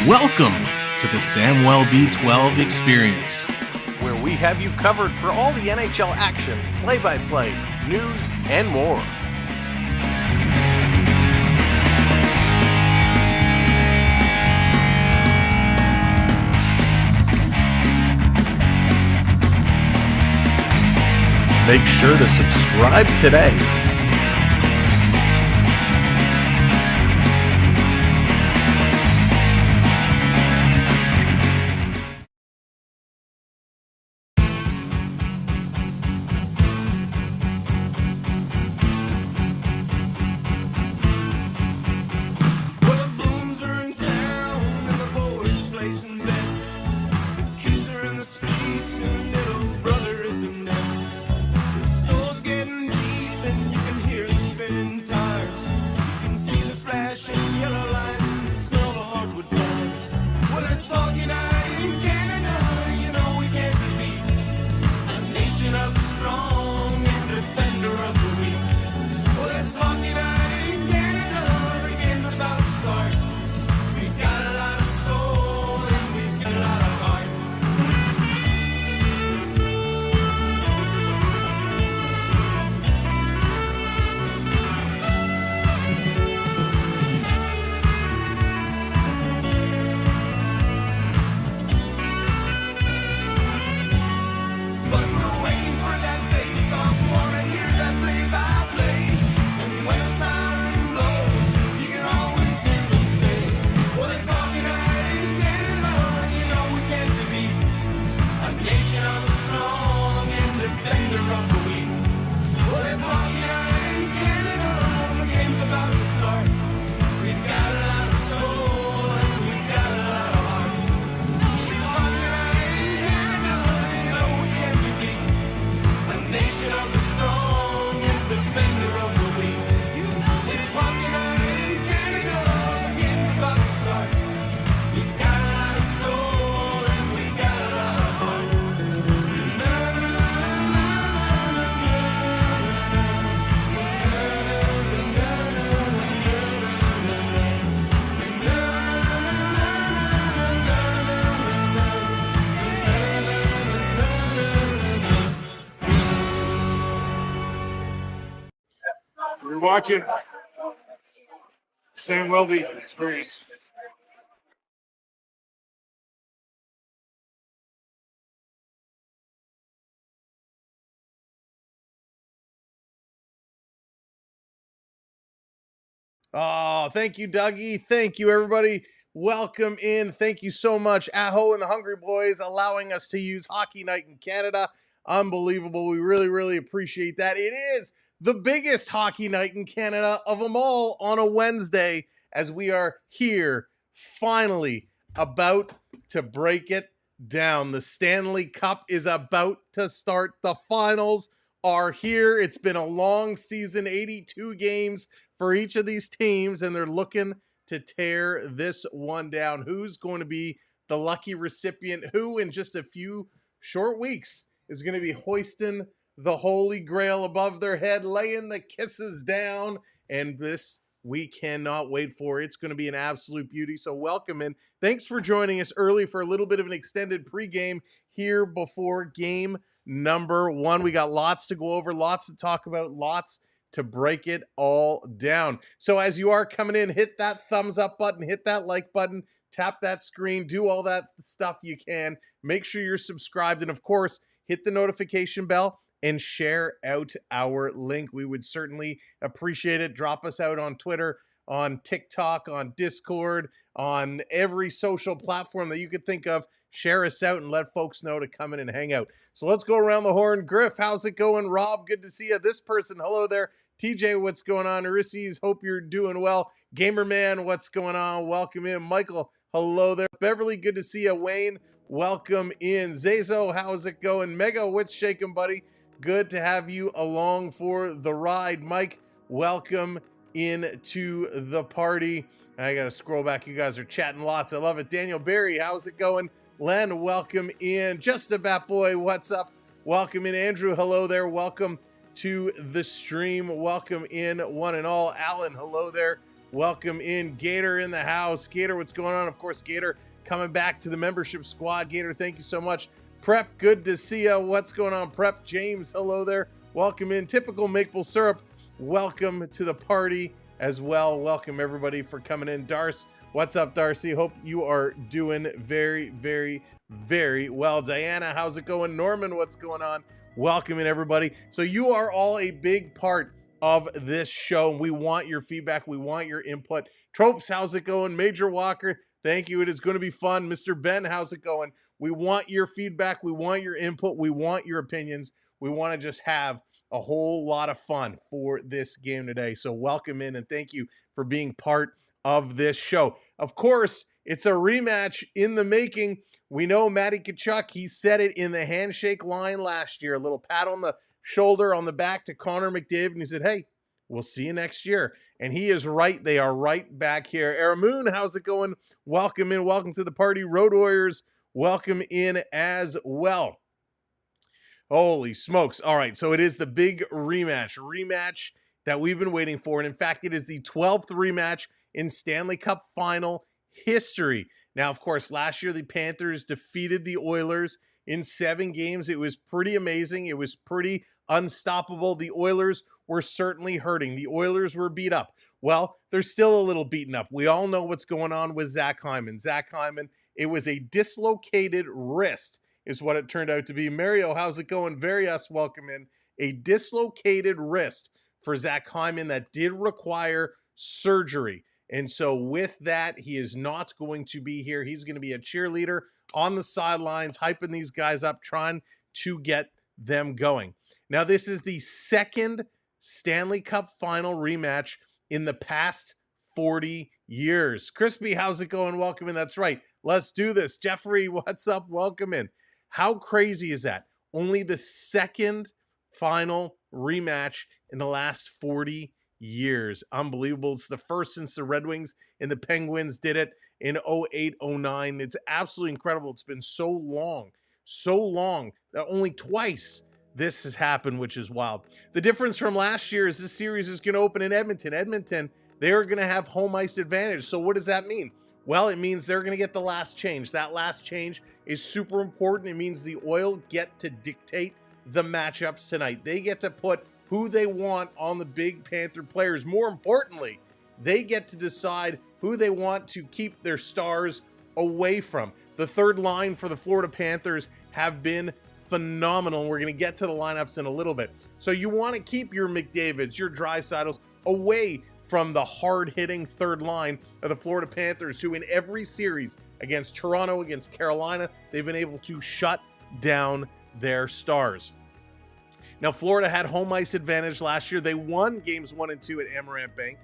Welcome to the Samwell B12 Experience, where we have you covered for all the NHL action, play-by-play, news, and more. Make sure to subscribe today. watching Sam Welby Experience. Oh, thank you, Dougie. Thank you, everybody. Welcome in. Thank you so much, Aho and the Hungry Boys, allowing us to use Hockey Night in Canada. Unbelievable. We really, really appreciate that. It is the biggest hockey night in Canada of them all on a Wednesday, as we are here finally about to break it down. The Stanley Cup is about to start. The finals are here. It's been a long season, 82 games for each of these teams, and they're looking to tear this one down. Who's going to be the lucky recipient? Who in just a few short weeks is going to be hoisting the Holy Grail above their head, laying the kisses down? And this we cannot wait for. It's going to be an absolute beauty. So welcome in. Thanks for joining us early for a little bit of an extended pregame here before game number one. We got lots to go over, lots to talk about, lots to break it all down. So as you are coming in, hit that thumbs up button, hit that like button, tap that screen, do all that stuff you can. Make sure you're subscribed, and of course, hit the notification bell and share out our link. We would certainly appreciate it. Drop us out on Twitter, on TikTok, on Discord, on every social platform that you could think of. Share us out and let folks know to come in and hang out. So let's go around the horn. Griff, how's it going? Rob, good to see you. This person, hello there. TJ, what's going on? Ulysses, hope you're doing well. Gamerman, what's going on? Welcome in. Michael, hello there. Beverly, good to see you. Wayne, welcome in. Zazo, how's it going? Mega, what's shaking, buddy? Good to have you along for the ride. Mike, welcome into the party. I got to scroll back. You guys are chatting lots. I love it. Daniel Barry, how's it going? Len, welcome in. Just a Bat Boy, what's up? Welcome in. Andrew, hello there. Welcome to the stream. Welcome in, one and all. Alan, hello there. Welcome in. Gator in the house. Gator, what's going on? Of course, Gator coming back to the membership squad. Gator, thank you so much. Prep, good to see you. What's going on, Prep? James, hello there. Welcome in. Typical Maple Syrup, welcome to the party as well. Welcome everybody for coming in. Darce, what's up, Darcy? Hope you are doing very, very, very well. Diana, how's it going? Norman, what's going on? Welcome in, everybody. So you are all a big part of this show. We want your feedback. We want your input. Tropes, how's it going? Major Walker, thank you. It is going to be fun. Mr. Ben, how's it going? We want your feedback. We want your input. We want your opinions. We want to just have a whole lot of fun for this game today. So welcome in and thank you for being part of this show. Of course, it's a rematch in the making. We know Matty Tkachuk, he said it in the handshake line last year. A little pat on the shoulder, on the back to Connor McDavid, and he said, hey, we'll see you next year. And he is right. They are right back here. Aramoon, how's it going? Welcome in. Welcome to the party. Road Warriors, welcome in as well. Holy smokes. All right, so it is the big rematch that we've been waiting for. And in fact, it is the 12th rematch in Stanley Cup final history. Now, of course, last year the Panthers defeated the Oilers in 7 games. It was pretty amazing. It was pretty unstoppable. The Oilers were certainly hurting. The Oilers were beat up. Well, they're still a little beaten up. We all know what's going on with Zach Hyman. Zach Hyman, it was a dislocated wrist is what it turned out to be. Mario, how's it going? Various, welcome in. A dislocated wrist for Zach Hyman that did require surgery. And so with that, he is not going to be here. He's going to be a cheerleader on the sidelines, hyping these guys up, trying to get them going. Now, this is the second Stanley Cup final rematch in the past 40 years. Crispy, how's it going? Welcome in. That's right. Let's do this. Jeffrey, what's up? Welcome in. How crazy is that? Only the second final rematch in the last 40 years. Unbelievable. It's the first since the Red Wings and the Penguins did it in 08, 09. It's absolutely incredible. It's been so long that only twice this has happened, which is wild. The difference from last year is this series is going to open in Edmonton. Edmonton, they are going to have home ice advantage. So what does that mean? Well, it means they're going to get the last change. That last change is super important. It means the Oil get to dictate the matchups tonight. They get to put who they want on the big Panther players. More importantly, they get to decide who they want to keep their stars away from. The third line for the Florida Panthers have been phenomenal. We're going to get to the lineups in a little bit. So you want to keep your McDavids, your Draisaitls away from the hard-hitting third line of the Florida Panthers, who in every series against Toronto, against Carolina, they've been able to shut down their stars. Now, Florida had home ice advantage last year. They won games 1 and 2 at Amaranth Bank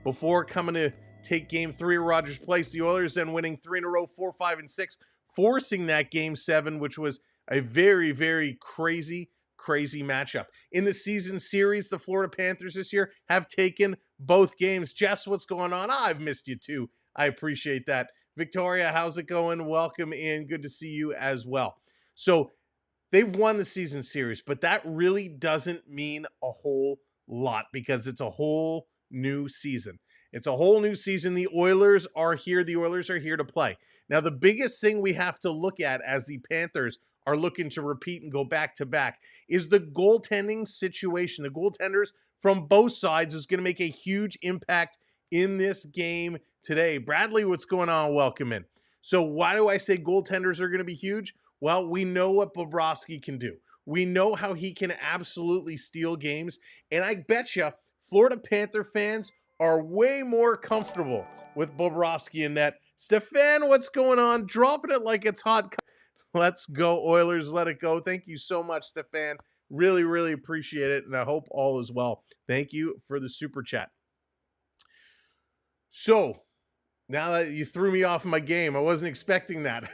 before coming to take game 3 at Rogers Place. The Oilers then winning 3 in a row, 4, 5, and 6, forcing that game 7, which was a very, very crazy matchup. In the season series, the Florida Panthers this year have taken both games. Jess, what's going on? I've missed you too. I appreciate that. Victoria, how's it going? Welcome in. Good to see you as well. So they've won the season series, but that really doesn't mean a whole lot because it's a whole new season. It's a whole new season. The Oilers are here. The Oilers are here to play. Now, the biggest thing we have to look at as the Panthers are looking to repeat and go back-to-back is the goaltending situation. The goaltenders from both sides is going to make a huge impact in this game today. Bradley, what's going on? Welcome in. So why do I say goaltenders are going to be huge? Well, we know what Bobrovsky can do. We know how he can absolutely steal games. And I bet you Florida Panther fans are way more comfortable with Bobrovsky in net. Stefan, what's going on? Dropping it like it's hot. Let's go, Oilers. Let it go. Thank you so much, Stefan. Really, really appreciate it, and I hope all is well. Thank you for the super chat. So, now that you threw me off my game, I wasn't expecting that.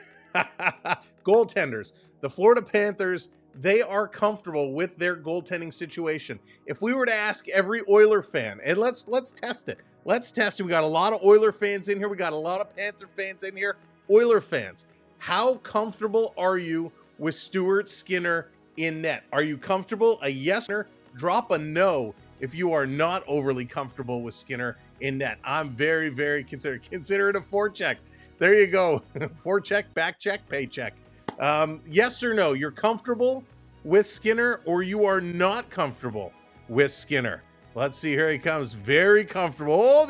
Goaltenders. The Florida Panthers, they are comfortable with their goaltending situation. If we were to ask every Oiler fan, and let's test it. Let's test it. We got a lot of Oiler fans in here. We got a lot of Panther fans in here. Oiler fans, how comfortable are you with Stuart Skinner in net? Are you comfortable? A yes or drop a no if you are not overly comfortable with Skinner in net. I'm very, very consider it a forecheck. There you go. Forecheck, back check, paycheck. Yes or no, you're comfortable with Skinner or you are not comfortable with Skinner? Let's see, here he comes. Very comfortable. Oh,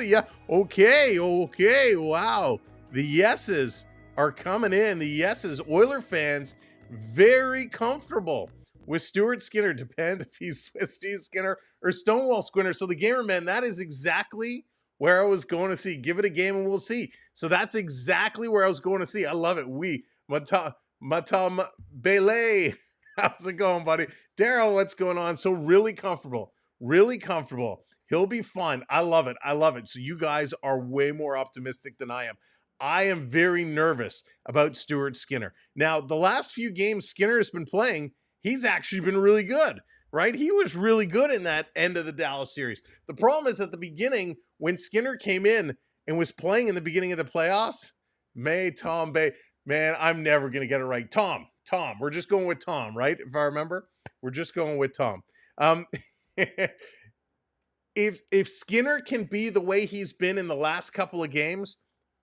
okay, wow. The yeses are coming in. The yeses. Oiler fans, very comfortable with Stuart Skinner. Depends if he's Steve Skinner or Stonewall Skinner. So the Gamerman, that is exactly where I was going to see. Give it a game and we'll see. So that's exactly where I was going to see. I love it. Matam Bele. How's it going, buddy? Daryl, what's going on? So really comfortable. Really comfortable. He'll be fine. I love it. I love it. So you guys are way more optimistic than I am. I am very nervous about Stuart Skinner. Now, the last few games Skinner has been playing, he's actually been really good, right? He was really good in that end of the Dallas series. The problem is at the beginning, when Skinner came in and was playing in the beginning of the playoffs, man, I'm never going to get it right. Tom, we're just going with Tom, right? If I remember, we're just going with Tom. If Skinner can be the way he's been in the last couple of games,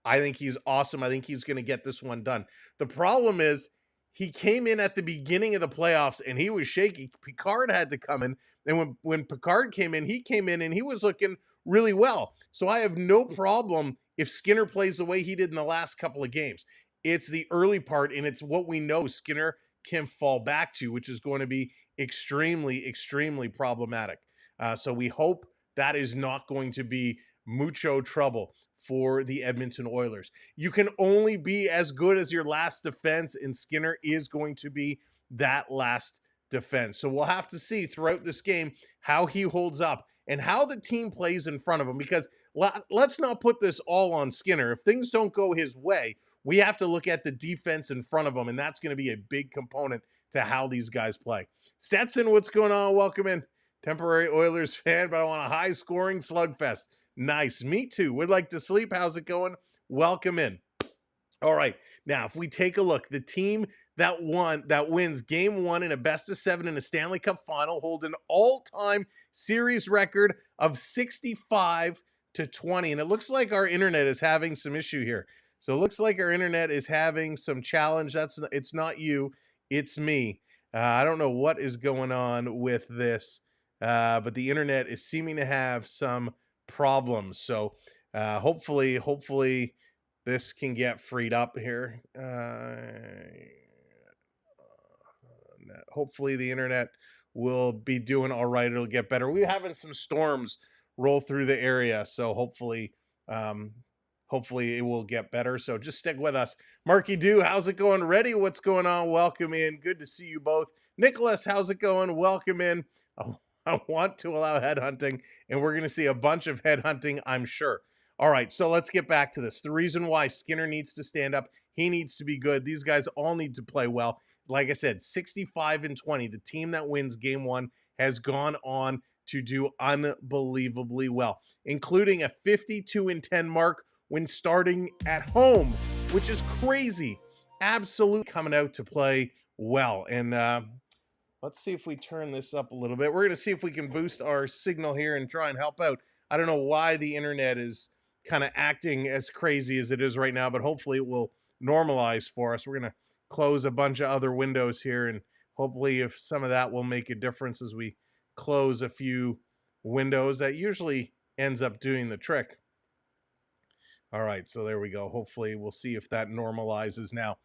I think he's awesome. I think he's going to get this one done. The problem is he came in at the beginning of the playoffs and he was shaky. Picard had to come in. And when Picard came in, and he was looking really well. So I have no problem if Skinner plays the way he did in the last couple of games. It's the early part, and it's what we know Skinner can fall back to, which is going to be extremely, extremely problematic. So we hope that is not going to be mucho trouble for the Edmonton Oilers. You can only be as good as your last defense, and Skinner is going to be that last defense. So we'll have to see throughout this game how he holds up and how the team plays in front of him, because let's not put this all on Skinner. If things don't go his way, we have to look at the defense in front of him, and that's going to be a big component to how these guys play. Stetson, what's going on? Welcome in. Temporary Oilers fan, but I want a high-scoring slugfest. Nice. Me too. Would like to sleep. How's it going? Welcome in. All right. Now, if we take a look, the team that wins game 1 in a best-of-7 in a Stanley Cup final hold an all-time series record of 65-20. And it looks like our internet is having some issue here. So it looks like our internet is having some challenge. It's not you. It's me. I don't know what is going on with this. but the internet is seeming to have some problems. So hopefully this can get freed up here. Hopefully the internet will be doing all right. It'll get better. We're having some storms roll through the area, so um, hopefully it will get better. So just stick with us. Marky Doo, how's it going? Ready? What's going on? Welcome in. Good to see you both. Nicholas, how's it going? Welcome in. I want to allow headhunting, and we're going to see a bunch of headhunting, I'm sure. All right, so let's get back to this. The reason why Skinner needs to stand up, he needs to be good. These guys all need to play well. Like I said, 65-20. The team that wins game one has gone on to do unbelievably well, including a 52-10 mark when starting at home, which is crazy. Absolutely coming out to play well. And let's see if we turn this up a little bit. We're going to see if we can boost our signal here and try and help out. I don't know why the internet is kind of acting as crazy as it is right now, but hopefully it will normalize for us. We're going to close a bunch of other windows here, and hopefully if some of that will make a difference as we close a few windows. That usually ends up doing the trick. All right, so there we go. Hopefully we'll see if that normalizes now.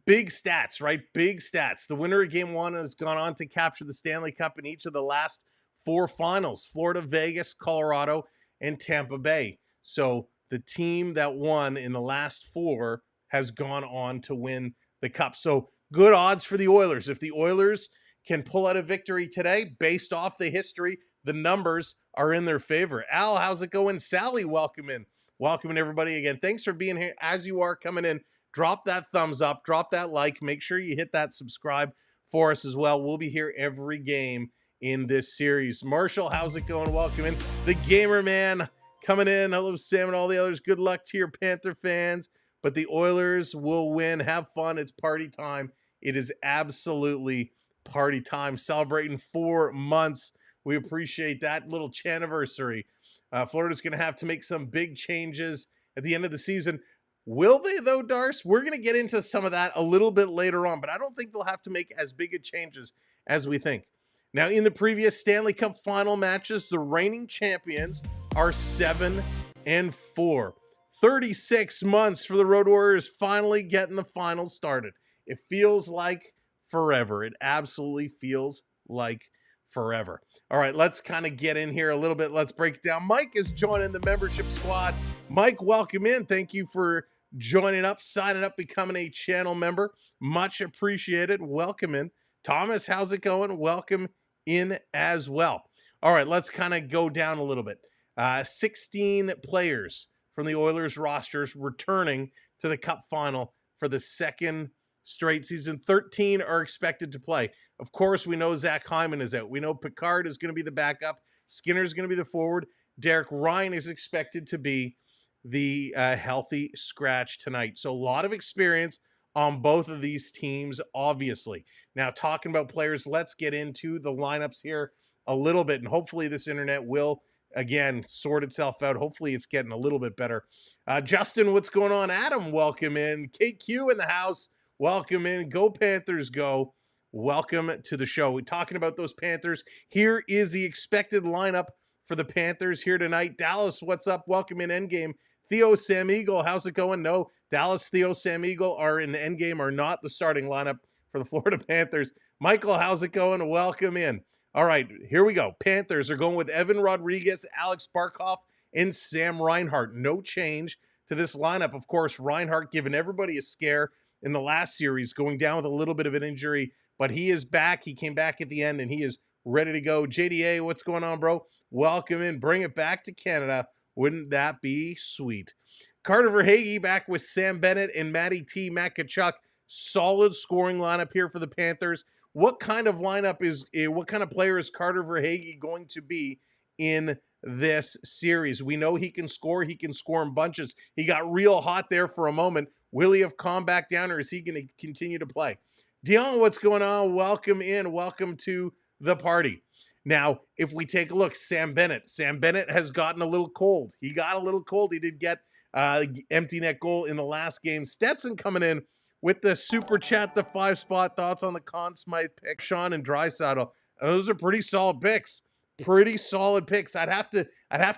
Big stats, right? Big stats. The winner of game one has gone on to capture the Stanley Cup in each of the last four finals: Florida, Vegas, Colorado, and Tampa Bay. So the team that won in the last four has gone on to win the cup. So good odds for the Oilers. If the Oilers can pull out a victory today, based off the history, the numbers are in their favor. Al, how's it going? Sally, welcome in. Welcome in, everybody. Again, thanks for being here. As you are coming in, drop that thumbs up, drop that like, make sure you hit that subscribe for us as well. We'll be here every game in this series. Marshall, how's it going? Welcome in. The Gamer Man coming in. Hello, Sam and all the others. Good luck to your Panther fans. But the Oilers will win. Have fun. It's party time. It is absolutely party time. Celebrating 4 months. We appreciate that little chaniversary. Florida's going to have to make some big changes at the end of the season. Will they, though, Darce? We're going to get into some of that a little bit later on, but I don't think they'll have to make as big a changes as we think. Now, in the previous Stanley Cup final matches, the reigning champions are 7-4. 36 months for the Road Warriors finally getting the finals started. It feels like forever. It absolutely feels like forever. All right, let's kind of get in here a little bit. Let's break it down. Mike is joining the membership squad. Mike, welcome in. Thank you for joining up, signing up, becoming a channel member. Much appreciated. Welcome in. Thomas, how's it going? Welcome in as well. All right, let's kind of go down a little bit. 16 players from the Oilers rosters returning to the Cup final for the second straight season. 13 are expected to play. Of course, we know Zach Hyman is out. We know Picard is going to be the backup. Skinner is going to be the forward. Derek Ryan is expected to be the healthy scratch tonight. So a lot of experience on both of these teams, obviously. Now, talking about players, let's get into the lineups here a little bit, and hopefully this internet will again sort itself out. Hopefully it's getting a little bit better. Justin, what's going on? Adam, welcome in. KQ in the house, welcome in. Go Panthers, go. Welcome to the show. We're talking about those Panthers. Here is the expected lineup for the Panthers here tonight. Dallas, what's up? Welcome in Endgame. Theo, Sam Eagle, how's it going? No, Dallas, Theo, Sam Eagle are in the Endgame, are not the starting lineup for the Florida Panthers. Michael, how's it going? Welcome in. All right, here we go. Panthers are going with Evan Rodriguez, Alex Barkov, and Sam Reinhart. No change to this lineup. Of course, Reinhart giving everybody a scare in the last series, going down with a little bit of an injury, but he is back. He came back at the end, and he is ready to go. JDA, what's going on, bro? Welcome in. Bring it back to Canada. Wouldn't that be sweet? Carter Verhaeghe back with Sam Bennett and Matty T. Matt Tkachuk. Solid scoring lineup here for the Panthers. What kind of lineup what kind of player is Carter Verhaeghe going to be in this series? We know he can score. He can score in bunches. He got real hot there for a moment. Will he have calmed back down, or is he going to continue to play? Dion, what's going on? Welcome in. Welcome to the party. Now, if we take a look, Sam Bennett has gotten a little cold. He got a little cold. He did get empty net goal in the last game. Stetson coming in with the super chat, the 5-spot thoughts on the Conn Smythe pick. Sean and Draisaitl. Those are pretty solid picks. Pretty solid picks. I'd have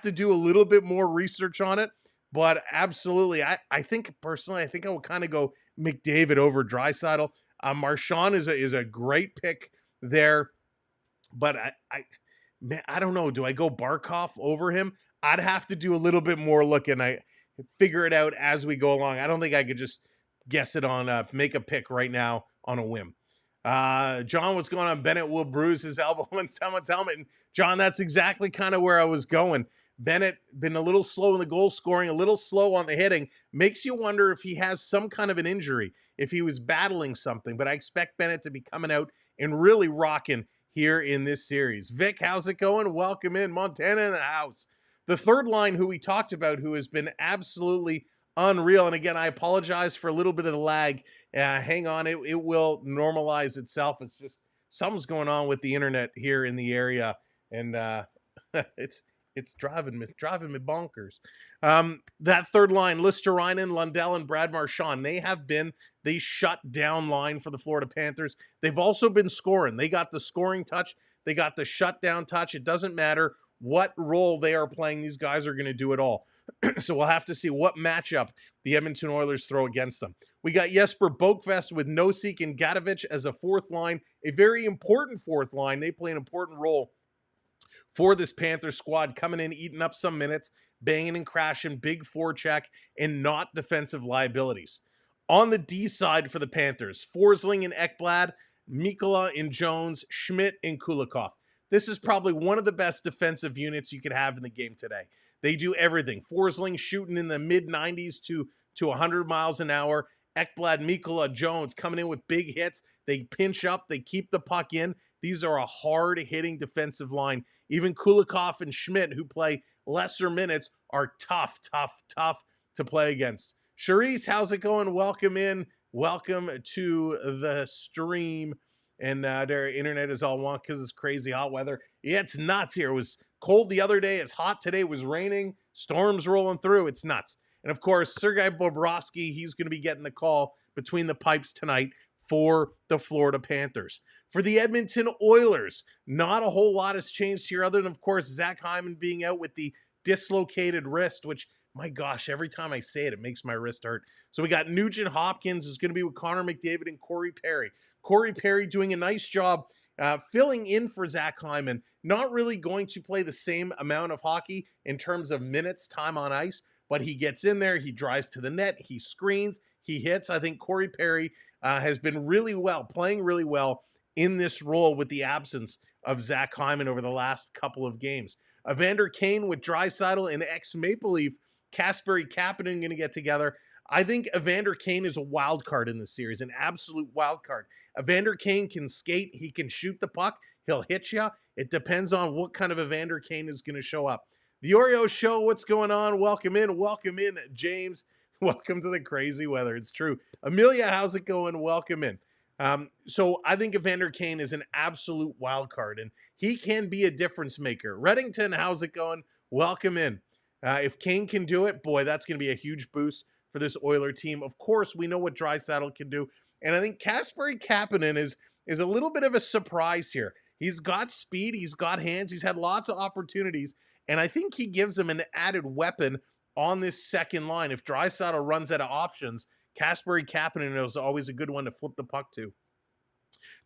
to do a little bit more research on it, but absolutely, I think personally, I think I would kind of go McDavid over Draisaitl. Marchand is a great pick there, but man, I don't know. Do I go Barkov over him? I'd have to do a little bit more looking. I figure it out as we go along. I don't think I could just guess it on make a pick right now on a whim. John, what's going on? Bennett will bruise his elbow in someone's helmet. And John, that's exactly kind of where I was going. Bennett been a little slow in the goal scoring, a little slow on the hitting. Makes you wonder if he has some kind of an injury, if he was battling something. But I expect Bennett to be coming out and really rocking here in this series. Vic, how's it going? Welcome in. Montana in the house. The third line who we talked about, who has been absolutely unreal. And again, I apologize for a little bit of the lag. Hang on, it will normalize itself. It's just something's going on with the internet here in the area, and it's driving me bonkers. That third line, Listerainen, Lundell, and Brad Marchand, they have been the shut-down line for the Florida Panthers. They've also been scoring. They got the scoring touch. They got the shutdown touch. It doesn't matter what role they are playing. These guys are going to do it all. So we'll have to see what matchup the Edmonton Oilers throw against them. We got Jesper Bokvest with Nosek and Gadovich as a fourth line, a very important fourth line. They play an important role for this Panther squad, coming in, eating up some minutes, banging and crashing, big forecheck, and not defensive liabilities. On the D side for the Panthers, Forsling and Ekblad, Mikkola and Jones, Schmidt and Kulikov. This is probably one of the best defensive units you could have in the game today. They do everything. Forsling shooting in the mid-90s to 100 miles an hour. Ekblad, Mikkola, Jones coming in with big hits. They pinch up. They keep the puck in. These are a hard-hitting defensive line. Even Kulikov and Schmidt, who play lesser minutes, are tough to play against. Charisse, how's it going? Welcome in. Welcome to the stream. And their internet is all wonk because it's crazy hot weather. Yeah, it's nuts here. It was cold the other day. It's hot today. It was raining. Storms rolling through. It's nuts. And of course, Sergei Bobrovsky, he's going to be getting the call between the pipes tonight for the Florida Panthers. For the Edmonton Oilers, not a whole lot has changed here other than, of course, Zach Hyman being out with the dislocated wrist, which, my gosh, every time I say it, it makes my wrist hurt. So we got Nugent Hopkins is going to be with Connor McDavid and Corey Perry. Corey Perry doing a nice job filling in for Zach Hyman, not really going to play the same amount of hockey in terms of minutes, time on ice, but he gets in there, he drives to the net, he screens, he hits. I think Corey Perry has been really well, playing really well in this role with the absence of Zach Hyman over the last couple of games. Evander Kane with Draisaitl and ex-Maple Leaf Kasperi Kapanen going to get together. I think Evander Kane is a wild card in this series, an absolute wild card. Evander Kane can skate. He can shoot the puck. He'll hit you. It depends on what kind of Evander Kane is going to show up. The Oreo Show, what's going on? Welcome in, James. Welcome to the crazy weather. It's true. Amelia, how's it going? Welcome in. So I think Evander Kane is an absolute wild card, and he can be a difference maker. Reddington, how's it going? Welcome in. If Kane can do it, boy, that's going to be a huge boost for this Oiler team. Of course, we know what Draisaitl can do. And I think Kasperi Kapanen is a little bit of a surprise here. He's got speed. He's got hands. He's had lots of opportunities. And I think he gives them an added weapon on this second line. If Draisaitl runs out of options, Kasperi Kapanen is always a good one to flip the puck to.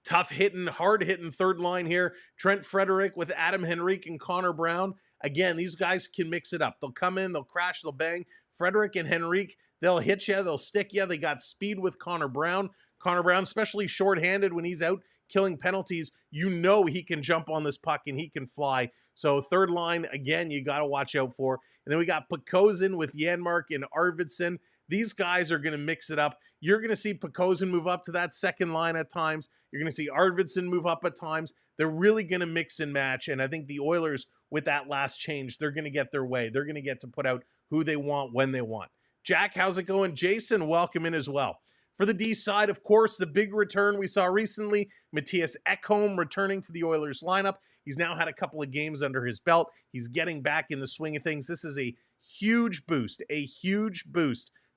Tough hitting, hard hitting third line here. Trent Frederic with Adam Henrique and Connor Brown. Again, these guys can mix it up. They'll come in, they'll crash, they'll bang. Frederic and Henrique, they'll hit you, they'll stick you. They got speed with Connor Brown. Connor Brown, especially shorthanded when he's out killing penalties, you know he can jump on this puck and he can fly. So third line, again, you got to watch out for. And then we got Podkolzin with Janmark and Arvidsson. These guys are going to mix it up. You're going to see Podkolzin move up to that second line at times. You're going to see Arvidsson move up at times. They're really going to mix and match. And I think the Oilers, with that last change, they're going to get their way. They're going to get to put out who they want when they want. Jack, how's it going? Jason, welcome in as well. For the D side, of course, the big return we saw recently, Matthias Ekholm returning to the Oilers lineup. He's now had a couple of games under his belt. He's getting back in the swing of things. This is a huge boost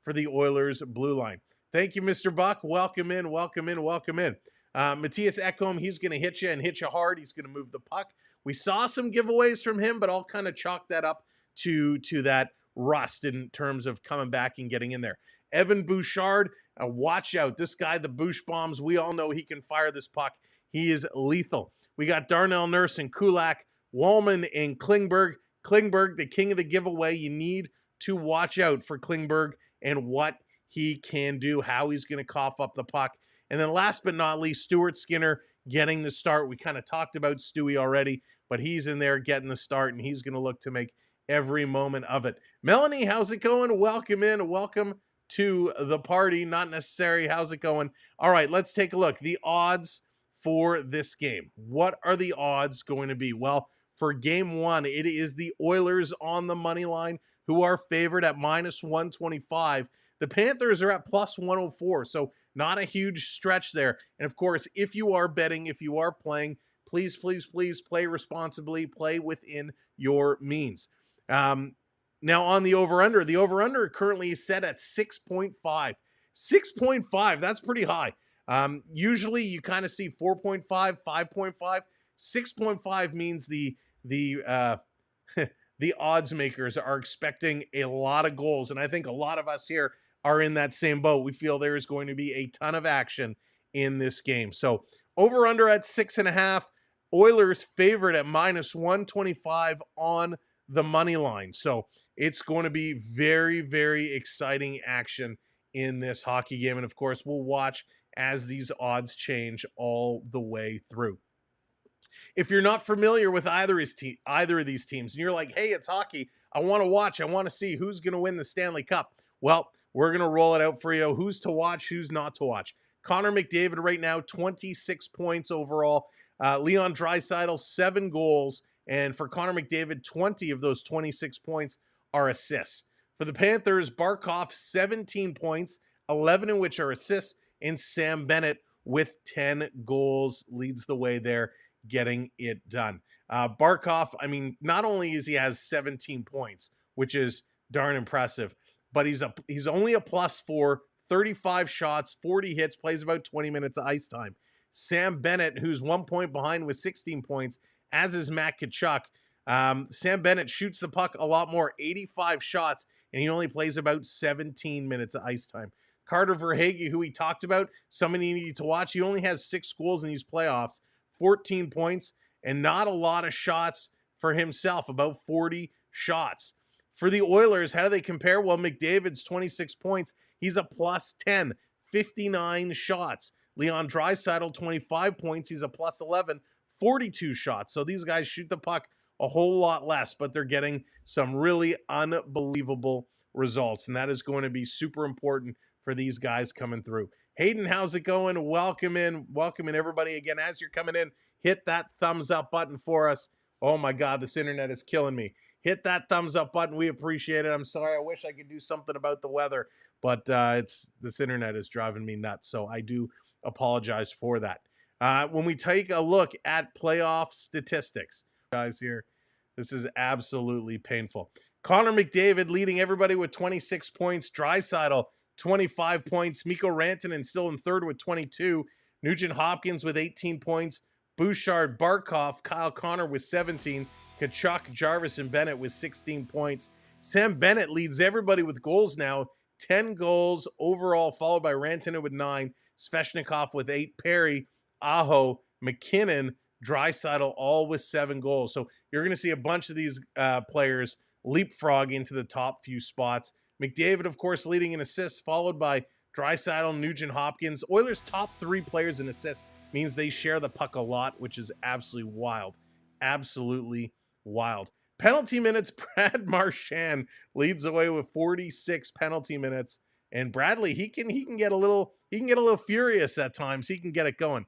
for the Oilers blue line. Thank you, Mr. Buck. Welcome in. Matthias Ekholm, he's going to hit you and hit you hard. He's going to move the puck. We saw some giveaways from him, but I'll kind of chalk that up to that rust in terms of coming back and getting in there. Evan Bouchard, watch out. This guy, the Bouch bombs, we all know he can fire this puck. He is lethal. We got Darnell Nurse and Kulak, Wallman and Klingberg. Klingberg, the king of the giveaway. You need to watch out for Klingberg and what he can do, how he's going to cough up the puck. And then last but not least, Stuart Skinner getting the start. We kind of talked about Stewie already, but he's in there getting the start, and he's going to look to make every moment of it. Melanie, how's it going? Welcome in. Welcome to the party. Not necessary. How's it going? All right, let's take a look. The odds for this game. What are the odds going to be? Well, for game one, it is the Oilers on the money line, who are favored at -125. The Panthers are at +104, so not a huge stretch there. And of course, if you are betting, if you are playing, please, please, please play responsibly, play within your means. Now on the over-under currently is set at 6.5. 6.5, that's pretty high. Usually you kind of see 4.5, 5.5. 6.5 means the the odds makers are expecting a lot of goals, and I think a lot of us here are in that same boat. We feel there is going to be a ton of action in this game. So over under at 6.5. Oilers favored at -125 on the money line. So it's going to be very, very exciting action in this hockey game. And of course, we'll watch as these odds change all the way through. If you're not familiar with either of these teams, and you're like, hey, it's hockey, I want to watch, I want to see who's going to win the Stanley Cup. Well, we're going to roll it out for you. Who's to watch, who's not to watch. Connor McDavid right now, 26 points overall. Leon Draisaitl, 7 goals. And for Connor McDavid, 20 of those 26 points are assists. For the Panthers, Barkov, 17 points, 11 in which are assists. And Sam Bennett with 10 goals leads the way there, getting it done. Barkov, I mean, not only is he has 17 points, which is darn impressive, but he's only a plus for 35 shots, 40 hits, plays about 20 minutes of ice time. Sam Bennett, who's 1 point behind with 16 points, as is Matt Tkachuk. Sam Bennett shoots the puck a lot more, 85 shots, and he only plays about 17 minutes of ice time. Carter Verhaeghe, who we talked about, somebody you need to watch. He only has 6 goals in these playoffs, 14 points, and not a lot of shots for himself, about 40 shots. For the Oilers, how do they compare? Well, McDavid's 26 points. He's a +10, 59 shots. Leon Draisaitl, 25 points. He's a +11, 42 shots. So these guys shoot the puck a whole lot less, but they're getting some really unbelievable results, and that is going to be super important for these guys coming through. Hayden, how's it going? Welcome in everybody. Again, as you're coming in, hit that thumbs up button for us. Oh my God, this internet is killing me. Hit that thumbs up button. We appreciate it. I'm sorry. I wish I could do something about the weather, but this internet is driving me nuts. So I do apologize for that. When we take a look at playoff statistics, guys, here, this is absolutely painful. Connor McDavid leading everybody with 26 points. Draisaitl, 25 points. Mikko Rantanen still in third with 22. Nugent Hopkins with 18 points. Bouchard, Barkov, Kyle Connor with 17. Tkachuk, Jarvis, and Bennett with 16 points. Sam Bennett leads everybody with goals now. 10 goals overall, followed by Rantanen with 9. Svechnikov with 8. Perry, Aho, McKinnon, Draisaitl, all with 7 goals. So you're going to see a bunch of these players leapfrog into the top few spots. McDavid, of course, leading in assists, followed by Draisaitl, Nugent Hopkins. Oilers' top 3 players in assists means they share the puck a lot, which is absolutely wild. Absolutely wild. Penalty minutes, Brad Marchand leads the way with 46 penalty minutes. And Bradley, he can get a little furious at times. He can get it going.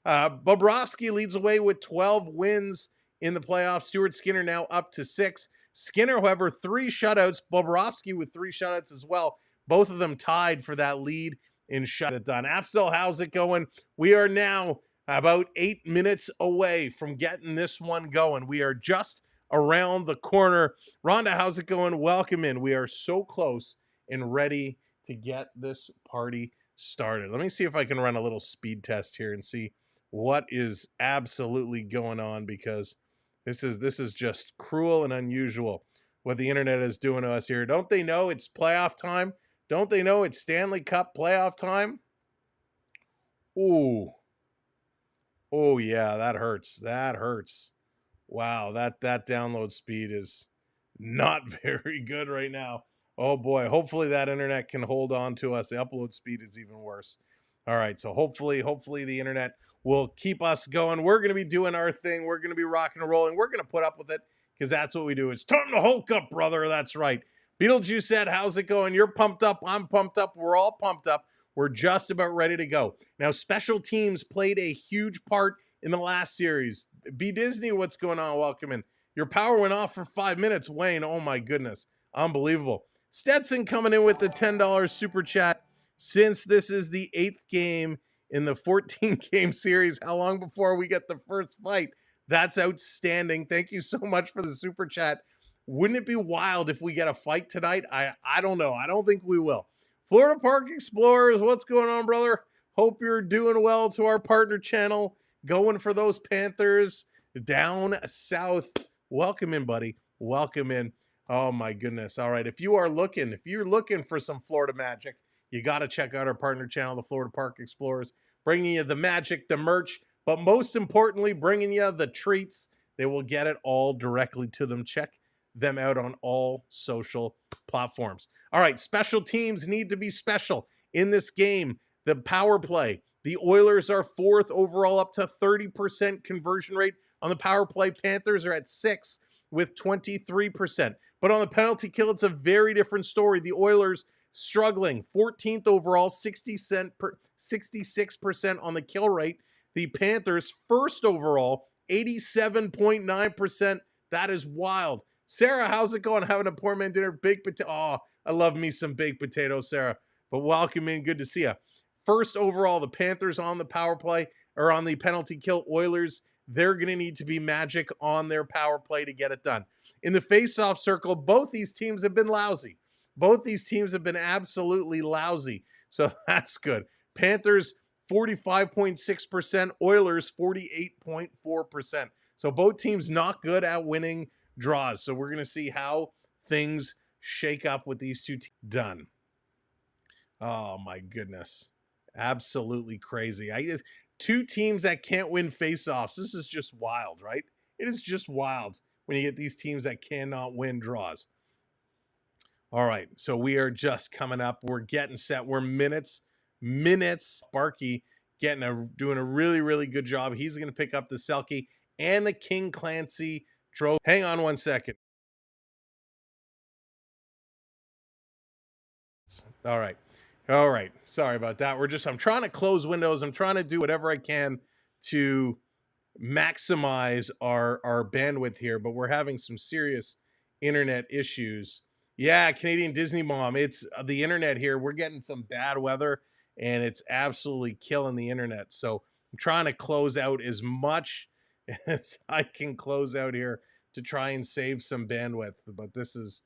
Bobrovsky leads the way with 12 wins in the playoffs. Stuart Skinner now up to 6. Skinner, however, 3 shutouts. Bobrovsky with 3 shutouts as well. Both of them tied for that lead in shutout done. Afzal, how's it going? We are now about 8 minutes away from getting this one going. We are just around the corner. Rhonda, how's it going? Welcome in. We are so close and ready to get this party started. Let me see if I can run a little speed test here and see what is absolutely going on, because this is just cruel and unusual what the internet is doing to us here. Don't they know it's playoff time? Don't they know it's Stanley Cup playoff time? Ooh. Oh yeah, that hurts. That hurts. Wow, that download speed is not very good right now. Oh boy, hopefully that internet can hold on to us. The upload speed is even worse. All right, so hopefully the internet will keep us going. We're going to be doing our thing. We're going to be rocking and rolling. We're going to put up with it because that's what we do. It's time to Hulk up, brother. That's right. Beetlejuice said, how's it going? You're pumped up. I'm pumped up. We're all pumped up. We're just about ready to go. Now, special teams played a huge part in the last series. B Disney, what's going on? Welcome in. Your power went off for 5 minutes, Wayne. Oh my goodness. Unbelievable. Stetson coming in with the $10 super chat. Since this is the 8th game in the 14-game series, how long before we get the first fight? That's outstanding. Thank you so much for the super chat. Wouldn't it be wild if we get a fight tonight? I don't know. I don't think we will. Florida Park Explorers, what's going on, brother? Hope you're doing well to our partner channel. Going for those Panthers down south. Welcome in, buddy. Welcome in. Oh my goodness. All right. If you're looking for some Florida magic, you got to check out our partner channel, the Florida Park Explorers, bringing you the magic, the merch, but most importantly, bringing you the treats. They will get it all directly to them. Check them out on all social platforms. All right. Special teams need to be special in this game. The power play. The Oilers are 4th overall, up to 30% conversion rate on the power play. Panthers are at 6th with 23%. But on the penalty kill, it's a very different story. The Oilers struggling, 14th overall, 66% on the kill rate. The Panthers, 1st overall, 87.9%. That is wild. Sarah, how's it going? Having a poor man dinner? Baked potato. Oh, I love me some baked potatoes, Sarah. But welcome in. Good to see you. 1st overall, the Panthers on the power play, or on the penalty kill. Oilers, they're going to need to be magic on their power play to get it done. In the face-off circle, both these teams have been lousy. Both these teams have been absolutely lousy. So that's good. Panthers, 45.6%. Oilers, 48.4%. So both teams not good at winning draws. So we're going to see how things shake up with these two teams. Done. Oh, my goodness. Absolutely crazy. Two teams that can't win faceoffs. This is just wild, right? It is just wild when you get these teams that cannot win draws. All right, so we are just coming up. We're getting set. We're minutes. Barkey doing a really, really good job. He's going to pick up the Selke and the King Clancy drove. Hang on one second. All right. Sorry about that. I'm trying to close windows. I'm trying to do whatever I can to maximize our bandwidth here, but we're having some serious internet issues. Yeah, Canadian Disney Mom. It's the internet here. We're getting some bad weather and it's absolutely killing the internet. So I'm trying to close out as much as I can close out here to try and save some bandwidth. But this is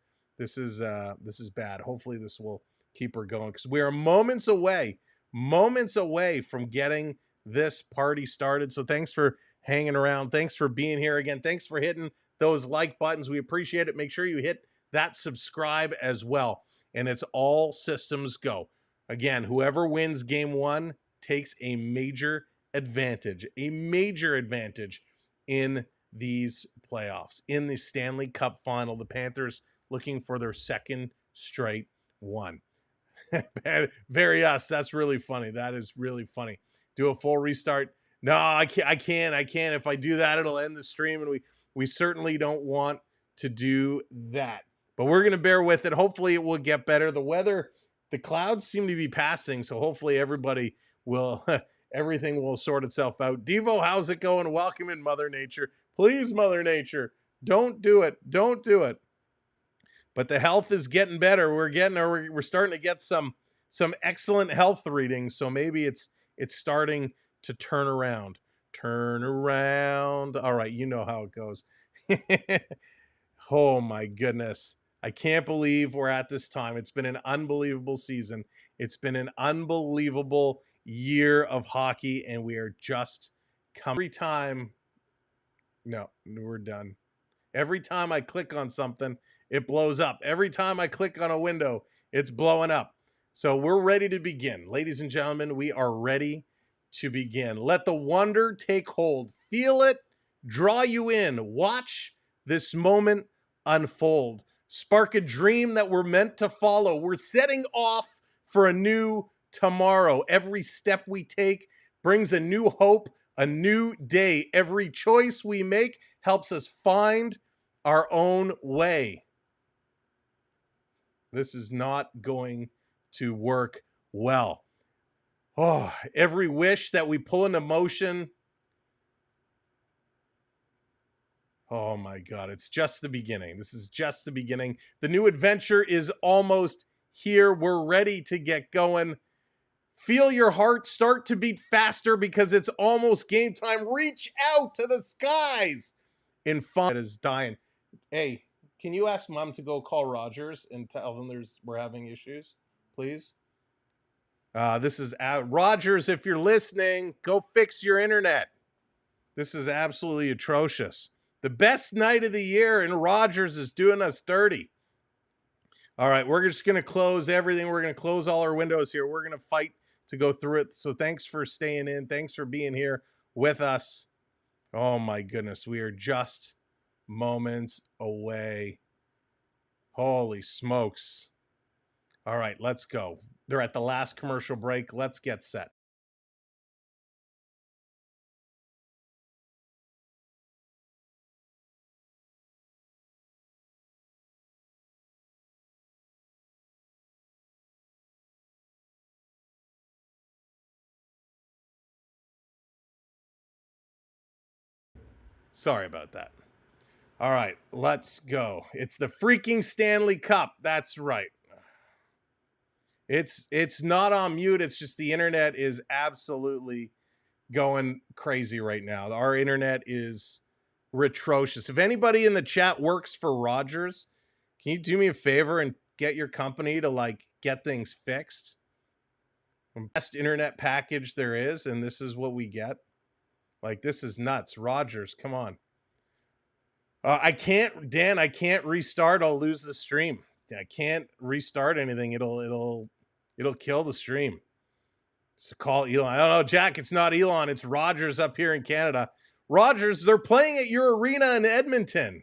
bad. Hopefully this will keep her going, because we are moments away from getting this party started. So thanks for hanging around. Thanks for being here again. Thanks for hitting those like buttons. We appreciate it. Make sure you hit that subscribe as well. And it's all systems go. Again, whoever wins game 1 takes a major advantage in these playoffs. In the Stanley Cup final, the Panthers looking for their 2nd straight one. Very us. That's really funny. That is really funny. Do a full restart. No, I can't. If I do that, it'll end the stream, and we certainly don't want to do that. But we're going to bear with it. Hopefully it will get better. The weather, the clouds seem to be passing, so hopefully everybody will everything will sort itself out. Devo, how's it going? Welcome in, Mother Nature. Please, Mother Nature, don't do it. Don't do it. But the health is getting better. We're starting to get some excellent health readings. So maybe it's starting to turn around. All right, you know how it goes. Oh my goodness. I can't believe we're at this time. It's been an unbelievable season. It's been an unbelievable year of hockey, and we are just coming. Every time, no, we're done. Every time I click on something, it blows up. Every time I click on a window, it's blowing up. So we're ready to begin. Ladies and gentlemen, we are ready to begin. Let the wonder take hold. Feel it, draw you in. Watch this moment unfold. Spark a dream that we're meant to follow. We're setting off for a new tomorrow. Every step we take brings a new hope, a new day. Every choice we make helps us find our own way. This is not going to work well. Oh, every wish that we pull into motion. Oh my God, it's just the beginning. This is just the beginning. The new adventure is almost here. We're ready to get going. Feel your heart start to beat faster because it's almost game time. Reach out to the skies. In fun that is dying. Hey, can you ask Mom to go call Rogers and tell them we're having issues, please? This is Rogers. If you're listening, go fix your internet. This is absolutely atrocious. The best night of the year, and Rogers is doing us dirty. All right, we're just going to close everything. We're going to close all our windows here. We're going to fight to go through it. So thanks for staying in. Thanks for being here with us. Oh my goodness, we are just moments away. Holy smokes. All right, let's go. They're at the last commercial break. Let's get set. Sorry about that. All right, let's go. It's the freaking Stanley Cup. That's right. It's not on mute. It's just the internet is absolutely going crazy right now. Our internet is atrocious. If anybody in the chat works for Rogers, can you do me a favor and get your company to like get things fixed? Best internet package there is, and this is what we get. Like, this is nuts. Rogers, come on. I can't restart. I'll lose the stream. I can't restart anything. It'll kill the stream. So call Elon. I don't know, Jack. It's not Elon. It's Rogers up here in Canada. Rogers, they're playing at your arena in Edmonton.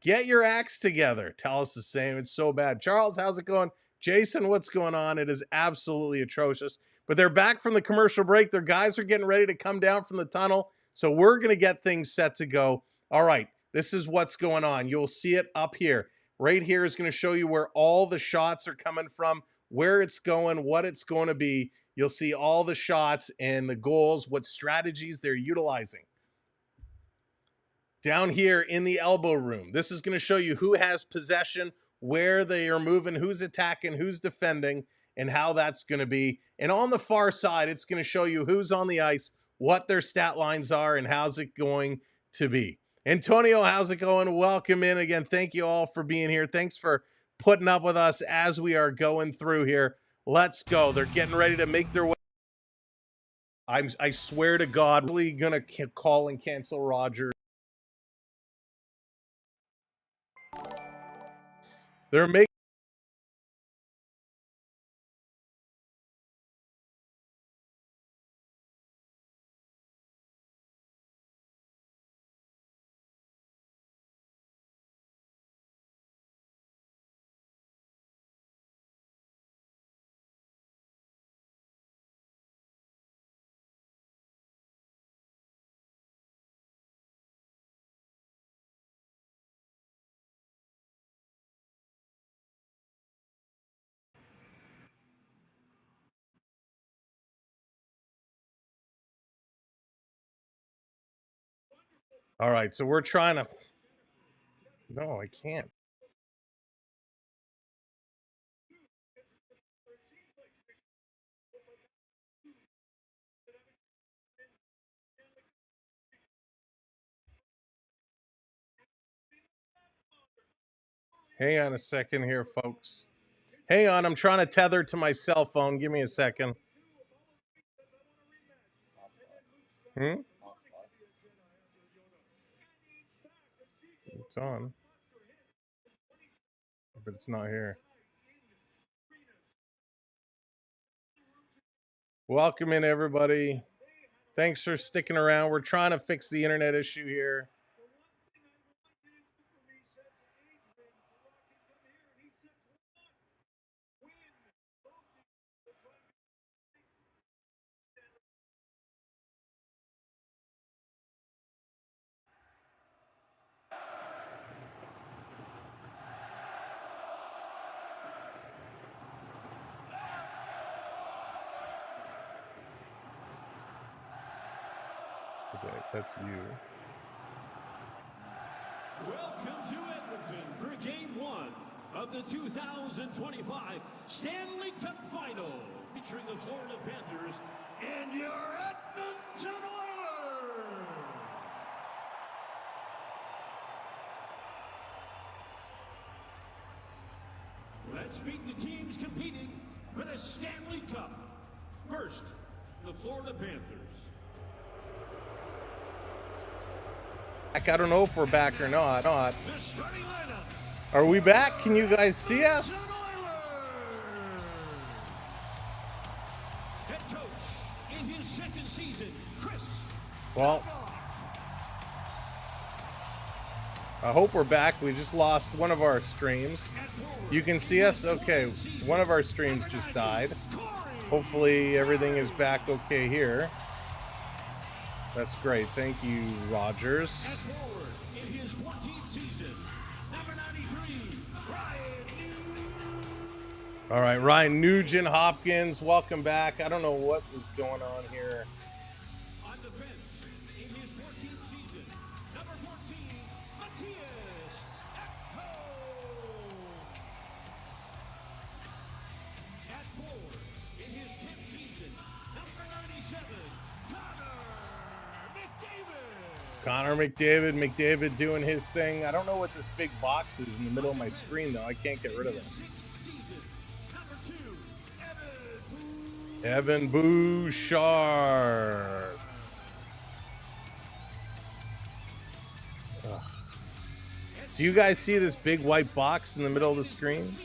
Get your acts together. Tell us the same. It's so bad. Charles, how's it going? Jason, what's going on? It is absolutely atrocious. But they're back from the commercial break. Their guys are getting ready to come down from the tunnel. So we're going to get things set to go. All right. This is what's going on. You'll see it up here. Right here is going to show you where all the shots are coming from, where it's going, what it's going to be. You'll see all the shots and the goals, what strategies they're utilizing. Down here in the elbow room, this is going to show you who has possession, where they are moving, who's attacking, who's defending, and how that's going to be. And on the far side, it's going to show you who's on the ice, what their stat lines are, and how's it going to be. Antonio, how's it going? Welcome in again. Thank you all for being here. Thanks for putting up with us as we are going through here. Let's go. They're getting ready to make their way. I swear to God, I'm really going to call and cancel Rogers. They're making. All right, so we're trying to. No, I can't. Hang on a second here, folks. Hang on, I'm trying to tether to my cell phone. Give me a second. It's on. But it's not here. Welcome in, everybody. Thanks for sticking around. We're trying to fix the internet issue here. That's you. Welcome to Edmonton for Game 1 of the 2025 Stanley Cup Final, featuring the Florida Panthers and your Edmonton Oilers. Let's meet the teams competing for the Stanley Cup. First, the Florida Panthers. I don't know if we're back or not. Are we back? Can you guys see us? Head coach in his second season, Chris. Well, I hope we're back. We just lost one of our streams. You can see us? Okay, one of our streams just died. Hopefully everything is back okay here. That's great. Thank you, Rogers. All right, Ryan Nugent Hopkins, welcome back. I don't know what was going on here. On the bench in his 14th season, number 14, Matthias at forward in his 10th season, number 97, Connor McDavid. McDavid doing his thing. I don't know what this big box is in the middle of my screen, though. I can't get rid of it. Evan Bouchard. Ugh. Do you guys see this big white box in the middle of the screen?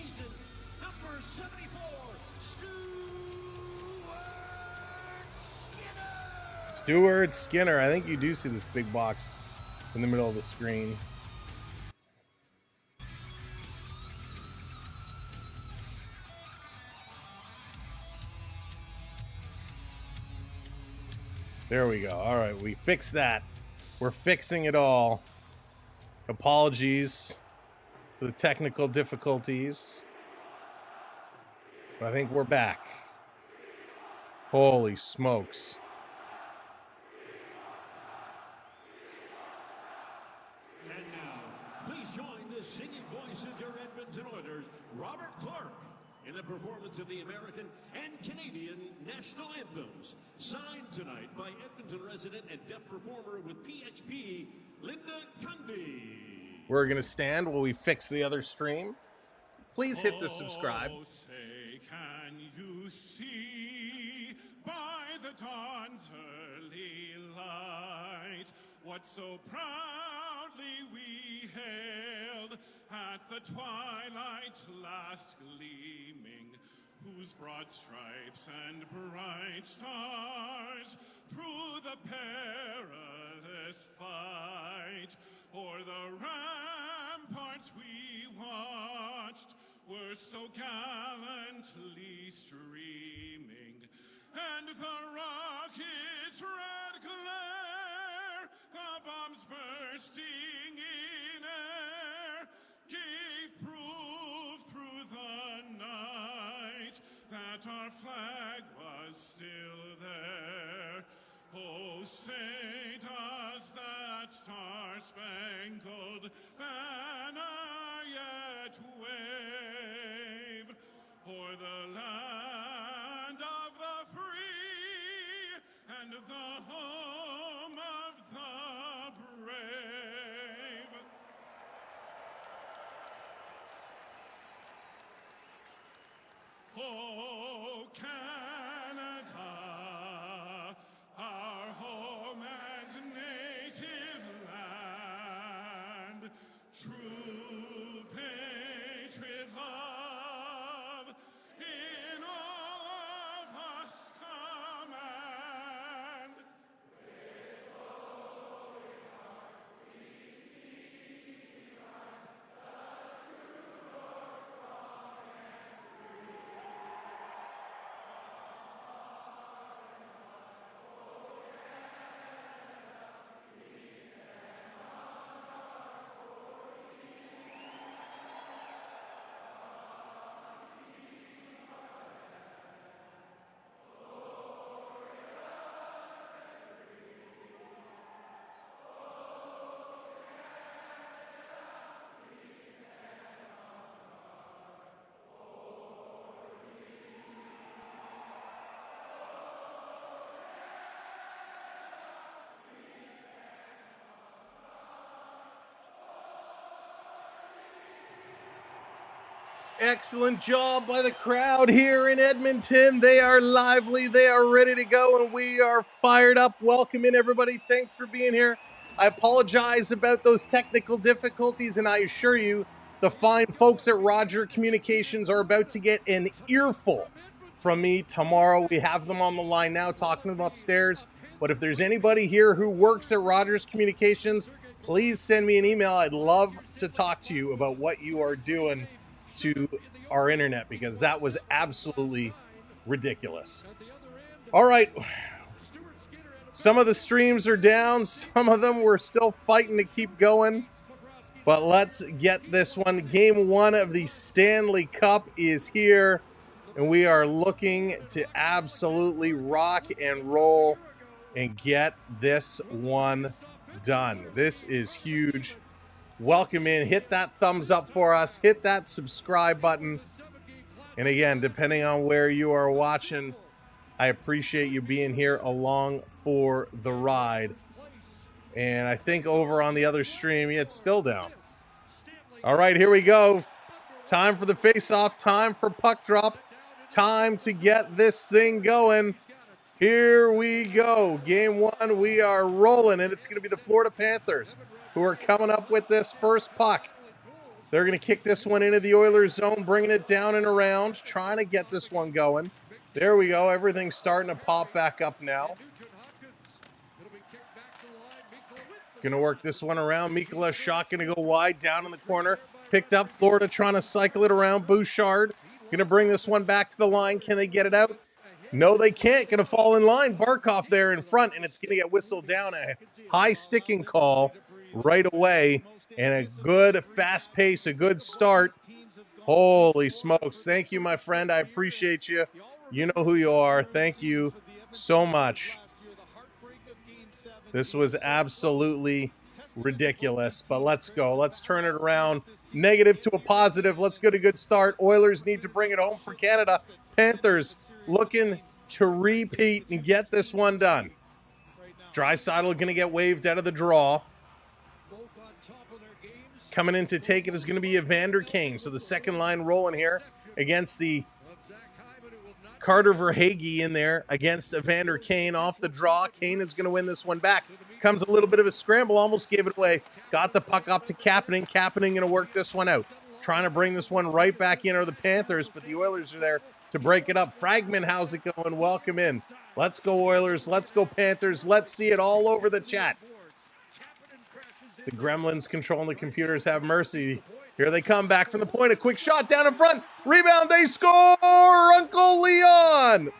Stuart Skinner. I think you do see this big box in the middle of the screen. There we go. All right, we fixed that. We're fixing it all. Apologies for the technical difficulties. But I think we're back. Holy smokes. And now, please join the singing voice of your Edmonton Oilers, Robert Clark, in the performance of the American and Canadian national anthems, signed tonight by Edmonton resident and deaf performer with PHP, Linda Cundy. We're going to stand while we fix the other stream. Please hit the subscribe. Oh, say, can you see by the dawn's early light what so proudly we hailed at the twilight's last gleaming, whose broad stripes and bright stars through the perilous fight o'er the ramparts we watched were so gallantly streaming, and the rocket's red glare, the bombs bursting in air, gave proof through the night that our flag was still there. Oh, say does that star-spangled banner yet wave o'er the land of the free and the home of the brave? Oh, Canada, our home and native land, true patriot love in all of us command. Excellent job by the crowd here in Edmonton. They are lively, they are ready to go, and we are fired up. Welcome in, everybody. Thanks for being here. I apologize about those technical difficulties, and I assure you, the fine folks at Roger Communications are about to get an earful from me tomorrow. We have them on the line now, talking to them upstairs. But if there's anybody here who works at Rogers Communications, please send me an email. I'd love to talk to you about what you are doing to our internet, because that was absolutely ridiculous. All right, some of the streams are down, some of them we're still fighting to keep going, but let's get this one. Game 1 of the Stanley Cup is here, and we are looking to absolutely rock and roll and get this one done. This is huge. Welcome in. Hit that thumbs up for us. Hit that subscribe button. And again, depending on where you are watching, I appreciate you being here along for the ride. And I think over on the other stream, yeah, it's still down. All right, here we go. Time for the face-off. Time for puck drop. Time to get this thing going. Here we go. Game 1, we are rolling, and it's going to be the Florida Panthers who are coming up with this first puck. They're going to kick this one into the Oilers zone, bringing it down and around, trying to get this one going. There we go. Everything's starting to pop back up now. Going to work this one around. Mikola's shot going to go wide, down in the corner. Picked up. Florida trying to cycle it around. Bouchard going to bring this one back to the line. Can they get it out? No, they can't. Going to fall in line. Barkov there in front, and it's going to get whistled down. A high sticking call right away, and a good fast pace, a good start. Holy smokes. Thank you, my friend. I appreciate you. You know who you are. Thank you so much. This was absolutely ridiculous, but let's go. Let's turn it around. Negative to a positive. Let's get a good start. Oilers need to bring it home for Canada. Panthers looking to repeat and get this one done. Draisaitl going to get waved out of the draw. Coming in to take it is going to be Evander Kane. So the second line rolling here against the Carter Verhaeghe in there against Evander Kane off the draw. Kane is going to win this one back. Comes a little bit of a scramble, almost gave it away. Got the puck up to Kapanen. Kapanen going to work this one out. Trying to bring this one right back in are the Panthers, but the Oilers are there to break it up. Fragment, how's it going? Welcome in. Let's go Oilers. Let's go Panthers. Let's see it all over the chat. The gremlins controlling the computers have mercy. Here they come back from the point. A quick shot down in front. Rebound. They score. Uncle Leon.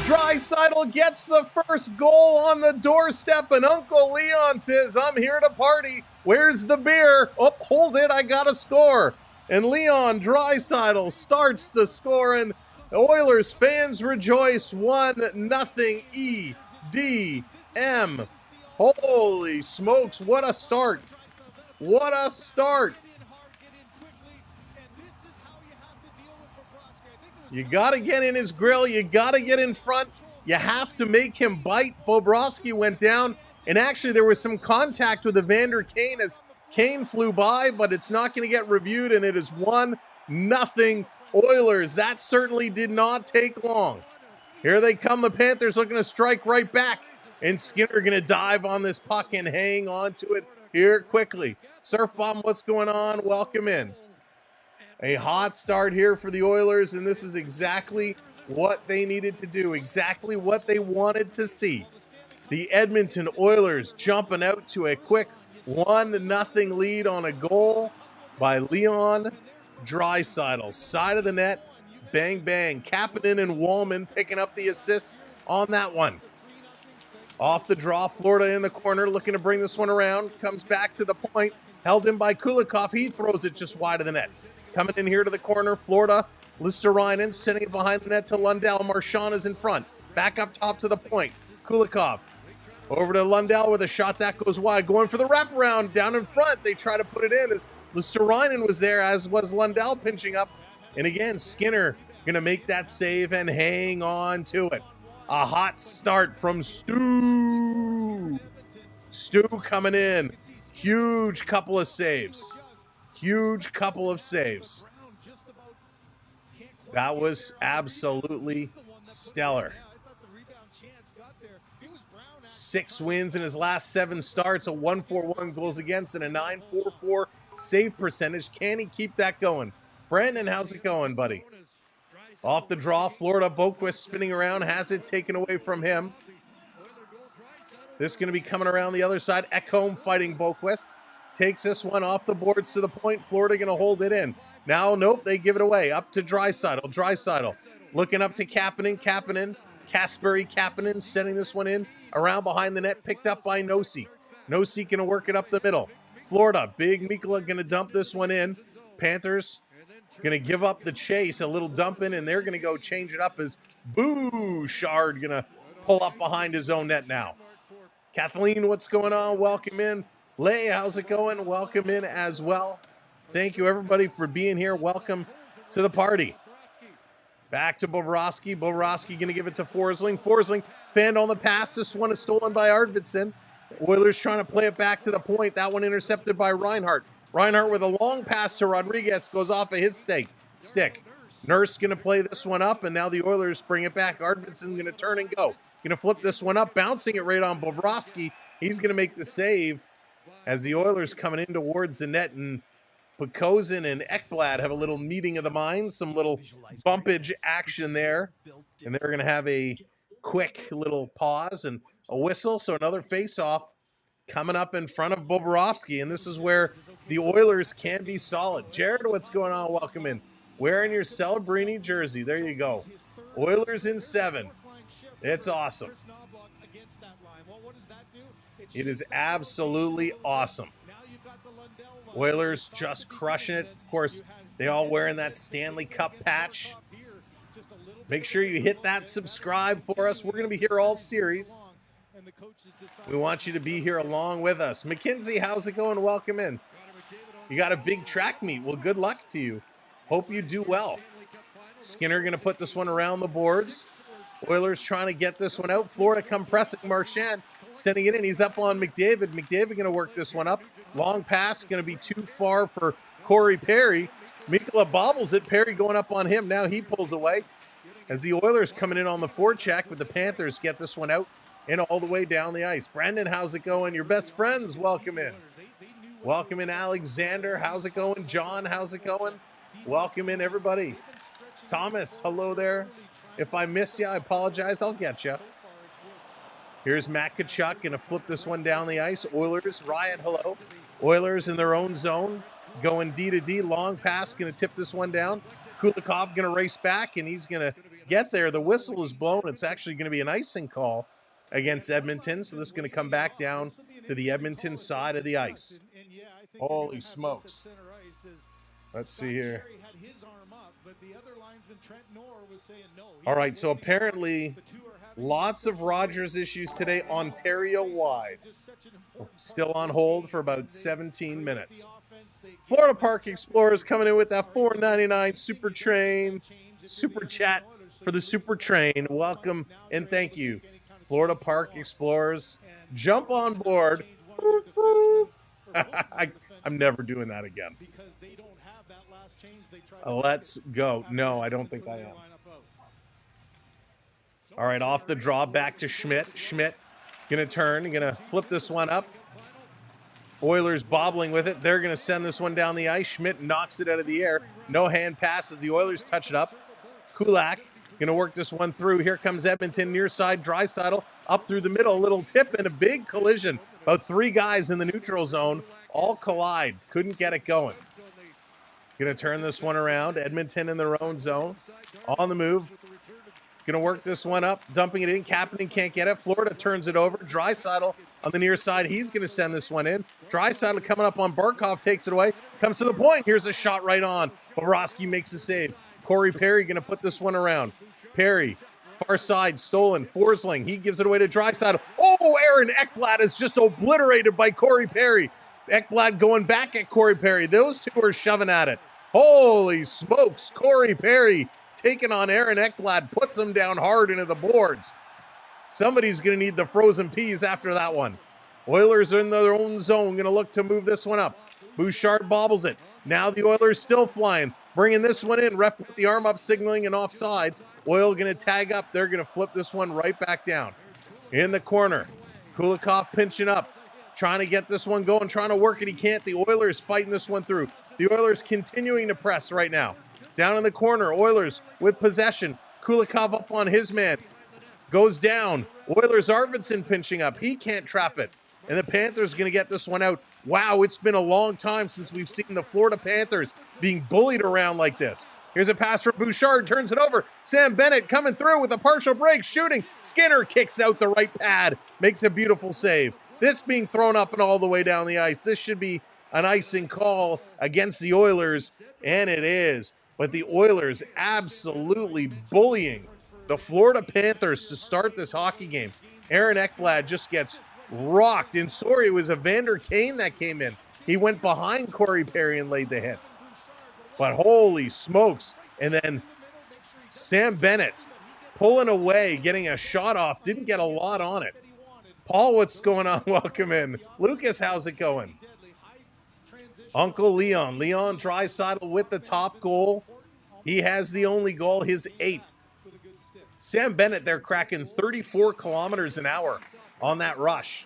Draisaitl gets the first goal on the doorstep, and Uncle Leon says, I'm here to party. Where's the beer? Oh, hold it. I got to score. And Leon Draisaitl starts the scoring. The Oilers fans rejoice. 1-0 EDM. Holy smokes, what a start. What a start. You got to get in his grill. You got to get in front. You have to make him bite. Bobrovsky went down, and actually there was some contact with Evander Kane as Kane flew by, but it's not going to get reviewed, and it is 1-0 Oilers. That certainly did not take long. Here they come, the Panthers looking to strike right back, and Skinner going to dive on this puck and hang on to it here quickly. Surf Bomb, what's going on? Welcome in. A hot start here for the Oilers, and this is exactly what they needed to do, exactly what they wanted to see. The Edmonton Oilers jumping out to a quick 1-0 lead on a goal by Leon Draisaitl. Side of the net, bang, bang. Kapanen and Wallman picking up the assists on that one. Off the draw, Florida in the corner, looking to bring this one around. Comes back to the point, held in by Kulikov. He throws it just wide of the net. Coming in here to the corner, Florida, Listerinen sending it behind the net to Lundell. Marchand is in front. Back up top to the point. Kulikov over to Lundell with a shot that goes wide. Going for the wraparound down in front. They try to put it in as Listerinen was there, as was Lundell pinching up. And again, Skinner going to make that save and hang on to it. A hot start from Stu. Stu coming in. Huge couple of saves. Huge couple of saves. That was absolutely stellar. 6 wins in his last 7 starts, a 1.41 goals against, and a 9.44 save percentage. Can he keep that going? Brandon, how's it going, buddy? Off the draw, Florida, Boquist spinning around, has it taken away from him. This is going to be coming around the other side. Ekholm fighting Boquist. Takes this one off the boards to the point. Florida going to hold it in. Now, nope, they give it away. Up to Draisaitl. Draisaitl looking up to Kapanen. Kapanen sending this one in. Around behind the net, picked up by Nosek. Nosek going to work it up the middle. Florida, big Mikula going to dump this one in. Panthers going to give up the chase, a little dump in, and they're going to go change it up as Bouchard going to pull up behind his own net now. Kathleen, what's going on? Welcome in. Lay, how's it going? Welcome in as well. Thank you, everybody, for being here. Welcome to the party. Back to Bobrovsky. Bobrovsky going to give it to Forsling. Forsling fanned on the pass. This one is stolen by Arvidsson. Oilers trying to play it back to the point. That one intercepted by Reinhart. Reinhart with a long pass to Rodriguez goes off of his stick. Nurse going to play this one up, and now the Oilers bring it back. Arvidsson going to turn and go. Going to flip this one up, bouncing it right on Bobrovsky. He's going to make the save as the Oilers coming in towards the net, and Pekosen and Ekblad have a little meeting of the minds, some little bumpage action there, and they're going to have a quick little pause and a whistle. So another face-off coming up in front of Bobrovsky, and this is where the Oilers can be solid. Jared, what's going on? Welcome in. Wearing your Celebrini jersey. There you go. Oilers in 7. It's awesome. It is absolutely awesome. Oilers just crushing it. Of course, they all wearing that Stanley Cup patch. Make sure you hit that subscribe for us. We're going to be here all series. We want you to be here along with us. Mackenzie, how's it going? Welcome in. You got a big track meet. Well, good luck to you. Hope you do well. Skinner going to put this one around the boards. Oilers trying to get this one out. Florida come pressing Marchand, sending it in. He's up on McDavid. McDavid going to work this one up. Long pass, going to be too far for Corey Perry. Mikula bobbles it. Perry going up on him. Now he pulls away as the Oilers coming in on the forecheck, but the Panthers get this one out and all the way down the ice. Brandon, how's it going? Your best friends, welcome in. Welcome in, Alexander. How's it going? John, how's it going? Welcome in, everybody. Thomas, hello there. If I missed you, I apologize. I'll get you. Here's Matt Tkachuk going to flip this one down the ice. Oilers, Riot, hello. Oilers in their own zone, going D to D. Long pass, going to tip this one down. Kulikov going to race back, and he's going to get there. The whistle is blown. It's actually going to be an icing call against Edmonton, so this is going to come back down to the Edmonton side of the ice. Holy smokes. Let's see here. All right, so apparently lots of Rogers issues today, Ontario-wide. Still on hold for about 17 minutes. Florida Park Explorers coming in with that $4.99 Super Train, Super Chat for the Super Train. Welcome and thank you. Florida Park Explorers, jump on board. I'm never doing that again. Because they don't have that last change. They try Let's go. No, I don't think I am. All right, off the draw, back to Schmidt. Schmidt gonna turn, gonna flip this one up. Oilers bobbling with it. They're gonna send this one down the ice. Schmidt knocks it out of the air. No hand passes. The Oilers touch it up. Kulak gonna work this one through. Here comes Edmonton near side. Draisaitl up through the middle. A little tip and a big collision. About 3 guys in the neutral zone all collide. Couldn't get it going. Gonna turn this one around. Edmonton in their own zone. On the move. Gonna work this one up. Dumping it in. Kapanen can't get it. Florida turns it over. Draisaitl on the near side. He's gonna send this one in. Draisaitl coming up on Barkov. Takes it away. Comes to the point. Here's a shot right on. Bobrovsky makes a save. Corey Perry gonna put this one around. Perry. Far side, stolen. Forsling. He gives it away to Draisaitl. Oh, Aaron Ekblad is just obliterated by Corey Perry. Ekblad going back at Corey Perry. Those two are shoving at it. Holy smokes. Corey Perry taking on Aaron Ekblad. Puts him down hard into the boards. Somebody's going to need the frozen peas after that one. Oilers are in their own zone. Going to look to move this one up. Bouchard bobbles it. Now the Oilers still flying. Bringing this one in. Ref with the arm up, signaling an offside. Oil going to tag up. They're going to flip this one right back down. In the corner. Kulikov pinching up. Trying to get this one going. Trying to work it. He can't. The Oilers fighting this one through. The Oilers continuing to press right now. Down in the corner. Oilers with possession. Kulikov up on his man. Goes down. Oilers Arvidsson pinching up. He can't trap it. And the Panthers going to get this one out. Wow, it's been a long time since we've seen the Florida Panthers being bullied around like this. Here's a pass from Bouchard, turns it over. Sam Bennett coming through with a partial break, shooting. Skinner kicks out the right pad, makes a beautiful save. This being thrown up and all the way down the ice. This should be an icing call against the Oilers, and it is. But the Oilers absolutely bullying the Florida Panthers to start this hockey game. Aaron Ekblad just gets rocked. And sorry, it was Evander Kane that came in. He went behind Corey Perry and laid the hit. But holy smokes. And then Sam Bennett pulling away, getting a shot off. Didn't get a lot on it. Paul, what's going on? Welcome in. Lucas, how's it going? Uncle Leon. Leon Draisaitl with the top goal. He has the only goal, his 8th. Sam Bennett there cracking 34 kilometers an hour on that rush.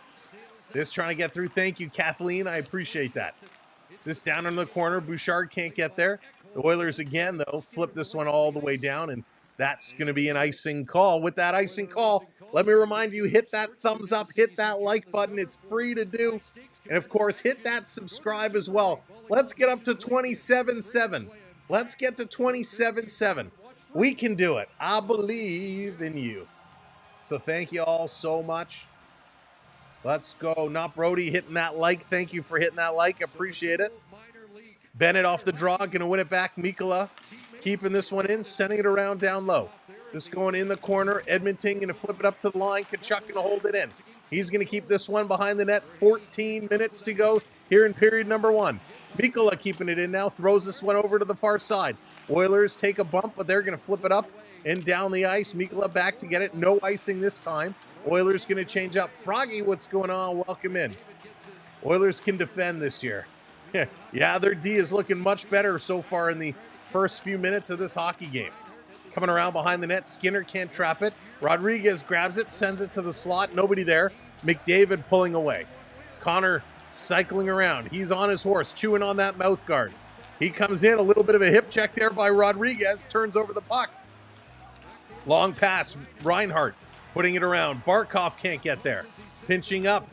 This trying to get through. Thank you, Kathleen. I appreciate that. This down in the corner. Bouchard can't get there. The Oilers again, though, flip this one all the way down, and that's going to be an icing call. With that icing call, let me remind you, hit that thumbs up, hit that like button. It's free to do. And, of course, hit that subscribe as well. Let's get up to 27.7. Let's get to 27.7. We can do it. I believe in you. So thank you all so much. Let's go. Not Brody hitting that like. Thank you for hitting that like. Appreciate it. Bennett off the draw. Going to win it back. Mikkola keeping this one in. Sending it around down low. This going in the corner. Edmonton going to flip it up to the line. Tkachuk going to hold it in. He's going to keep this one behind the net. 14 minutes to go here in period number 1. Mikkola keeping it in now. Throws this one over to the far side. Oilers take a bump, but they're going to flip it up and down the ice. Mikkola back to get it. No icing this time. Oilers going to change up. Froggy, what's going on? Welcome in. Oilers can defend this year. Yeah, their D is looking much better so far in the first few minutes of this hockey game. Coming around behind the net. Skinner can't trap it. Rodriguez grabs it, sends it to the slot. Nobody there. McDavid pulling away. Connor cycling around. He's on his horse, chewing on that mouth guard. He comes in, a little bit of a hip check there by Rodriguez. Turns over the puck. Long pass. Reinhart putting it around. Barkov can't get there. Pinching up.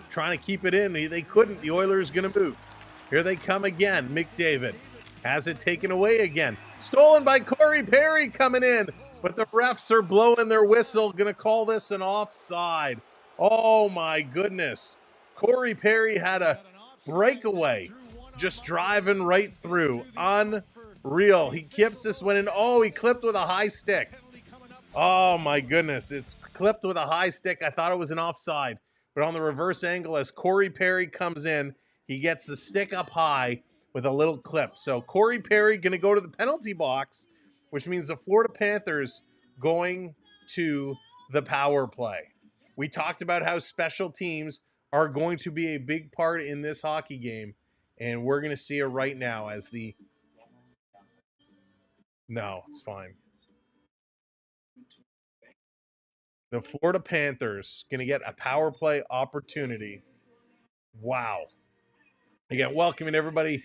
Trying to keep it in. They couldn't. The Oilers going to move. Here they come again. McDavid has it taken away again. Stolen by Corey Perry coming in. But the refs are blowing their whistle. Going to call this an offside. Oh my goodness. Corey Perry had a breakaway. Just driving right through. Unreal. He clips this one in. Oh, he clipped with a high stick. Oh my goodness. It's clipped with a high stick. I thought it was an offside. But on the reverse angle, as Corey Perry comes in, he gets the stick up high with a little clip. So Corey Perry going to go to the penalty box, which means the Florida Panthers going to the power play. We talked about how special teams are going to be a big part in this hockey game. And we're going to see it right now as the... No, it's fine. The Florida Panthers going to get a power play opportunity. Wow. Again, welcoming everybody.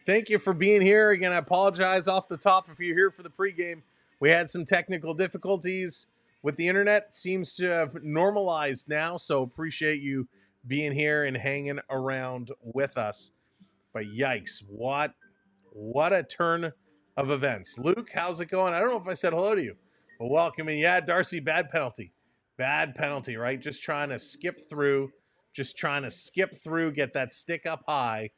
Thank you for being here. Again, I apologize off the top if you're here for the pregame. We had some technical difficulties with the internet. Seems to have normalized now, so appreciate you being here and hanging around with us. But yikes, what a turn of events. Luke, how's it going? I don't know if I said hello to you, but welcome in. Yeah, Darcy, bad penalty. Bad penalty, right? Just trying to skip through, get that stick up high,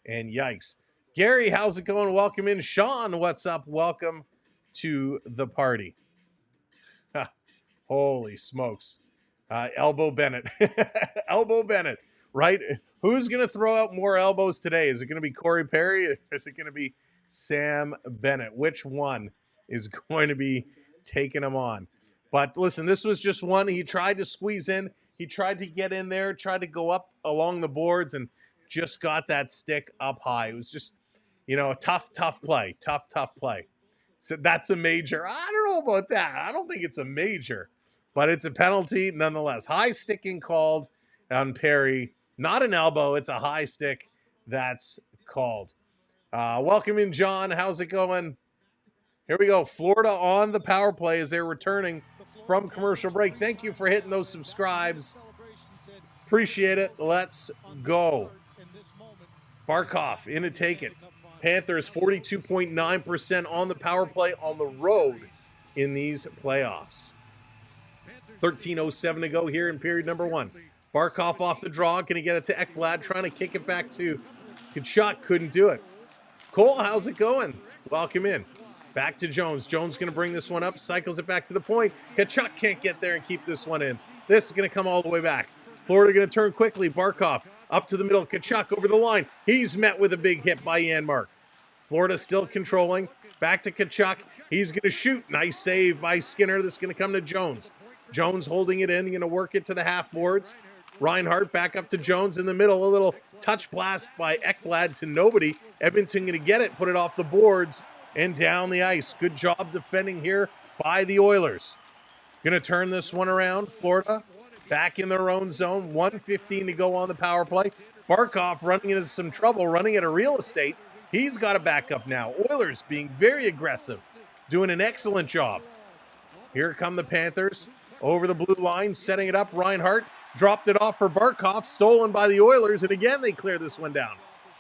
and yikes. Gary, how's it going? Welcome in. Sean, what's up? Welcome to the party. Holy smokes. Elbow Bennett. Elbow Bennett, right? Who's going to throw out more elbows today? Is it going to be Corey Perry or is it going to be Sam Bennett? Which one is going to be taking him on? But listen, this was just one. He tried to squeeze in. He tried to get in there, tried to go up along the boards, and just got that stick up high. It was just, a tough play. Tough play. So that's a major. I don't know about that. I don't think it's a major, but it's a penalty nonetheless. High sticking called on Perry. Not an elbow. It's a high stick that's called. Welcome in, John. How's it going? Here we go. Florida on the power play as they're returning from commercial break. Thank you for hitting those subscribes. Appreciate it. Let's go. Barkov in to take it. Panthers 42.9% on the power play on the road in these playoffs. 13:07 to go here in period number one. Barkov off the draw. Going to get it to Ekblad. Trying to kick it back to Tkachuk. Couldn't do it. Cole, how's it going? Welcome in. Back to Jones. Jones going to bring this one up. Cycles it back to the point. Tkachuk can't get there and keep this one in. This is going to come all the way back. Florida going to turn quickly. Barkov up to the middle. Tkachuk over the line. He's met with a big hit by Janmark. Florida still controlling. Back to Tkachuk. He's going to shoot. Nice save by Skinner. This is going to come to Jones. Jones holding it in. Going to work it to the half boards. Reinhart back up to Jones in the middle. A little touch blast by Ekblad to nobody. Edmonton going to get it. Put it off the boards and down the ice. Good job defending here by the Oilers. Going to turn this one around. Florida back in their own zone. 1:15 to go on the power play. Barkov running into some trouble, running at a real estate. He's got to back up now. Oilers being very aggressive, doing an excellent job. Here come the Panthers over the blue line, setting it up. Reinhart dropped it off for Barkov, stolen by the Oilers, and again they clear this one down.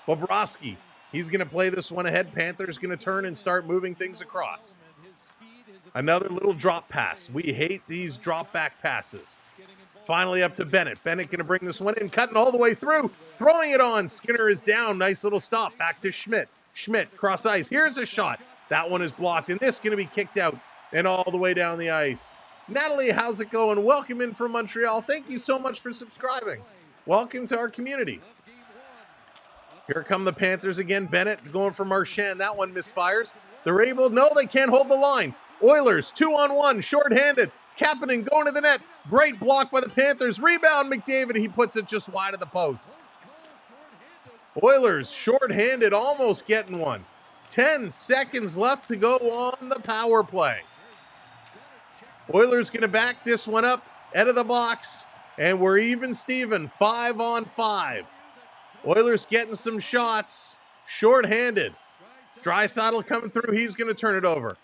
Bobrovsky, he's going to play this one ahead. Panthers going to turn and start moving things across. Another little drop pass. We hate these drop back passes. Finally up to Bennett. Bennett going to bring this one in, cutting all the way through, throwing it on. Skinner is down. Nice little stop. Back to Schmidt. Schmidt, cross ice. Here's a shot. That one is blocked, and this is going to be kicked out and all the way down the ice. Natalie, how's it going? Welcome in from Montreal. Thank you so much for subscribing. Welcome to our community. Here come the Panthers again. Bennett going for Marchand. That one misfires. They're able. No, they can't hold the line. Oilers 2-on-1, shorthanded. Kapanen going to the net. Great block by the Panthers. Rebound, McDavid. He puts it just wide of the post. Oilers shorthanded, almost getting one. 10 seconds left to go on the power play. Oilers going to back this one up, out of the box, and we're even Steven, 5-on-5. Oilers getting some shots, shorthanded. Draisaitl coming through, he's going to turn it over.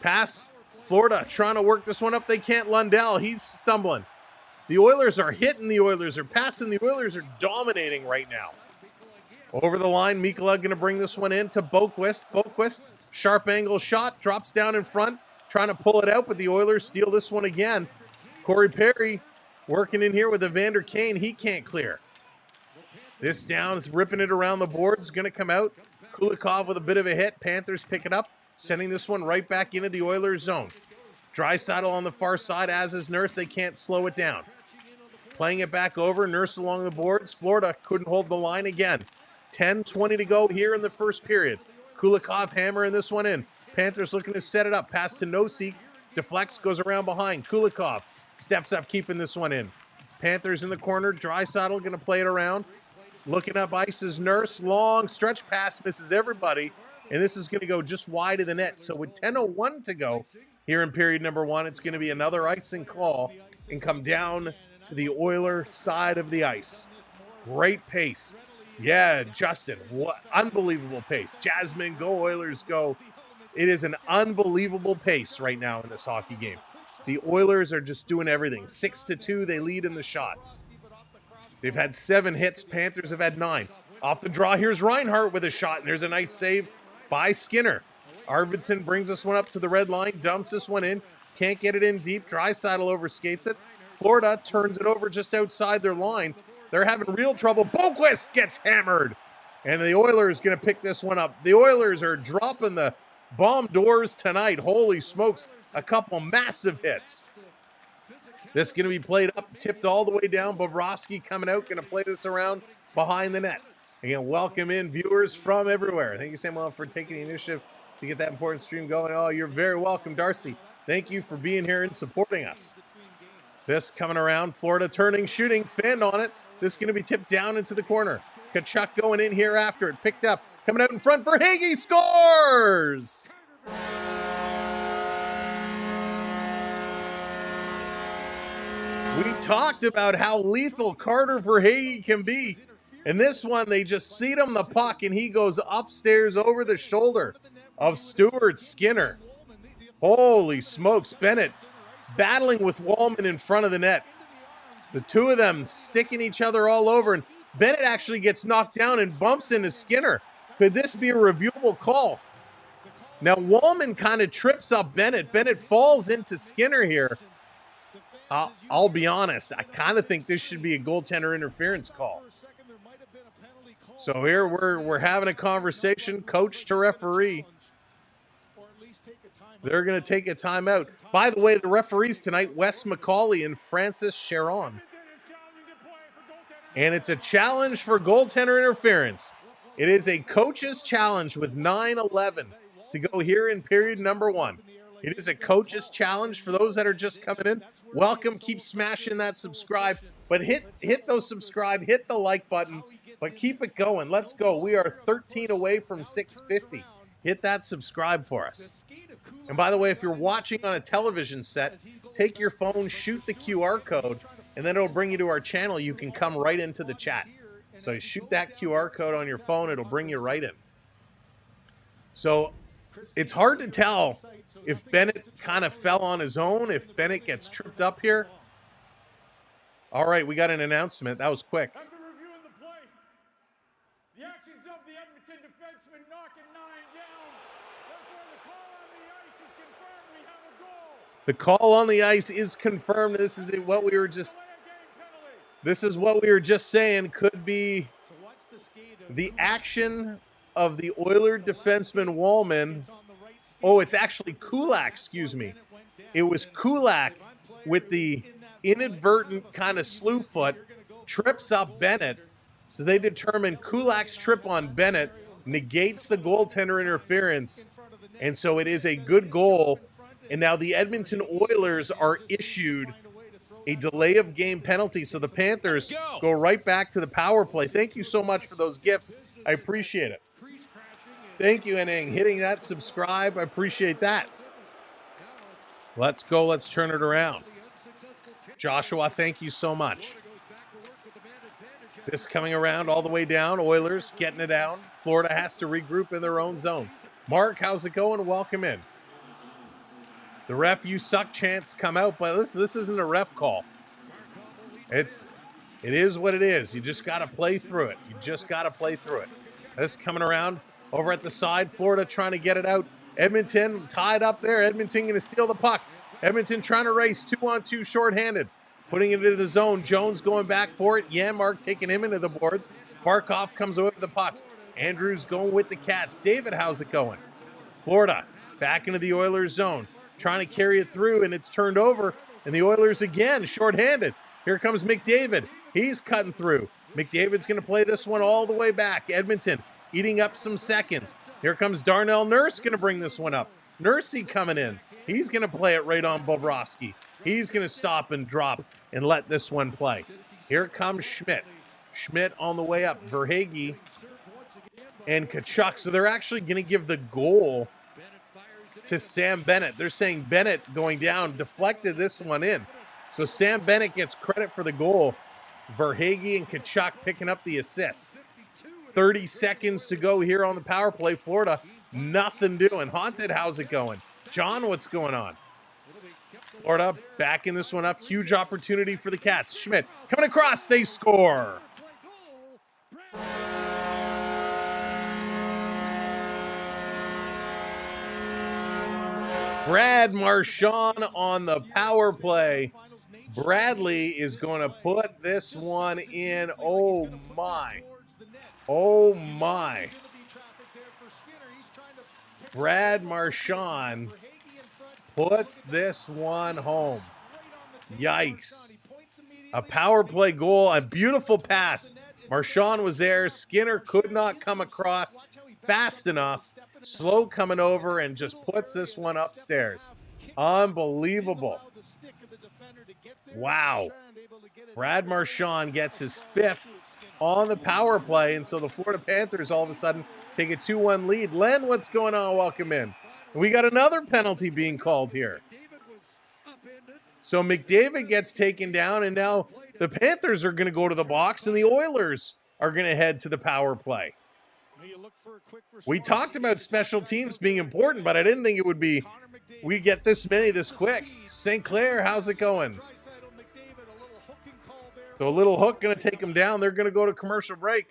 Pass, Florida trying to work this one up, they can't. Lundell, he's stumbling. The Oilers are hitting, the Oilers are passing, the Oilers are dominating right now. Over the line, Mikula going to bring this one in to Boquist. Boquist, sharp angle shot, drops down in front. Trying to pull it out, but the Oilers steal this one again. Corey Perry working in here with Evander Kane. He can't clear. This down, ripping it around the boards. Going to come out. Kulikov with a bit of a hit. Panthers pick it up, sending this one right back into the Oilers zone. Draisaitl on the far side, as is Nurse. They can't slow it down. Playing it back over. Nurse along the boards. Florida couldn't hold the line again. 10:20 to go here in the first period. Kulikov hammering this one in. Panthers looking to set it up. Pass to Nosek. Deflects, goes around behind. Kulikov steps up, keeping this one in. Panthers in the corner. Draisaitl going to play it around. Looking up ice's Nurse. Long stretch pass, misses everybody. And this is going to go just wide of the net. So with 10:01 to go here in period number 1, it's going to be another icing call and come down to the Oiler side of the ice. Great pace. Yeah, Justin, what unbelievable pace. Jasmine, go Oilers, go. It is an unbelievable pace right now in this hockey game. The Oilers are just doing everything. 6-2, they lead in the shots. They've had 7 hits. Panthers have had 9. Off the draw, here's Reinhart with a shot, and there's a nice save by Skinner. Arvidsson brings this one up to the red line, dumps this one in. Can't get it in deep. Draisaitl overskates it. Florida turns it over just outside their line. They're having real trouble. Boquist gets hammered. And the Oilers going to pick this one up. The Oilers are dropping the bomb doors tonight. Holy smokes, a couple massive hits. This is going to be played up, tipped all the way down. Bobrovsky coming out, going to play this around behind the net. Again, welcome in viewers from everywhere. Thank you, Samuel, for taking the initiative to get that important stream going. Oh, you're very welcome, Darcy. Thank you for being here and supporting us. This coming around, Florida turning, shooting, Finn on it. This is going to be tipped down into the corner. Tkachuk going in here after it, picked up. Coming out in front for Hagee, scores! We talked about how lethal Carter Verhaeghe can be. And this one, they just seat him the puck, and he goes upstairs over the shoulder of Stuart Skinner. Holy smokes, Bennett battling with Wallman in front of the net. The two of them sticking each other all over, and Bennett actually gets knocked down and bumps into Skinner. Could this be a reviewable call? Now, Wallman kind of trips up Bennett. Bennett falls into Skinner here. I'll be honest, I kind of think this should be a goaltender interference call. So here we're having a conversation, coach to referee. They're going to take a timeout. By the way, the referees tonight, Wes McCauley and Francis Sharon. And it's a challenge for goaltender interference. It is a coach's challenge with 9:11 to go here in period number 1. It is a coach's challenge for those that are just coming in. Welcome. Keep smashing that subscribe. But hit those subscribe, hit the like button, but keep it going. Let's go. We are 13 away from 650. Hit that subscribe for us. And by the way, if you're watching on a television set, take your phone, shoot the QR code, and then it'll bring you to our channel. You can come right into the chat. So you shoot that QR code on your phone, it'll bring you right in. So it's hard to tell if Bennett kind of fell on his own, if Bennett gets tripped up here. All right, we got an announcement. That was quick. After reviewing the play, the actions of the Edmonton defenseman knocking 9 down. Therefore, the call on the ice is confirmed. The call on the ice is confirmed. This is what we were just. This is what we were just saying. Could be the action of the Oiler defenseman Wallman. Oh, it's actually Kulak. Excuse me. It was Kulak with the inadvertent kind of slew foot, trips up Bennett. So they determine Kulak's trip on Bennett negates the goaltender interference. And so it is a good goal. And now the Edmonton Oilers are issued a delay of game penalty. So the Panthers go right back to the power play. Thank you so much for those gifts. I appreciate it. Thank you, Enning. Hitting that subscribe. I appreciate that. Let's go. Let's turn it around. Joshua, thank you so much. This coming around all the way down. Oilers getting it down. Florida has to regroup in their own zone. Mark, how's it going? Welcome in. The ref, you suck chance come out, but this isn't a ref call. It is what it is. You just got to play through it. You just got to play through it. This coming around over at the side. Florida trying to get it out. Edmonton tied up there. Edmonton going to steal the puck. Edmonton trying to race 2-on-2 shorthanded. Putting it into the zone. Jones going back for it. Mark taking him into the boards. Barkov comes away with the puck. Andrews going with the Cats. David, how's it going? Florida back into the Oilers zone. Trying to carry it through, and it's turned over. And the Oilers again, shorthanded. Here comes McDavid. He's cutting through. McDavid's going to play this one all the way back. Edmonton eating up some seconds. Here comes Darnell Nurse going to bring this one up. Nursey coming in. He's going to play it right on Bobrovsky. He's going to stop and drop and let this one play. Here comes Schmidt. Schmidt on the way up. Verhaeghe and Tkachuk. So they're actually going to give the goal to Sam Bennett. They're saying Bennett going down deflected this one in. So Sam Bennett gets credit for the goal. Verhaeghe and Tkachuk picking up the assist. 30 seconds to go here on the power play. Florida, nothing doing. Haunted, how's it going? John, what's going on? Florida backing this one up. Huge opportunity for the Cats. Schmidt coming across. They score. Brad Marchand on the power play. Bradley is going to put this one in. Oh, my. Oh, my. Brad Marchand puts this one home. Yikes. A power play goal, a beautiful pass. Marchand was there. Skinner could not come across fast enough. Slow coming over and just puts this one upstairs. Unbelievable. Wow. Brad Marchand gets his 5th on the power play, and so the Florida Panthers all of a sudden take a 2-1 lead. Len, what's going on? Welcome in. We got another penalty being called here. So McDavid gets taken down, and now the Panthers are going to go to the box, and the Oilers are going to head to the power play. We talked about special teams being important, but I didn't think it would be, we'd get this many this quick. St. Clair, how's it going? So a little hook going to take them down. They're going to go to commercial break.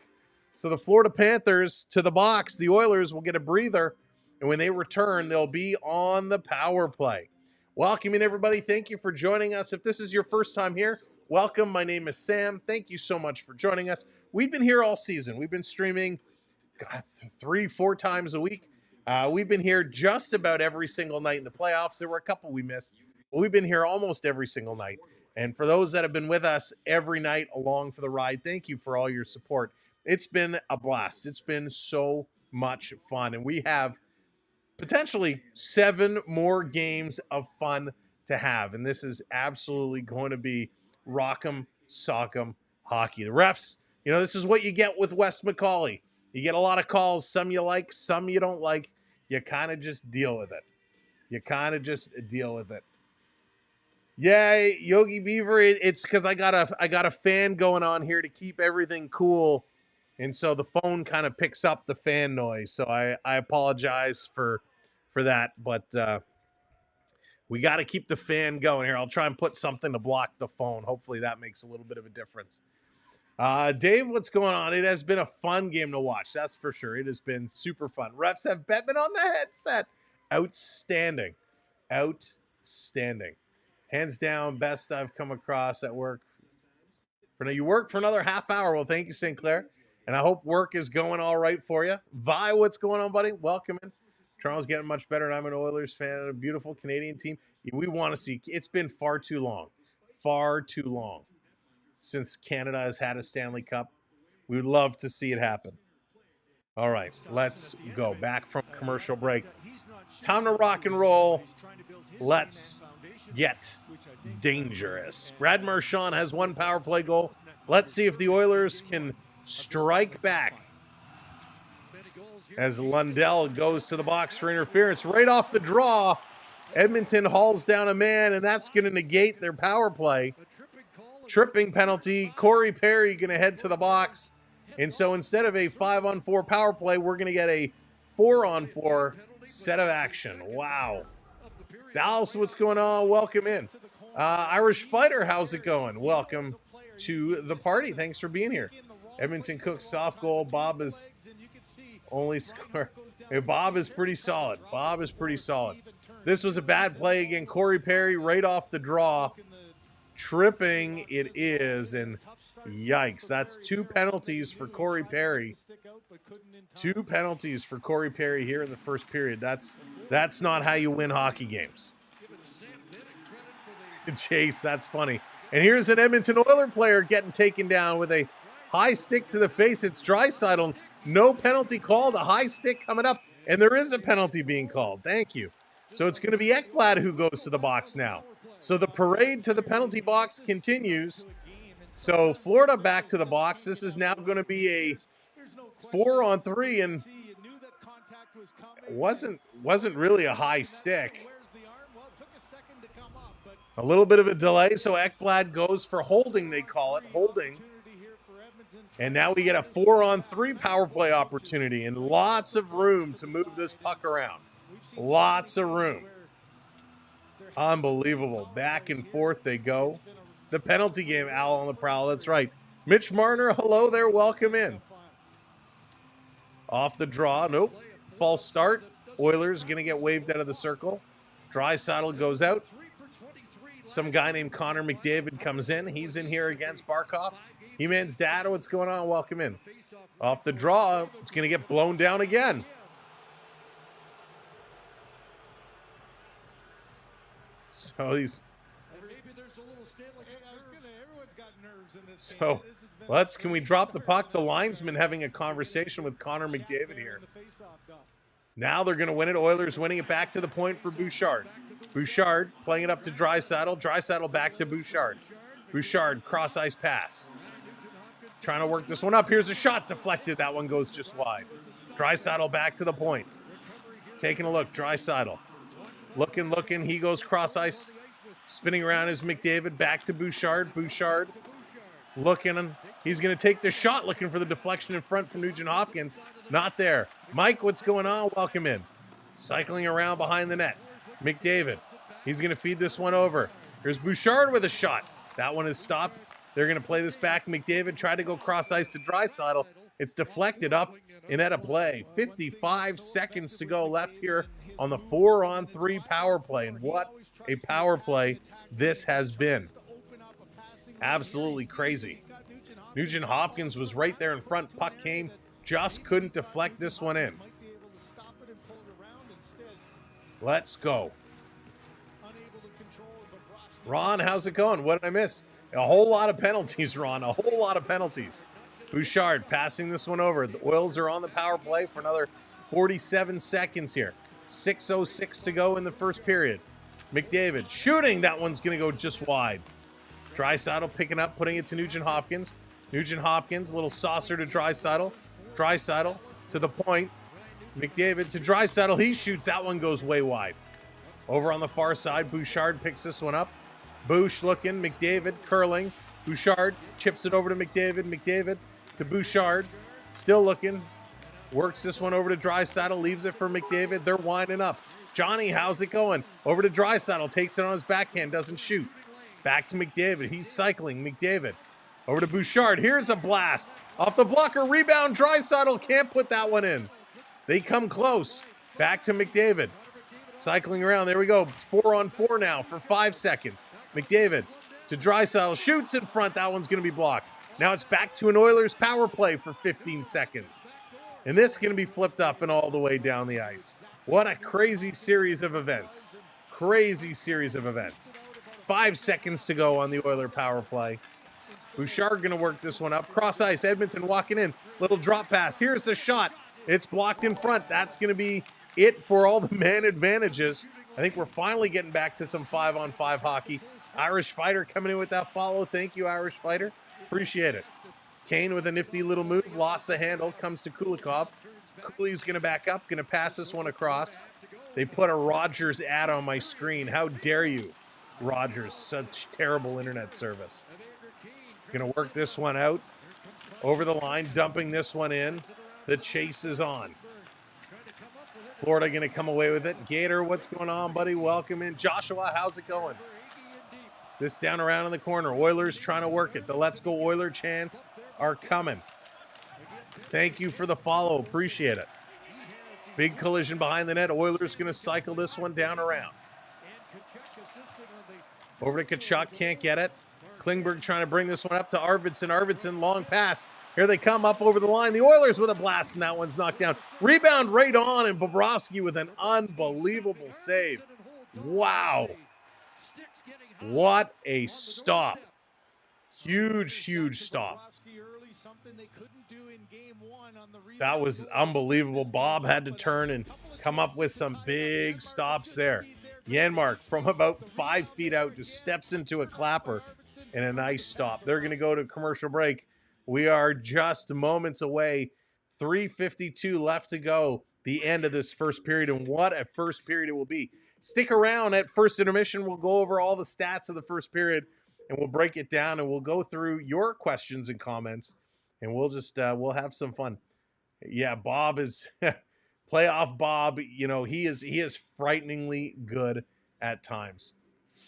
So the Florida Panthers to the box. The Oilers will get a breather. And when they return, they'll be on the power play. Welcome in, everybody. Thank you for joining us. If this is your first time here, welcome. My name is Sam. Thank you so much for joining us. We've been here all season. We've been streaming 3-4 times a week. We've been here just about every single night in the playoffs. There were a couple we missed, but we've been here almost every single night. And for those that have been with us every night along for the ride, thank you for all your support. It's been a blast. It's been so much fun. And we have potentially 7 more games of fun to have. And this is absolutely going to be rock'em, sock'em hockey. The refs, you know, this is what you get with Wes McCauley. You get a lot of calls. Some you like, some you don't like. You kind of just deal with it. Yeah, Yogi Beaver, it's because I got a fan going on here to keep everything cool, and so the phone kind of picks up the fan noise. So I apologize for that, but we got to keep the fan going here. I'll try and put something to block the phone. Hopefully that makes a little bit of a difference. Dave, what's going on? It has been a fun game to watch, that's for sure. It has been super fun. Refs have Bettman on the headset. Outstanding. Hands down, best I've come across at work. For now, you work for another half hour. Well, thank you, St. Clair. And I hope work is going all right for you. Vi, what's going on, buddy? Welcome in. Toronto's getting much better, and I'm an Oilers fan and a beautiful Canadian team. We want to see. It's been far too long since Canada has had a Stanley Cup. We would love to see it happen. All right, let's go. Back from commercial break. Time to rock and roll. Let's get dangerous. Brad Marchand has 1 power play goal. Let's see if the Oilers can strike back as Lundell goes to the box for interference. Right off the draw, Edmonton hauls down a man, and that's going to negate their power play. Tripping penalty. Corey Perry going to head to the box. And so instead of a 5-on-4 power play, we're going to get a 4-on-4 set of action. Wow. Dallas, what's going on? Welcome in. Irish Fighter, how's it going? Welcome to the party. Thanks for being here. Edmonton Cook, soft goal. Bob is only score. Hey, Bob is pretty solid. This was a bad play again. Corey Perry right off the draw. Tripping it is, and yikes. That's 2 penalties for Corey Perry. 2 penalties for Corey Perry here in the first period. That's not how you win hockey games. Chase, that's funny. And here's an Edmonton Oilers player getting taken down with a high stick to the face. It's Draisaitl. No penalty called. A high stick coming up, and there is a penalty being called. Thank you. So it's going to be Ekblad who goes to the box now. So the parade to the penalty box continues. So Florida back to the box. This is now going to be a 4-on-3, and wasn't really a high stick. A little bit of a delay, so Ekblad goes for holding, they call it, holding. And now we get a 4-on-3 power play opportunity and lots of room to move this puck around. Lots of room. Unbelievable. Back and forth they go. The penalty game, Al on the prowl, that's right. Mitch Marner, hello there, welcome in. Off the draw, nope. False start. Oilers going to get waved out of the circle. Draisaitl goes out. Some guy named Connor McDavid comes in. He's in here against Barkov. He-Man's dad, what's going on? Welcome in. Off the draw, it's going to get blown down again. So these... So can we drop the puck? The linesman having a conversation with Connor McDavid here. Now they're going to win it. Oilers winning it back to the point for Bouchard. Bouchard playing it up to Draisaitl. Draisaitl back to Bouchard. Bouchard cross ice pass. Trying to work this one up. Here's a shot deflected. That one goes just wide. Draisaitl back to the point. Taking a look. Draisaitl. Looking. He goes cross ice. Spinning around is McDavid. Back to Bouchard. Bouchard looking. He's going to take the shot, looking for the deflection in front from Nugent Hopkins. Not there. Mike, what's going on? Welcome in. Cycling around behind the net. McDavid. He's going to feed this one over. Here's Bouchard with a shot. That one is stopped. They're going to play this back. McDavid tried to go cross ice to Draisaitl. It's deflected up and out of play. 55 seconds to go left here on the 4-on-3 power play. And what a power play this has been. Absolutely crazy. Nugent Hopkins was right there in front. Puck came. Just couldn't deflect this one in. Let's go. Ron, how's it going? What did I miss? A whole lot of penalties, Ron. A whole lot of penalties. Bouchard passing this one over. The Oils are on the power play for another 47 seconds here. 6:06 to go in the first period. McDavid shooting. That one's going to go just wide. Draisaitl picking up, putting it to Nugent Hopkins. Nugent Hopkins, a little saucer to Draisaitl. Draisaitl to the point. McDavid to Draisaitl. He shoots. That one goes way wide. Over on the far side, Bouchard picks this one up. Bouch looking. McDavid curling. Bouchard chips it over to McDavid. McDavid to Bouchard. Still looking. Works this one over to Draisaitl. Leaves it for McDavid. They're winding up. Johnny, how's it going? Over to Draisaitl. Takes it on his backhand. Doesn't shoot. Back to McDavid. He's cycling. McDavid. Over to Bouchard. Here's a blast. Off the blocker. Rebound. Draisaitl can't put that one in. They come close. Back to McDavid. Cycling around. There we go. It's 4-on-4 now for 5 seconds. McDavid to Draisaitl. Shoots in front. That one's going to be blocked. Now it's back to an Oilers power play for 15 seconds. And this is going to be flipped up and all the way down the ice. What a crazy series of events. Crazy series of events. 5 seconds to go on the Oiler power play. Bouchard going to work this one up. Cross ice. Edmonton walking in. Little drop pass. Here's the shot. It's blocked in front. That's going to be it for all the man advantages. I think we're finally getting back to some 5-on-5 hockey. Irish Fighter coming in with that follow. Thank you, Irish Fighter. Appreciate it. Kane with a nifty little move. Lost the handle. Comes to Kulikov. Cooley's going to back up. Going to pass this one across. They put a Rogers ad on my screen. How dare you, Rogers. Such terrible internet service. Going to work this one out. Over the line. Dumping this one in. The chase is on. Florida going to come away with it. Gator, what's going on, buddy? Welcome in. Joshua, how's it going? This down around in the corner. Oilers trying to work it. The Let's Go Oiler chants are coming. Thank you for the follow. Appreciate it. Big collision behind the net. Oilers going to cycle this one down around. Over to Tkachuk. Can't get it. Klingberg trying to bring this one up to Arvidsson. Arvidsson, long pass. Here they come up over the line. The Oilers with a blast, and that one's knocked down. Rebound right on, and Bobrovsky with an unbelievable save. Wow. What a stop. Huge stop. That was unbelievable. Bob had to turn and come up with some big stops there. Janmark from about 5 feet out just steps into a clapper and a nice stop. They're going to go to commercial break. We are just moments away. 3:52 left to go. The end of this first period, and what a first period it will be. Stick around at first intermission. We'll go over all the stats of the first period, and we'll break it down, and we'll go through your questions and comments, and we'll just we'll have some fun. Yeah, Bob is playoff Bob. You know, he is frighteningly good at times.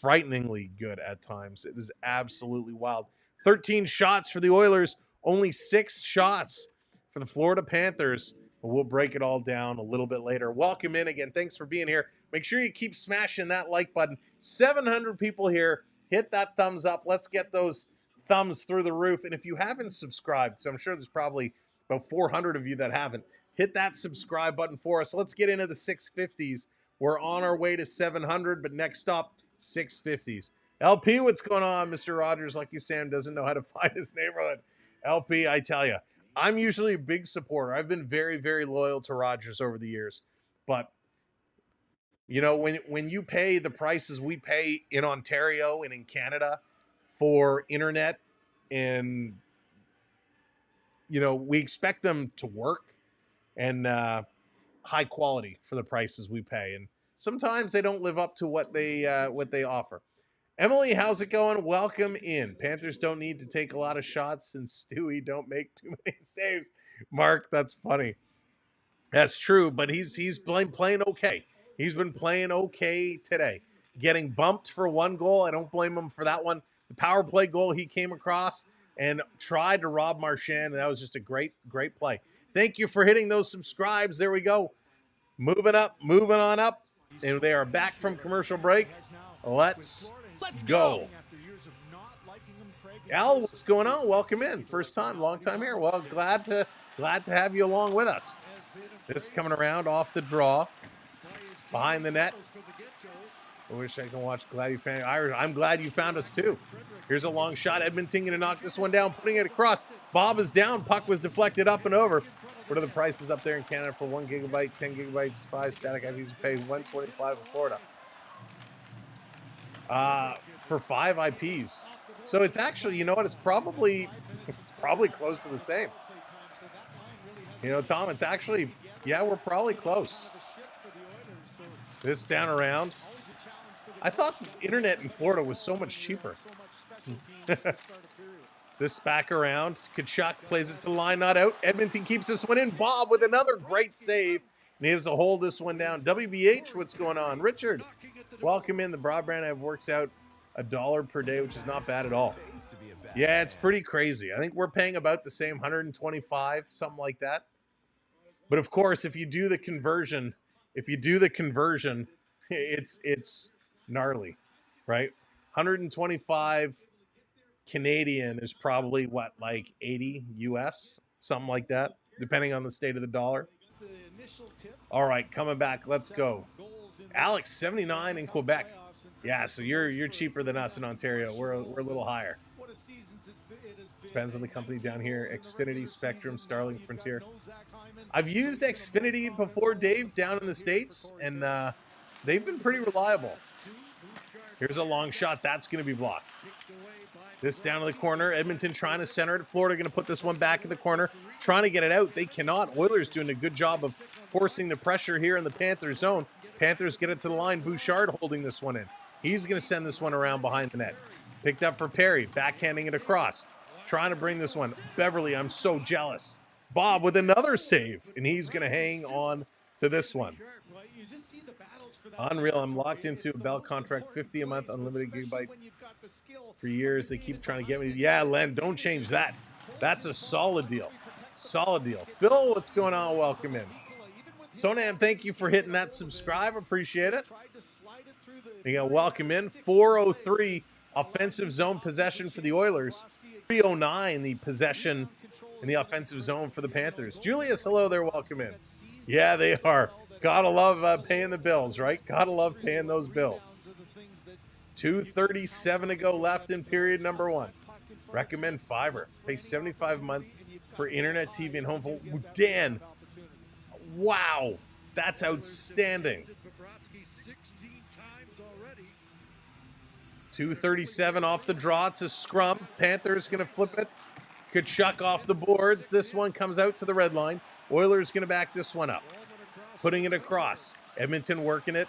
Frighteningly good at times. It is absolutely wild. 13 shots for the Oilers, only 6 shots for the Florida Panthers. We'll break it all down a little bit later. Welcome in again. Thanks for being here. Make sure you keep smashing that like button. 700 people here. Hit that thumbs up. Let's get those thumbs through the roof. And if you haven't subscribed, because I'm sure there's probably about 400 of you that haven't, hit that subscribe button for us. Let's get into the 650s. We're on our way to 700, but next stop, 650s. LP, what's going on? Mr. Rogers, Lucky Sam doesn't know how to find his neighborhood. LP, I tell you, I'm usually a big supporter. I've been very, very loyal to Rogers over the years. But, you know, when you pay the prices we pay in Ontario and in Canada for internet, and, you know, we expect them to work and high quality for the prices we pay. And sometimes they don't live up to what they offer. Emily, how's it going? Welcome in. Panthers don't need to take a lot of shots, and Stewie don't make too many saves. Mark, that's funny. That's true, but he's playing okay. He's been playing okay today. Getting bumped for 1 goal. I don't blame him for that one. The power play goal he came across and tried to rob Marchand, and that was just a great, great play. Thank you for hitting those subscribes. There we go. Moving on up. And they are back from commercial break. Let's go. Al, what's going on? Welcome in. First time, long time here. Well, glad to have you along with us. This coming around off the draw. Behind the net. I wish I could watch. I'm glad you found us too. Here's a long shot. Edmonton going to knock this one down, putting it across. Bob is down. Puck was deflected up and over. What are the prices up there in Canada for 1 gigabyte, 10 gigabytes, 5 static IPs? Pay $125 in Florida. For 5 IPs. So it's actually, you know what? It's probably close to the same. You know, Tom, it's actually, yeah, we're probably close. This down around. I thought internet in Florida was so much cheaper. This back around. Tkachuk plays it to the line, not out. Edmonton keeps this one in. Bob with another great save. And he has to hold this one down. WBH, what's going on? Richard, welcome in. The broadband app works out $1 per day, which is not bad at all. Yeah, it's pretty crazy. I think we're paying about the same, 125, something like that. But of course, if you do the conversion, it's gnarly, right? 125 Canadian is probably what, like 80 US, something like that, depending on the state of the dollar. All right, coming back. Let's go. Alex, 79 in Quebec. Yeah, so you're cheaper than us in Ontario. We're a little higher. Depends on the company down here. Xfinity, Spectrum, Starlink, Frontier. I've used Xfinity before, Dave, down in the States, and they've been pretty reliable. Here's a long shot. That's going to be blocked. This down to the corner. Edmonton trying to center it. Florida going to put this one back in the corner. Trying to get it out. They cannot. Oilers doing a good job of forcing the pressure here in the Panthers zone. Panthers get it to the line. Bouchard holding this one in. He's going to send this one around behind the net. Picked up for Perry. Backhanding it across. Trying to bring this one. Beverly, I'm so jealous. Bob with another save. And he's going to hang on to this one. Unreal. I'm locked into a Bell contract, 50 a month, unlimited gigabyte for years. They keep trying to get me. Yeah, Len, don't change that. That's a solid deal. Solid deal. Phil, what's going on? Welcome in. Sonam, thank you for hitting that subscribe. Appreciate it. You got welcome in. 403 offensive zone possession for the Oilers. 309 the possession in the offensive zone for the Panthers. Julius, hello there. Welcome in. Yeah, they are. Gotta love paying the bills, right? Gotta love paying those bills. 2:37 to go left in period number 1. Recommend Fiverr. Pay $75 a month for internet, TV, and home phone. Dan, wow, that's outstanding. 2:37 off the draw. It's a scrum. Panthers going to flip it. Tkachuk off the boards. This one comes out to the red line. Oilers going to back this one up. Putting it across. Edmonton working it.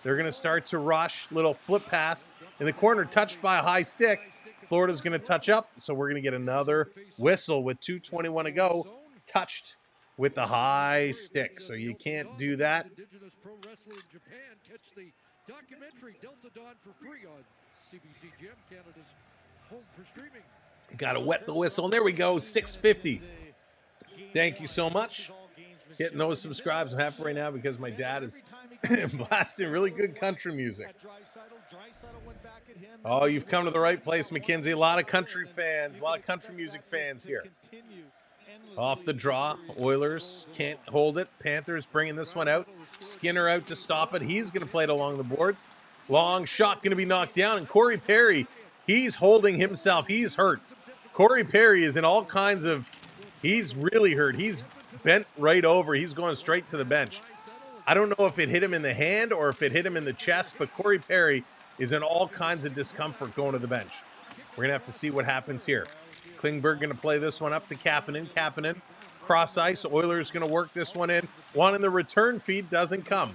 They're going to start to rush. Little flip pass. In the corner, touched by a high stick. Florida's going to touch up. So we're going to get another whistle with 2:21 to go. Touched with the high stick. So you can't do that. Got to wet the whistle. And there we go. 6:50. Thank you so much. Hitting those subscribes. I'm happy right now because my dad is blasting really good country music. Oh, you've come to the right place, McKenzie. A lot of country fans, a lot of country music fans here. Off the draw. Oilers can't hold it. Panthers bringing this one out. Skinner out to stop it. He's going to play it along the boards. Long shot going to be knocked down. And Corey Perry, he's holding himself. He's hurt. Corey Perry is in all kinds of... He's really hurt. He's bent right over. He's going straight to the bench. I don't know if it hit him in the hand or if it hit him in the chest, but Corey Perry is in all kinds of discomfort going to the bench. We're going to have to see what happens here. Klingberg going to play this one up to Kapanen. Kapanen, cross ice. Oilers going to work this one in. One in the return feed doesn't come.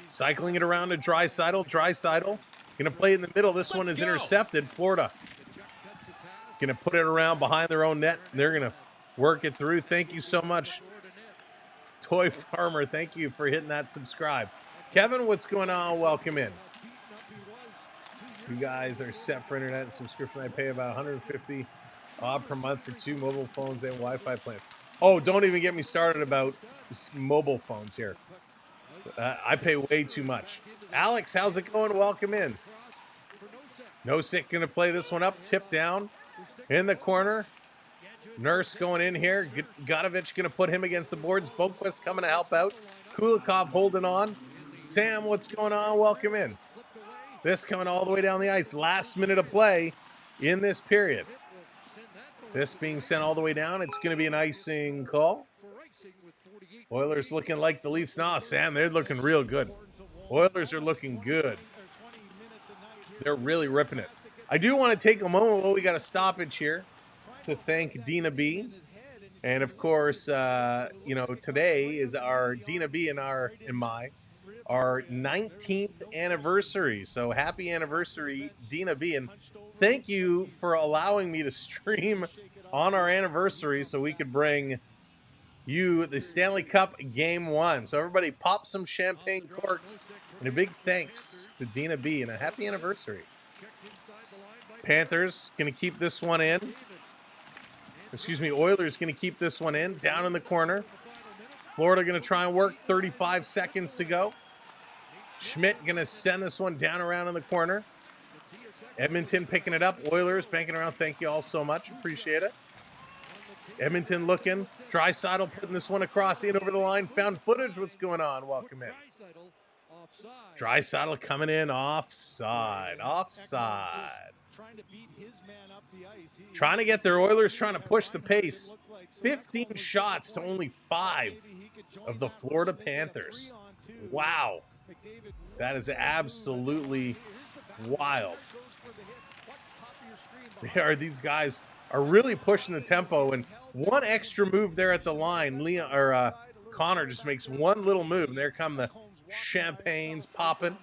Cycling it around to Draisaitl. Draisaitl going to play in the middle. This one is intercepted. Florida going to put it around behind their own net. They're going to work it through. Thank you so much, Toy Farmer. Thank you for hitting that subscribe. Kevin, what's going on? Welcome in. You guys are set for internet and subscription. I pay about $150 per month for 2 mobile phones and Wi-Fi plans. Oh, don't even get me started about mobile phones here. I pay way too much. Alex, how's it going? Welcome in. Nosek going to play this one up. Tip down in the corner. Nurse going in here. Gotovich going to put him against the boards. Boquist coming to help out. Kulikov holding on. Sam, what's going on? Welcome in. This coming all the way down the ice. Last minute of play in this period. This being sent all the way down. It's going to be an icing call. Oilers looking like the Leafs. Nah, Sam, they're looking real good. Oilers are looking good. They're really ripping it. I do want to take a moment while we got a stoppage here to thank Dina B. And of course, today is our Dina B and our 19th anniversary. So happy anniversary, Dina B. And thank you for allowing me to stream on our anniversary so we could bring you the Stanley Cup Game 1. So everybody pop some champagne corks. And a big thanks to Dina B. and a happy anniversary. Panthers going to keep this one in. Oilers going to keep this one in. Down in the corner. Florida going to try and work. 35 seconds to go. Schmidt going to send this one down around in the corner. Edmonton picking it up. Oilers banking around. Thank you all so much. Appreciate it. Edmonton looking. Draisaitl putting this one across in over the line. Found footage. What's going on? Welcome in. Draisaitl coming in offside. Offside. Trying to get their Oilers trying to push the pace. 15 shots to only 5 of the Florida Panthers. Wow. That is absolutely wild. These guys are really pushing the tempo, and one extra move there at the line. Connor just makes one little move, and there come the champagnes popping.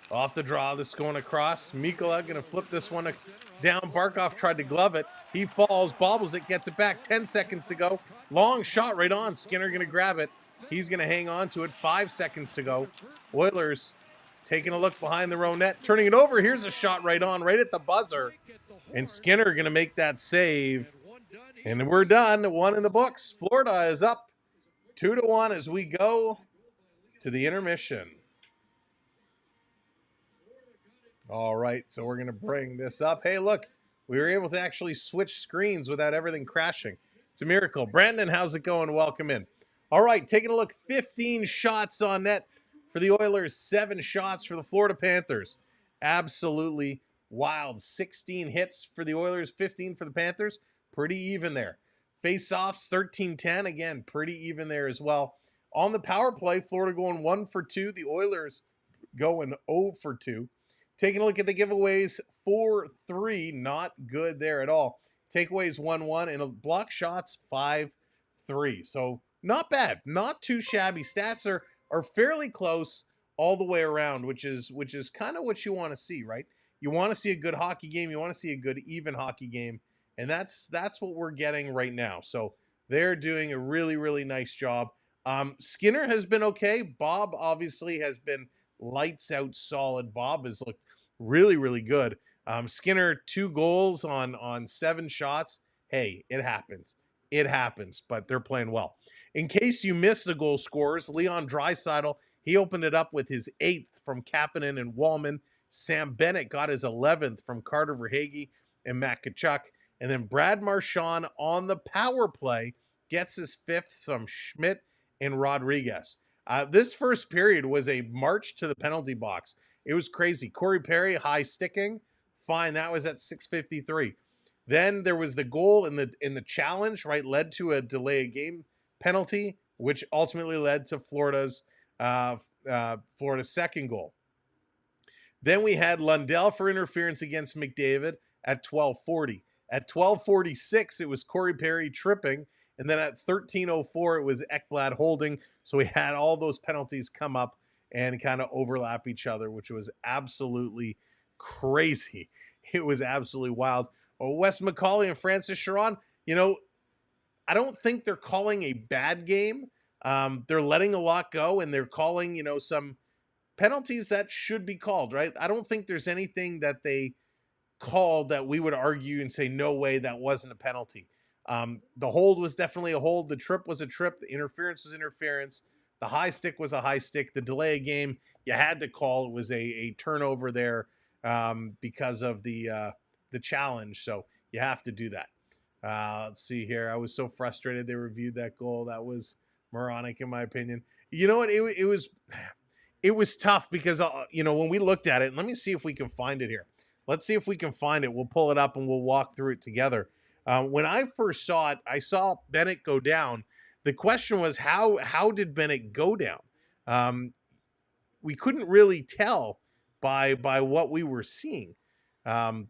Off the draw, this going across. Mikkola going to flip this one down. Barkov tried to glove it. He falls, bobbles it, gets it back. 10 seconds to go. Long shot right on. Skinner going to grab it. He's going to hang on to it. 5 seconds to go. Oilers taking a look behind their own net. Turning it over. Here's a shot right on, right at the buzzer. And Skinner going to make that save. And we're done. 1 in the books. Florida is up 2-1 as we go to the intermission. All right, so we're going to bring this up. Hey, look, we were able to actually switch screens without everything crashing. It's a miracle. Brandon, how's it going? Welcome in. All right, taking a look. 15 shots on net for the Oilers, 7 shots for the Florida Panthers. Absolutely wild. 16 hits for the Oilers, 15 for the Panthers. Pretty even there. Face-offs, 13-10. Again, pretty even there as well. On the power play, Florida going 1 for 2. The Oilers going 0 for 2. taking a look at the giveaways, 4-3, not good there at all. Takeaways 1-1, and block shots 5-3. So not bad, not too shabby. Stats are fairly close all the way around, which is kind of what you want to see, right? You want to see a good hockey game, you want to see a good even hockey game, and that's what we're getting right now. So they're doing a really, really nice job. Skinner has been okay. Bob obviously has been lights out solid. Bob has looked really, really good. Skinner, 2 goals on 7 shots. Hey, it happens. It happens, but they're playing well. In case you missed the goal scorers, Leon Draisaitl, he opened it up with his 8th from Kapanen and Wallman. Sam Bennett got his 11th from Carter Verhaeghe and Matt Tkachuk. And then Brad Marchand on the power play gets his 5th from Schmidt and Rodriguez. This first period was a march to the penalty box. It was crazy. Corey Perry, high sticking. Fine, that was at 6:53. Then there was the goal in the challenge, right? Led to a delay of game penalty, which ultimately led to Florida's second goal. Then we had Lundell for interference against McDavid at 12:40. At 12:46, it was Corey Perry tripping. And then at 13:04, it was Ekblad holding. So we had all those penalties come up and kind of overlap each other, which was absolutely crazy. It was absolutely wild. Wes McCauley and Francis Chiron, I don't think they're calling a bad game. They're letting a lot go, and they're calling, some penalties that should be called, right? I don't think there's anything that they called that we would argue and say, no way, that wasn't a penalty. The hold was definitely a hold. The trip was a trip. The interference was interference. The high stick was a high stick. The delay of game, you had to call. It was a turnover there because of the challenge. So you have to do that. Let's see here. I was so frustrated they reviewed that goal. That was moronic in my opinion. You know what? It was tough because, when we looked at it, and let me see if we can find it here. Let's see if we can find it. We'll pull it up and we'll walk through it together. When I first saw it, I saw Bennett go down. The question was, how did Bennett go down? We couldn't really tell by what we were seeing. But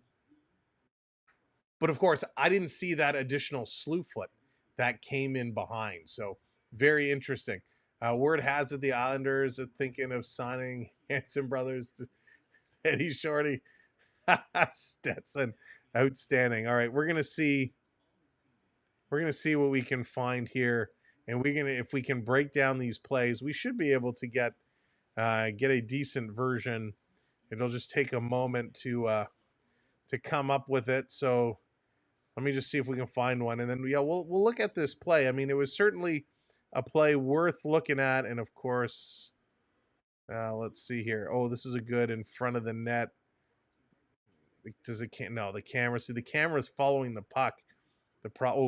of course, I didn't see that additional slew foot that came in behind. So very interesting. Word has it the Islanders are thinking of signing Hanson brothers to Eddie Shorty. Stetson. Outstanding. All right, we're gonna see what we can find here, and if we can break down these plays, we should be able to get a decent version. It'll just take a moment to come up with it. So let me just see if we can find one, and then we'll look at this play. I mean, it was certainly a play worth looking at, and of course, let's see here. Oh, this is a good in front of the net. No, the camera. See, the camera's following the puck.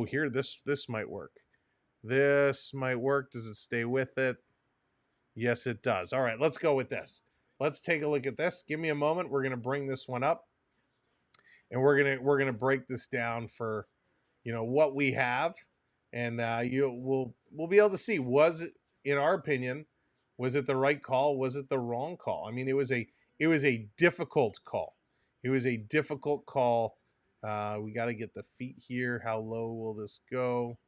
Here, this might work. This might work. Does it stay with it? Yes, it does. All right, let's go with this. Let's take a look at this. Give me a moment. We're gonna bring this one up, and we're gonna break this down for, what we have, and we'll be able to see, was it, in our opinion, was it the right call? Was it the wrong call? I mean, it was a difficult call. It was a difficult call. We got to get the feet here. How low will this go?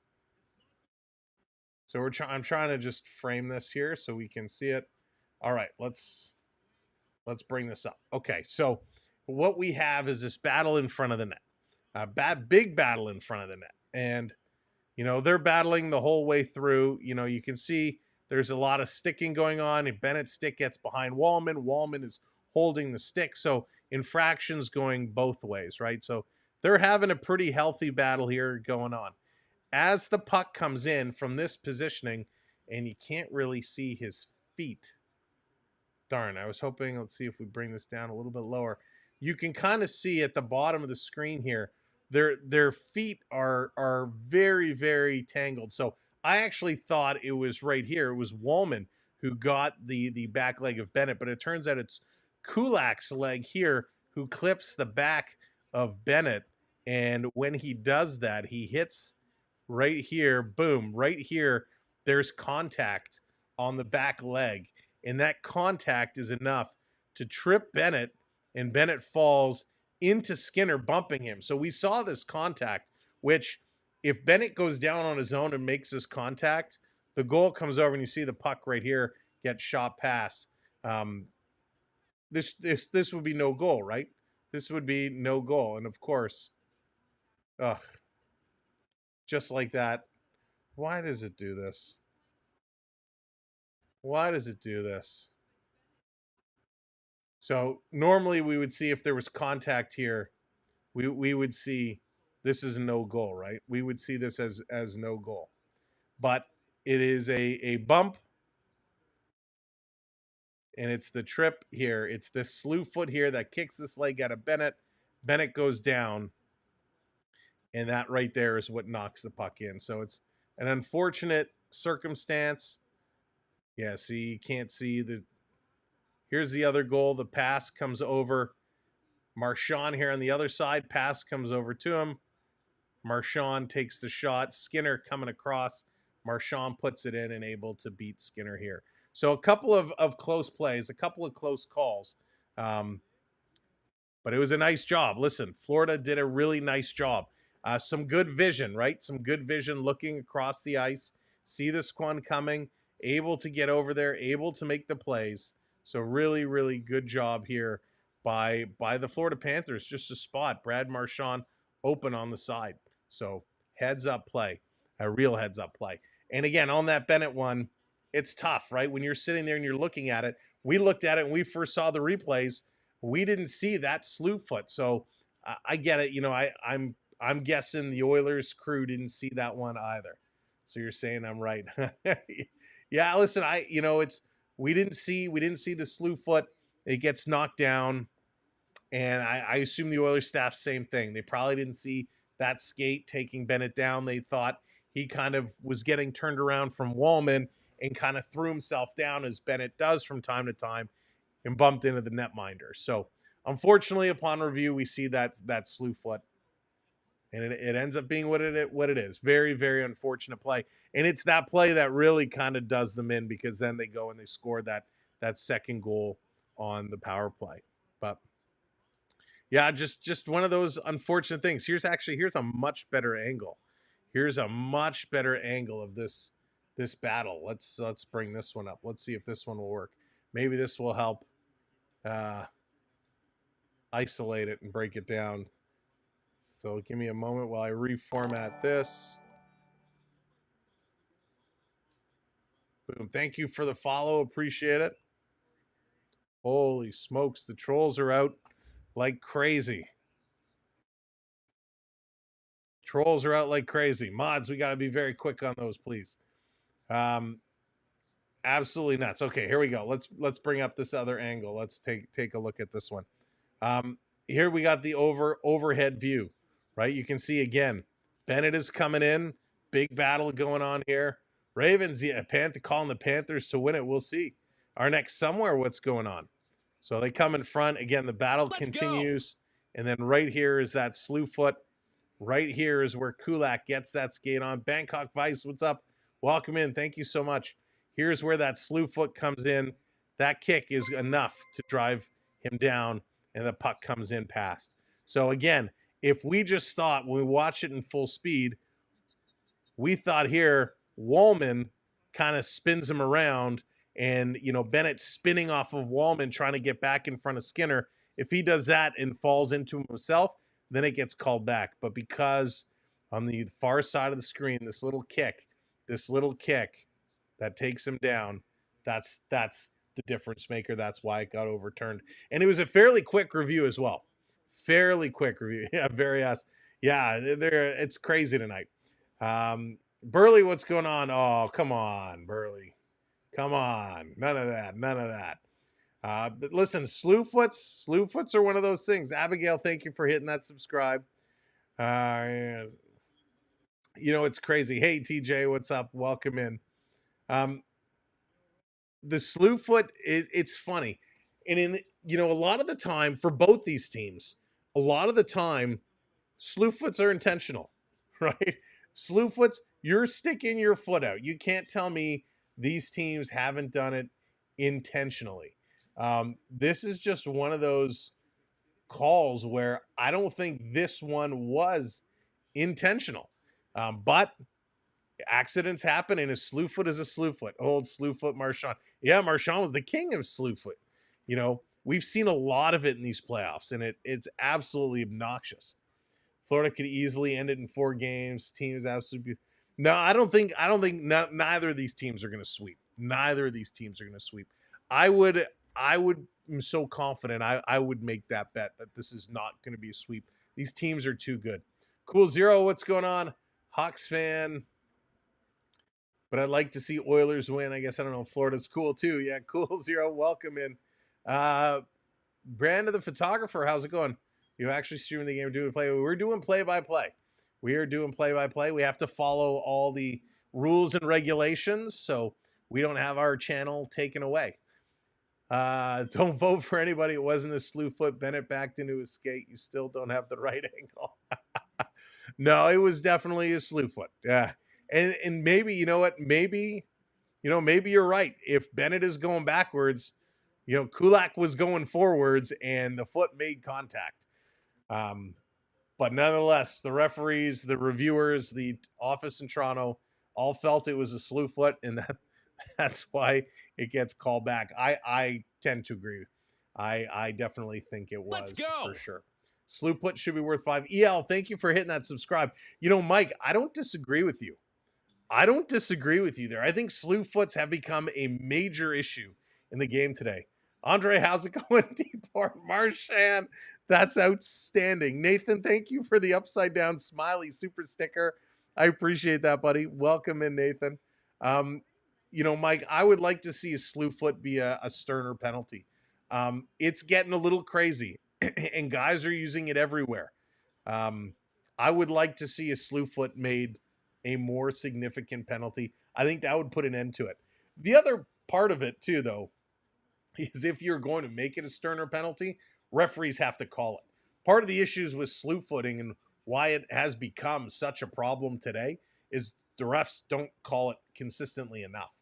So I'm trying to just frame this here so we can see it. All right, let's bring this up. Okay, so what we have is this battle in front of the net. Big battle in front of the net. And, they're battling the whole way through. You can see there's a lot of sticking going on. And Bennett's stick gets behind Wallman. Wallman is holding the stick. So infractions going both ways, right? So they're having a pretty healthy battle here going on. As the puck comes in from this positioning, and you can't really see his feet. Darn, I was hoping, let's see if we bring this down a little bit lower. You can kind of see at the bottom of the screen here, their feet are very, very tangled. So I actually thought it was right here. It was Wallman who got the back leg of Bennett, but it turns out it's Kulak's leg here who clips the back of Bennett. And when he does that, he hits right here, boom, right here, there's contact on the back leg. And that contact is enough to trip Bennett and Bennett falls into Skinner, bumping him. So we saw this contact, which if Bennett goes down on his own and makes this contact, the goal comes over and you see the puck right here get shot past. This would be no goal, right? This would be no goal. And of course, just like that. Why does it do this? Why does it do this? So normally we would see if there was contact here, we would see this is no goal, right? We would see this as no goal. But it is a bump, and it's the trip here. It's this slew foot here that kicks this leg out of Bennett. Bennett goes down, and that right there is what knocks the puck in. So it's an unfortunate circumstance. Yeah, see, you can't see the... Here's the other goal. The pass comes over. Marchand here on the other side. Pass comes over to him. Marchand takes the shot. Skinner coming across. Marchand puts it in and able to beat Skinner here. So a couple of close plays, a couple of close calls. But it was a nice job. Listen, Florida did a really nice job. Some good vision, right? Some good vision looking across the ice. See the squad coming. Able to get over there. Able to make the plays. So really, really good job here by the Florida Panthers. Just a spot. Brad Marchand open on the side. So heads up play. A real heads up play. And again, on that Bennett one, it's tough, right? When you're sitting there and you're looking at it. We looked at it and we first saw the replays. We didn't see that slew foot. So I get it. You know, I'm guessing the Oilers crew didn't see that one either. So you're saying I'm right. Yeah, listen, we didn't see the slew foot. It gets knocked down. And I assume the Oilers staff, same thing. They probably didn't see that skate taking Bennett down. They thought he kind of was getting turned around from Wallman and kind of threw himself down, as Bennett does from time to time, and bumped into the netminder. So unfortunately, upon review, we see that slew foot. And it ends up being what it is. Very, very unfortunate play. And it's that play that really kind of does them in, because then they go and they score that second goal on the power play. But yeah, just one of those unfortunate things. Here's a much better angle. Here's a much better angle of this battle. Let's bring this one up. Let's see if this one will work. Maybe this will help isolate it and break it down. So give me a moment while I reformat this. Boom. Thank you for the follow. Appreciate it. Holy smokes. The trolls are out like crazy. Trolls are out like crazy. Mods, we got to be very quick on those, please. Absolutely nuts. Okay, here we go. Let's bring up this other angle. Let's take a look at this one. Here we got the overhead view. Right, you can see again, Bennett is coming in. Big battle going on here. Ravens, yeah, calling the Panthers to win it. We'll see. Our next somewhere, what's going on? So they come in front. Again, the battle continues. And then right here is that slew foot. Right here is where Kulak gets that skate on. Bangkok Vice, what's up? Welcome in. Thank you so much. Here's where that slew foot comes in. That kick is enough to drive him down, and the puck comes in past. So again, if we just thought, when we watch it in full speed, we thought here Wallman kind of spins him around, and Bennett spinning off of Wallman trying to get back in front of Skinner. If he does that and falls into himself, then it gets called back. But because on the far side of the screen, this little kick that takes him down, that's the difference maker. That's why it got overturned. And it was a fairly quick review as well. Fairly quick review. Yeah, very ass. Yeah, it's crazy tonight. Burley, what's going on? Oh, come on, Burley. Come on. None of that. But listen, slew foots are one of those things. Abigail, thank you for hitting that subscribe. It's crazy. Hey, TJ, what's up? Welcome in. The slew foot, it's funny. And a lot of the time for both these teams, a lot of the time, slew foots are intentional, right? Slew foots, you're sticking your foot out. You can't tell me these teams haven't done it intentionally. This is just one of those calls where I don't think this one was intentional. But accidents happen, and a slew foot is a slew foot. Old slew foot Marchand. Yeah, Marchand was the king of slew foot. You know, we've seen a lot of it in these playoffs, and it's absolutely obnoxious. Florida could easily end it in 4 games. Team is absolutely no. I don't think neither of these teams are going to sweep. Neither of these teams are going to sweep. I would. I'm so confident. I would make that bet that this is not going to be a sweep. These teams are too good. Cool Zero, what's going on? Hawks fan. But I'd like to see Oilers win. I guess I don't know. Florida's cool too. Yeah, Cool Zero, welcome in. Brandon the photographer, how's it going? You actually streaming the game, doing play? We're doing play-by-play. We are doing play-by-play. We have to follow all the rules and regulations, so we don't have our channel taken away. Don't vote for anybody. It wasn't a slew foot. Bennett backed into his skate. You still don't have the right angle. No, it was definitely a slew foot. Yeah. And maybe, you know what? Maybe you're right. If Bennett is going backwards, Kulak was going forwards and the foot made contact. But nonetheless, the referees, the reviewers, the office in Toronto all felt it was a slew foot, and that's why it gets called back. I tend to agree. I definitely think it was for sure. Slew foot should be worth 5. EL, thank you for hitting that subscribe. Mike, I don't disagree with you. There. I think slew foots have become a major issue in the game today. Andre, how's it going? Deport Marchand. That's outstanding. Nathan, thank you for the upside down smiley super sticker. I appreciate that, buddy. Welcome in, Nathan. Mike, I would like to see a slew foot be a sterner penalty. It's getting a little crazy, and guys are using it everywhere. I would like to see a slew foot made a more significant penalty. I think that would put an end to it. The other part of it, too, though, is if you're going to make it a sterner penalty, referees have to call it. Part of the issues with slew footing and why it has become such a problem today is the refs don't call it consistently enough.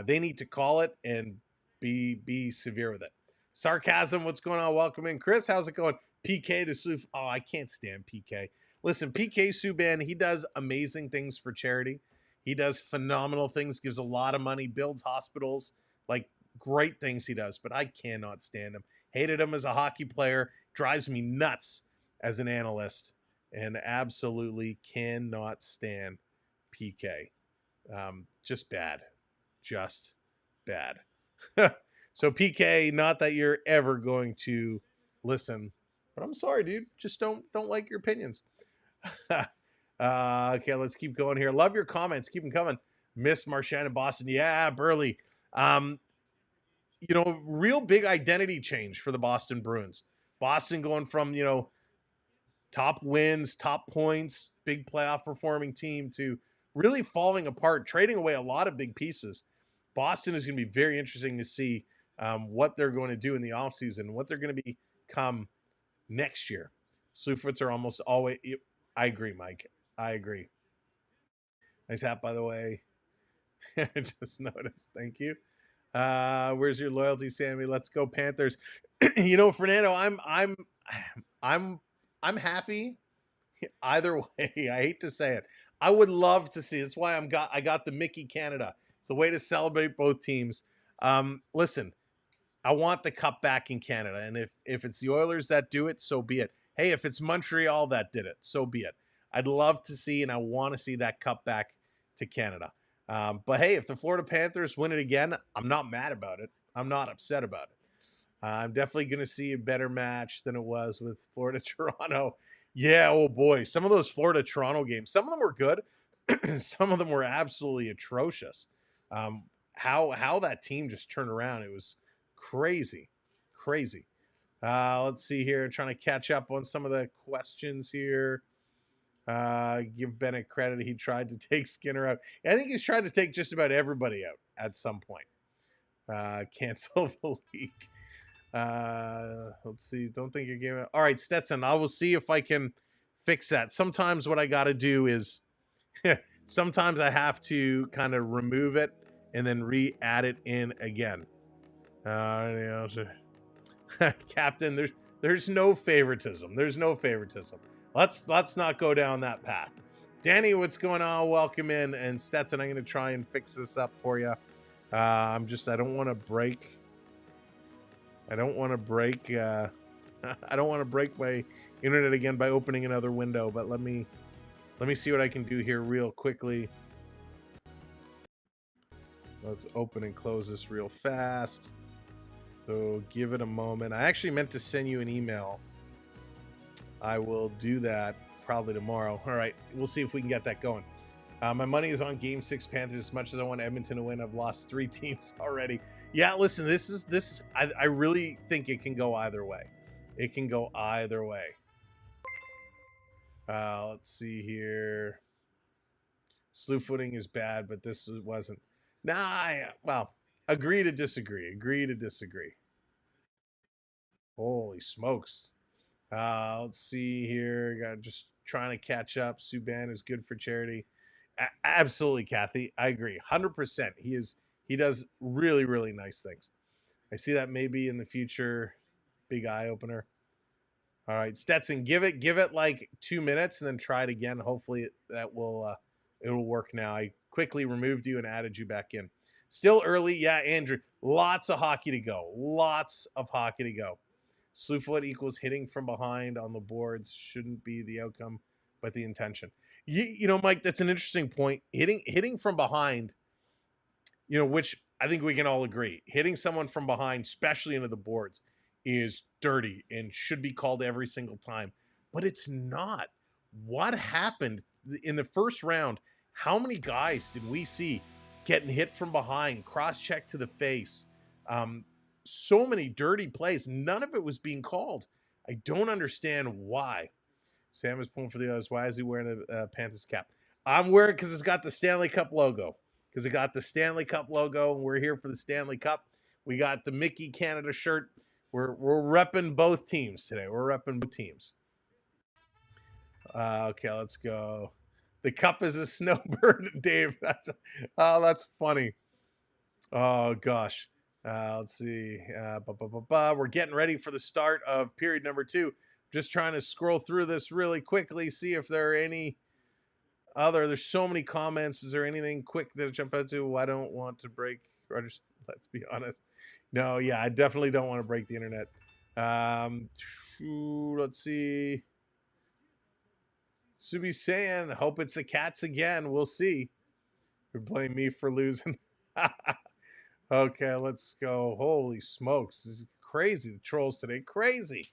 They need to call it and be severe with it. Sarcasm, what's going on? Welcome in. Chris, how's it going? PK, the slew. Oh, I can't stand PK. Listen, PK Subban, he does amazing things for charity. He does phenomenal things, gives a lot of money, builds hospitals, like great things he does, but I cannot stand him. Hated him as a hockey player, drives me nuts as an analyst, and absolutely cannot stand PK. Just bad. So PK, not that you're ever going to listen, but I'm sorry, dude. Just don't like your opinions. Okay, let's keep going here. Love your comments. Keep them coming. Miss Marchand in Boston. Yeah, Burley. Real big identity change for the Boston Bruins. Boston going from, top wins, top points, big playoff performing team to really falling apart, trading away a lot of big pieces. Boston is going to be very interesting to see what they're going to do in the offseason, what they're going to become next year. Slewfoots are almost always... I agree, Mike. I agree. Nice hat, by the way. I just noticed. Thank you. Where's your loyalty, Sammy? Let's go Panthers. Fernando, I'm happy either way. I hate to say it. I would love to see. That's why I got the Mickey Canada. It's a way to celebrate both teams. Listen, I want the cup back in Canada, and if it's the Oilers that do it, so be it. Hey, if it's Montreal that did it, so be it. I'd love to see, and I want to see that cup back to Canada. But hey, if the Florida Panthers win it again, I'm not mad about it. I'm not upset about it. I'm definitely going to see a better match than it was with Florida-Toronto. Yeah, oh boy. Some of those Florida-Toronto games, some of them were good. Some of them were absolutely atrocious. How that team just turned around, it was crazy. Let's see here. Trying to catch up on some of the questions here. Give Bennett credit. He tried to take Skinner out. I think he's tried to take just about everybody out at some point. Cancel the league. Let's see. Don't think you're giving. All right, Stetson. I will see if I can fix that. Sometimes what I got to do is sometimes I have to kind of remove it and then re-add it in again. Captain, There's no favoritism. There's no favoritism. Let's not go down that path. Danny, what's going on? Welcome in. And Stetson, I'm going to try and fix this up for you. I don't want to break. I don't want to break my internet again by opening another window, but let me see what I can do here real quickly. Let's open and close this real fast. So give it a moment. I actually meant to send you an email. I will do that probably tomorrow. All right, we'll see if we can get that going. My money is on Game 6 Panthers. As much as I want Edmonton to win, I've lost 3 teams already. Yeah, listen, I really think it can go either way. It can go either way. Let's see here. Slew footing is bad, but this wasn't. Well, agree to disagree. Agree to disagree. Holy smokes. Let's see here. Just trying to catch up. Subban is good for charity. Absolutely, Kathy. I agree. 100%. He does really, really nice things. I see that maybe in the future. Big eye opener. All right, Stetson, give it like 2 minutes and then try it again. Hopefully that will it'll work now. I quickly removed you and added you back in. Still early. Yeah, Andrew. Lots of hockey to go. Lots of hockey to go. Slewfoot equals hitting from behind on the boards. Shouldn't be the outcome, but the intention. You know, Mike, that's an interesting point. Hitting from behind, you know, which I think we can all agree. Hitting someone from behind, especially into the boards, is dirty and should be called every single time. But it's not. What happened in the first round? How many guys did we see getting hit from behind, cross-check to the face? So many dirty plays. None of it was being called. I don't understand why. Sam is pulling for the others. Why is he wearing a Panthers cap? I'm wearing it because it's got the Stanley Cup logo. Because it got the Stanley Cup logo, and we're here for the Stanley Cup. We got the Mickey Canada shirt. We're repping both teams today. We're repping both teams. Okay, let's go. The cup is a snowbird, Dave. That's funny. Oh gosh. Let's see. We're getting ready for the start of period number 2. Just trying to scroll through this really quickly, see if there are any other. There's so many comments. Is there anything quick to jump into? I don't want to break. Let's be honest. No, yeah, I definitely don't want to break the internet. Let's see. Subi saying, hope it's the Cats again. We'll see. You're blaming me for losing. Okay, let's go. Holy smokes. This is crazy. The trolls today. Crazy.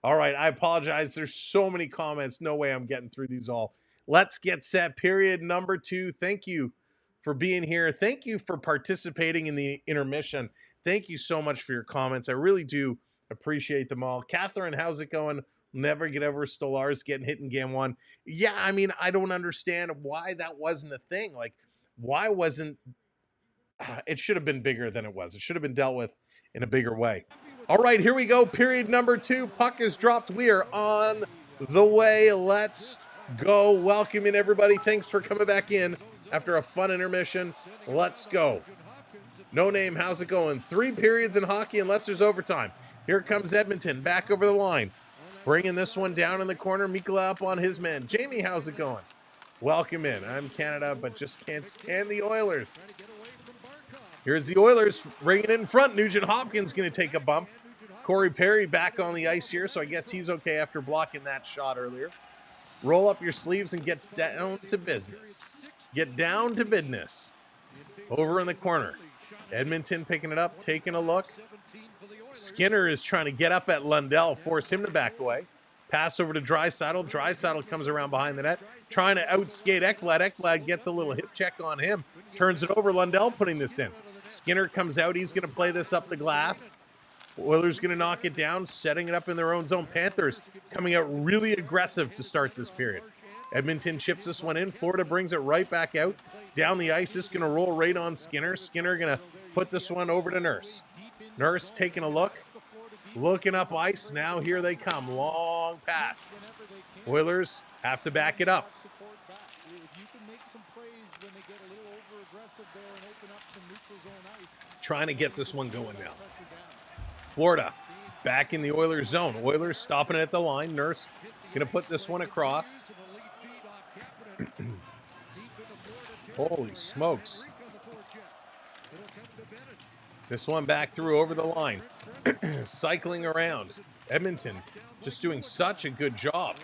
All right, I apologize. There's so many comments. No way I'm getting through these all. Let's get set. Period number 2. Thank you for being here. Thank you for participating in the intermission. Thank you so much for your comments. I really do appreciate them all. Catherine, how's it going? Never get over Stolarz getting hit in game 1. Yeah, I mean, I don't understand why that wasn't a thing. Like, why wasn't... it should have been bigger than it was. It should have been dealt with in a bigger way. All right, here we go. Period number 2. Puck is dropped. We are on the way. Let's go. Welcome in, everybody. Thanks for coming back in after a fun intermission. Let's go. No name, how's it going? 3 periods in hockey unless there's overtime. Here comes Edmonton back over the line. Bringing this one down in the corner. Mikula up on his man. Jamie, how's it going? Welcome in. I'm Canada, but just can't stand the Oilers. Here's the Oilers bringing it in front. Nugent Hopkins going to take a bump. Corey Perry back on the ice here, so I guess he's okay after blocking that shot earlier. Roll up your sleeves and get down to business. Get down to business. Over in the corner. Edmonton picking it up, taking a look. Skinner is trying to get up at Lundell, force him to back away. Pass over to Draisaitl. Draisaitl comes around behind the net, trying to outskate Ekblad. Ekblad gets a little hip check on him. Turns it over. Lundell putting this in. Skinner comes out. He's going to play this up the glass. Oilers going to knock it down, setting it up in their own zone. Panthers coming out really aggressive to start this period. Edmonton chips this one in. Florida brings it right back out. Down the ice, it's going to roll right on Skinner. Skinner going to put this one over to Nurse. Nurse taking a look. Looking up ice. Now here they come. Long pass. Oilers have to back it up. Trying to get this one going now. Florida Back in the Oilers zone. Oilers stopping it at the line. Nurse going to put this one across. Holy smokes. This one back through over the line. Cycling around. Edmonton just doing such a good job.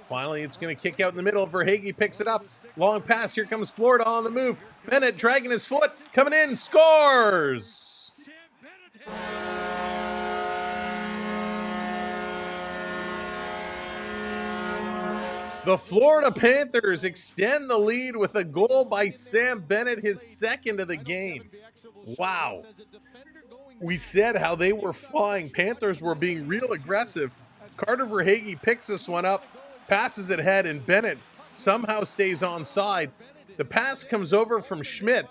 Finally, it's going to kick out in the middle. Verhaeghe picks it up. Long pass. Here comes Florida on the move. Bennett dragging his foot. Coming in. Scores! The Florida Panthers extend the lead with a goal by Sam Bennett, his second of the game. Wow. We said how they were flying. Panthers were being real aggressive. Carter Verhaeghe picks this one up, passes it ahead, and Bennett somehow stays onside. The pass comes over from Schmidt,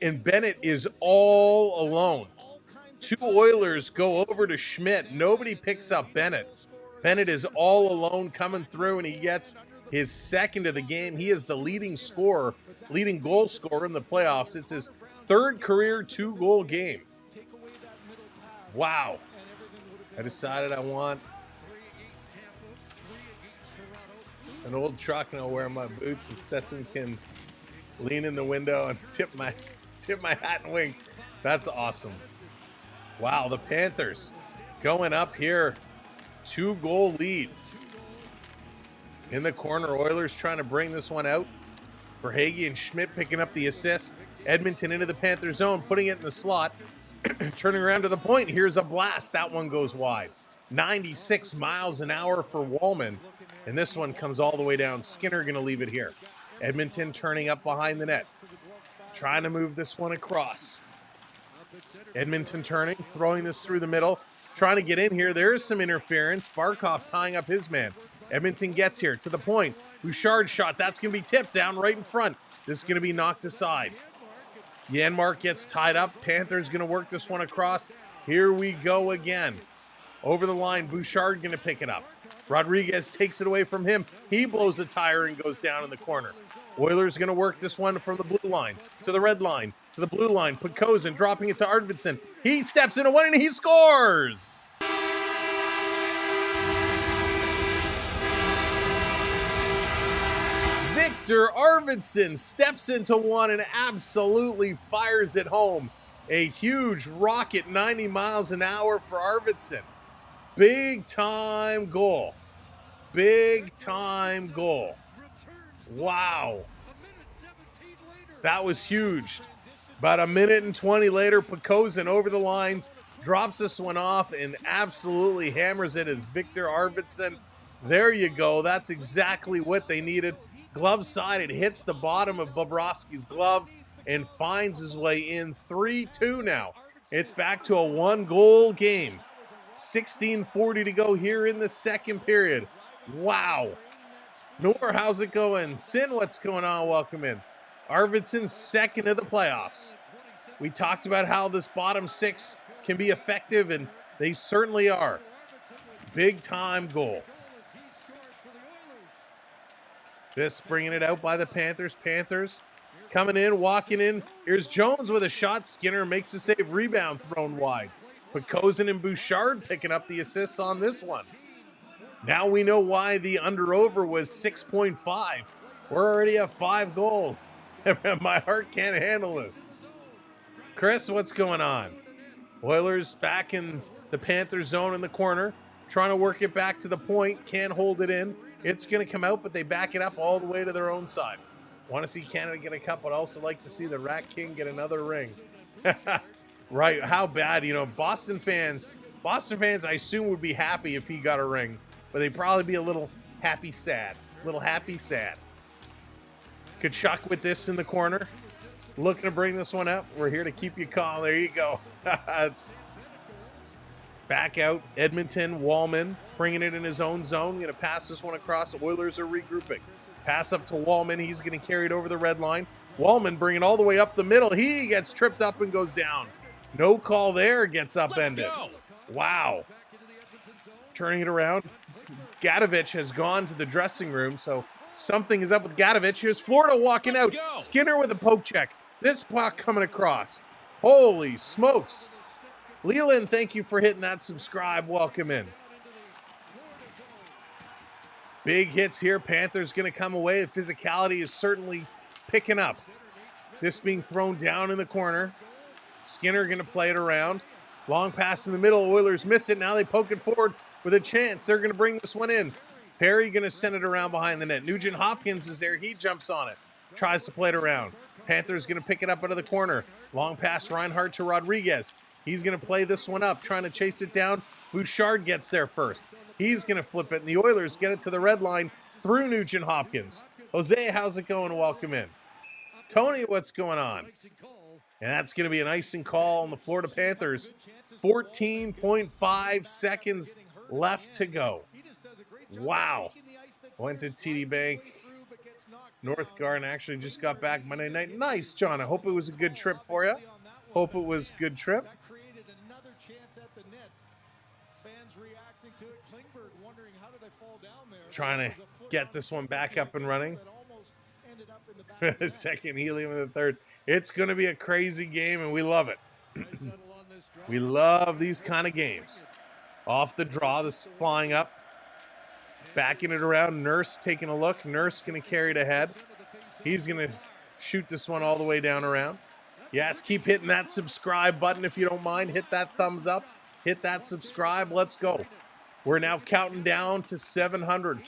and Bennett is all alone. Two Oilers go over to Schmidt. Nobody picks up Bennett. Bennett is all alone coming through, and he gets his second of the game. He is the leading goal scorer in the playoffs. It's his third career 2-goal game. Wow. I decided I want an old truck, and I'll wear my boots, and Stetson can lean in the window and tip my hat and wink. That's awesome. Wow, the Panthers going up here. 2-goal lead. In the corner, Oilers trying to bring this one out. Verhaeghe and Schmidt picking up the assist. Edmonton into the Panther zone, putting it in the slot. Turning around to the point, here's a blast. That one goes wide. 96 miles an hour for Wallman. And this one comes all the way down. Skinner going to leave it here. Edmonton turning up behind the net. Trying to move this one across. Edmonton turning, throwing this through the middle. Trying to get in here. There is some interference. Barkov tying up his man. Edmonton gets here to the point. Bouchard's shot. That's going to be tipped down right in front. This is going to be knocked aside. Janmark gets tied up. Panthers going to work this one across. Here we go again. Over the line. Bouchard going to pick it up. Rodriguez takes it away from him. He blows a tire and goes down in the corner. Oilers going to work this one from the blue line to the red line to the blue line. Podkozin dropping it to Arvidsson. He steps into one and he scores! Victor Arvidsson steps into one and absolutely fires it home. A huge rocket, 90 miles an hour for Arvidsson. Big time goal. Big time goal. Wow. That was huge. About a minute and 20 later, Podkozin over the lines, drops this one off and absolutely hammers it as Victor Arvidsson. There you go. That's exactly what they needed. Glove side, it hits the bottom of Bobrovsky's glove and finds his way in. 3-2 now. It's back to a 1-goal game. 16:40 to go here in the second period. Wow. Nor, how's it going? Sin, what's going on? Welcome in. Arvidsson's second of the playoffs. We talked about how this bottom six can be effective, and they certainly are. Big time goal. This bringing it out by the Panthers. Panthers coming in, walking in. Here's Jones with a shot. Skinner makes the save. Rebound thrown wide. Podkozin and Bouchard picking up the assists on this one. Now we know why the under-over was 6.5. We're already at 5 goals. My heart can't handle this. Chris, what's going on? Oilers back in the Panther zone in the corner. Trying to work it back to the point. Can't hold it in. It's going to come out, but they back it up all the way to their own side. Want to see Canada get a cup, but also like to see the Rat King get another ring. Right, how bad, Boston fans, I assume would be happy if he got a ring, but they'd probably be a little happy sad. Tkachuk with this in the corner, looking to bring this one up. We're here to keep you calm. There you go. Back out, Edmonton, Wallman, bringing it in his own zone. Going to pass this one across. The Oilers are regrouping. Pass up to Wallman. He's going to carry it over the red line. Wallman bringing it all the way up the middle. He gets tripped up and goes down. No call there. Gets upended. Wow. Turning it around. Gadovich has gone to the dressing room, so something is up with Gadovich. Here's Florida walking out. Skinner with a poke check. This puck coming across. Holy smokes. Leland, thank you for hitting that subscribe. Welcome in. Big hits here. Panthers going to come away. The physicality is certainly picking up. This being thrown down in the corner. Skinner going to play it around. Long pass in the middle. Oilers missed it. Now they poke it forward with a chance. They're going to bring this one in. Perry going to send it around behind the net. Nugent Hopkins is there. He jumps on it. Tries to play it around. Panthers going to pick it up out of the corner. Long pass Reinhart to Rodriguez. He's going to play this one up, trying to chase it down. Bouchard gets there first. He's going to flip it, and the Oilers get it to the red line through Nugent Hopkins. Jose, how's it going? Welcome in. Tony, what's going on? And that's going to be an icing call on the Florida Panthers. 14.5 seconds left to go. Wow. Went to TD Bank. North Garden actually just got back Monday night. Nice, John. I hope it was a good trip for you. Hope it was a good trip. Trying to get this one back up and running. Second helium in the third. It's going to be a crazy game, and we love it. We love these kind of games. Off the draw, this flying up. Backing it around. Nurse taking a look. Nurse going to carry it ahead. He's going to shoot this one all the way down around. Yes, keep hitting that subscribe button if you don't mind. Hit that thumbs up. Hit that subscribe. Let's go. We're now counting down to 700.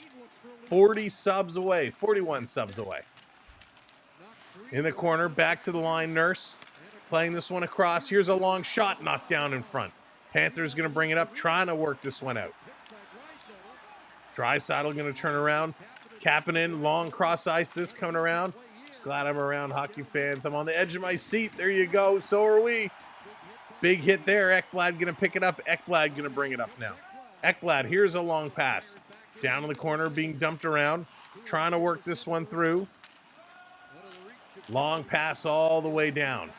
40 subs away. 41 subs away. In the corner, back to the line, Nurse. Playing this one across. Here's a long shot knocked down in front. Panthers going to bring it up, trying to work this one out. Draisaitl going to turn around. Capping in, long cross ice, this coming around. Just glad I'm around, hockey fans. I'm on the edge of my seat. There you go. So are we. Big hit there. Ekblad going to pick it up. Ekblad going to bring it up now. Ekblad, here's a long pass. Down in the corner, being dumped around. Trying to work this one through. Long pass all the way down.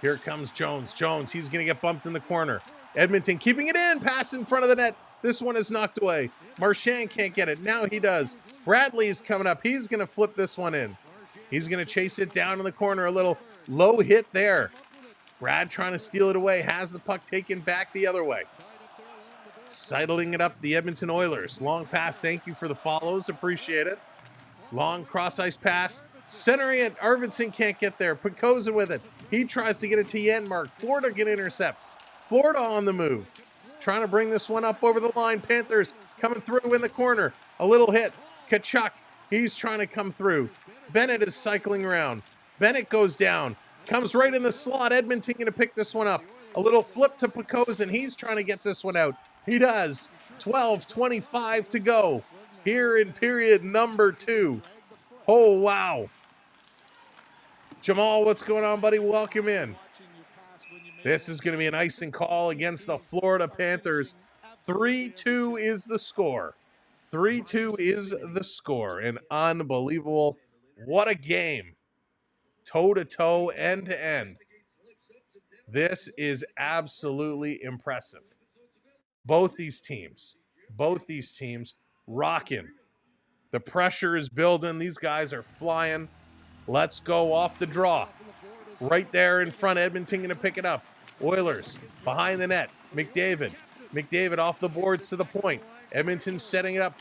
Here comes Jones. Jones, he's going to get bumped in the corner. Edmonton keeping it in. Pass in front of the net. This one is knocked away. Marchand can't get it. Now he does. Bradley is coming up. He's going to flip this one in. He's going to chase it down in the corner. A little low hit there. Brad trying to steal it away. Has the puck taken back the other way. Sidling it up, the Edmonton Oilers. Long pass. Thank you for the follows. Appreciate it. Long cross-ice pass. Centering it. Arvidsson can't get there. Pekoza with it. He tries to get it to Janmark. Florida can intercept. Florida on the move. Trying to bring this one up over the line. Panthers coming through in the corner. A little hit. Tkachuk. He's trying to come through. Bennett is cycling around. Bennett goes down. Comes right in the slot. Edmonton going to pick this one up. A little flip to Pekoza, and he's trying to get this one out. He does. 12:25 to go here in period number 2. Oh, wow. Jamal, what's going on, buddy? Welcome in. This is going to be an icing call against the Florida Panthers. 3-2 is the score. 3-2 is the score. An unbelievable, what a game. Toe-to-toe, end-to-end. This is absolutely impressive. Both these teams rocking. The pressure is building. These guys are flying. Let's go off the draw. Right there in front, Edmonton going to pick it up. Oilers behind the net. McDavid. McDavid off the boards to the point. Edmonton setting it up,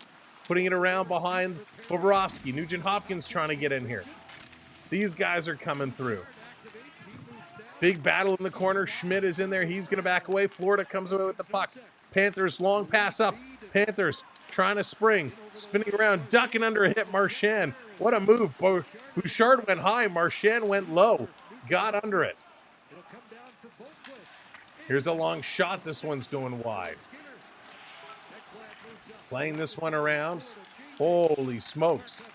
putting it around behind Bobrovsky. Nugent Hopkins trying to get in here. These guys are coming through. Big battle in the corner. Schmidt is in there. He's going to back away. Florida comes away with the puck. Panthers long pass up. Panthers trying to spring. Spinning around. Ducking under a hit. Marchand. What a move. Bouchard went high. Marchand went low. Got under it. Here's a long shot. This one's going wide. Playing this one around. Holy smokes.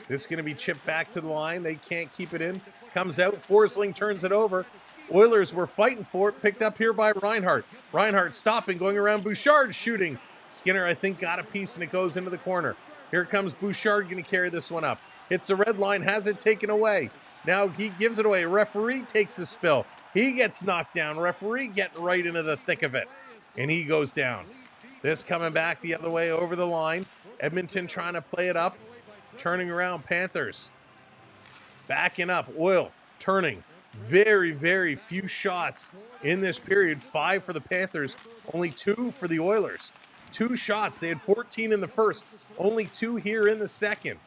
This is going to be chipped back to the line. They can't keep it in. Comes out. Forsling turns it over. Oilers were fighting for it. Picked up here by Reinhart. Reinhart stopping, going around Bouchard, shooting. Skinner, I think, got a piece, and it goes into the corner. Here comes Bouchard, going to carry this one up. Hits the red line, has it taken away. Now he gives it away. Referee takes a spill. He gets knocked down. Referee getting right into the thick of it. And he goes down. This coming back the other way over the line. Edmonton trying to play it up. Turning around, Panthers. Backing up, Oil turning. Very, very few shots in this period. 5 for the Panthers, only 2 for the Oilers. 2 shots. They had 14 in the first, only 2 here in the second.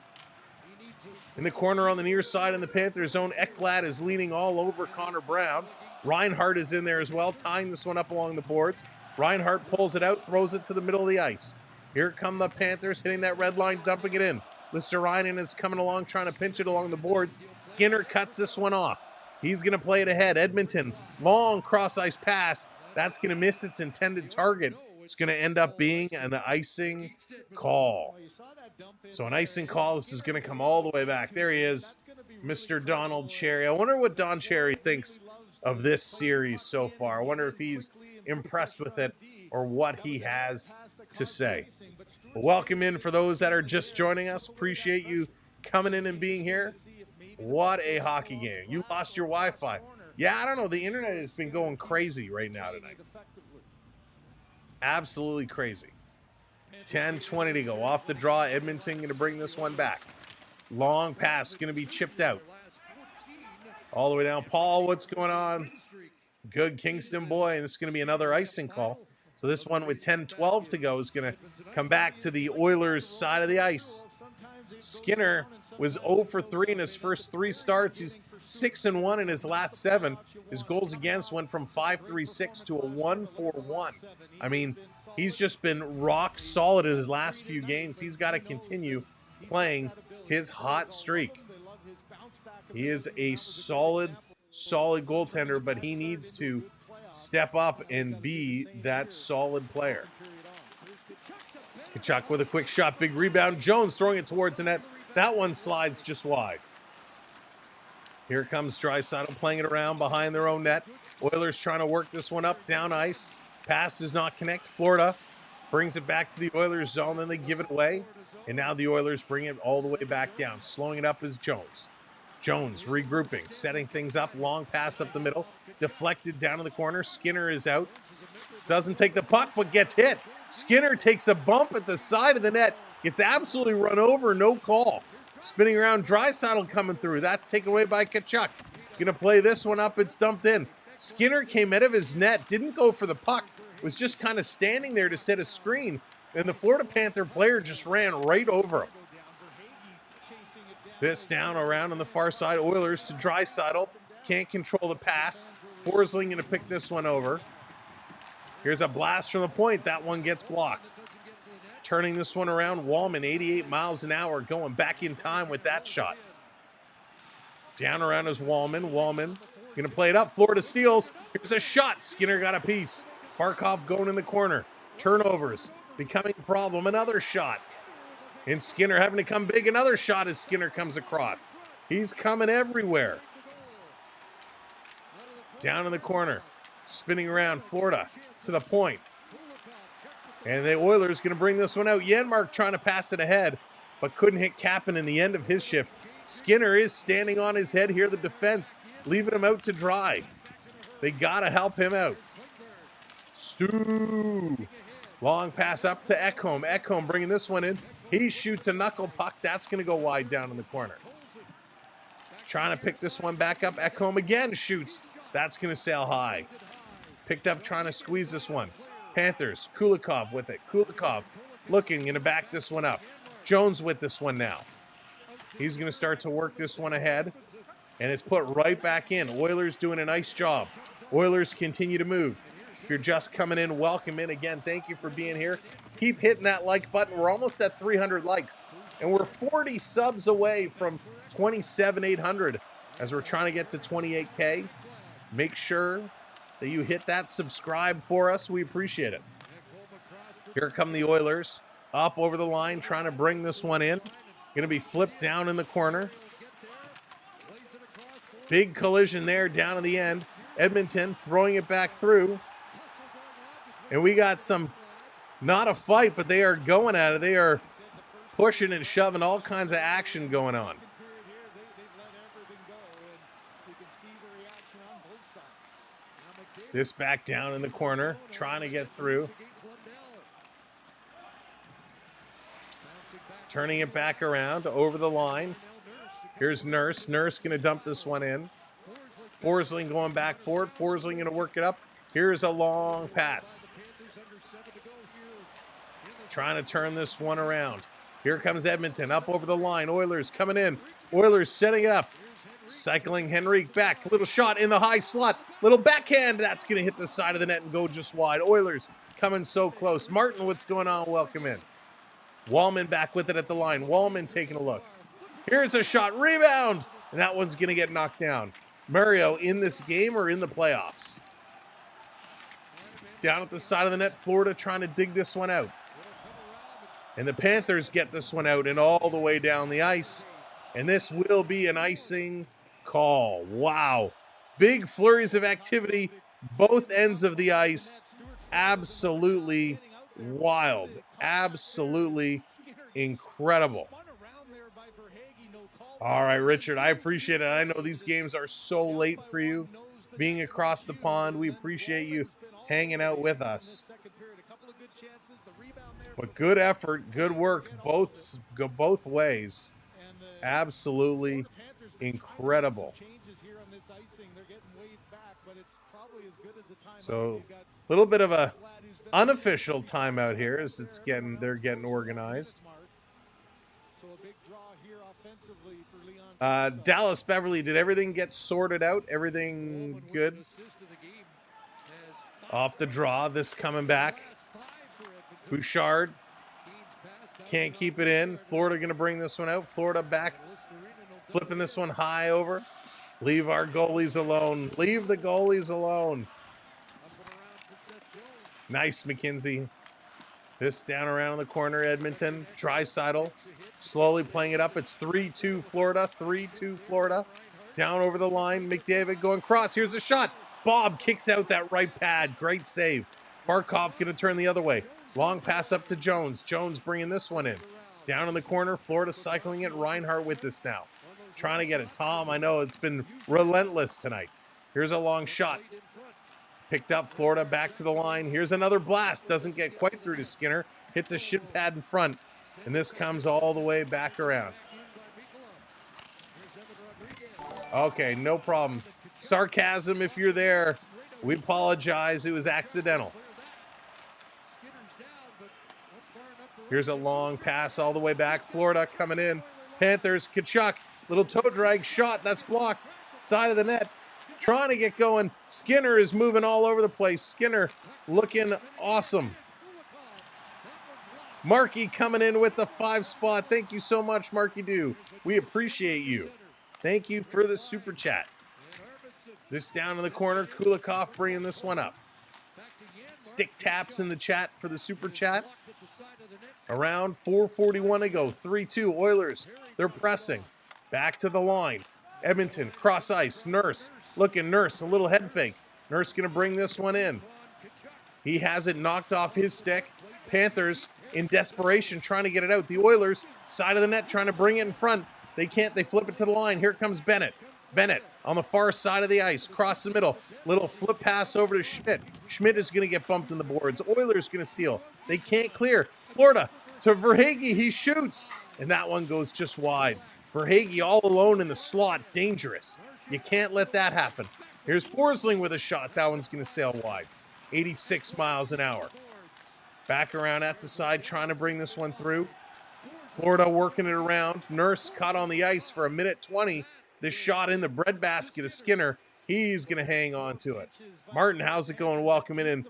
In the corner on the near side in the Panthers zone, Ekblad is leaning all over Connor Brown. Reinhart is in there as well, tying this one up along the boards. Reinhart pulls it out, throws it to the middle of the ice. Here come the Panthers, hitting that red line, dumping it in. Listerinen is coming along, trying to pinch it along the boards. Skinner cuts this one off. He's going to play it ahead. Edmonton, long cross-ice pass. That's going to miss its intended target. It's going to end up being an icing call. So an icing call. This is going to come all the way back. There he is, Mr. Donald Cherry. I wonder what Don Cherry thinks of this series so far. I wonder if he's impressed with it or what he has to say. But welcome in for those that are just joining us. Appreciate you coming in and being here. What a hockey game. You lost your Wi-Fi. Yeah, I don't know. The internet has been going crazy right now tonight. Absolutely crazy. 10:20 to go. Off the draw. Edmonton going to bring this one back. Long pass going to be chipped out. All the way down. Paul, what's going on? Good Kingston boy. And this is going to be another icing call. So this one with 10:12 to go is going to come back to the Oilers' side of the ice. Skinner was 0 for 3 in his first 3 starts. He's 6-1 in his last 7. His goals against went from 5.36 to a 1.41. I mean, he's just been rock solid in his last few games. He's got to continue playing his hot streak. He is a solid goaltender, but he needs to step up and be that solid player. Tkachuk with a quick shot, big rebound. Jones throwing it towards the net. That one slides just wide. Here comes Draisaitl playing it around behind their own net. Oilers trying to work this one up, down ice. Pass does not connect. Florida brings it back to the Oilers zone, then they give it away. And now the Oilers bring it all the way back down. Slowing it up is Jones. Jones regrouping, setting things up. Long pass up the middle. Deflected down in the corner. Skinner is out. Doesn't take the puck, but gets hit. Skinner takes a bump at the side of the net. Gets absolutely run over, no call. Spinning around, Draisaitl coming through. That's taken away by Tkachuk. Gonna play this one up, it's dumped in. Skinner came out of his net, didn't go for the puck. Was just kind of standing there to set a screen. And the Florida Panther player just ran right over him. This down around on the far side. Oilers to Draisaitl. Can't control the pass. Forsling gonna pick this one over. Here's a blast from the point. That one gets blocked. Turning this one around, Wallman, 88 miles an hour, going back in time with that shot. Down around is Wallman. Wallman going to play it up. Florida steals. Here's a shot. Skinner got a piece. Barkov going in the corner. Turnovers becoming a problem. Another shot. And Skinner having to come big. Another shot as Skinner comes across. He's coming everywhere. Down in the corner. Spinning around, Florida to the point. And the Oilers going to bring this one out. Janmark trying to pass it ahead, but couldn't hit Kappen in the end of his shift. Skinner is standing on his head here, the defense, leaving him out to dry. They got to help him out. Stu. Long pass up to Ekholm. Ekholm bringing this one in. He shoots a knuckle puck. That's going to go wide down in the corner. Trying to pick this one back up. Ekholm again shoots. That's going to sail high. Picked up trying to squeeze this one. Panthers, Kulikov with it. Kulikov looking, going to back this one up. Jones with this one now. He's going to start to work this one ahead, and it's put right back in. Oilers doing a nice job. Oilers continue to move. If you're just coming in, welcome in again. Thank you for being here. Keep hitting that like button. We're almost at 300 likes, and we're 40 subs away from 27,800 as we're trying to get to 28K. Make sure that you hit that subscribe for us. We appreciate it. Here come the Oilers. Up over the line, trying to bring this one in. Going to be flipped down in the corner. Big collision there down in the end. Edmonton throwing it back through. And we got some, not a fight, but they are going at it. They are pushing and shoving, all kinds of action going on. This back down in the corner, trying to get through. Turning it back around over the line. Here's Nurse. Nurse going to dump this one in. Forsling going back for it. Forsling going to work it up. Here's a long pass. Trying to turn this one around. Here comes Edmonton up over the line. Oilers coming in. Oilers setting it up. Cycling Henrique back. Little shot in the high slot. Little backhand. That's going to hit the side of the net and go just wide. Oilers coming so close. Martin, what's going on? Welcome in. Wallman back with it at the line. Wallman taking a look. Here's a shot. Rebound. And that one's going to get knocked down. Mario in this game or in the playoffs? Down at the side of the net. Florida trying to dig this one out. And the Panthers get this one out and all the way down the ice. And this will be an icing call. Wow. Big flurries of activity. Both ends of the ice. Absolutely wild. Absolutely incredible. All right, Richard, I appreciate it. I know these games are so late for you. Being across the pond, we appreciate you hanging out with us. But good effort, good work, go both ways. Absolutely incredible. So a little bit of a unofficial timeout here as they're getting organized. Dallas Beverly, did everything get sorted out? Everything good? Off the draw, this coming back. Bouchard can't keep it in. Florida going to bring this one out. Florida back, flipping this one high over. Leave our goalies alone. Leave the goalies alone. Nice, McKenzie. This down around the corner, Edmonton. Draisaitl slowly playing it up. It's 3-2 Florida. 3-2 Florida. Down over the line. McDavid going cross. Here's a shot. Bob kicks out that right pad. Great save. Barkov going to turn the other way. Long pass up to Jones. Jones bringing this one in. Down in the corner. Florida cycling it. Reinhart with this now. Trying to get it. Tom, I know it's been relentless tonight. Here's a long shot. Picked up. Florida back to the line. Here's another blast. Doesn't get quite through to Skinner. Hits a shin pad in front. And this comes all the way back around. Okay, no problem. Sarcasm if you're there. We apologize. It was accidental. Here's a long pass all the way back. Florida coming in. Panthers, Tkachuk. Little toe drag shot. That's blocked. Side of the net. Trying to get going. Skinner is moving all over the place. Skinner looking awesome. Marky coming in with the 5 spot. Thank you so much, Marky Doo. We appreciate you. Thank you for the super chat. This down in the corner. Kulikov bringing this one up. Stick taps in the chat for the super chat. Around 4:41 to go. 3-2 Oilers. They're pressing. Back to the line. Edmonton, cross ice. Nurse. Looking Nurse. A little head fake. Nurse going to bring this one in. He has it knocked off his stick. Panthers in desperation trying to get it out. The Oilers, side of the net, trying to bring it in front. They can't. They flip it to the line. Here comes Bennett. Bennett on the far side of the ice. Cross the middle. Little flip pass over to Schmidt. Schmidt is going to get bumped in the boards. Oilers going to steal. They can't clear. Florida to Verhaeghe. He shoots. And that one goes just wide. Verhaeghe all alone in the slot. Dangerous. You can't let that happen. Here's Forsling with a shot. That one's going to sail wide. 86 miles an hour. Back around at the side, trying to bring this one through. Florida working it around. Nurse caught on the ice for 1:20. This shot in the breadbasket of Skinner. He's going to hang on to it. Martin, how's it going? Welcome in.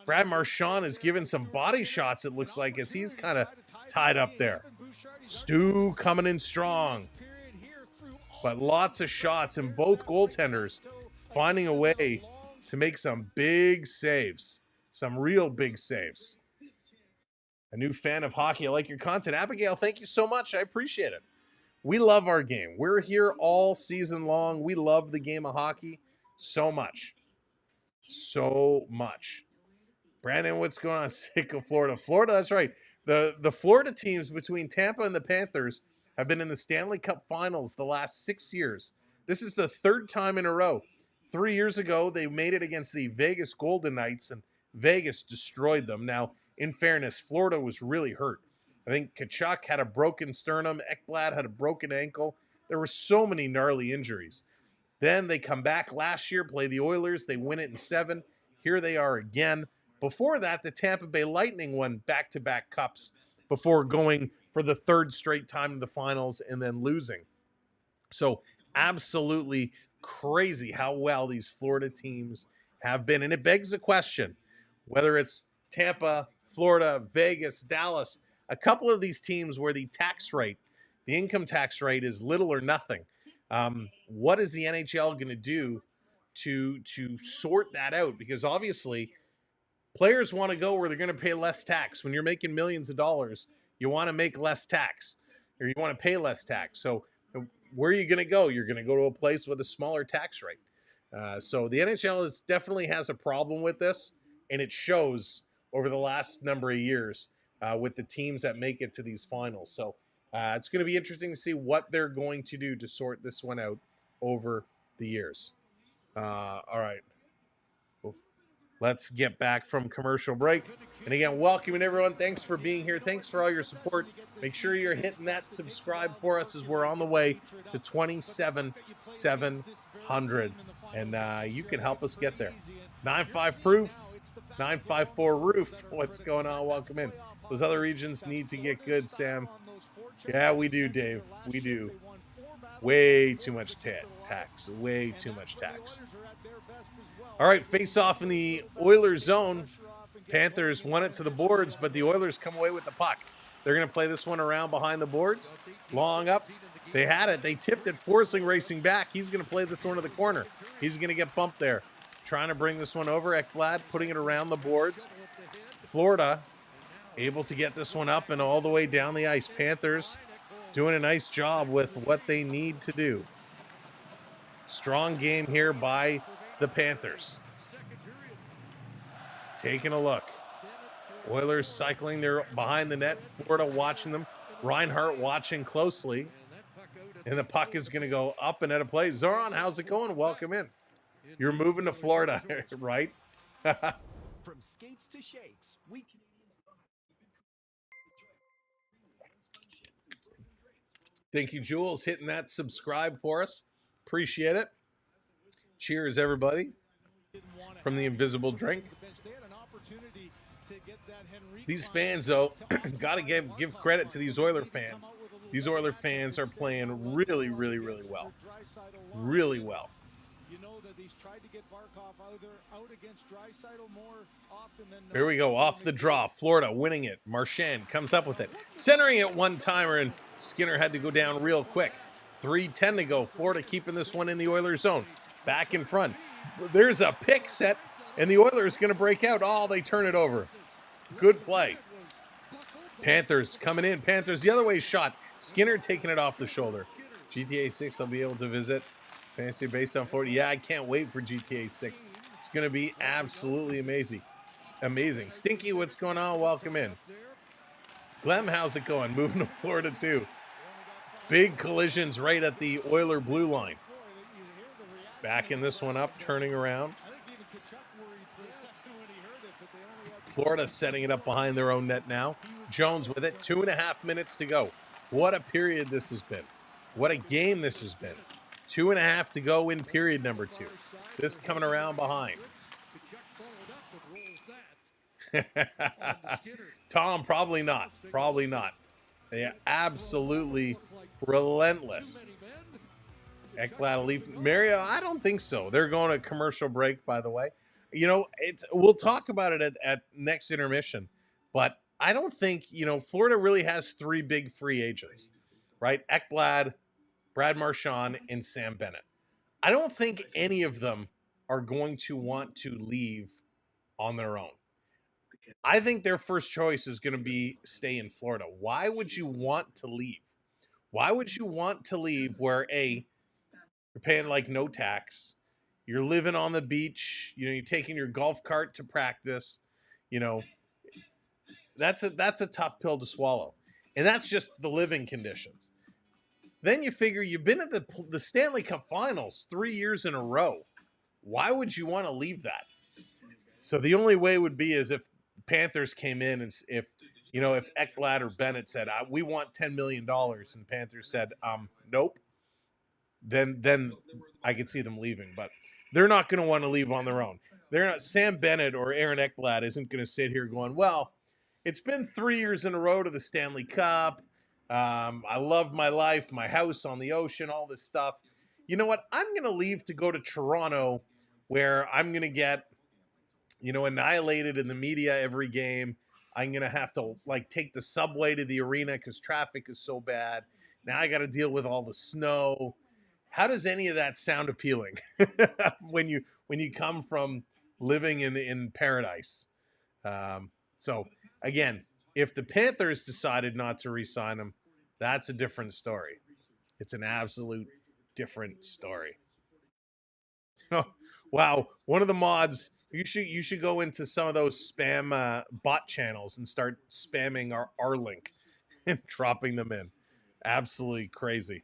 Brad Marchand is giving some body shots, it looks like, as he's kind of tied up there. Stu coming in strong. But lots of shots, and both goaltenders finding a way to make some big saves. Some real big saves. A new fan of hockey. I like your content. Abigail, thank you so much. I appreciate it. We love our game. We're here all season long. We love the game of hockey so much. So much. Brandon, what's going on? Sick of Florida. Florida, that's right. The Florida teams between Tampa and the Panthers have been in the Stanley Cup Finals the last 6 years. This is the 3rd time in a row. 3 years ago, they made it against the Vegas Golden Knights, and Vegas destroyed them. Now, in fairness, Florida was really hurt. I think Tkachuk had a broken sternum. Ekblad had a broken ankle. There were so many gnarly injuries. Then they come back last year, play the Oilers. They win it in 7. Here they are again. Before that, the Tampa Bay Lightning won back-to-back cups before going for the 3rd straight time to the finals and then losing. So absolutely crazy how well these Florida teams have been. And it begs the question, whether it's Tampa, Florida, Vegas, Dallas, a couple of these teams where the tax rate, the income tax rate is little or nothing. What is the NHL going to do to sort that out? Because obviously players want to go where they're going to pay less tax. When you're making millions of dollars, you want to make less tax, or you want to pay less tax. So where are you going to go? You're going to go to a place with a smaller tax rate. So the NHL definitely has a problem with this, and it shows over the last number of years with the teams that make it to these finals. So it's going to be interesting to see what they're going to do to sort this one out over the years. All right. Let's get back from commercial break. And again, welcoming everyone. Thanks for being here. Thanks for all your support. Make sure you're hitting that subscribe for us as we're on the way to 27,700. And you can help us get there. 9.5 proof, 954 roof. What's going on? Welcome in. Those other regions need to get good, Sam. Yeah, we do, Dave. We do. Way too much tax. Way too much tax. All right, face off in the Oilers zone. Panthers won it to the boards, but the Oilers come away with the puck. They're going to play this one around behind the boards. Long up. They had it. They tipped it. Forsling racing back. He's going to play this one to the corner. He's going to get bumped there. Trying to bring this one over. Ekblad putting it around the boards. Florida able to get this one up and all the way down the ice. Panthers doing a nice job with what they need to do. Strong game here by the Panthers. Taking a look. Oilers cycling. They're behind the net. Florida watching them. Reinhart watching closely. And the puck is going to go up and out of play. Zoran, how's it going? Welcome in. You're moving to Florida, right? From skates to shakes, we Thank you, Jules, hitting that subscribe for us. Appreciate it. Cheers, everybody, from the Invisible Drink. These fans, though, got to give credit to these Oiler fans. These Oiler fans are playing really, really, really well. Really well. You know that he's tried to get Barkov out against Draisaitl more often than Here we go, off the draw. Florida winning it. Marchand comes up with it. Centering it one-timer, and Skinner had to go down real quick. 3:10 to go. Florida keeping this one in the Oilers zone. Back in front. There's a pick set, and the Oilers going to break out. Oh, they turn it over. Good play. Panthers coming in. Panthers the other way shot. Skinner taking it off the shoulder. GTA 6 I'll be able to visit. Fantasy based on Florida. Yeah, I can't wait for GTA 6. It's going to be absolutely amazing. Amazing. Stinky, what's going on? Welcome in. Clem, how's it going? Moving to Florida too. Big collisions right at the Oiler blue line. Backing this one up, turning around. Florida setting it up behind their own net now. Jones with it. 2.5 minutes to go. What a period this has been. What a game this has been. 2.5 to go in period number 2. This coming around behind. Tom, probably not. Probably not. They are absolutely relentless. Ekblad, Leaf, Mario, I don't think so. They're going to commercial break, by the way. You know, we'll talk about it at next intermission, but I don't think, Florida really has 3 big free agents, right? Ekblad, Brad Marchand, and Sam Bennett. I don't think any of them are going to want to leave on their own. I think their first choice is going to be stay in Florida. Why would you want to leave? Why would you want to leave where, A, you're paying like no tax, you're living on the beach, you're taking your golf cart to practice, that's a tough pill to swallow. And that's just the living conditions. Then you figure you've been at the Stanley Cup Finals 3 years in a row. Why would you want to leave that? So the only way would be is if Panthers came in and if Ekblad or Bennett said, we want $10 million, and the Panthers said, nope. then I could see them leaving. But they're not going to want to leave on their own. They're not. Sam Bennett or Aaron Ekblad isn't going to sit here going, well, it's been 3 years in a row to the Stanley Cup. I love my life, my house on the ocean, all this stuff. You know what? I'm going to leave to go to Toronto, where I'm going to get, annihilated in the media every game. I'm going to have to take the subway to the arena because traffic is so bad. Now I got to deal with all the snow. How does any of that sound appealing when you come from living in paradise? So again, if the Panthers decided not to re-sign him, that's a different story. It's an absolute different story. Oh, wow. One of the mods, you should go into some of those spam bot channels and start spamming our link and dropping them in. Absolutely crazy.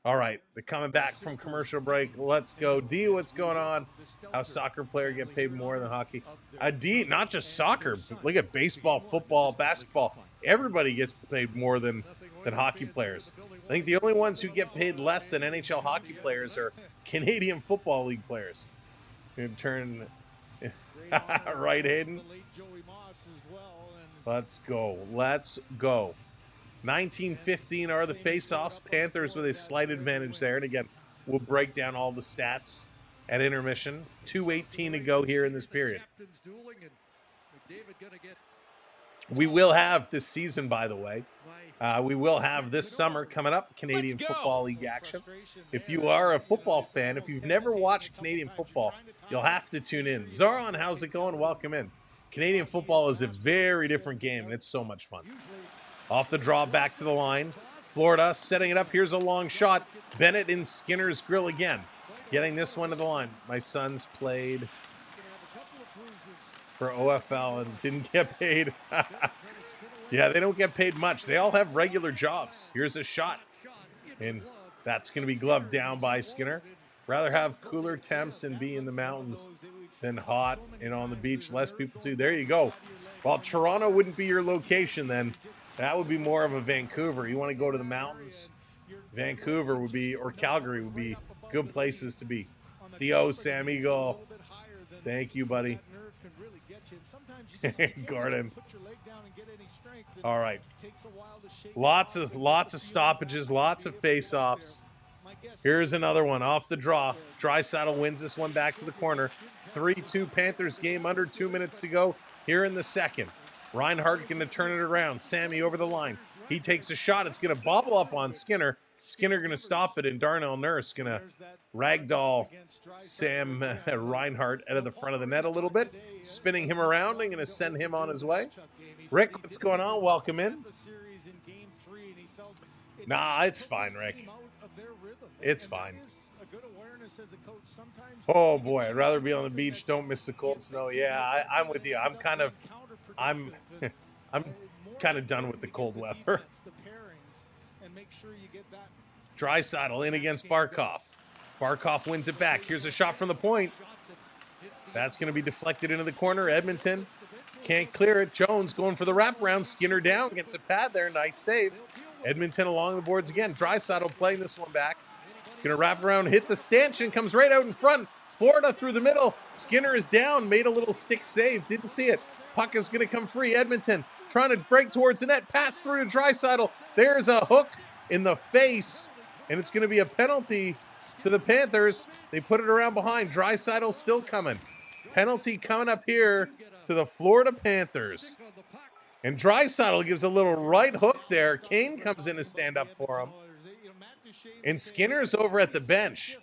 All right, they're coming back from commercial break. Let's go. D, what's going on? How soccer player get paid more than hockey? D, not just soccer. Look at baseball, football, basketball. Everybody gets paid more than hockey players. I think the only ones who get paid less than NHL hockey players are Canadian Football League players. In turn, right, Hayden? Let's go. Let's go. 19-15 are the face-offs. Panthers with a slight advantage there. And again, we'll break down all the stats at intermission. 2:18 to go here in this period. We will have this season, by the way. We will have this summer coming up, Canadian Football League action. If you are a football fan, if you've never watched Canadian football, you'll have to tune in. Zaron, how's it going? Welcome in. Canadian football is a very different game, and it's so much fun. Off the draw, back to the line. Florida setting it up. Here's a long shot. Bennett in Skinner's grill again. Getting this one to the line. My sons played for OFL and didn't get paid. Yeah, they don't get paid much. They all have regular jobs. Here's a shot. And that's going to be gloved down by Skinner. Rather have cooler temps and be in the mountains than hot and on the beach. Less people too. There you go. Well, Toronto wouldn't be your location then. That would be more of a Vancouver. You want to go to the mountains? Vancouver would be, or Calgary would be good places to be. Theo, Sam Eagle. Thank you, buddy. Gordon. All right. Lots of stoppages, lots of face-offs. Here's another one off the draw. Draisaitl wins this one back to the corner. 3-2 Panthers game, under 2 minutes to go here in the second. Reinhart going to turn it around. Sammy over the line. He takes a shot. It's going to bobble up on Skinner. Skinner going to stop it, and Darnell Nurse going to ragdoll Sam Reinhart out of the front of the net a little bit, spinning him around and going to send him on his way. Rick, what's going on? Welcome in. Nah, it's fine, Rick. It's fine. Oh, boy, I'd rather be on the beach. Don't miss the cold snow. Yeah, I'm with you. I'm kind of done with the cold weather. Draisaitl in against Barkov. Barkov wins it back. Here's a shot from the point. That's going to be deflected into the corner. Edmonton can't clear it. Jones going for the wraparound. Skinner down. Gets a pad there. Nice save. Edmonton along the boards again. Draisaitl playing this one back. Going to wrap around, hit the stanchion. Comes right out in front. Florida through the middle. Skinner is down. Made a little stick save. Didn't see it. Puck is going to come free. Edmonton trying to break towards the net. Pass through to Draisaitl. There's a hook in the face. And it's going to be a penalty to the Panthers. They put it around behind. Draisaitl still coming. Penalty coming up here to the Florida Panthers. And Draisaitl gives a little right hook there. Kane comes in to stand up for him. And Skinner's over at the bench.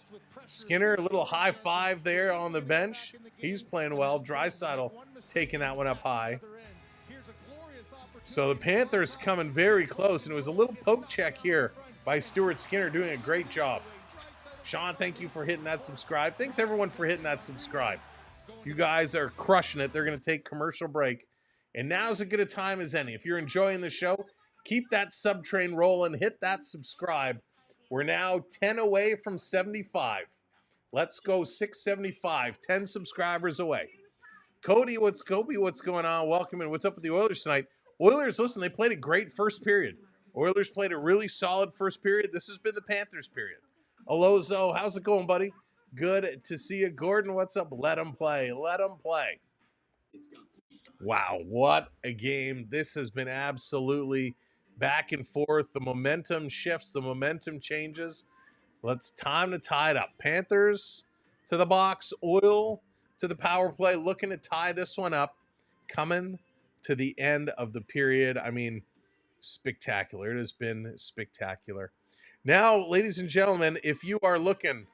Skinner, a little high five there on the bench. He's playing well. Draisaitl taking that one up high. So the Panthers coming very close. And it was a little poke check here by Stuart Skinner, doing a great job. Sean, thank you for hitting that subscribe. Thanks, everyone, for hitting that subscribe. You guys are crushing it. They're going to take commercial break. And now's as good a time as any. If you're enjoying the show, keep that sub train rolling. Hit that subscribe. We're now 10 away from 75. Let's go 675. 10 subscribers away. Cody, what's going on? Welcome in. What's up with the Oilers tonight? Oilers, listen, they played a great first period. Oilers played a really solid first period. This has been the Panthers period. Alozo, how's it going, buddy? Good to see you. Gordon, what's up? Let him play. Let him play. Wow, what a game. This has been absolutely back and forth. The momentum shifts, the momentum changes. Time to tie it up. Panthers to the box, Oil to the power play, looking to tie this one up. Coming to the end of the period. I mean, spectacular. It has been spectacular. Now, ladies and gentlemen, if you are looking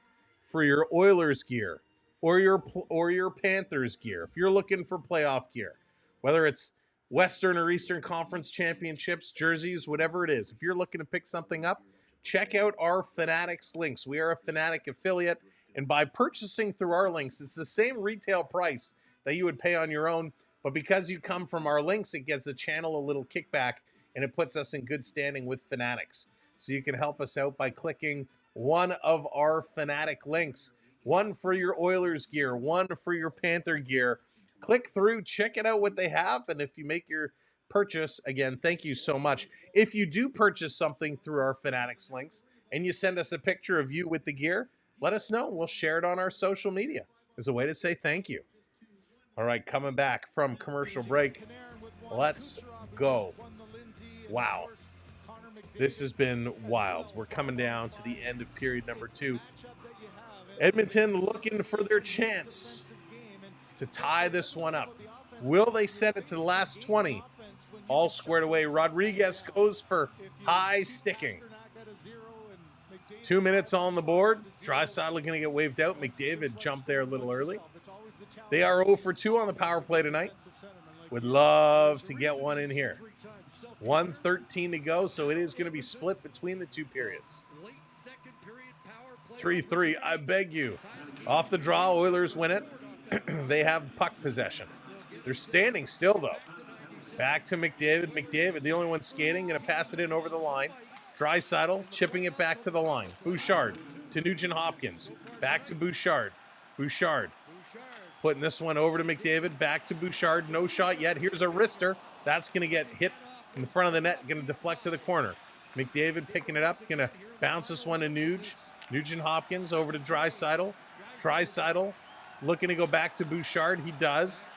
for your Oilers gear or your Panthers gear, if you're looking for playoff gear, whether it's Western or Eastern Conference Championships, jerseys, whatever it is, if you're looking to pick something up, check out our Fanatics links. We are a Fanatic affiliate, and by purchasing through our links, it's the same retail price that you would pay on your own, but because you come from our links, it gets the channel a little kickback, and it puts us in good standing with Fanatics. So you can help us out by clicking one of our Fanatic links, one for your Oilers gear, one for your Panther gear. Click through, check it out what they have, and if you make your purchase, again, thank you so much. If you do purchase something through our Fanatics links and you send us a picture of you with the gear, let us know. We'll share it on our social media as a way to say thank you. All right, coming back from commercial break, let's go. Wow. This has been wild. We're coming down to the end of period number 2. Edmonton looking for their chance to tie this one up. Will they send it to the last 20? All squared away. Rodriguez goes for high sticking. 2 minutes on the board. Draisaitl going to get waved out. McDavid jumped there a little early. They are 0 for 2 on the power play tonight. Would love to get one in here. 1:13 to go, so it is going to be split between the two periods. 3-3, I beg you. Off the draw, Oilers win it. They have puck possession. They're standing still, though. Back to McDavid. McDavid, the only one skating, going to pass it in over the line. Draisaitl chipping it back to the line. Bouchard to Nugent-Hopkins. Back to Bouchard. Bouchard putting this one over to McDavid. Back to Bouchard. No shot yet. Here's a wrister. That's going to get hit in the front of the net. Going to deflect to the corner. McDavid picking it up. Going to bounce this one to Nuge. Nugent-Hopkins over to Draisaitl. Draisaitl looking to go back to Bouchard. He does.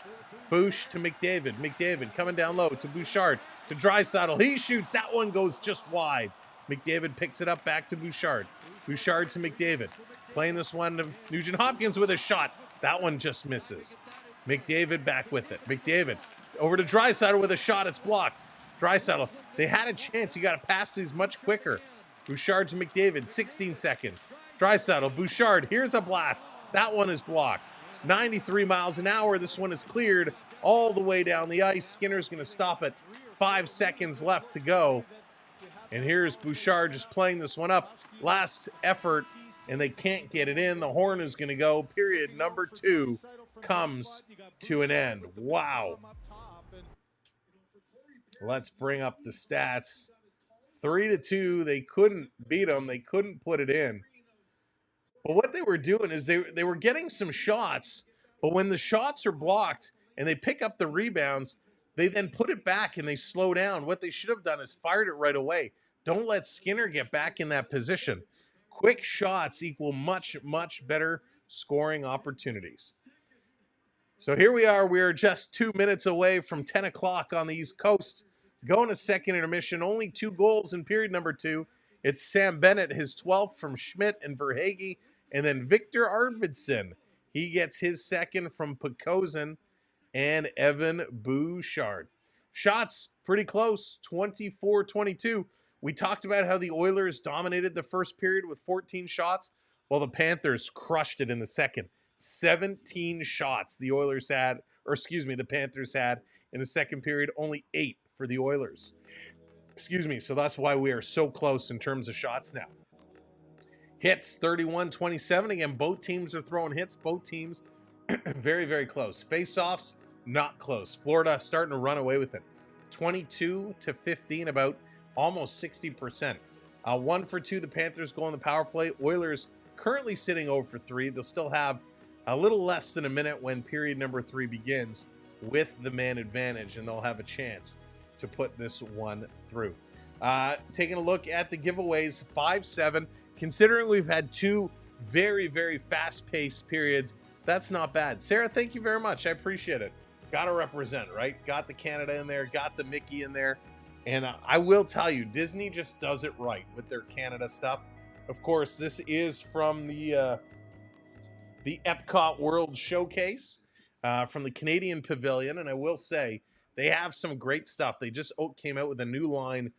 Bouch to McDavid. McDavid coming down low to Bouchard. To Draisaitl. He shoots. That one goes just wide. McDavid picks it up back to Bouchard. Bouchard to McDavid. Playing this one to Nugent-Hopkins with a shot. That one just misses. McDavid back with it. McDavid over to Draisaitl with a shot. It's blocked. Draisaitl. They had a chance. You got to pass these much quicker. Bouchard to McDavid. 16 seconds. Draisaitl. Bouchard. Here's a blast. That one is blocked. 93 miles an hour. This one is cleared all the way down the ice. Skinner's going to stop it. 5 seconds left to go. And here's Bouchard just playing this one up. Last effort, and they can't get it in. The horn is going to go. Period number 2 comes to an end. Wow. Let's bring up the stats. 3-2. They couldn't beat them. They couldn't put it in. But what they were doing is they were getting some shots, but when the shots are blocked and they pick up the rebounds, they then put it back and they slow down. What they should have done is fired it right away. Don't let Skinner get back in that position. Quick shots equal much, much better scoring opportunities. So here we are. We are just 2 minutes away from 10 o'clock on the East Coast. Going to second intermission. Only 2 goals in period number 2. It's Sam Bennett, his 12th from Schmidt and Verhaeghe. And then Victor Arvidsson. He gets his second from Podkolzin and Evan Bouchard. Shots pretty close, 24-22. We talked about how the Oilers dominated the first period with 14 shots, while the Panthers crushed it in the second. 17 shots the Panthers had in the second period, only 8 for the Oilers. So that's why we are so close in terms of shots now. Hits, 31-27. Again, both teams are throwing hits. Both teams very, very close. Face-offs, not close. Florida starting to run away with it. 22-15, about almost 60%. 1 for 2, the Panthers go on the power play. Oilers currently sitting 0 for 3. They'll still have a little less than a minute when period number 3 begins with the man advantage, and they'll have a chance to put this one through. Taking a look at the giveaways, 5-7. Considering we've had 2 very, very fast-paced periods, that's not bad. Sarah, thank you very much. I appreciate it. Got to represent, right? Got the Canada in there, got the Mickey in there. And I will tell you, Disney just does it right with their Canada stuff. Of course, this is from the Epcot World Showcase from the Canadian Pavilion. And I will say, they have some great stuff. They just came out with a new line,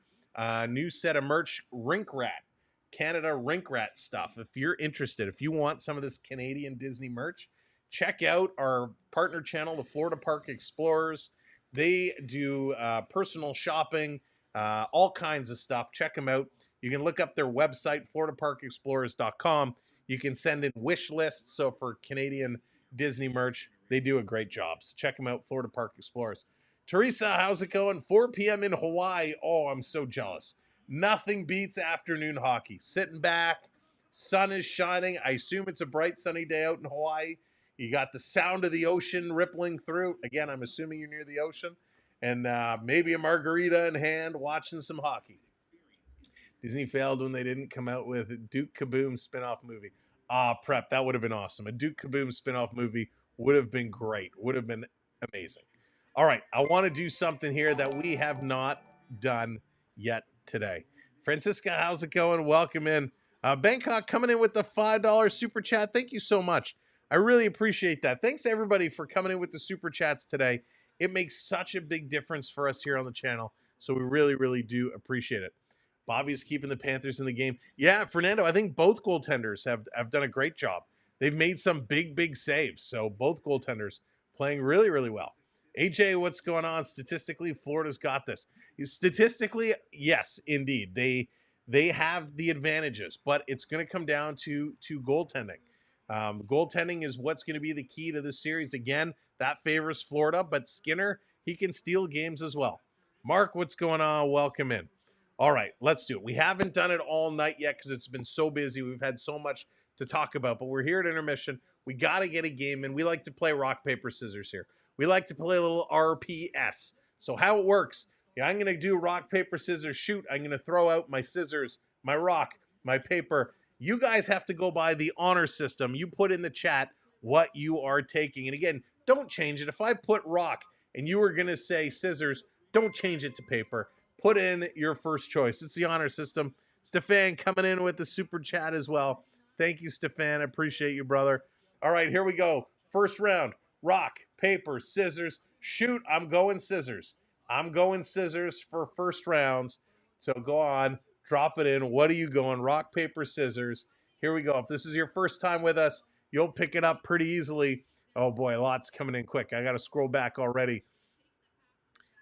new set of merch, Rink Rat, Canada Rink Rat stuff. If you're interested, if you want some of this Canadian Disney merch, check out our partner channel, the Florida Park Explorers. They do personal shopping, all kinds of stuff. Check them out. You can look up their website, floridaparkexplorers.com. You can send in wish lists. So for Canadian Disney merch, they do a great job. So check them out, Florida Park Explorers. Teresa, how's it going? 4 p.m. in Hawaii. Oh, I'm so jealous. Nothing beats afternoon hockey. Sitting back, sun is shining. I assume it's a bright sunny day out in Hawaii. You got the sound of the ocean rippling through. Again, I'm assuming you're near the ocean. And maybe a margarita in hand, watching some hockey. Disney failed when they didn't come out with a Duke Kaboom spinoff movie. Prep, that would have been awesome. A Duke Kaboom spinoff movie would have been great. Would have been amazing. All right, I want to do something here that we have not done yet today. Francisca, how's it going? Welcome in. Bangkok coming in with the $5 super chat. Thank you so much. I really appreciate that. Thanks everybody for coming in with the super chats today. It makes such a big difference for us here on the channel. So we really, really do appreciate it. Bobby's keeping the Panthers in the game. Yeah, Fernando, I think both goaltenders have done a great job. They've made some big, big saves. So both goaltenders playing really, really well. AJ, what's going on? Statistically, Florida's got this. Statistically, yes, indeed. They have the advantages, but it's going to come down to goaltending. Goaltending is what's going to be the key to this series. Again, that favors Florida, but Skinner, he can steal games as well. Mark, what's going on? Welcome in. All right, let's do it. We haven't done it all night yet because it's been so busy. We've had so much to talk about, but we're here at intermission. We got to get a game, and we like to play rock, paper, scissors here. We like to play a little RPS. So how it works, I'm going to do rock, paper, scissors, shoot. I'm going to throw out my scissors, my rock, my paper. You guys have to go by the honor system. You put in the chat what you are taking. And again, don't change it. If I put rock and you were going to say scissors, don't change it to paper. Put in your first choice. It's the honor system. Stefan coming in with the super chat as well. Thank you, Stefan. I appreciate you, brother. All right, here we go. First round, rock, paper, scissors, shoot. I'm going scissors. I'm going scissors for first rounds. So go on. Drop it in. What are you going? Rock, paper, scissors. Here we go. If this is your first time with us, you'll pick it up pretty easily. Oh, boy, lots coming in quick. I got to scroll back already.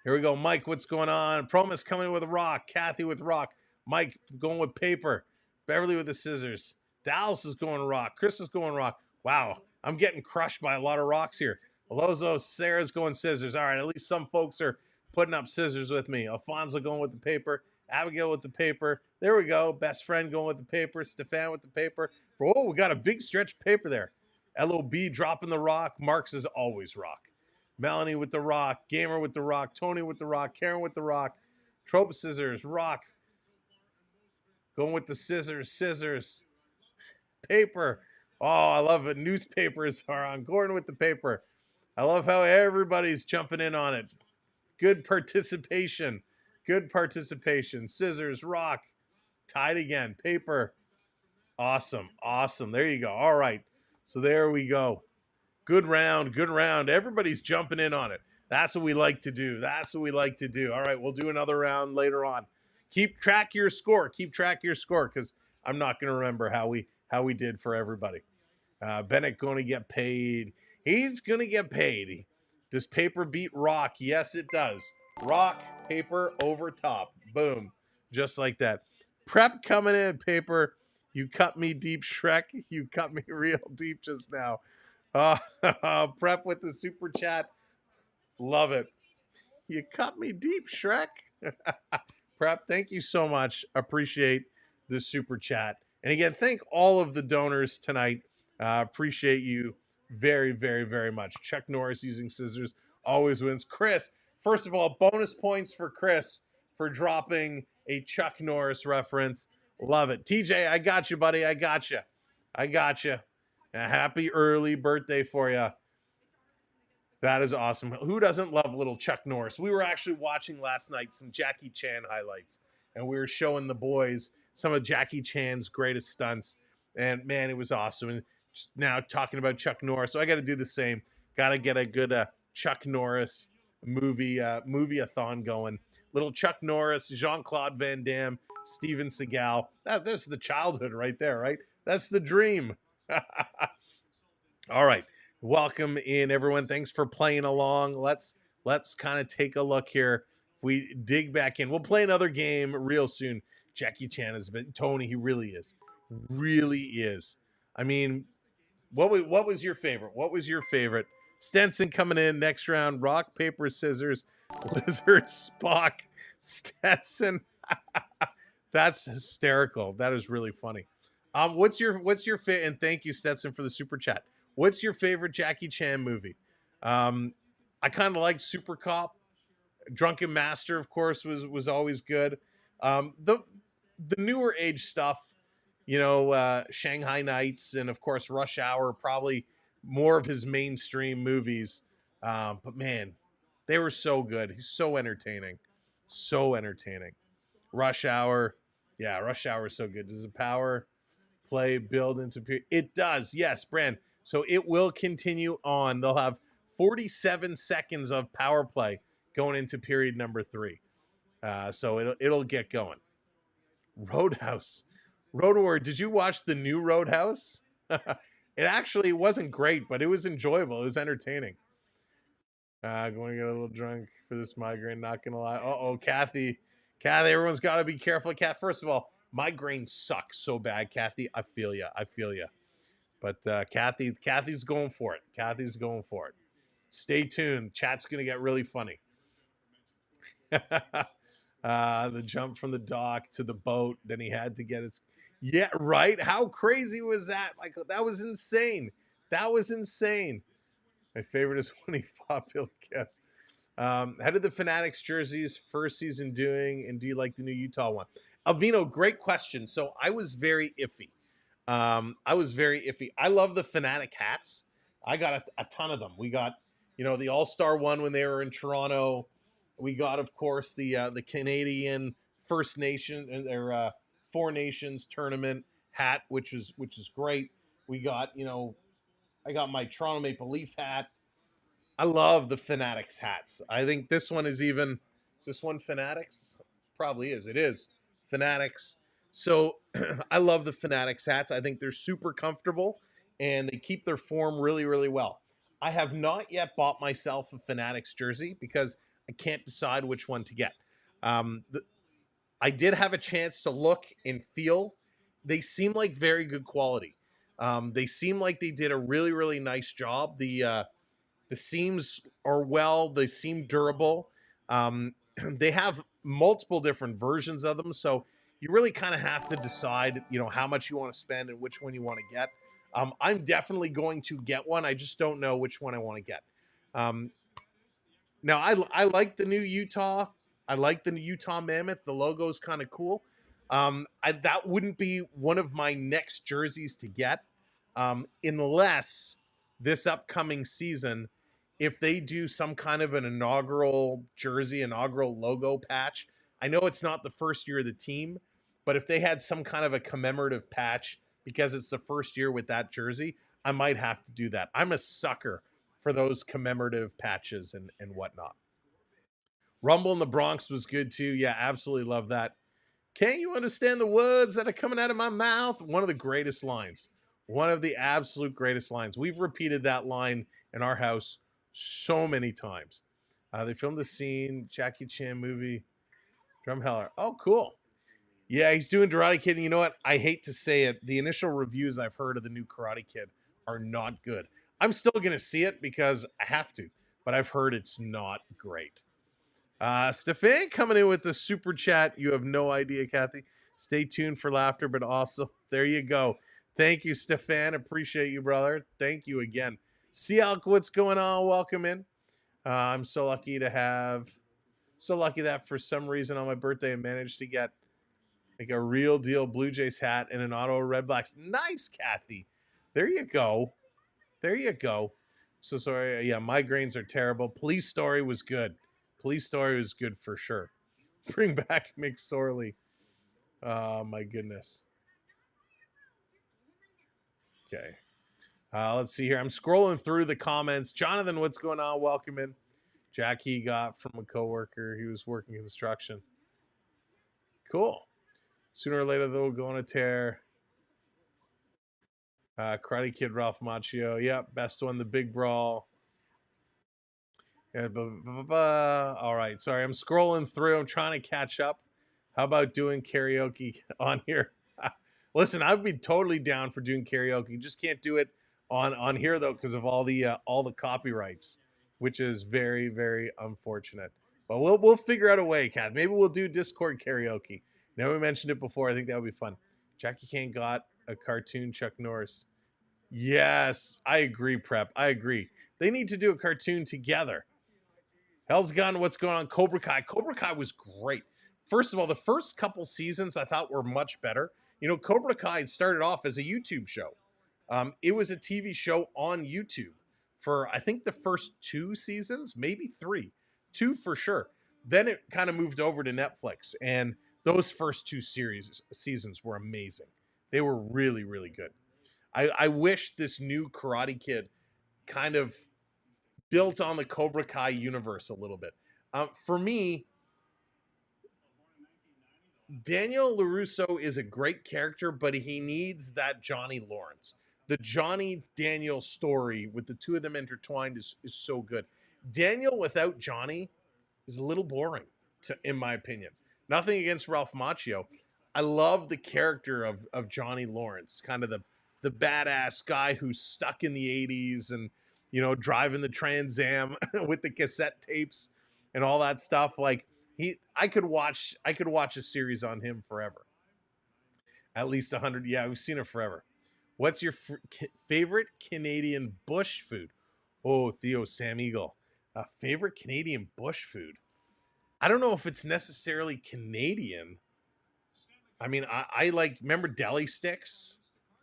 Here we go. Mike, what's going on? Promise coming in with a rock. Kathy with rock. Mike going with paper. Beverly with the scissors. Dallas is going rock. Chris is going rock. Wow, I'm getting crushed by a lot of rocks here. Alozo, Sarah's going scissors. All right, at least some folks are putting up scissors with me. Alfonso going with the paper. Abigail with the paper. There we go. Best friend going with the paper. Stefan with the paper. Oh, we got a big stretch of paper there. LOB dropping the rock. Marks is always rock. Melanie with the rock. Gamer with the rock. Tony with the rock. Karen with the rock. Trope scissors. Rock. Going with the scissors. Scissors. Paper. Oh, I love it. Newspapers are on. Gordon with the paper. I love how everybody's jumping in on it. Good participation. Good participation. Scissors, rock. Tied again. Paper. Awesome. Awesome. There you go. All right. So there we go. Good round. Good round. Everybody's jumping in on it. That's what we like to do. That's what we like to do. All right. We'll do another round later on. Keep track of your score. Keep track of your score because I'm not going to remember how we did for everybody. Bennett going to get paid. He's going to get paid. Does paper beat rock? Yes, it does. Rock, paper, over top. Boom. Just like that. Prep coming in, paper. You cut me deep, Shrek. You cut me real deep just now. Prep with the super chat. Love it. You cut me deep, Shrek. Prep, thank you so much. Appreciate the super chat. And again, thank all of the donors tonight. Appreciate you very, very, very much. Chuck Norris using scissors always wins. Chris, first of all, bonus points for Chris for dropping a Chuck Norris reference. Love it. TJ, I got you, buddy. I got you. A happy early birthday for you. That is awesome. Who doesn't love little Chuck Norris? We were actually watching last night some Jackie Chan highlights, and we were showing the boys some of Jackie Chan's greatest stunts. And man, it was awesome. And just now talking about Chuck Norris, so I got to do the same. Got to get a good Chuck Norris movie-a-thon going. Little Chuck Norris, Jean-Claude Van Damme, Steven Seagal. That's the childhood right there, right? That's the dream. All right. Welcome in, everyone. Thanks for playing along. Let's kind of take a look here. We dig back in. We'll play another game real soon. Jackie Chan has been Tony. He really is. I mean, what was your favorite? What was your favorite? Stenson coming in next round. Rock, paper, scissors. Lizard, Spock, Stetson. That's hysterical. That is really funny. What's your and thank you, Stetson, for the super chat. What's your favorite Jackie Chan movie? I kind of like Super Cop. Drunken Master, of course, was always good. The newer age stuff, Shanghai Nights and of course Rush Hour, probably more of his mainstream movies. But man, they were so good. He's so entertaining. Rush Hour. Yeah, Rush Hour is so good. Does the power play build into period? It does. Yes, Brand. So it will continue on. They'll have 47 seconds of power play going into period number 3. So it'll get going. Roadhouse. Road Warrior, did you watch the new Roadhouse? It actually wasn't great, but it was enjoyable. It was entertaining. Going to get a little drunk for this migraine, not going to lie. Uh-oh, Kathy, everyone's got to be careful. Kat, first of all, migraine sucks so bad, Kathy. I feel you. But Kathy's going for it. Stay tuned. Chat's going to get really funny. The jump from the dock to the boat. Then he had to get his... Yeah, right? How crazy was that, Michael? That was insane. My favorite is when he fought Bill Guess. How did the Fanatics jerseys first season doing? And do you like the new Utah one? Alvino, great question. So I was very iffy. I love the Fanatic hats. I got a ton of them. We got, the All-Star one when they were in Toronto. We got, of course, the Canadian First Nation and their Four Nations tournament hat, which is great. We got, I got my Toronto Maple Leaf hat. I love the Fanatics hats. I think this one is even. Is this one Fanatics? Probably is. It is Fanatics. So I love the Fanatics hats. I think they're super comfortable and they keep their form really, really well. I have not yet bought myself a Fanatics jersey because I can't decide which one to get. I did have a chance to look and feel. They seem like very good quality. They seem like they did a really, really nice job. The seams are well. They seem durable. They have multiple different versions of them, so you really kind of have to decide, how much you want to spend and which one you want to get. I'm definitely going to get one. I just don't know which one I want to get. Now, I like the new Utah. I like the Utah Mammoth. The logo is kind of cool. That wouldn't be one of my next jerseys to get unless this upcoming season, if they do some kind of an inaugural jersey, inaugural logo patch. I know it's not the first year of the team, but if they had some kind of a commemorative patch because it's the first year with that jersey, I might have to do that. I'm a sucker for those commemorative patches and whatnot. Rumble in the Bronx was good too. Yeah, absolutely love that. Can't you understand the words that are coming out of my mouth? One of the greatest lines. One of the absolute greatest lines. We've repeated that line in our house so many times. They filmed the scene, Jackie Chan movie, Drumheller. Oh, cool. Yeah, he's doing Karate Kid. And you know what? I hate to say it. The initial reviews I've heard of the new Karate Kid are not good. I'm still going to see it because I have to, but I've heard it's not great. Stefan coming in with the super chat. You have no idea, Kathy. Stay tuned for laughter, but also, there you go. Thank you, Stefan. Appreciate you, brother. Thank you again. Sialk, what's going on? Welcome in. I'm so lucky that for some reason on my birthday I managed to get Like a real deal Blue Jays hat and an Ottawa Red Blacks. Nice, Kathy. There you go. There you go. So sorry. Yeah, migraines are terrible. Police Story was good. Police Story was good for sure. Bring back McSorley. Oh, my goodness. Okay. Let's see here. I'm scrolling through the comments. Jonathan, what's going on? Welcome in. Jack he got from a coworker. He was working construction. Cool. Sooner or later, they'll go on a tear. Karate Kid, Ralph Macchio. Yep, best one, the Big Brawl. All right, sorry, I'm scrolling through. I'm trying to catch up. How about doing karaoke on here? Listen, I'd be totally down for doing karaoke. You just can't do it on here though because of all the copyrights, which is very, very unfortunate. But we'll figure out a way, Kat. Maybe we'll do Discord karaoke. Now we mentioned it before. I think that would be fun. Jackie Kane got a cartoon Chuck Norris. Yes, I agree, Prep. I agree. They need to do a cartoon together. Hell's Gun, what's going on? Cobra Kai. Cobra Kai was great. First of all, the first couple seasons I thought were much better. You know, Cobra Kai started off as a YouTube show. It was a TV show on YouTube for, I think, the first 2 seasons, maybe 3. 2 for sure. Then it kind of moved over to Netflix, and those first 2 seasons were amazing. They were really, really good. I wish this new Karate Kid kind of built on the Cobra Kai universe a little bit. For me, Daniel LaRusso is a great character, but he needs that Johnny Lawrence. The Johnny Daniel story with the two of them intertwined is so good. Daniel without Johnny is a little boring, in my opinion. Nothing against Ralph Macchio. I love the character of Johnny Lawrence, kind of the badass guy who's stuck in the 80s and, you know, driving the Trans Am with the cassette tapes and all that stuff. Like I could watch a series on him forever. At least 100. Yeah, we've seen it forever. What's your favorite Canadian bush food? Oh, Theo Sam Eagle. A favorite Canadian bush food? I don't know if it's necessarily Canadian. I mean, I like, remember deli sticks?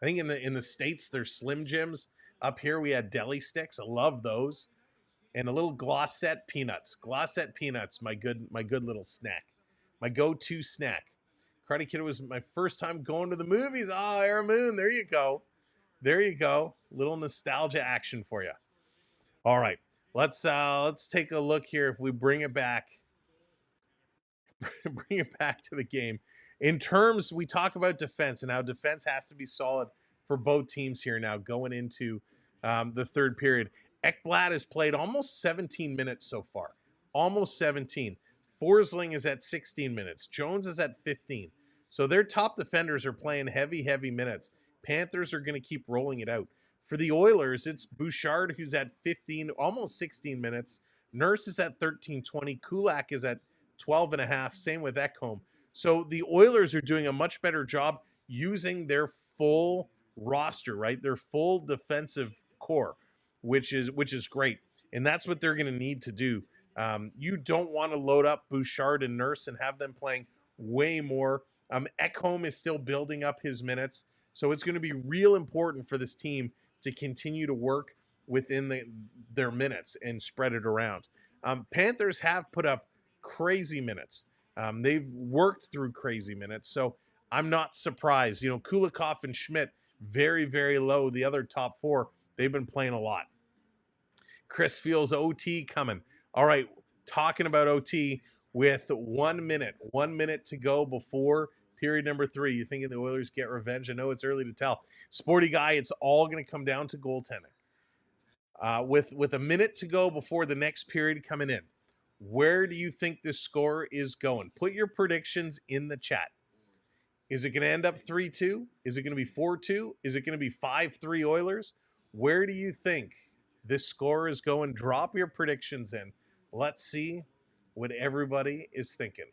I think in the States there's Slim Jims. Up here we had deli sticks. I love those. And a little Glossette peanuts. Glossette peanuts, my good little snack. My go-to snack. Karate Kid was my first time going to the movies. Oh, Air Moon, there you go. There you go. Little nostalgia action for you. All right. Let's take a look here if we bring it back. Bring it back to the game. In terms, we talk about defense and how defense has to be solid for both teams here now going into the third period. Ekblad has played almost 17 minutes so far. Almost 17. Forsling is at 16 minutes. Jones is at 15. So their top defenders are playing heavy minutes. Panthers are going to keep rolling it out. For the Oilers, it's Bouchard who's at 15, almost 16 minutes. Nurse is at 13-20. Kulak is at 12.5. Same with Ekholm. So the Oilers are doing a much better job using their full roster, right? Their full defensive core, which is great. And that's what they're going to need to do. You don't want to load up Bouchard and Nurse and have them playing way more. Ekholm is still building up his minutes. So it's going to be real important for this team to continue to work within their minutes and spread it around. Panthers have put up crazy minutes. They've worked through crazy minutes. So I'm not surprised. You know, Kulikov and Schmidt, very, very low. The other top 4, they've been playing a lot. Chris feels OT coming. All right, talking about OT with 1 minute to go before period number 3. You thinking the Oilers get revenge? I know it's early to tell. Sporty guy, it's all going to come down to goaltending. With a minute to go before the next period coming in, where do you think this score is going? Put your predictions in the chat. Is it going to end up 3-2? Is it going to be 4-2? Is it going to be 5-3 Oilers? Where do you think this score is going? Drop your predictions in. Let's see what everybody is thinking.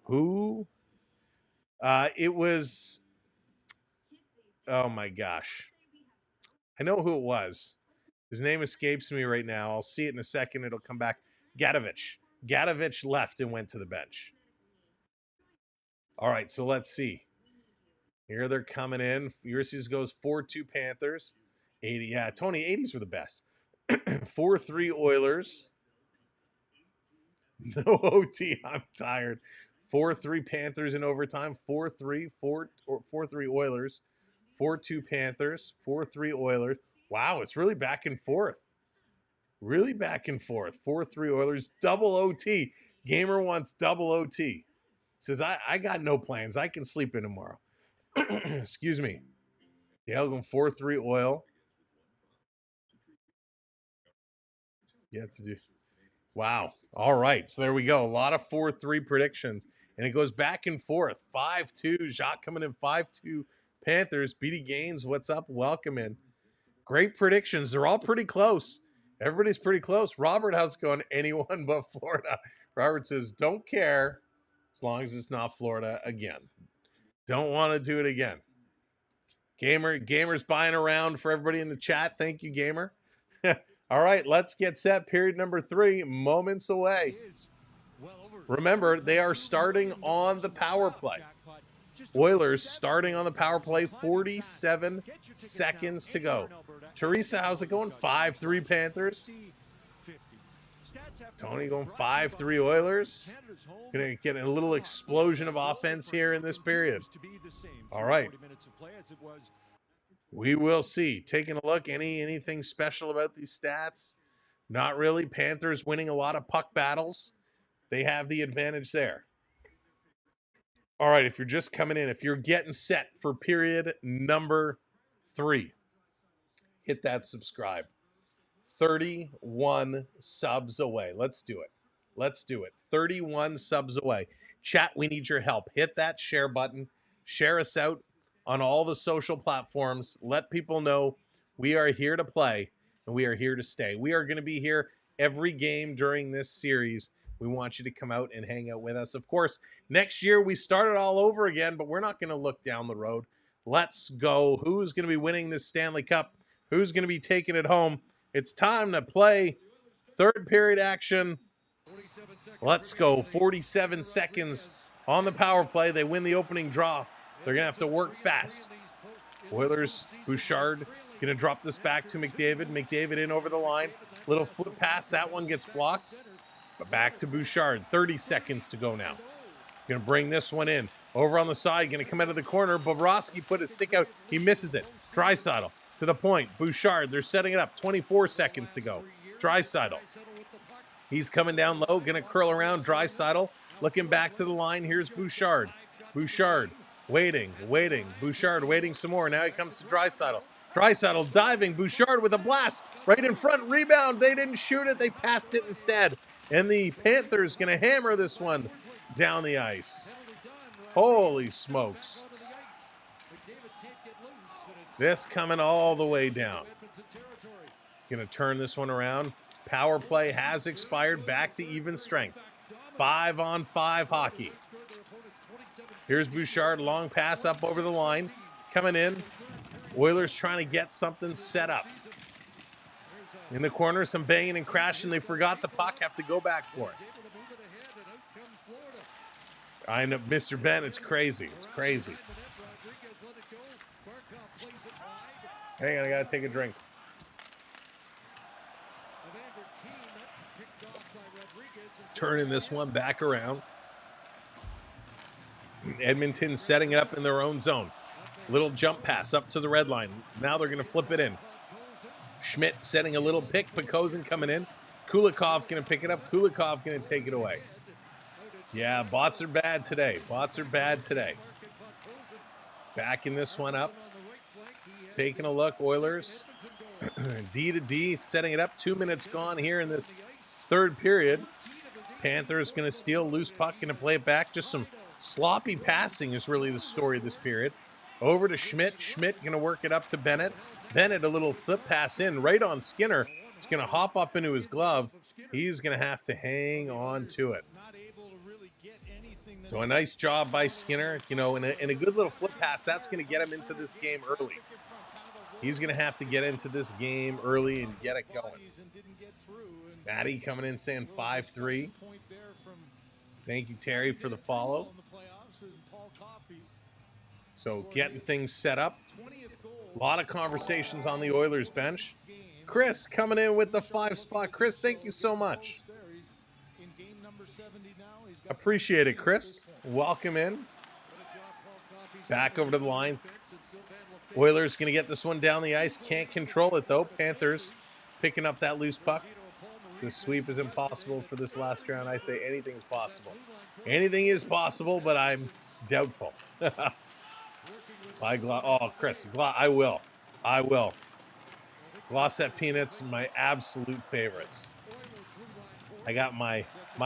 Who? It was... Oh, my gosh. I know who it was. His name escapes me right now. I'll see it in a second. It'll come back. Gadovich. Gadovich left and went to the bench. All right, so let's see. Here they're coming in. Ulysses goes 4-2 Panthers. 80. Yeah, Tony, 80s were the best. 4-3 Oilers. No OT. I'm tired. 4-3 Panthers in overtime. 4-3 Oilers. 4-2 Panthers. 4-3 Oilers. Wow, it's really back and forth. Really back and forth. 4-3 Oilers. Double OT. Gamer wants double OT. Says, I got no plans. I can sleep in tomorrow. Excuse me. Dale going 4-3 Oil. Yeah, to do. Wow. All right. So there we go. A lot of 4-3 predictions. And it goes back and forth. 5-2. Jacques coming in 5-2 Panthers. BD Gaines, what's up? Welcome in. Great predictions. They're all pretty close. Everybody's pretty close. Robert, how's it going? Anyone but Florida. Robert says, don't care as long as it's not Florida again. Don't want to do it again. Gamer's buying around for everybody in the chat. Thank you, Gamer. All right, let's get set. Period number 3, moments away. Remember, they are starting on the power play. Oilers starting on the power play, 47 seconds to go. Teresa, how's it going? 5-3 Panthers. Tony going 5-3 Oilers. Gonna get a little explosion of offense here in this period. All right. We will see. Taking a look. Anything special about these stats? Not really. Panthers winning a lot of puck battles. They have the advantage there. All right, if you're just coming in, if you're getting set for period number 3, hit that subscribe. 31 subs away. Let's do it. Let's do it. 31 subs away. Chat, we need your help. Hit that share button. Share us out on all the social platforms. Let people know we are here to play and we are here to stay. We are going to be here every game during this series. We want you to come out and hang out with us. Of course, next year we start it all over again, but we're not going to look down the road. Let's go. Who's going to be winning this Stanley Cup? Who's going to be taking it home? It's time to play third period action. Let's go. 47 seconds on the power play. They win the opening draw. They're going to have to work fast. Oilers, Bouchard, going to drop this back to McDavid. McDavid in over the line. Little flip pass. That one gets blocked. But back to Bouchard. 30 seconds to go now. Going to bring this one in. Over on the side. Going to come out of the corner. Bobrovsky put his stick out. He misses it. Draisaitl to the point. Bouchard, they're setting it up. 24 seconds to go. Draisaitl. He's coming down low. Going to curl around. Draisaitl looking back to the line. Here's Bouchard. Bouchard waiting. Bouchard waiting some more. Now he comes to Draisaitl. Draisaitl diving. Bouchard with a blast. Right in front. Rebound. They didn't shoot it. They passed it instead. And the Panthers going to hammer this one down the ice. Holy smokes. This coming all the way down. Going to turn this one around. Power play has expired. Back to even strength. 5-on-5 hockey. Here's Bouchard. Long pass up over the line. Coming in. Oilers trying to get something set up. In the corner, some banging and crashing. They forgot the puck. Have to go back for it. I know, Mr. Ben, it's crazy. It's crazy. Hang on, I got to take a drink. Turning this one back around. Edmonton setting it up in their own zone. Little jump pass up to the red line. Now they're going to flip it in. Schmidt setting a little pick. Pekosen coming in. Kulikov going to pick it up. Kulikov going to take it away. Yeah, bots are bad today. Bots are bad today. Backing this one up. Taking a look. Oilers. D to D. Setting it up. 2 minutes gone here in this third period. Panthers going to steal. Loose puck. Going to play it back. Just some sloppy passing is really the story of this period. Over to Schmidt. Schmidt going to work it up to Bennett. Bennett, a little flip pass in right on Skinner. He's going to hop up into his glove. He's going to have to hang on to it. So a nice job by Skinner. You know, in a good little flip pass, that's going to get him into this game early. He's going to have to get into this game early and get it going. Matty coming in saying 5-3. Thank you, Terry, for the follow. So getting things set up. A lot of conversations on the Oilers bench. Chris coming in with the 5 spot. Chris, thank you so much. Appreciate it, Chris. Welcome in. Back over to the line. Oilers going to get this one down the ice. Can't control it, though. Panthers picking up that loose puck. So the sweep is impossible for this last round. I say anything's possible. Anything is possible, but I'm doubtful. Chris, I will. Glossette peanuts, my absolute favorites. I got my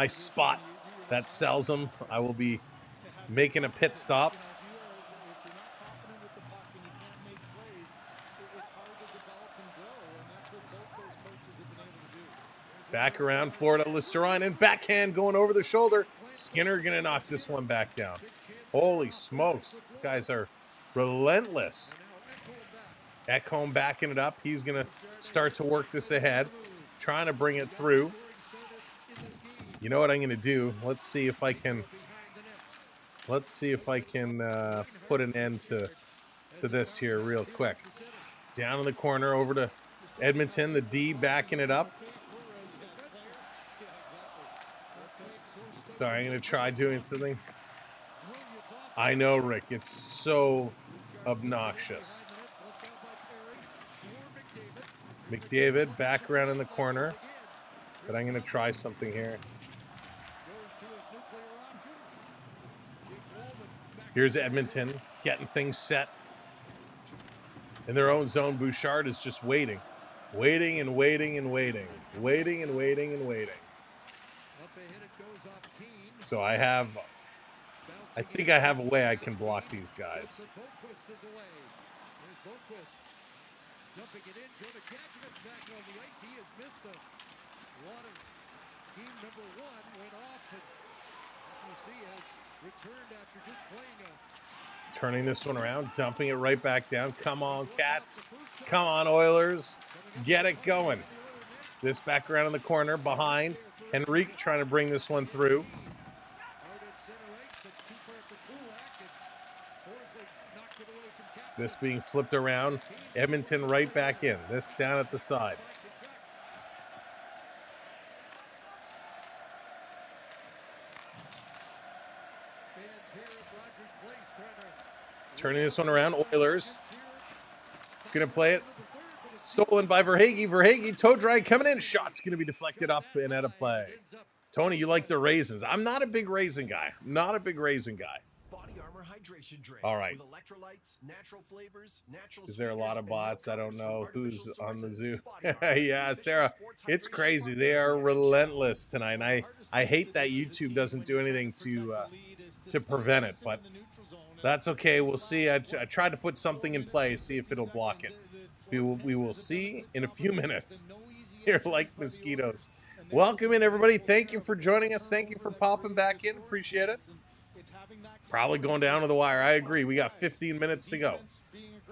spot that sells them. I will be making a pit stop. Back around, Florida, Listerine, backhand going over the shoulder. Skinner gonna knock this one back down. Holy smokes, these guys are relentless. Ekholm backing it up. He's gonna start to work this ahead, trying to bring it through. You know what I'm gonna do? Let's see if I can put an end to this here real quick. Down in the corner, over to Edmonton. The D backing it up. Sorry, I'm going to try doing something. I know, Rick. It's so obnoxious. McDavid back around in the corner. But I'm going to try something here. Here's Edmonton getting things set. In their own zone, Bouchard is just waiting. Waiting and waiting and waiting. Waiting and waiting and waiting. So I think I have a way I can block these guys. Turning this one around, dumping it right back down. Come on, Cats. Come on, Oilers. Get it going. This back around in the corner, behind. Henrique trying to bring this one through. This being flipped around. Edmonton right back in. This down at the side. Turning this one around. Oilers. Going to play it. Stolen by Verhaeghe. Verhaeghe, toe dry coming in. Shot's going to be deflected up and out of play. Tony, you like the raisins. I'm not a big raisin guy. Not a big raisin guy. Body Armor hydration drink. All right. With electrolytes, natural flavors, natural Is there a lot of bots? I don't know who's on the zoo. Yeah, Yeah, Sarah, it's crazy. They are relentless tonight. And I hate that YouTube doesn't do anything to prevent it, but that's okay. We'll see. I tried to put something in play, see if it'll block it. We will see in a few minutes. You're like mosquitoes. Welcome in, everybody. Thank you for joining us. Thank you for popping back in. Appreciate it. Probably going down to the wire. I agree. We got 15 minutes to go.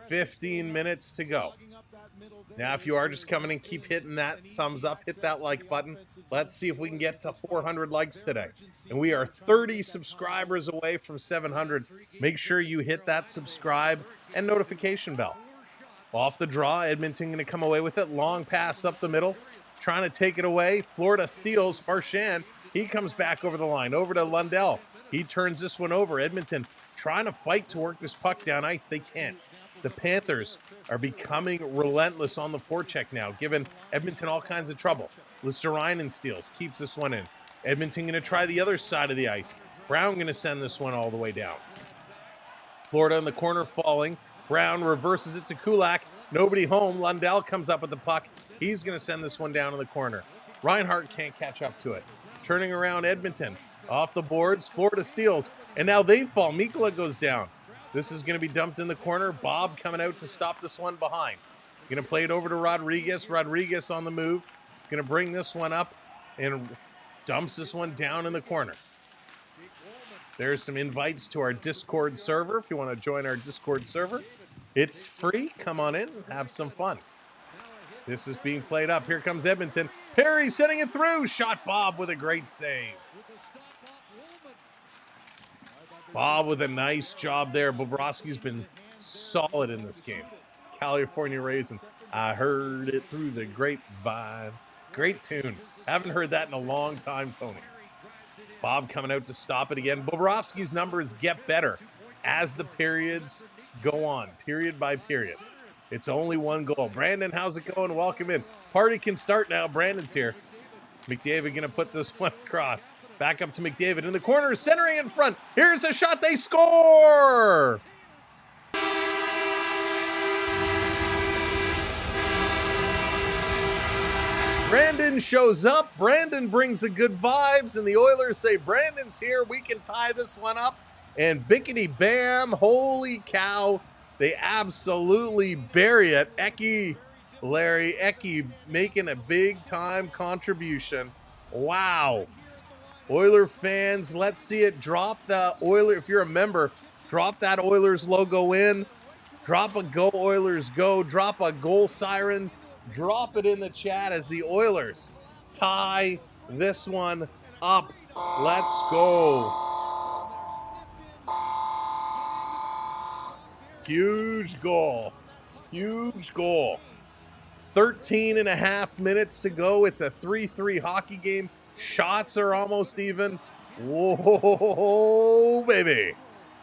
15 minutes to go. Now, if you are just coming in, keep hitting that thumbs up. Hit that like button. Let's see if we can get to 400 likes today. And we are 30 subscribers away from 700. Make sure you hit that subscribe and notification bell. Off the draw, Edmonton going to come away with it. Long pass up the middle. Trying to take it away. Florida steals. Marchand, he comes back over the line. Over to Lundell. He turns this one over. Edmonton trying to fight to work this puck down ice. They can't. The Panthers are becoming relentless on the forecheck now, giving Edmonton all kinds of trouble. Listerine steals. Keeps this one in. Edmonton going to try the other side of the ice. Brown going to send this one all the way down. Florida in the corner falling. Brown reverses it to Kulak. Nobody home. Lundell comes up with the puck. He's going to send this one down in the corner. Reinhart can't catch up to it. Turning around Edmonton. Off the boards. Florida steals. And now they fall. Mikkola goes down. This is going to be dumped in the corner. Bob coming out to stop this one behind. Going to play it over to Rodriguez. Rodriguez on the move. Going to bring this one up and dumps this one down in the corner. There's some invites to our Discord server if you want to join our Discord server. It's free. Come on in and have some fun. This is being played up. Here comes Edmonton. Perry sending it through. Shot Bob with a great save. Bob with a nice job there. Bobrovsky's been solid in this game. California Raisin. I heard it through the grapevine. Great tune. Haven't heard that in a long time, Tony. Bob coming out to stop it again. Bobrovsky's numbers get better as the periods go on, period by period. It's only one goal. Brandon, how's it going? Welcome in. Party can start now. Brandon's here. McDavid going to put this one across. Back up to McDavid in the corner, centering in front. Here's a shot. They score! Brandon shows up. Brandon brings the good vibes, and the Oilers say, Brandon's here. We can tie this one up. And bickety bam, holy cow. They absolutely bury it. Larry Ecke making a big time contribution. Wow. Oiler fans, let's see it. Drop the Oiler. If you're a member, drop that Oilers logo in. Drop a Go Oilers Go. Drop a goal siren. Drop it in the chat as the Oilers tie this one up. Let's go. Huge goal. Huge goal. 13 and a half minutes to go. It's a 3-3 hockey game. Shots are almost even. Whoa, baby.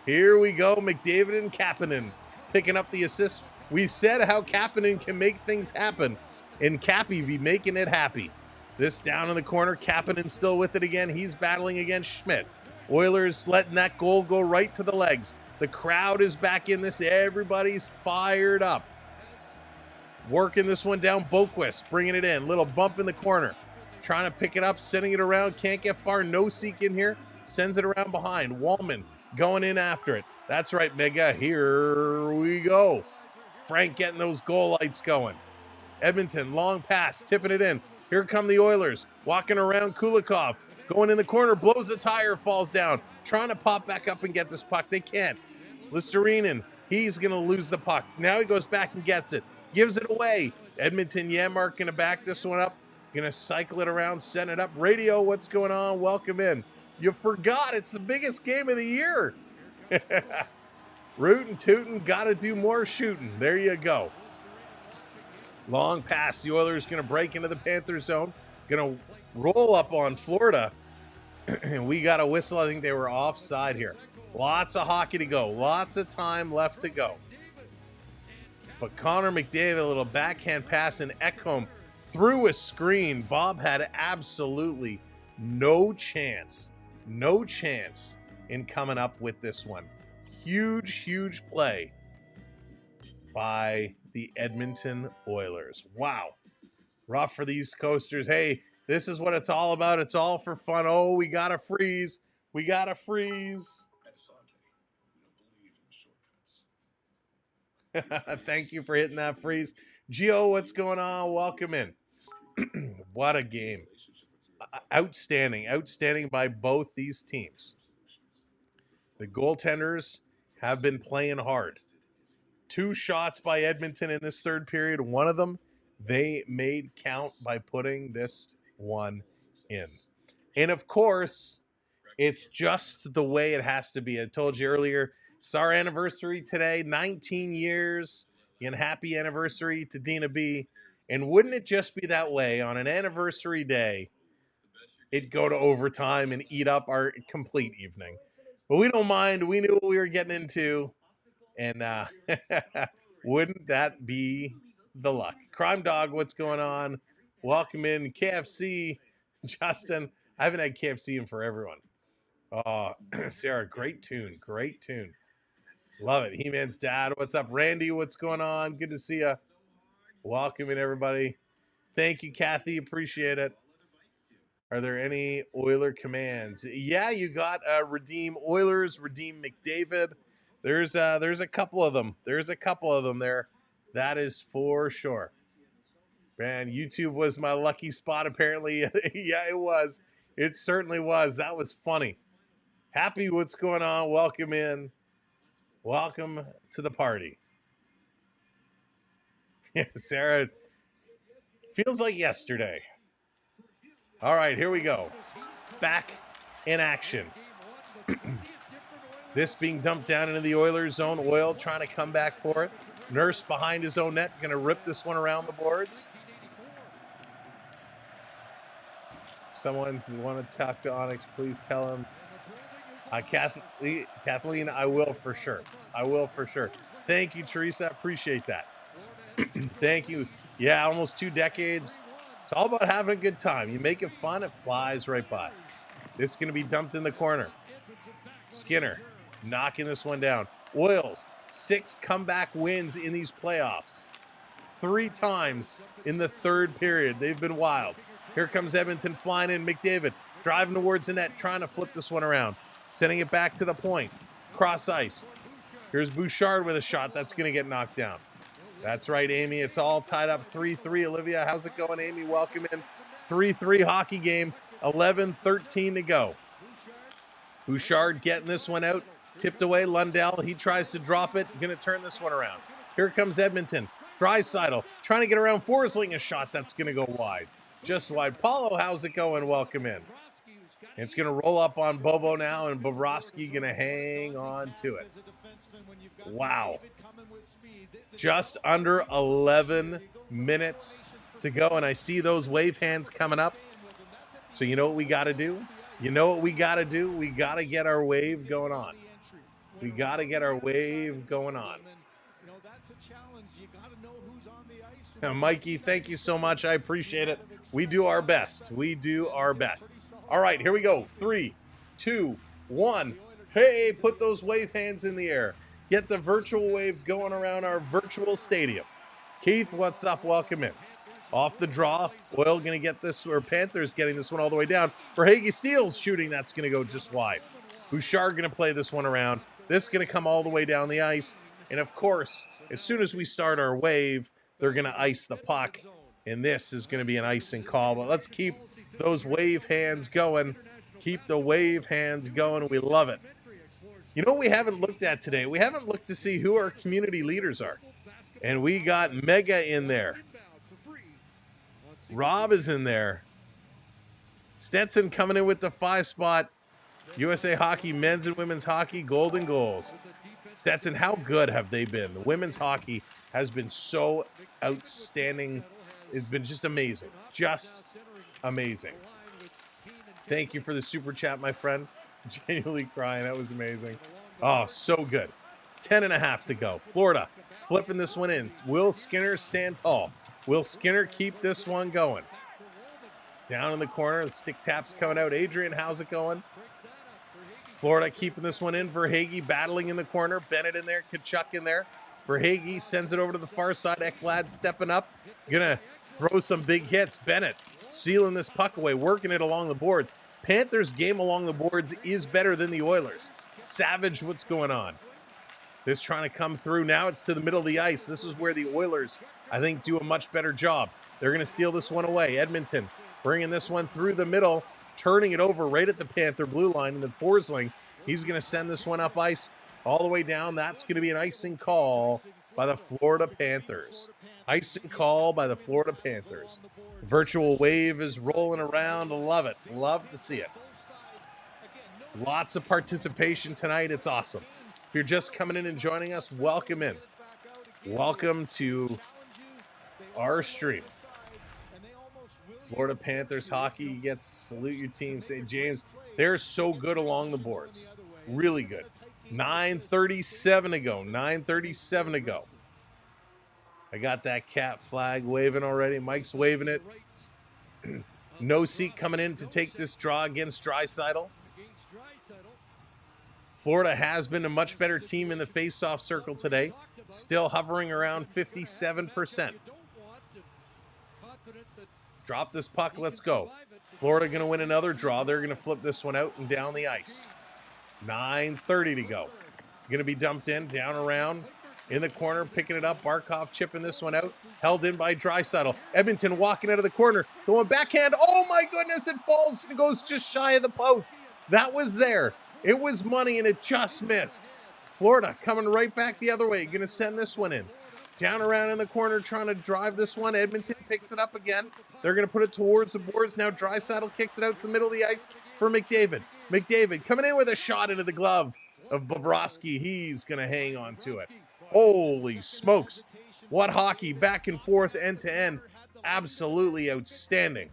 Here we go. McDavid and Kapanen picking up the assist. We said how Kapanen can make things happen, and Cappy be making it happy. This down in the corner. Kapanen still with it again. He's battling against Schmidt. Oilers letting that goal go right to the legs. The crowd is back in this. Everybody's fired up. Working this one down. Boquist bringing it in. Little bump in the corner. Trying to pick it up, sending it around. Can't get far. No seek in here. Sends it around behind. Wallman going in after it. That's right, Mega. Here we go. Frank getting those goal lights going. Edmonton, long pass, tipping it in. Here come the Oilers. Walking around. Kulikov going in the corner. Blows the tire, falls down. Trying to pop back up and get this puck. They can't. Listerinen, he's going to lose the puck. Now he goes back and gets it. Gives it away. Edmonton, Mark going to back this one up. Going to cycle it around, send it up. Radio, what's going on? Welcome in. You forgot it's the biggest game of the year. Rootin' tootin', got to do more shooting. There you go. Long pass. The Oilers going to break into the Panthers zone. Going to roll up on Florida. And we got a whistle. I think they were offside here. Lots of hockey to go. Lots of time left to go. But Connor McDavid, a little backhand pass, and Ekholm through a screen. Bob had absolutely no chance in coming up with this one. Huge play by the Edmonton Oilers. Wow. Rough for these coasters. Hey, this is what it's all about. It's all for fun. Oh, we got to freeze. We got to freeze. Thank you for hitting that freeze. Gio, what's going on? Welcome in. What a game. Outstanding by both these teams. The goaltenders have been playing hard. 2 shots by Edmonton in this third period. One of them they made count by putting this one in. And of course, it's just the way it has to be. I told you earlier, it's our anniversary today, 19 years, and happy anniversary to Dina B. And wouldn't it just be that way on an anniversary day, it'd go to overtime and eat up our complete evening. But we don't mind. We knew what we were getting into. And wouldn't that be the luck? Crime Dog, what's going on? Welcome in. KFC, Justin. I haven't had KFC in for everyone. Oh, Sarah, great tune. Love it. He-Man's dad, what's up? Randy, what's going on? Good to see you. Welcome in, everybody. Thank you, Kathy. Appreciate it. Are there any Oiler commands? Yeah, you got redeem Oilers, redeem McDavid. There's a couple of them. There's a couple of them there. That is for sure. Man, YouTube was my lucky spot, apparently. Yeah, it was. It certainly was. That was funny. Happy, what's going on? Welcome in. Welcome to the party. Yeah, Sarah, feels like yesterday. All right, here we go. Back in action. This being dumped down into the Oilers zone. Oil trying to come back for it. Nurse behind his own net, going to rip this one around the boards. Someone want to talk to Onyx, please tell him. Kathleen, I will for sure. I will for sure. Thank you, Teresa. Appreciate that. Thank you. Yeah, almost 2 decades. It's all about having a good time. You make it fun, it flies right by. This is going to be dumped in the corner. Skinner knocking this one down. Oils, 6 comeback wins in these playoffs. 3 times in the 3rd period. They've been wild. Here comes Edmonton flying in. McDavid driving towards the net, trying to flip this one around. Sending it back to the point. Cross ice. Here's Bouchard with a shot. That's going to get knocked down. That's right, Amy. It's all tied up 3-3. Olivia, how's it going, Amy? Welcome in. 3-3 hockey game. 11:13 to go. Bouchard getting this one out. Tipped away. Lundell, he tries to drop it. Going to turn this one around. Here comes Edmonton. Draisaitl trying to get around Forsling. A shot that's going to go wide. Just wide. Paulo, how's it going? Welcome in. It's going to roll up on Bobo now, and Bobrovsky going to hang on to it. Wow. Just under 11 minutes to go, and I see those wave hands coming up. So you know what we got to do? You know what we got to do? We got to get our wave going on. We got to get our wave going on. Now, Mikey, thank you so much. I appreciate it. We do our best. We do our best. All right, here we go. 3, 2, 1. Hey, put those wave hands in the air. Get the virtual wave going around our virtual stadium. Keith, what's up? Welcome in. Off the draw. Oil going to get this, or Panthers getting this one all the way down. Verhaeghe Steele's shooting. That's going to go just wide. Bouchard going to play this one around. This is going to come all the way down the ice. And, of course, as soon as we start our wave, they're going to ice the puck. And this is going to be an icing call. But let's keep those wave hands going. Keep the wave hands going. We love it. You know what we haven't looked at today? We haven't looked to see who our community leaders are. And we got Mega in there. Rob is in there. Stetson coming in with the 5 spot. USA Hockey, men's and women's hockey, golden goals. Stetson, how good have they been? The women's hockey has been so outstanding. It's been just amazing. Just amazing. Thank you for the super chat, my friend. Genuinely crying. That was amazing. Oh, so good. 10.5 to go. Florida flipping this one in. Will Skinner stand tall? Will Skinner keep this one going? Down in the corner, the stick tap's coming out. Adrian, how's it going? Florida keeping this one in. Verhaeghe battling in the corner. Bennett in there. Tkachuk in there. Verhaeghe sends it over to the far side. Ekblad stepping up. Gonna throw some big hits. Bennett sealing this puck away, working it along the boards. Panthers' game along the boards is better than the Oilers. Savage, what's going on? This trying to come through. Now it's to the middle of the ice. This is where the Oilers, I think, do a much better job. They're going to steal this one away. Edmonton bringing this one through the middle, turning it over right at the Panther blue line. And then Forsling, he's going to send this one up ice all the way down. That's going to be an icing call by the Florida Panthers. Icing call by the Florida Panthers. Virtual wave is rolling around. Love it. Love to see it. Lots of participation tonight. It's awesome. If you're just coming in and joining us, welcome in. Welcome to our stream. Florida Panthers hockey gets salute your team. St. James, they're so good along the boards. Really good. 9:37 to go. 9:37 to go. I got that cat flag waving already. Mike's waving it. No seat coming in to take this draw against Draisaitl. Florida has been a much better team in the face-off circle today. Still hovering around 57%. Drop this puck. Let's go. Florida going to win another draw. They're going to flip this one out and down the ice. 9:30 to go. Going to be dumped in, down around. In the corner, picking it up. Barkov chipping this one out. Held in by Draisaitl. Edmonton walking out of the corner. Going backhand. Oh my goodness, it falls. It goes just shy of the post. That was there. It was money and it just missed. Florida coming right back the other way. Going to send this one in. Down around in the corner, trying to drive this one. Edmonton picks it up again. They're going to put it towards the boards. Now Draisaitl kicks it out to the middle of the ice for McDavid. McDavid coming in with a shot into the glove of Bobrovsky. He's going to hang on to it. Holy smokes. What hockey, back and forth, end to end. Absolutely outstanding.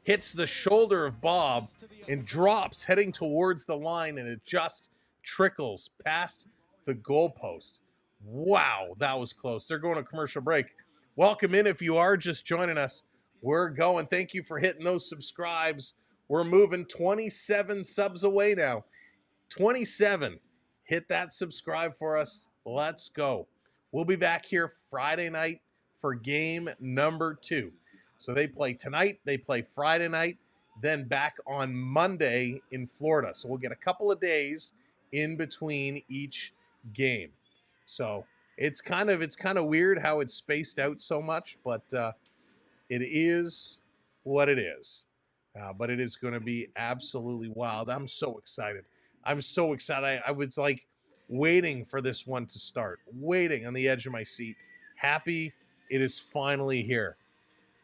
Hits the shoulder of Bob and drops heading towards the line, and it just trickles past the goalpost. Wow, that was close. They're going to commercial break. Welcome in if you are just joining us. We're going. Thank you for hitting those subscribes. We're moving 27 subs away now. 27. Hit that subscribe for us. Let's go. We'll be back here Friday night for game number 2. So they play tonight, they play Friday night, then back on Monday in Florida. So we'll get a couple of days in between each game. So it's kind of weird how it's spaced out so much, but it is what it is. But it is going to be absolutely wild. I'm so excited. I was like waiting for this one to start, waiting on the edge of my seat. Happy it is finally here.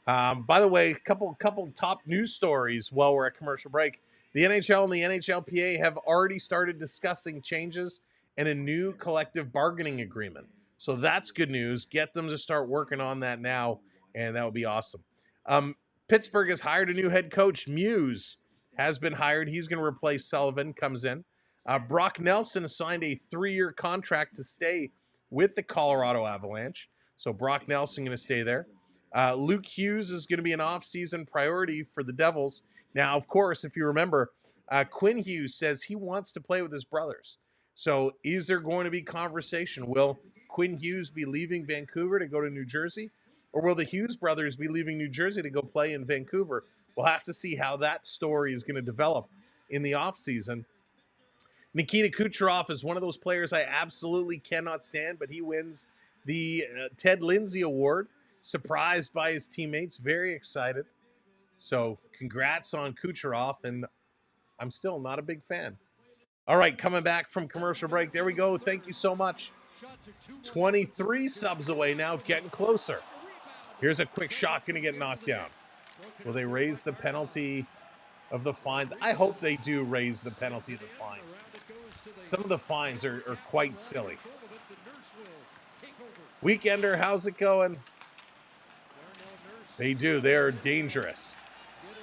By the way, a couple top news stories while we're at commercial break. The NHL and the NHLPA have already started discussing changes and a new collective bargaining agreement. So that's good news. Get them to start working on that now, and that would be awesome. Pittsburgh has hired a new head coach. Muse has been hired. He's going to replace Sullivan, comes in. Brock Nelson signed a 3-year contract to stay with the Colorado Avalanche. So Brock Nelson going to stay there. Luke Hughes is going to be an off-season priority for the Devils. Now, of course, if you remember, Quinn Hughes says he wants to play with his brothers. So is there going to be conversation? Will Quinn Hughes be leaving Vancouver to go to New Jersey? Or will the Hughes brothers be leaving New Jersey to go play in Vancouver? We'll have to see how that story is going to develop in the offseason. Nikita Kucherov is one of those players I absolutely cannot stand, but he wins the Ted Lindsay Award. Surprised by his teammates, very excited. So congrats on Kucherov, and I'm still not a big fan. All right, coming back from commercial break. There we go. Thank you so much. 23 subs away now, getting closer. Here's a quick shot, going to get knocked down. Will they raise the penalty of the fines? I hope they do raise the penalty of the fines. Some of the fines are quite silly. Weekender, how's it going? They do. They're dangerous.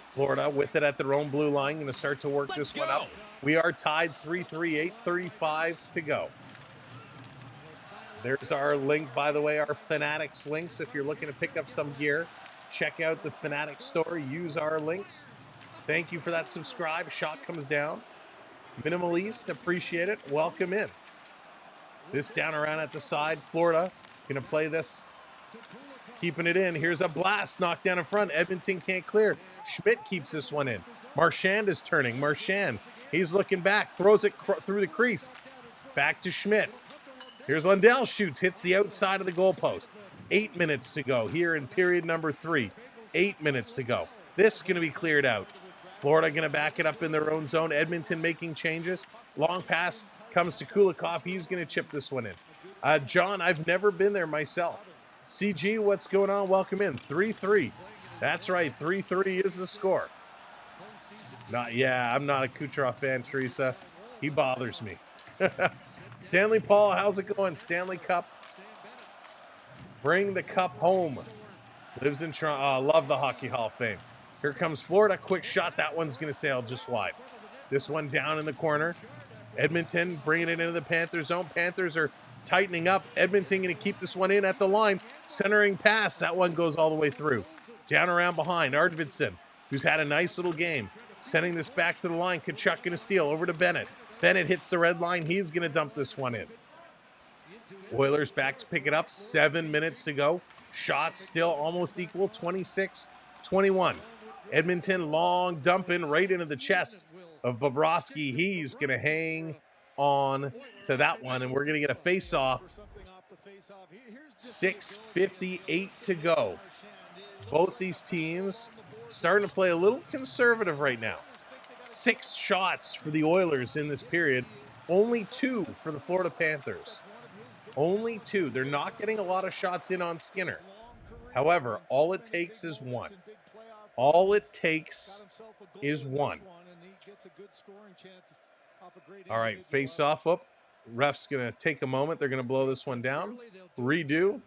Florida with it at their own blue line. Going to start to work this one up. We are tied 3-3, 8:35 to go. There's our link, by the way, our Fanatics links. If you're looking to pick up some gear, check out the Fanatics store. Use our links. Thank you for that subscribe. Shot comes down. Minimal East, appreciate it. Welcome in. This down around at the side. Florida going to play this. Keeping it in. Here's a blast. Knocked down in front. Edmonton can't clear. Schmidt keeps this one in. Marchand is turning. Marchand. He's looking back. Throws it through the crease. Back to Schmidt. Here's Lundell. Shoots. Hits the outside of the goalpost. 8 minutes to go here in period number 3. 8 minutes to go. This is going to be cleared out. Florida going to back it up in their own zone. Edmonton making changes. Long pass comes to Kulikov. He's going to chip this one in. John, I've never been there myself. CG, what's going on? Welcome in. 3-3. That's right. 3-3 is the score. I'm not a Kucherov fan, Teresa. He bothers me. Stanley Paul, how's it going? Stanley Cup. Bring the cup home. Lives in Toronto. Love the Hockey Hall of Fame. Here comes Florida. Quick shot. That one's going to sail just wide. This one down in the corner. Edmonton bringing it into the Panthers zone. Panthers are tightening up. Edmonton going to keep this one in at the line. Centering pass. That one goes all the way through. Down around behind. Arvidsson, who's had a nice little game. Sending this back to the line. Tkachuk going to steal. Over to Bennett. Bennett hits the red line. He's going to dump this one in. Oilers back to pick it up. 7 minutes to go. Shots still almost equal. 26-21. Edmonton long dumping right into the chest of Bobrovsky. He's going to hang on to that one, and we're going to get a face-off. 6:58 to go. Both these teams starting to play a little conservative right now. 6 shots for the Oilers in this period. Only 2 for the Florida Panthers. Only 2. They're not getting a lot of shots in on Skinner. However, all it takes is 1. All it takes is 1. All right, face off. Whoop. Ref's going to take a moment. They're going to blow this one down. Redo.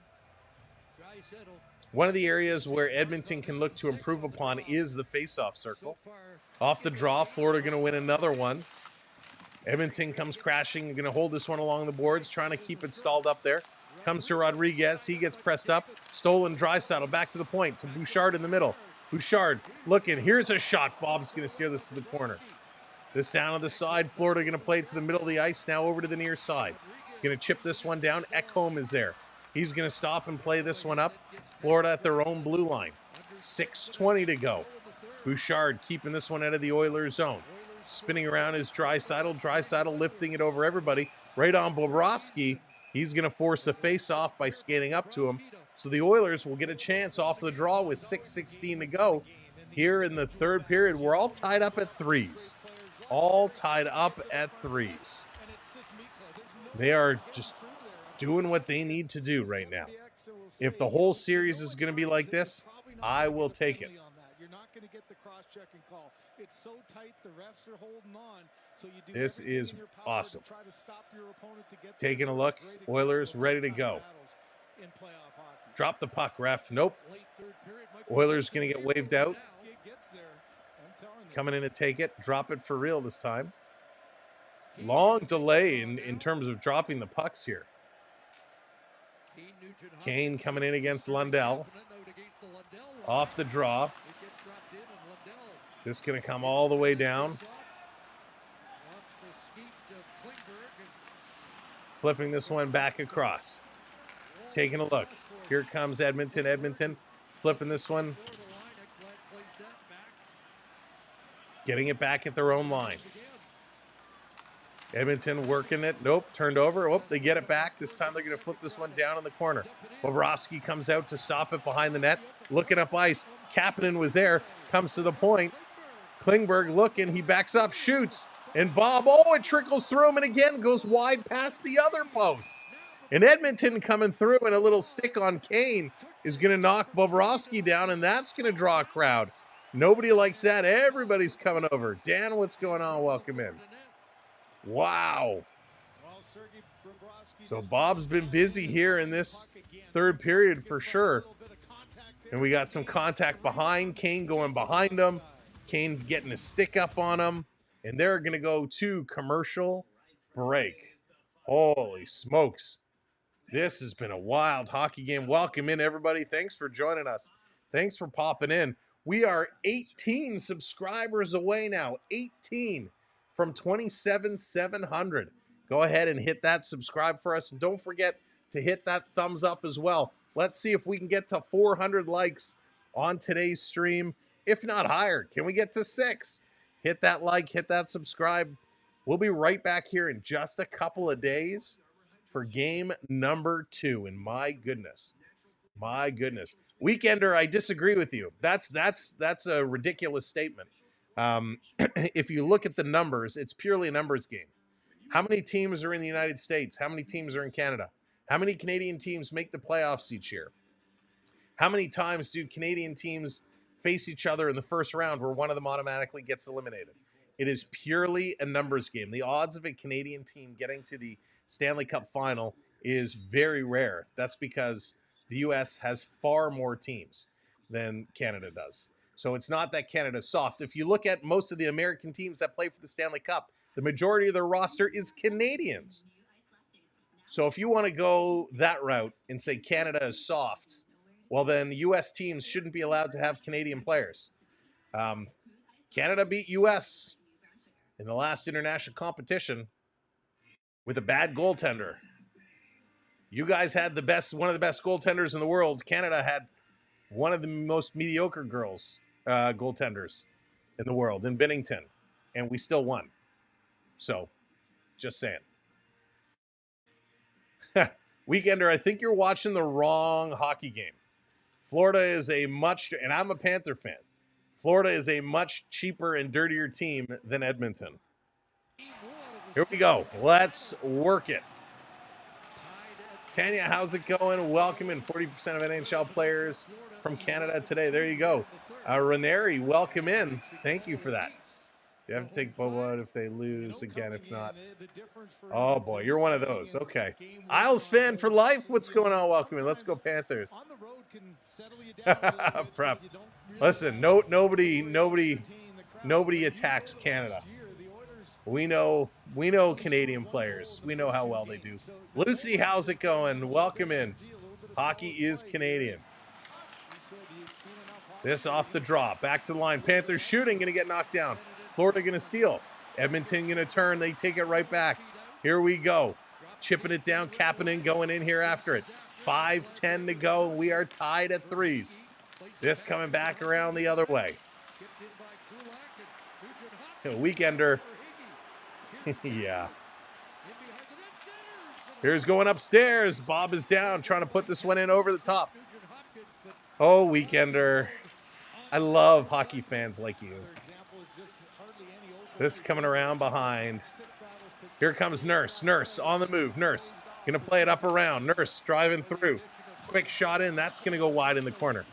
One of the areas where Edmonton can look to improve upon is the face-off circle. Off the draw, Florida going to win another one. Edmonton comes crashing, going to hold this one along the boards, trying to keep it stalled up there. Comes to Rodriguez. He gets pressed up. Stolen Draisaitl back to the point to Bouchard in the middle. Bouchard looking. Here's a shot. Bob's going to steer this to the corner. This down on the side. Florida going to play it to the middle of the ice. Now over to the near side. Going to chip this one down. Ekholm is there. He's going to stop and play this one up. Florida at their own blue line. 6:20 to go. Bouchard keeping this one out of the Oilers zone. Spinning around is Draisaitl. Draisaitl lifting it over everybody. Right on Bobrovsky. He's going to force a face-off by skating up to him. So the Oilers will get a chance off the draw with 6:16 to go. Here in the third period, we're all tied up at threes. All tied up at threes. They are just doing what they need to do right now. If the whole series is going to be like this, I will take it. You're not going to get the cross-checking call. It's so tight, the refs are holding on. So you do this is in your power awesome. to try to stop your opponent to get Taking a look, Oilers ready to go. in playoff hockey. Drop the puck, ref. Nope. Oilers going to get waved out. It gets there. I'm telling you. Coming in to take it. Drop it for real this time. Long delay in terms of dropping the pucks here. Kane coming in against Lundell. Off the draw. This is going to come all the way down. Flipping this one back across. Taking a look. Here comes Edmonton. Edmonton flipping this one. Getting it back at their own line. Edmonton working it. Nope, turned over. Oh, they get it back. This time they're going to flip this one down in the corner. Bobrovsky comes out to stop it behind the net. Looking up ice. Kapanen was there. Comes to the point. Klingberg looking. He backs up, shoots. And Bob, oh, it trickles through him and again goes wide past the other post. And Edmonton coming through and a little stick on Kane is going to knock Bobrovsky down, and that's going to draw a crowd. Nobody likes that. Everybody's coming over. Dan, what's going on? Welcome in. Wow. So Bob's been busy here in this third period for sure. And we got some contact behind. Kane going behind him. Kane getting a stick up on him. And they're going to go to commercial break. Holy smokes. This has been a wild hockey game. Welcome in, everybody. Thanks for joining us. Thanks for popping in. We are 18 subscribers away now. 18 from 27,700. Go ahead and hit that subscribe for us. And don't forget to hit that thumbs up as well. Let's see if we can get to 400 likes on today's stream. If not higher, can we get to 6? Hit that like, hit that subscribe. We'll be right back here in just a couple of days for game number 2. And my goodness, Weekender, I disagree with you. That's a ridiculous statement. If you look at the numbers, it's purely a numbers game. How many teams are in the United States? How many teams are in Canada? How many Canadian teams make the playoffs each year? How many times do Canadian teams face each other in the first round where one of them automatically gets eliminated? It is purely a numbers game. The odds of a Canadian team getting to the Stanley Cup final is very rare. That's because the U.S. has far more teams than Canada does. So it's not that Canada's soft. If you look at most of the American teams that play for the Stanley Cup, the majority of their roster is Canadians. So if you want to go that route and say Canada is soft, well, then U.S. teams shouldn't be allowed to have Canadian players. Canada beat U.S. in the last international competition with a bad goaltender. You guys had one of the best goaltenders in the world. Canada had one of the most mediocre goaltenders in the world in Binnington, and we still won. So, just saying. Weekender, I think you're watching the wrong hockey game. Florida is and I'm a Panther fan. Florida is a much cheaper and dirtier team than Edmonton. Here we go. Let's work it. Tanya, how's it going? Welcome in. 40% of NHL players from Canada today. There you go. Ranieri, welcome in. Thank you for that. You have to take Bobo out if they lose again. If not, oh boy, you're one of those. Okay, Isles fan for life. What's going on? Welcome in. Let's go Panthers. Prep. Listen, nobody attacks Canada. We know Canadian players. We know how well they do. Lucy, how's it going? Welcome in. Hockey is Canadian. This off the draw. Back to the line. Panthers shooting. Going to get knocked down. Florida going to steal. Edmonton going to turn. They take it right back. Here we go. Chipping it down. Capping in. Going in here after it. 5:10 to go. We are tied at threes. This coming back around the other way. Weekender. Yeah. Here's going upstairs. Bob is down, trying to put this one in over the top. Oh, Weekender. I love hockey fans like you. This coming around behind. Here comes Nurse. Nurse on the move. Nurse going to play it up around. Nurse driving through. Quick shot in. That's going to go wide in the corner.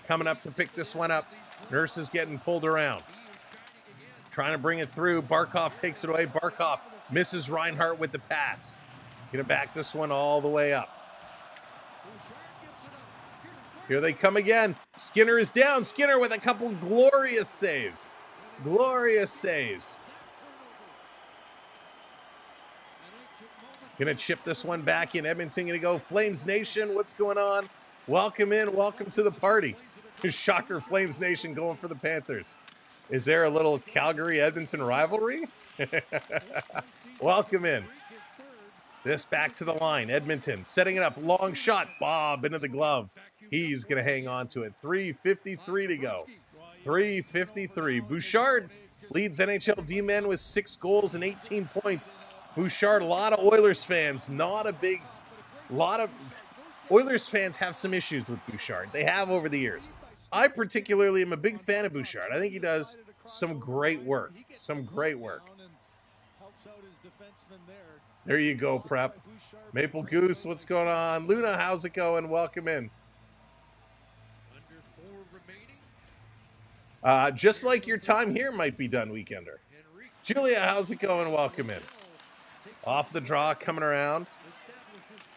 Coming up to pick this one up. Nurse is getting pulled around. Trying to bring it through. Barkov takes it away. Barkov misses Reinhardt with the pass. Gonna back this one all the way up. Here they come again. Skinner is down. Skinner with a couple glorious saves. Glorious saves. Gonna chip this one back in. Edmonton gonna go. Flames Nation, what's going on? Welcome in. Welcome to the party. Shocker, Flames Nation going for the Panthers. Is there a little Calgary-Edmonton rivalry? Welcome in. This back to the line. Edmonton setting it up. Long shot. Bob into the glove. He's going to hang on to it. 3:53 to go. 3:53. Bouchard leads NHL D-men with 6 goals and 18 points. Bouchard, a lot of Oilers fans. Oilers fans have some issues with Bouchard. They have over the years. I particularly am a big fan of Bouchard. I think he does some great work. Some great work. There you go, Prep. Maple Goose, what's going on? Luna, how's it going? Welcome in. Just like your time here might be done, Weekender. Julia, how's it going? Welcome in. Off the draw, coming around.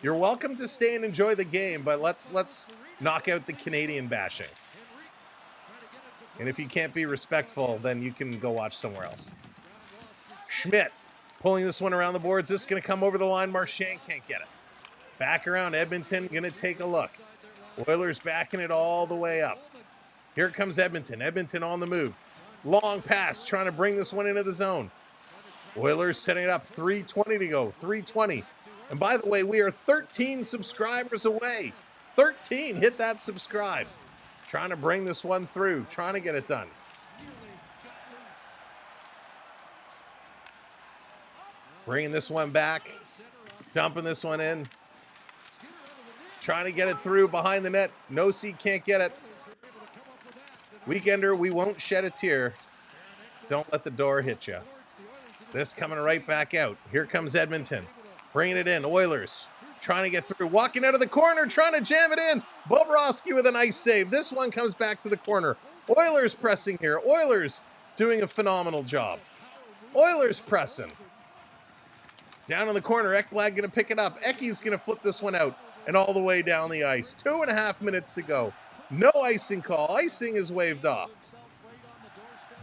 You're welcome to stay and enjoy the game, but let's knock out the Canadian bashing. And if you can't be respectful, then you can go watch somewhere else. Schmidt pulling this one around the boards. This is going to come over the line. Marchand can't get it. Back around. Edmonton going to take a look. Oilers backing it all the way up. Here comes Edmonton. Edmonton on the move. Long pass, trying to bring this one into the zone. Oilers setting it up. 3:20 to go. 3:20. And by the way, we are 13 subscribers away. 13. Hit that subscribe. Trying to bring this one through. Trying to get it done. Bringing this one back. Dumping this one in. Trying to get it through behind the net. No seat, can't get it. Weekender, we won't shed a tear. Don't let the door hit you. This coming right back out. Here comes Edmonton. Bringing it in. Oilers trying to get through. Walking out of the corner. Trying to jam it in. Bobrovsky with a nice save. This one comes back to the corner. Oilers pressing here. Oilers doing a phenomenal job. Oilers pressing. Down in the corner. Ekblad going to pick it up. Eki's going to flip this one out and all the way down the ice. 2.5 minutes to go. No icing call. Icing is waved off.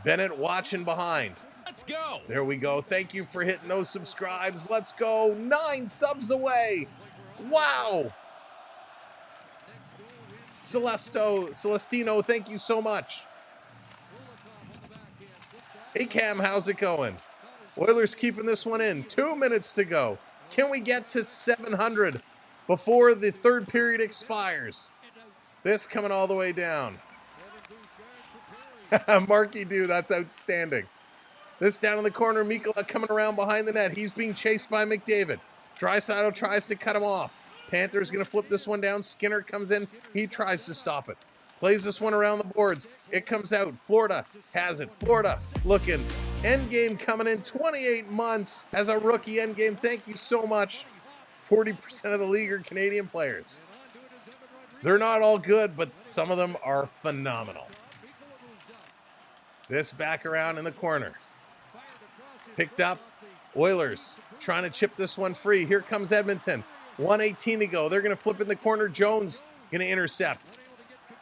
Bennett watching behind. Let's go. There we go. Thank you for hitting those subscribes. Let's go. 9 subs away. Wow. Celestino, thank you so much. Hey, Cam, how's it going? Oilers keeping this one in. 2 minutes to go. Can we get to 700 before the third period expires? This coming all the way down. Marky Do, that's outstanding. This down in the corner. Mikkola coming around behind the net. He's being chased by McDavid. Draisaitl tries to cut him off. Panthers going to flip this one down. Skinner comes in. He tries to stop it. Plays this one around the boards. It comes out. Florida has it. Florida looking. Endgame coming in 28 months as a rookie. Endgame, thank you so much. 40% of the league are Canadian players. They're not all good, but some of them are phenomenal. This back around in the corner. Picked up. Oilers trying to chip this one free. Here comes Edmonton. 1:18 to go. They're going to flip in the corner. Jones going to intercept.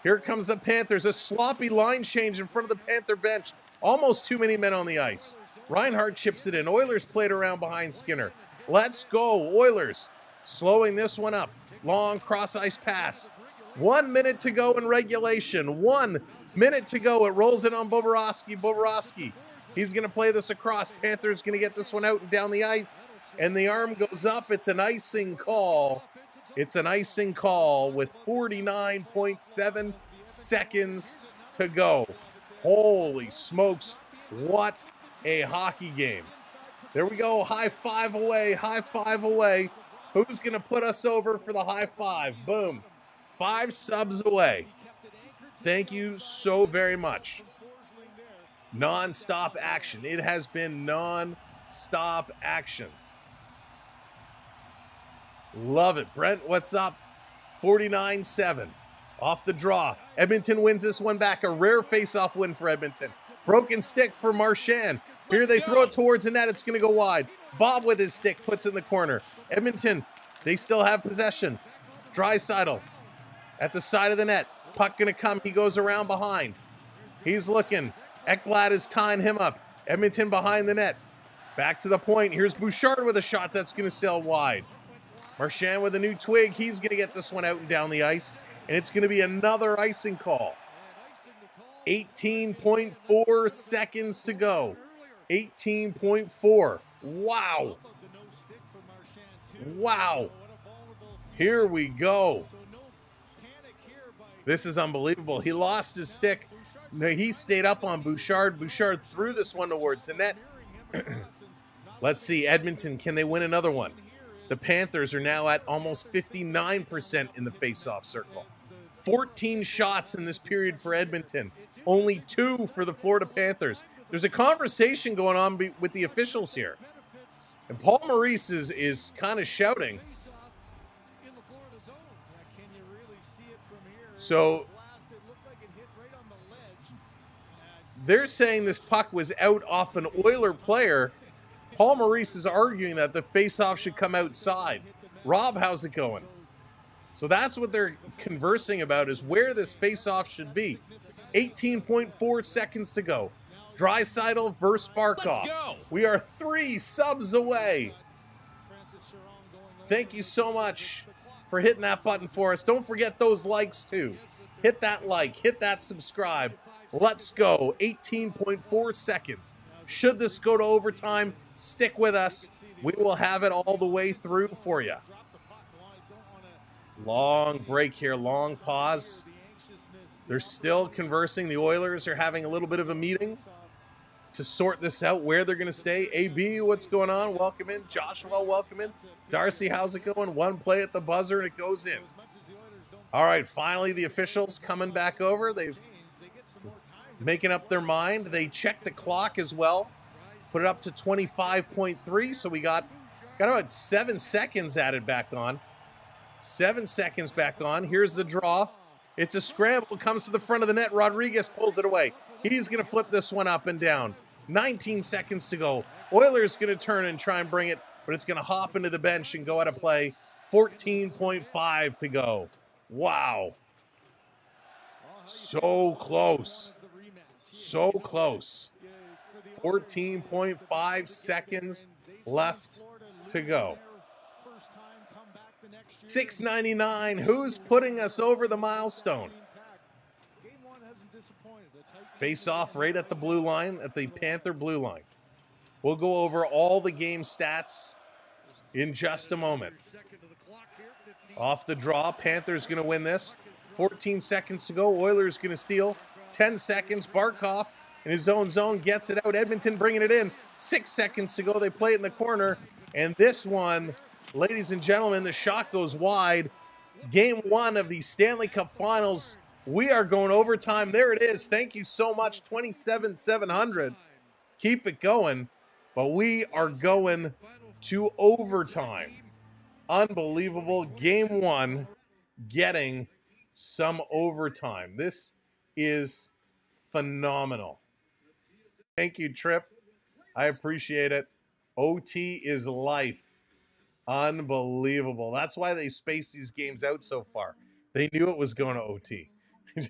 Here comes the Panthers. A sloppy line change in front of the Panther bench. Almost too many men on the ice. Reinhart chips it in. Oilers played around behind Skinner. Let's go, Oilers. Slowing this one up. Long cross-ice pass. 1 minute to go in regulation. 1 minute to go. It rolls in on Bobrovsky. Bobrovsky. He's going to play this across. Panthers going to get this one out and down the ice. And the arm goes up. It's an icing call. It's an icing call with 49.7 seconds to go. Holy smokes. What a hockey game. There we go. High five away. High five away. Who's going to put us over for the high five? Boom. 5 subs away. Thank you so very much. Non-stop action. It has been non-stop action. Love it. Brent, what's up? 49-7. Off the draw. Edmonton wins this one back. A rare face-off win for Edmonton. Broken stick for Marchand. Here they throw it towards the net. It's going to go wide. Bob with his stick puts it in the corner. Edmonton, they still have possession. Draisaitl at the side of the net. Puck going to come. He goes around behind. He's looking. Ekblad is tying him up. Edmonton behind the net. Back to the point. Here's Bouchard with a shot that's going to sail wide. Marchand with a new twig. He's going to get this one out and down the ice. And it's going to be another icing call. 18.4 seconds to go. 18.4. Wow. Wow. Here we go. This is unbelievable. He lost his stick. No, he stayed up on Bouchard. Bouchard threw this one towards the net. Let's see. Edmonton, can they win another one? The Panthers are now at almost 59% in the face-off circle. 14 shots in this period for Edmonton. Only 2 for the Florida Panthers. There's a conversation going on with the officials here. And Paul Maurice is kind of shouting. So they're saying this puck was out off an Oiler player. Paul Maurice is arguing that the face-off should come outside. Rob, how's it going? So that's what they're conversing about, is where this face-off should be. 18.4 seconds to go. Draisaitl versus Barkov. Let's go. We are 3 subs away. Thank you so much for hitting that button for us. Don't forget those likes too. Hit that like, hit that subscribe. Let's go. 18.4 seconds. Should this go to overtime, stick with us. We will have it all the way through for you. Long break here, long pause. They're still conversing. The Oilers are having a little bit of a meeting to sort this out, where they're going to stay. AB, what's going on? Welcome in. Joshua, welcome in. Darcy, how's it going? One play at the buzzer and it goes in. All right, finally the officials coming back over. They've making up their mind. They checked the clock as well. Put it up to 25.3, so we got about 7 seconds added back on. 7 seconds back on. Here's the draw. It's a scramble. Comes to the front of the net. Rodriguez pulls it away. He's going to flip this one up and down. 19 seconds to go. Oilers going to turn and try and bring it, but it's going to hop into the bench and go out of play. 14.5 to go. Wow. So close. So close. 14.5 seconds left to go. 699. Who's putting us over the milestone? Face off right at the blue line, at the Panther blue line. We'll go over all the game stats in just a moment. Off the draw, Panthers going to win this. 14 seconds to go. Oilers going to steal. 10 seconds. Barkov in his own zone gets it out. Edmonton bringing it in. 6 seconds to go. They play it in the corner. And this one, ladies and gentlemen, the shot goes wide. Game 1 of the Stanley Cup Finals. We are going overtime. There it is. Thank you so much. 27,700. Keep it going. But we are going to overtime. Unbelievable. Game 1 getting some overtime. This is phenomenal. Thank you, Trip. I appreciate it. OT is life. Unbelievable. That's why they spaced these games out so far. They knew it was going to OT.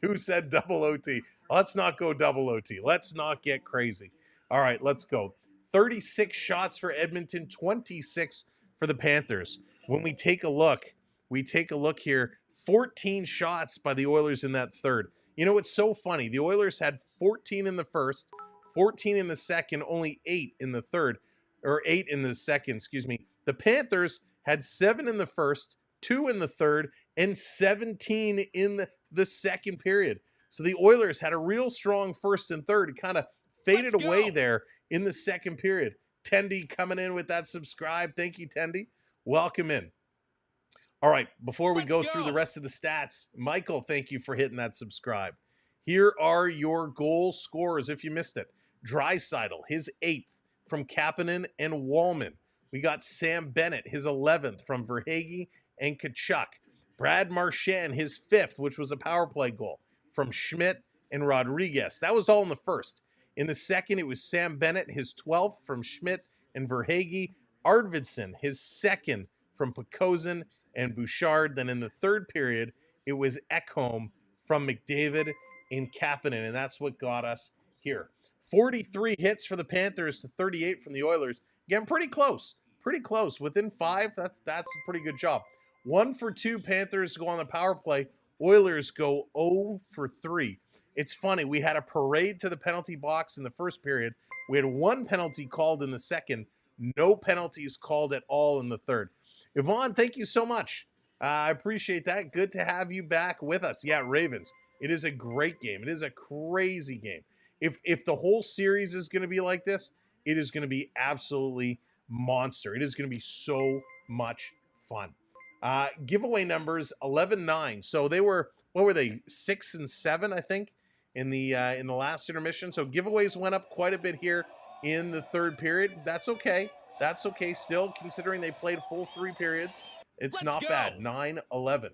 Who said double OT? Let's not go double OT. Let's not get crazy. All right, let's go. 36 shots for Edmonton, 26 for the Panthers. When we take a look here, 14 shots by the Oilers in that third. You know, it's so funny. The Oilers had 14 in the first, 14 in the second, only 8 in the third, or 8 in the second, excuse me. The Panthers had 7 in the first, 2 in the third, and 17 in the second period. So the Oilers had a real strong first and third. It kind of faded away there in the second period. Tendy coming in with that subscribe. Thank you, Tendy. Welcome in. All right, before we go through the rest of the stats, Michael, thank you for hitting that subscribe. Here are your goal scorers if you missed it. Draisaitl, his 8th from Kapanen and Wallman. We got Sam Bennett, his 11th from Verhaeghe and Tkachuk. Brad Marchand, his 5th, which was a power play goal from Schmidt and Rodriguez. That was all in the first. In the second, it was Sam Bennett, his 12th from Schmidt and Verhaeghe. Arvidsson, his 2nd from Pekosen and Bouchard. Then in the third period, it was Ekholm from McDavid and Kapanen, and that's what got us here. 43 hits for the Panthers to 38 from the Oilers. Again, pretty close. Within 5, that's a pretty good job. 1 for 2 Panthers go on the power play. Oilers go 0 for 3. It's funny. We had a parade to the penalty box in the first period. We had 1 penalty called in the second. No penalties called at all in the third. Yvonne, thank you so much. I appreciate that. Good to have you back with us. Yeah, Ravens. It is a great game. It is a crazy game. If the whole series is going to be like this, it is going to be absolutely monster. It is going to be so much fun. Giveaway numbers 11-9. So they were, what were they, 6 and 7, I think, in the last intermission. So giveaways went up quite a bit here in the third period. That's okay. That's okay still, considering they played full 3 periods. It's not bad. 9-11.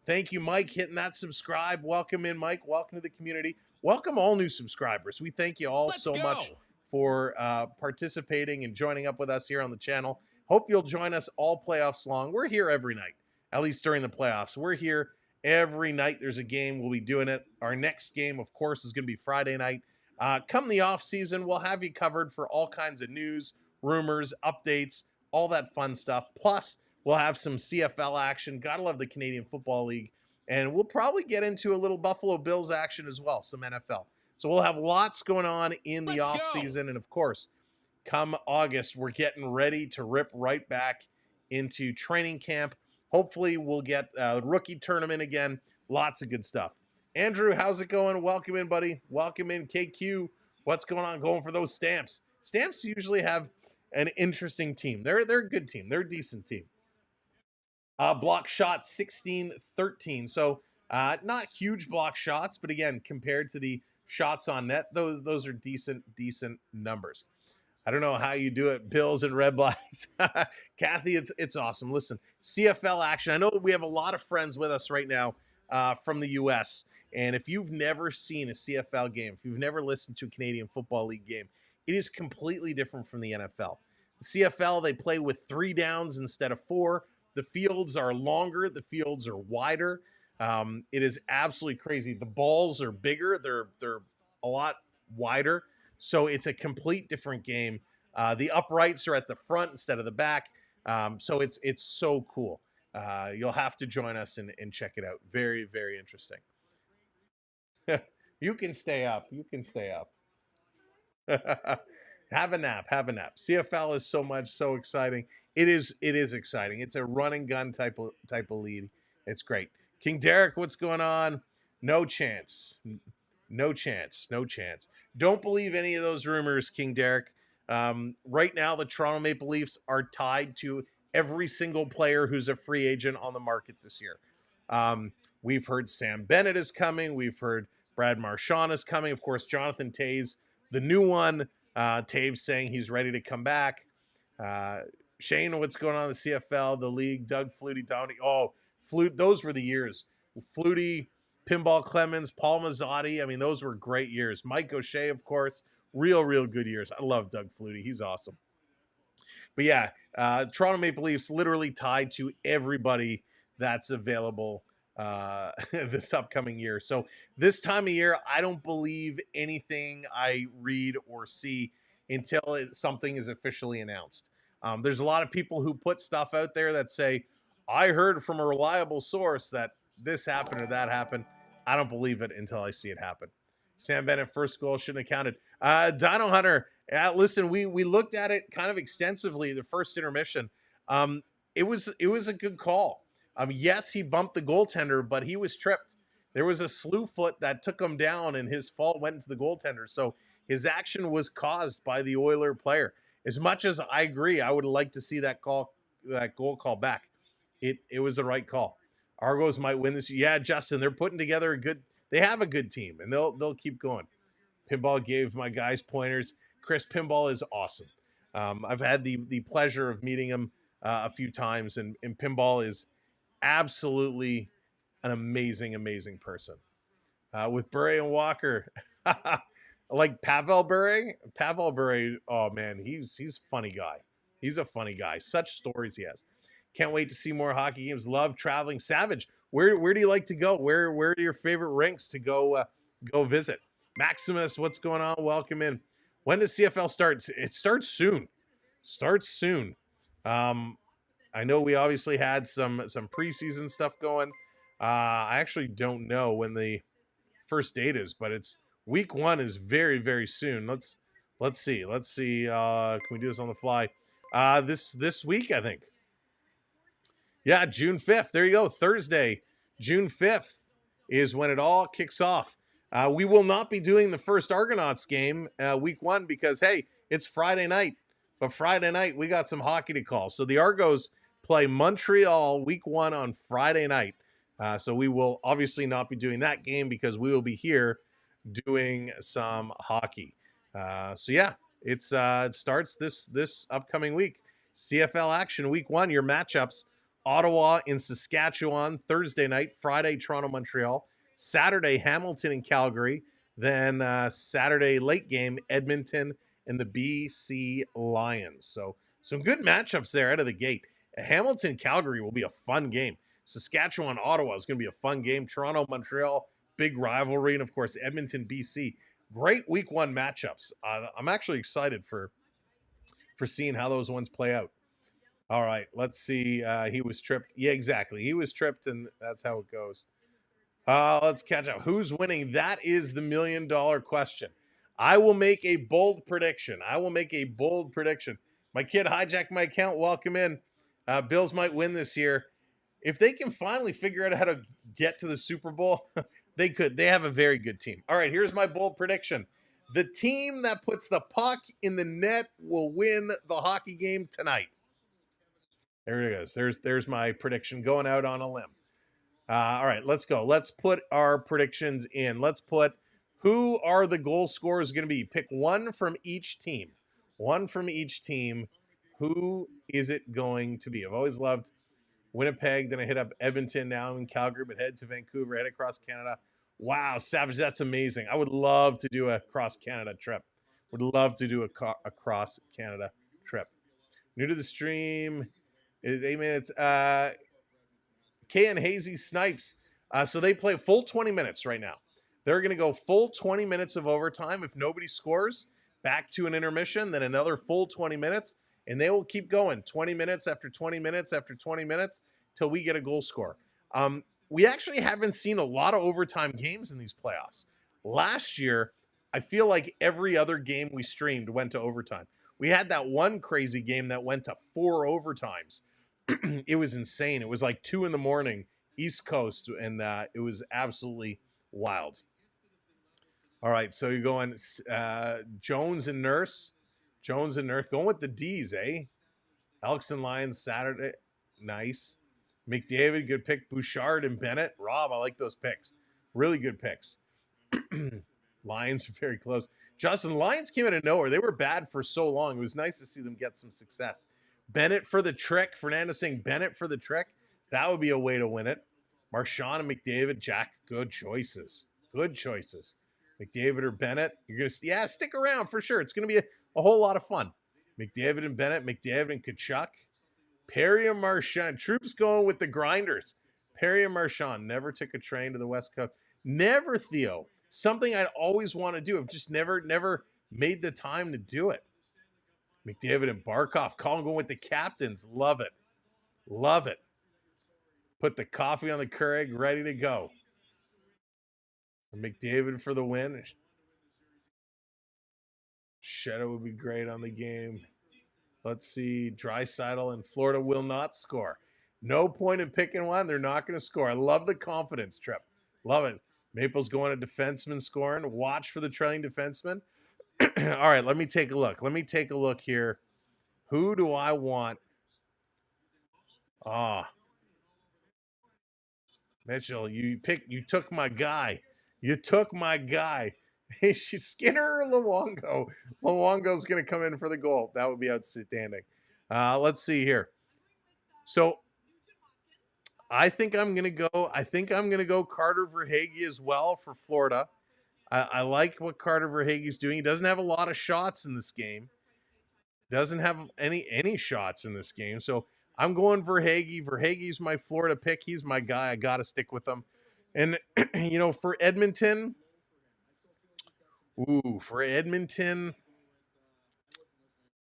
Thank you, Mike, hitting that subscribe. Welcome in, Mike. Welcome to the community. Welcome all new subscribers. We thank you all so much for participating and joining up with us here on the channel. Hope you'll join us all playoffs long. We're here every night, at least during the playoffs. We're here every night. There's a game. We'll be doing it. Our next game, of course, is going to be Friday night. Come the off season, we'll have you covered for all kinds of news, rumors, updates, all that fun stuff. Plus, we'll have some CFL action. Gotta love the Canadian Football League. And we'll probably get into a little Buffalo Bills action as well, some NFL. So we'll have lots going on in the off season. And of course, come August, we're getting ready to rip right back into training camp. Hopefully we'll get a rookie tournament again. Lots of good stuff. Andrew, how's it going? Welcome in, buddy. Welcome in, KQ. What's going on? Going for those Stamps. Stamps usually have an interesting team. They're a good team. They're a decent team. Block shot 16-13. So not huge block shots, but again, compared to the shots on net, those are decent numbers. I don't know how you do it, Bills and Red Blacks. Kathy, it's awesome. Listen, CFL action. I know that we have a lot of friends with us right now from the U.S., and if you've never seen a CFL game, if you've never listened to a Canadian Football League game, it is completely different from the NFL. The CFL, they play with 3 downs instead of 4. The fields are longer. The fields are wider. It is absolutely crazy. The balls are bigger. They're a lot wider. So it's a complete different game. The uprights are at the front instead of the back. So it's so cool. You'll have to join us and check it out. Very, very interesting. You can stay up. You can stay up. Have a nap. Have a nap. CFL is so exciting. It is exciting. It's a run and gun type of lead. It's great. King Derek, what's going on? No chance. No chance. No chance. Don't believe any of those rumors, King Derek. Right now, the Toronto Maple Leafs are tied to every single player who's a free agent on the market this year. We've heard Sam Bennett is coming. We've heard Brad Marchand is coming. Of course, Jonathan Toews, the new one. Taves saying he's ready to come back. Shane, what's going on in the CFL, the league? Doug Flutie, Downey. Oh, Flute. Those were the years. Flutie, Pinball Clemens, Paul Mazzotti. I mean, those were great years. Mike O'Shea, of course. real good years. I love Doug Flutie. He's awesome. But yeah, Toronto Maple Leafs literally tied to everybody that's available this upcoming year. So this time of year, I don't believe anything I read or see until something is officially announced. There's a lot of people who put stuff out there that say, I heard from a reliable source that this happened or that happened. I don't believe it until I see it happen. Sam Bennett, first goal shouldn't have counted. Dino Hunter, listen, we looked at it kind of extensively, the first intermission. It was a good call. Yes, he bumped the goaltender, but he was tripped. There was a slew foot that took him down, and his fault went into the goaltender. So his action was caused by the Oiler player. As much as I agree, I would like to see that goal call back. It was the right call. Argos might win this. Yeah, Justin, they're putting together they have a good team, and they'll keep going. Pinball gave my guys pointers. Chris Pinball is awesome. I've had the pleasure of meeting him a few times, and Pinball is absolutely an amazing person. With Bure and Walker, like Pavel Bure. Pavel Bure, oh man, he's a funny guy. He's a funny guy. Such stories he has. Can't wait to see more hockey games. Love traveling. Savage, where do you like to go? Where are your favorite rinks to go visit? Maximus, what's going on? Welcome in. When does CFL start? It starts soon. I know we obviously had some preseason stuff going. I actually don't know when the first date is, but it's week 1 is very soon. Let's see. Can we do this on the fly? This week, I think. Yeah, June 5th. There you go. Thursday, June 5th is when it all kicks off. We will not be doing the first Argonauts game week 1 because, hey, it's Friday night. But Friday night, we got some hockey to call. So the Argos play Montreal week 1 on Friday night. So we will obviously not be doing that game because we will be here doing some hockey. So yeah, it starts this upcoming week. CFL action week 1, your matchups. Ottawa in Saskatchewan, Thursday night. Friday, Toronto, Montreal. Saturday, Hamilton and Calgary. Then Saturday late game, Edmonton and the BC Lions. So some good matchups there out of the gate. Hamilton, Calgary will be a fun game. Saskatchewan, Ottawa is going to be a fun game. Toronto, Montreal, big rivalry. And of course, Edmonton, BC. Great week 1 matchups. I'm actually excited for seeing how those ones play out. All right, let's see. He was tripped. Yeah, exactly. He was tripped, and that's how it goes. Let's catch up. Who's winning? That is the $1 million question. I will make a bold prediction. My kid hijacked my account. Welcome in. Bills might win this year. If they can finally figure out how to get to the Super Bowl, they could. They have a very good team. All right, here's my bold prediction. The team that puts the puck in the net will win the hockey game tonight. There it is. There's my prediction going out on a limb. All right, let's go. Let's put our predictions in. Let's put who are the goal scorers going to be. Pick one from each team. Who is it going to be? I've always loved Winnipeg. Then I hit up Edmonton. Now I'm in Calgary, but head to Vancouver, head across Canada. Wow, Savage, that's amazing. I would love to do a cross-Canada trip. New to the stream is 8 minutes. Kay and Hazy Snipes. So they play full 20 minutes right now. They're going to go full 20 minutes of overtime. If nobody scores, back to an intermission, then another full 20 minutes. And they will keep going 20 minutes after 20 minutes after 20 minutes till we get a goal score. We actually haven't seen a lot of overtime games in these playoffs. Last year, I feel like every other game we streamed went to overtime. We had that one crazy game that went to 4 overtimes. It was insane. It was like 2 a.m. East Coast, and it was absolutely wild. All right, so you're going Jones and Nurse. Going with the D's, eh? Elks and Lions Saturday. Nice. McDavid, good pick. Bouchard and Bennett. Rob, I like those picks. Really good picks. Lions are very close. Justin, Lions came out of nowhere. They were bad for so long. It was nice to see them get some success. Bennett for the trick. Fernando saying Bennett for the trick. That would be a way to win it. Marchand and McDavid. Jack, good choices. McDavid or Bennett? You're going to, stick around for sure. It's going to be a whole lot of fun. McDavid and Bennett, McDavid and Tkachuk. Perry and Marchand. Troops going with the grinders. Perry and Marchand never took a train to the West Coast. Never, Theo. Something I'd always want to do. I've just never made the time to do it. McDavid and Barkov. Colin going with the captains. Love it. Love it. Put the coffee on the Keurig, ready to go. McDavid for the win. Shadow would be great on the game. Let's see. Draisaitl and Florida will not score. No point in picking one. They're not going to score. I love the confidence trip. Love it. Maple's going to defenseman scoring. Watch for the trailing defenseman. All right, let me take a look. Let me take a look here. Who do I want? Mitchell, you took my guy. You took my guy. Skinner or Luongo? Luongo's going to come in for the goal. That would be outstanding. Let's see here. So I think I'm going to go Carter Verhaeghe as well for Florida. I like what Carter Verhaeghe's doing. He doesn't have a lot of shots in this game. Doesn't have any shots in this game. So I'm going Verhaeghe. Verhaeghe's my Florida pick. He's my guy. I got to stick with him. And, for Edmonton,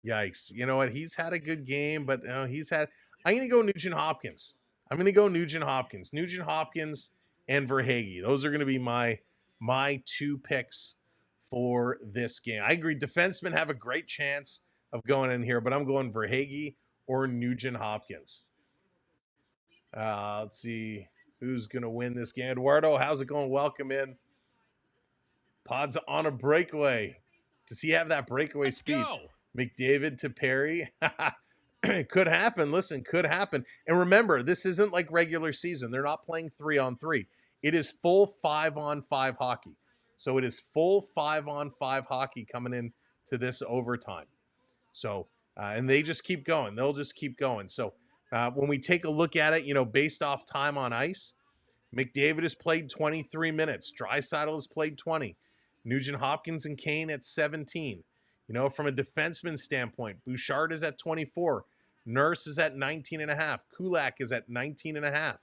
yikes. You know what? He's had a good game, but I'm going to go Nugent Hopkins. Nugent Hopkins and Verhaeghe. Those are going to be my two picks for this game. I agree. Defensemen have a great chance of going in here, but I'm going Verhaeghe or Nugent Hopkins. Let's see who's going to win this game. Eduardo, how's it going? Welcome in. Pod's on a breakaway. Does he have that breakaway speed? Go. McDavid to Perry. Could happen. Listen, could happen. And remember, this isn't like regular season. They're not playing 3-on-3. It is full 5-on-5 hockey. So it is full 5-on-5 hockey coming in to this overtime. So, and they just keep going. They'll just keep going. So when we take a look at it, based off time on ice, McDavid has played 23 minutes. Draisaitl has played 20. Nugent Hopkins and Kane at 17. From a defenseman standpoint, Bouchard is at 24. Nurse is at 19.5. Kulak is at 19.5.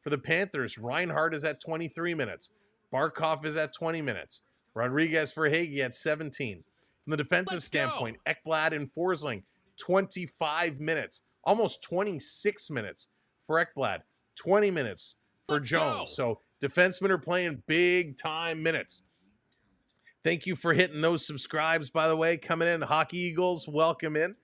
For the Panthers, Reinhart is at 23 minutes. Barkov is at 20 minutes. Rodriguez Verhaeghe at 17. From the defensive standpoint, Ekblad and Forsling, 25 minutes. Almost 26 minutes for Ekblad. 20 minutes for Jones. So defensemen are playing big-time minutes. Thank you for hitting those subscribes, by the way. Coming in, Hockey Eagles, welcome in.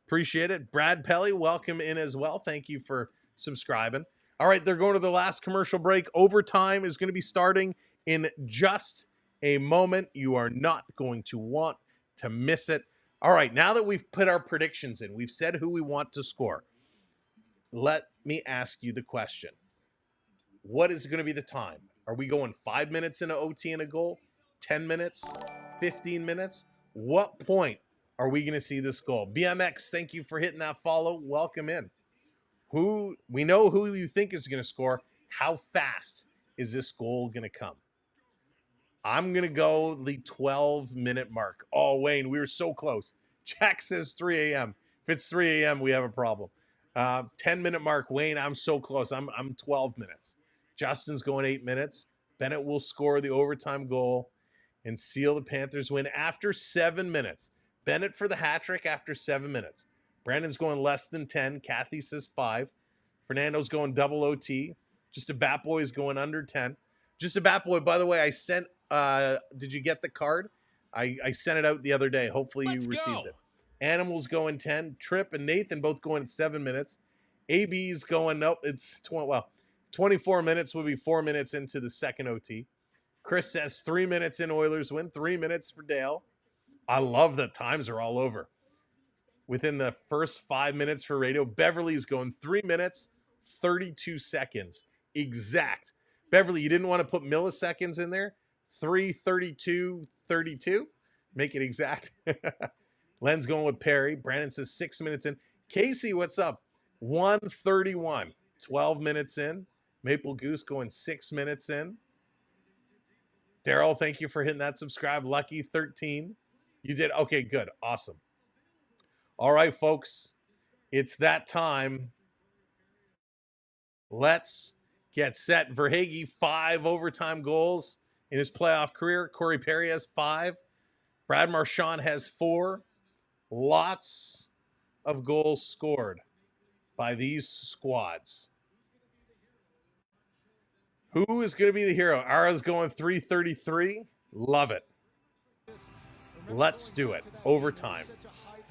Appreciate it. Brad Pelly, welcome in as well. Thank you for subscribing. All right, they're going to the last commercial break. Overtime is going to be starting in just a moment. You are not going to want to miss it. All right, now that we've put our predictions in, we've said who we want to score. Let me ask you the question. What is going to be the time? Are we going 5 minutes into OT and a goal? 10 minutes? 15 minutes? What point are we going to see this goal? BMX, thank you for hitting that follow. Welcome in. We know who you think is going to score. How fast is this goal going to come? I'm going to go the 12-minute mark. Oh, Wayne, we were so close. Jack says 3 a.m. If it's 3 a.m., we have a problem. 10-minute mark. Wayne, I'm so close. I'm 12 minutes. Justin's going 8 minutes. Bennett will score the overtime goal and seal the Panthers win after 7 minutes. Bennett for the hat trick after 7 minutes. Brandon's going less than 10. Kathy says 5. Fernando's going double OT. Just a Bat Boy is going under 10. Just a Bat Boy, by the way, I sent, did you get the card? I sent it out the other day. Hopefully you received it. Animals going 10. Tripp and Nathan both going 7 minutes. AB's going, nope, it's 24 minutes will be 4 minutes into the second OT. Chris says 3 minutes in Oilers win. 3 minutes for Dale. I love that times are all over. Within the first 5 minutes for radio, Beverly's going 3 minutes, 32 seconds. Exact. Beverly, you didn't want to put milliseconds in there? 3:32:32. Make it exact. Len's going with Perry. Brandon says 6 minutes in. Casey, what's up? 1:31. 12 minutes in. Maple Goose going 6 minutes in. Daryl, thank you for hitting that subscribe. Lucky 13. You did. Okay, good. Awesome. All right, folks. It's that time. Let's get set. Verhaeghe, 5 overtime goals in his playoff career. Corey Perry has 5. Brad Marchand has 4. Lots of goals scored by these squads. Who is going to be the hero? Ara's going 333. Love it. Let's do it. Overtime.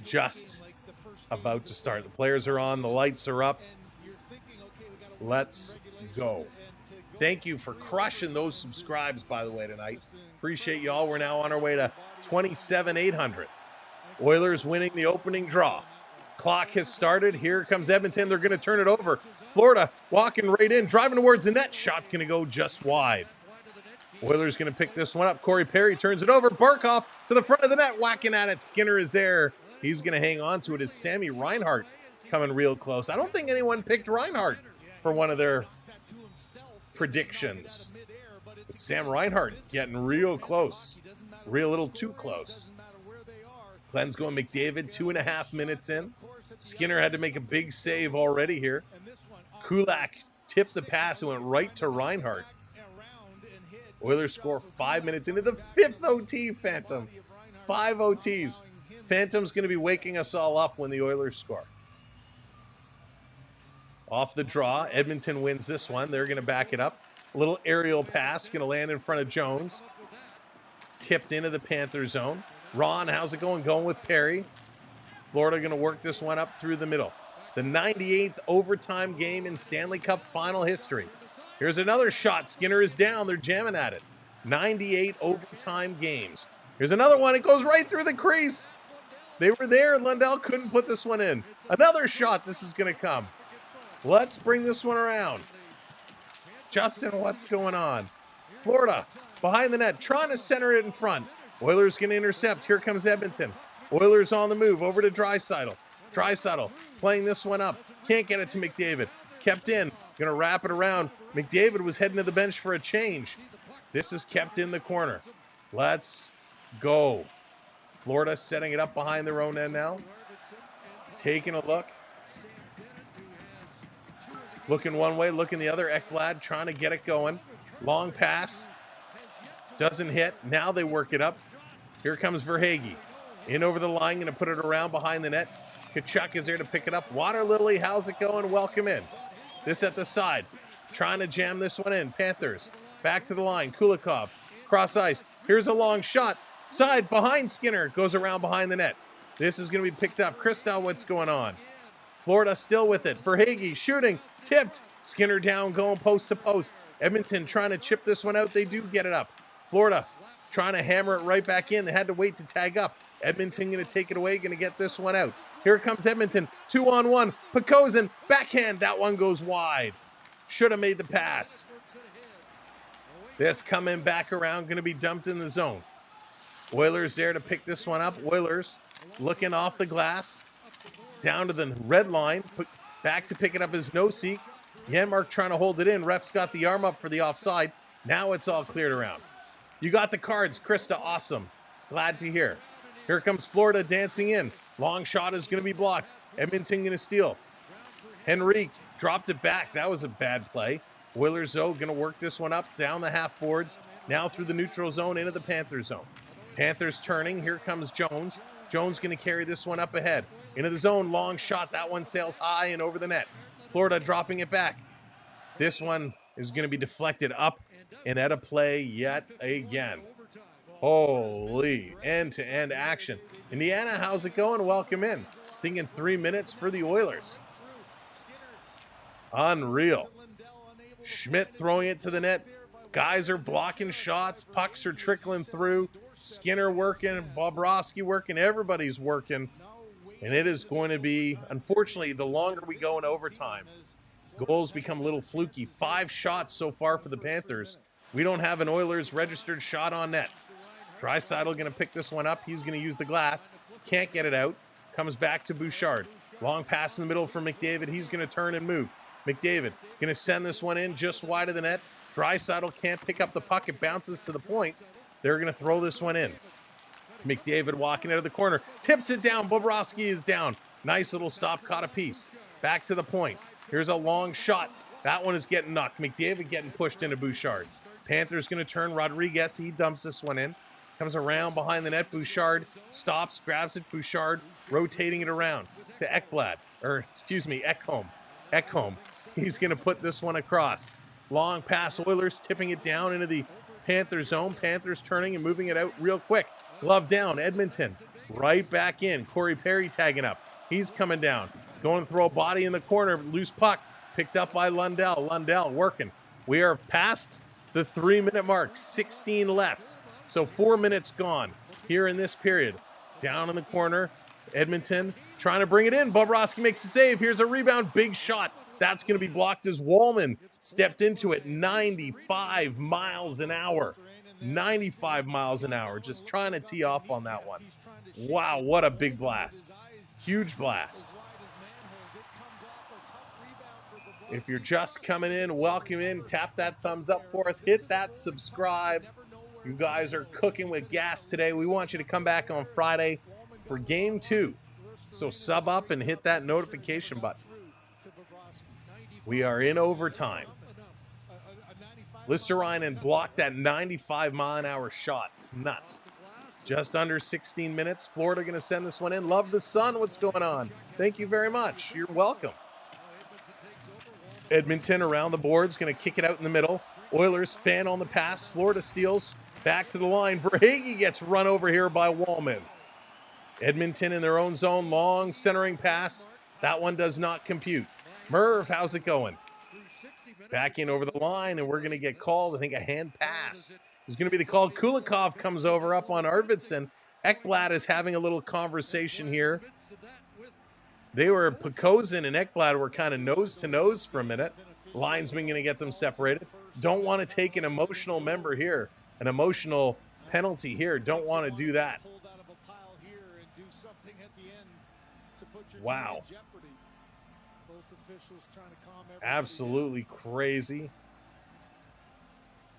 Just about to start. The players are on. The lights are up. Let's go. Thank you for crushing those subscribes, by the way, tonight. Appreciate y'all. We're now on our way to 27,800. Oilers winning the opening draw. Clock has started. Here comes Edmonton. They're going to turn it over. Florida walking right in, driving towards the net. Shot going to go just wide. Oilers going to pick this one up. Corey Perry turns it over. Barkov to the front of the net, whacking at it. Skinner is there. He's going to hang on to it. Is Sammy Reinhart coming real close? I don't think anyone picked Reinhart for one of their predictions. But Sam Reinhart getting real close. Real little too close. Glenn's going McDavid, 2.5 minutes in. Skinner had to make a big save already here. Kulak tipped the pass and went right to Reinhart. Oilers score 5 minutes into the 5th OT, Phantom. 5 OTs. Phantom's going to be waking us all up when the Oilers score. Off the draw, Edmonton wins this one. They're going to back it up. A little aerial pass, going to land in front of Jones. Tipped into the Panther zone. Ron, how's it going? Going with Perry. Florida going to work this one up through the middle. The 98th overtime game in Stanley Cup final history. Here's another shot. Skinner is down. They're jamming at it. 98 overtime games. Here's another one. It goes right through the crease. They were there. Lundell couldn't put this one in. Another shot. This is going to come. Let's bring this one around. Justin, what's going on? Florida behind the net, trying to center it in front. Oilers going to intercept. Here comes Edmonton. Oilers on the move. Over to Draisaitl. Draisaitl playing this one up. Can't get it to McDavid. Kept in. Going to wrap it around. McDavid was heading to the bench for a change. This is kept in the corner. Let's go. Florida setting it up behind their own end now. Taking a look. Looking one way, looking the other. Ekblad trying to get it going. Long pass. Doesn't hit. Now they work it up. Here comes Verhaeghe. In over the line, going to put it around behind the net. Tkachuk is there to pick it up. Water Lily, how's it going? Welcome in. This at the side. Trying to jam this one in. Panthers. Back to the line. Kulikov. Cross ice. Here's a long shot. Side behind Skinner. Goes around behind the net. This is going to be picked up. Christel, what's going on? Florida still with it. Verhaeghe shooting. Tipped. Skinner down, going post to post. Edmonton trying to chip this one out. They do get it up. Florida trying to hammer it right back in. They had to wait to tag up. Edmonton going to take it away. Going to get this one out. Here comes Edmonton. 2-on-1. Pekozin. Backhand. That one goes wide. Should have made the pass. This coming back around. Going to be dumped in the zone. Oilers there to pick this one up. Oilers looking off the glass. Down to the red line. Back to pick it up is Nosek. Janmark trying to hold it in. Ref's got the arm up for the offside. Now it's all cleared around. You got the cards, Krista. Awesome. Glad to hear. Here comes Florida dancing in. Long shot is going to be blocked. Edmonton going to steal. Henrique dropped it back. That was a bad play. Oilers, though, going to work this one up down the half boards. Now through the neutral zone into the Panther zone. Panthers turning. Here comes Jones. Jones going to carry this one up ahead. Into the zone, long shot. That one sails high and over the net. Florida dropping it back. This one is going to be deflected up and at a play yet again. Holy end-to-end action. Indiana, how's it going? Welcome in. Thinking 3 minutes for the Oilers. Unreal. Schmidt throwing it to the net. Guys are blocking shots. Pucks are trickling through. Skinner working. Bobrovsky working. Everybody's working. And it is going to be, unfortunately, the longer we go in overtime, goals become a little fluky. 5 shots so far for the Panthers. We don't have an Oilers registered shot on net. Draisaitl going to pick this one up. He's going to use the glass. Can't get it out. Comes back to Bouchard. Long pass in the middle for McDavid. He's going to turn and move. McDavid going to send this one in just wide of the net. Draisaitl can't pick up the puck. It bounces to the point. They're going to throw this one in. McDavid walking out of the corner. Tips it down. Bobrovsky is down. Nice little stop. Caught a piece. Back to the point. Here's a long shot. That one is getting knocked. McDavid getting pushed into Bouchard. Panthers going to turn Rodriguez. He dumps this one in. Comes around behind the net. Bouchard stops, grabs it. Bouchard rotating it around to Ekblad. Ekholm. Ekholm. He's going to put this one across. Long pass. Oilers tipping it down into the Panther zone. Panthers turning and moving it out real quick. Glove down. Edmonton right back in. Corey Perry tagging up. He's coming down. Going to throw a body in the corner. Loose puck. Picked up by Lundell. Lundell working. We are past the 3-minute mark. 16 left. So 4 minutes gone here in this period. Down in the corner. Edmonton trying to bring it in. Bobrovsky makes a save. Here's a rebound. Big shot. That's going to be blocked as Wallman stepped into it. 95 miles an hour. 95 miles an hour. Just trying to tee off on that one. Wow, what a big blast. Huge blast. If you're just coming in, welcome in. Tap that thumbs up for us. Hit that subscribe. You guys are cooking with gas today. We want you to come back on Friday for Game 2. So sub up and hit that notification button. We are in overtime. Listerainen blocked that 95-mile-an-hour shot. It's nuts. Just under 16 minutes. Florida going to send this one in. Love the sun. What's going on? Thank you very much. You're welcome. Edmonton around the boards. Going to kick it out in the middle. Oilers fan on the pass. Florida steals. Back to the line. Verhaeghe gets run over here by Wallman. Edmonton in their own zone. Long centering pass. That one does not compute. Merv, how's it going? Back in over the line, and we're going to get called, I think, a hand pass is going to be the call. Kulikov comes over up on Arvidsson. Ekblad is having a little conversation here. Pekozin and Ekblad were kind of nose to nose for a minute. Linesman going to get them separated. Don't want to take an emotional member here, an emotional penalty here. Don't want to do that. Wow. Absolutely crazy.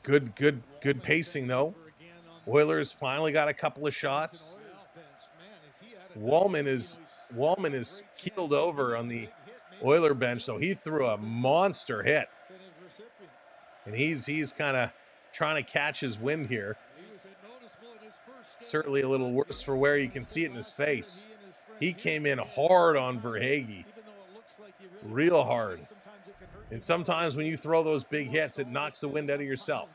Good pacing though. Oilers finally got a couple of shots. Wallman is keeled over on the Oiler bench, so he threw a monster hit. And he's kind of trying to catch his wind here. Certainly a little worse for wear. You can see it in his face. He came in hard on Verhaeghe. Real hard. And sometimes when you throw those big hits, it knocks the wind out of yourself.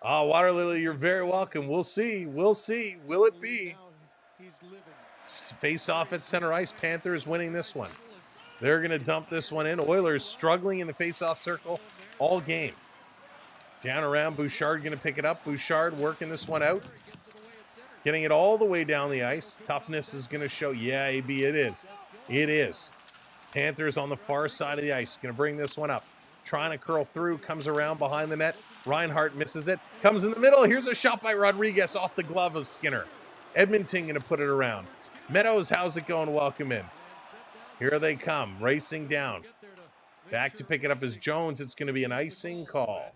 Water Lily, you're very welcome. We'll see. We'll see. Will it be? Face off at center ice. Panthers winning this one. They're going to dump this one in. Oilers struggling in the face-off circle all game. Down around. Bouchard going to pick it up. Bouchard working this one out. Getting it all the way down the ice. Toughness is going to show. Yeah, AB, it is. It is. Panthers on the far side of the ice. Going to bring this one up. Trying to curl through. Comes around behind the net. Reinhart misses it. Comes in the middle. Here's a shot by Rodriguez off the glove of Skinner. Edmonton going to put it around. Meadows, how's it going? Welcome in. Here they come. Racing down. Back to pick it up is Jones. It's going to be an icing call.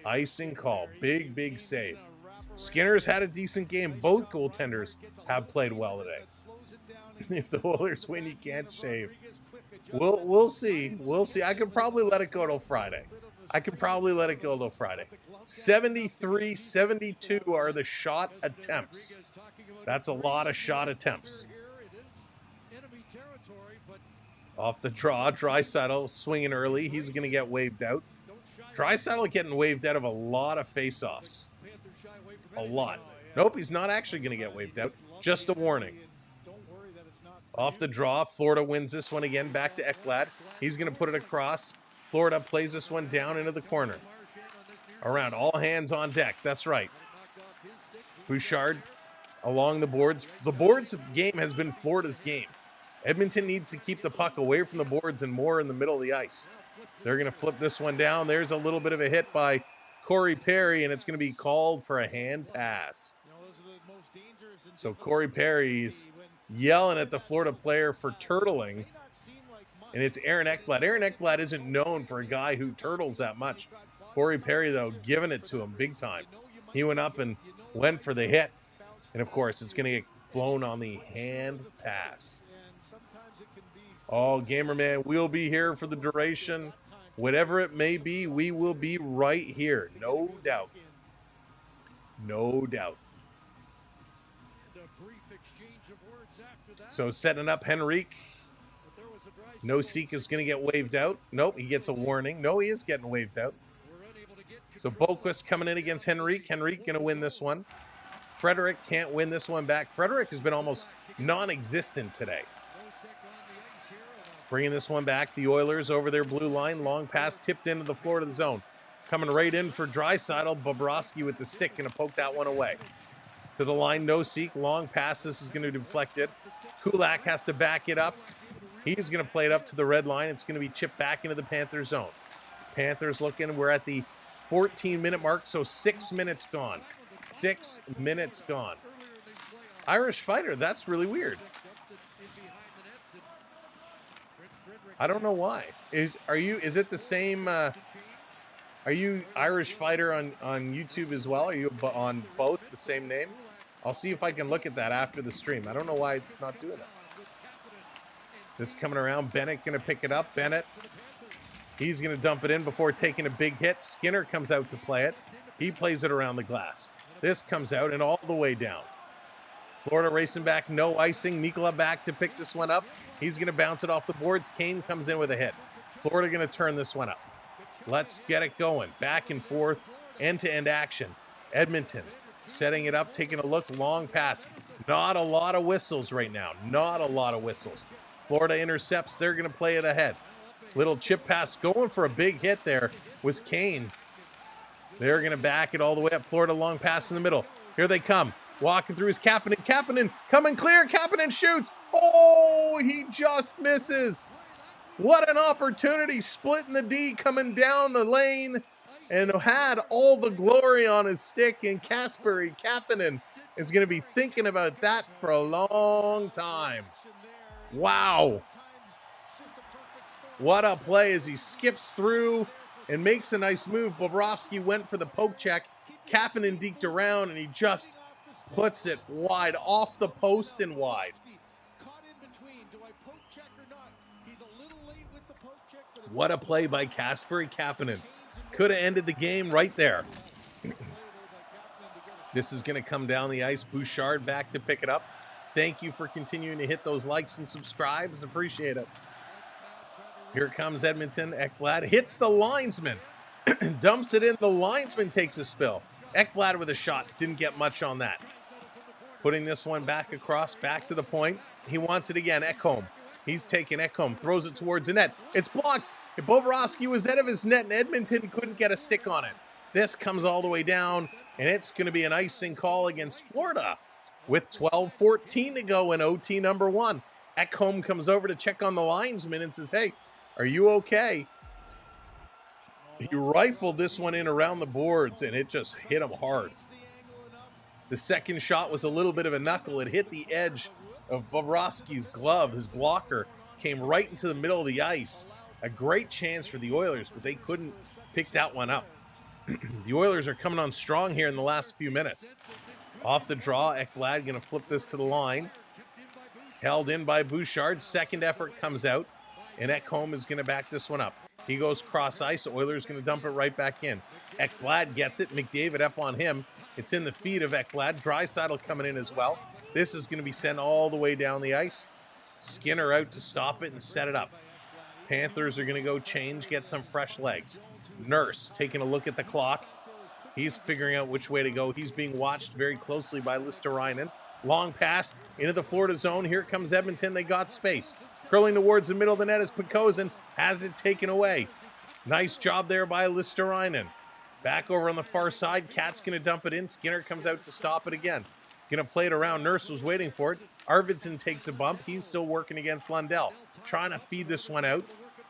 Icing call. Big, big save. Skinner's had a decent game. Both goaltenders have played well today. If the Oilers win, you can't shave. We'll see. We'll see. I could probably let it go till Friday. 73-72 are the shot attempts. That's a lot of shot attempts. Off the draw, Draisaitl swinging early. He's going to get waved out. Draisaitl getting waved out of a lot of faceoffs. A lot. Nope, he's not actually going to get waved out. Just a warning. Off the draw, Florida wins this one again. Back to Ekblad. He's going to put it across. Florida plays this one down into the corner. Around, all hands on deck. That's right. Bouchard along the boards. The boards game has been Florida's game. Edmonton needs to keep the puck away from the boards and more in the middle of the ice. They're going to flip this one down. There's a little bit of a hit by Corey Perry, and it's going to be called for a hand pass. So Corey Perry's yelling at the Florida player for turtling, and it's Aaron Ekblad. Aaron Ekblad isn't known for a guy who turtles that much. Corey Perry, though, giving it to him big time. He went up and went for the hit. And, of course, it's going to get blown on the hand pass. Oh, Gamerman, we'll be here for the duration. Whatever it may be, we will be right here. No doubt. No doubt. So setting up Henrique. No Seek is going to get waved out. Nope, he gets a warning. No, he is getting waved out. So Boquist coming in against Henrique. Henrique going to win this one. Frederick can't win this one back. Frederick has been almost non-existent today. Bringing this one back. The Oilers over their blue line. Long pass tipped into the Florida zone. Coming right in for Draisaitl. Bobrovsky with the stick. Going to poke that one away. To the line, no Seek. Long pass. This is going to deflect it. Kulak has to back it up. He's going to play it up to the red line. It's going to be chipped back into the Panther zone. Panthers looking. We're at the 14-minute mark, so 6 minutes gone. 6 minutes gone. Irish fighter, that's really weird. I don't know why. Is it the same are you Irish fighter on YouTube as well? Are you on both the same name? I'll see if I can look at that after the stream. I don't know why it's not doing it. This coming around. Bennett going to pick it up. Bennett. He's going to dump it in before taking a big hit. Skinner comes out to play it. He plays it around the glass. This comes out and all the way down. Florida racing back. No icing. Mikula back to pick this one up. He's going to bounce it off the boards. Kane comes in with a hit. Florida going to turn this one up. Let's get it going. Back and forth. End-to-end action. Edmonton setting it up. Taking a look. Long pass. Not a lot of whistles right now. Not a lot of whistles. Florida intercepts. They're going to play it ahead. Little chip pass going for a big hit there was Kane. They're going to back it all the way up. Florida long pass in the middle. Here they come. Walking through his Kapanen. Kapanen coming clear. Kapanen shoots. Oh, he just misses. What an opportunity. Splitting the D coming down the lane and had all the glory on his stick. And Kasperi Kapanen is going to be thinking about that for a long time. Wow. What a play as he skips through and makes a nice move. Bobrovsky went for the poke check. Kapanen deked around and he just puts it wide off the post and wide. What a play by Kasperi Kapanen. Could have ended the game right there. This is going to come down the ice. Bouchard back to pick it up. Thank you for continuing to hit those likes and subscribes. Appreciate it. Here comes Edmonton. Ekblad hits the linesman. Dumps it in. The linesman takes a spill. Ekblad with a shot. Didn't get much on that. Putting this one back across, back to the point. He wants it again. Ekholm. He's taking Ekholm. Throws it towards the net. It's blocked. Bobrovsky was out of his net, and Edmonton couldn't get a stick on it. This comes all the way down, and it's going to be an icing call against Florida with 12:14 to go in OT number 1. Ekholm comes over to check on the linesman and says, hey, are you okay? He rifled this one in around the boards, and it just hit him hard. The second shot was a little bit of a knuckle. It hit the edge of Bobrovsky's glove. His blocker came right into the middle of the ice. A great chance for the Oilers, but they couldn't pick that one up. The Oilers are coming on strong here in the last few minutes. Off the draw, Ekblad going to flip this to the line. Held in by Bouchard. Second effort comes out, and Ekholm is going to back this one up. He goes cross ice. Oilers going to dump it right back in. Ekblad gets it. McDavid up on him. It's in the feet of Ekblad. Draisaitl coming in as well. This is going to be sent all the way down the ice. Skinner out to stop it and set it up. Panthers are going to go change, get some fresh legs. Nurse taking a look at the clock. He's figuring out which way to go. He's being watched very closely by Listerainen. Long pass into the Florida zone. Here comes Edmonton. They got space. Curling towards the middle of the net is Pekosen. Has it taken away. Nice job there by Listerainen. Back over on the far side. Cat's going to dump it in. Skinner comes out to stop it again. Going to play it around. Nurse was waiting for it. Arvidsson takes a bump. He's still working against Lundell. Trying to feed this one out.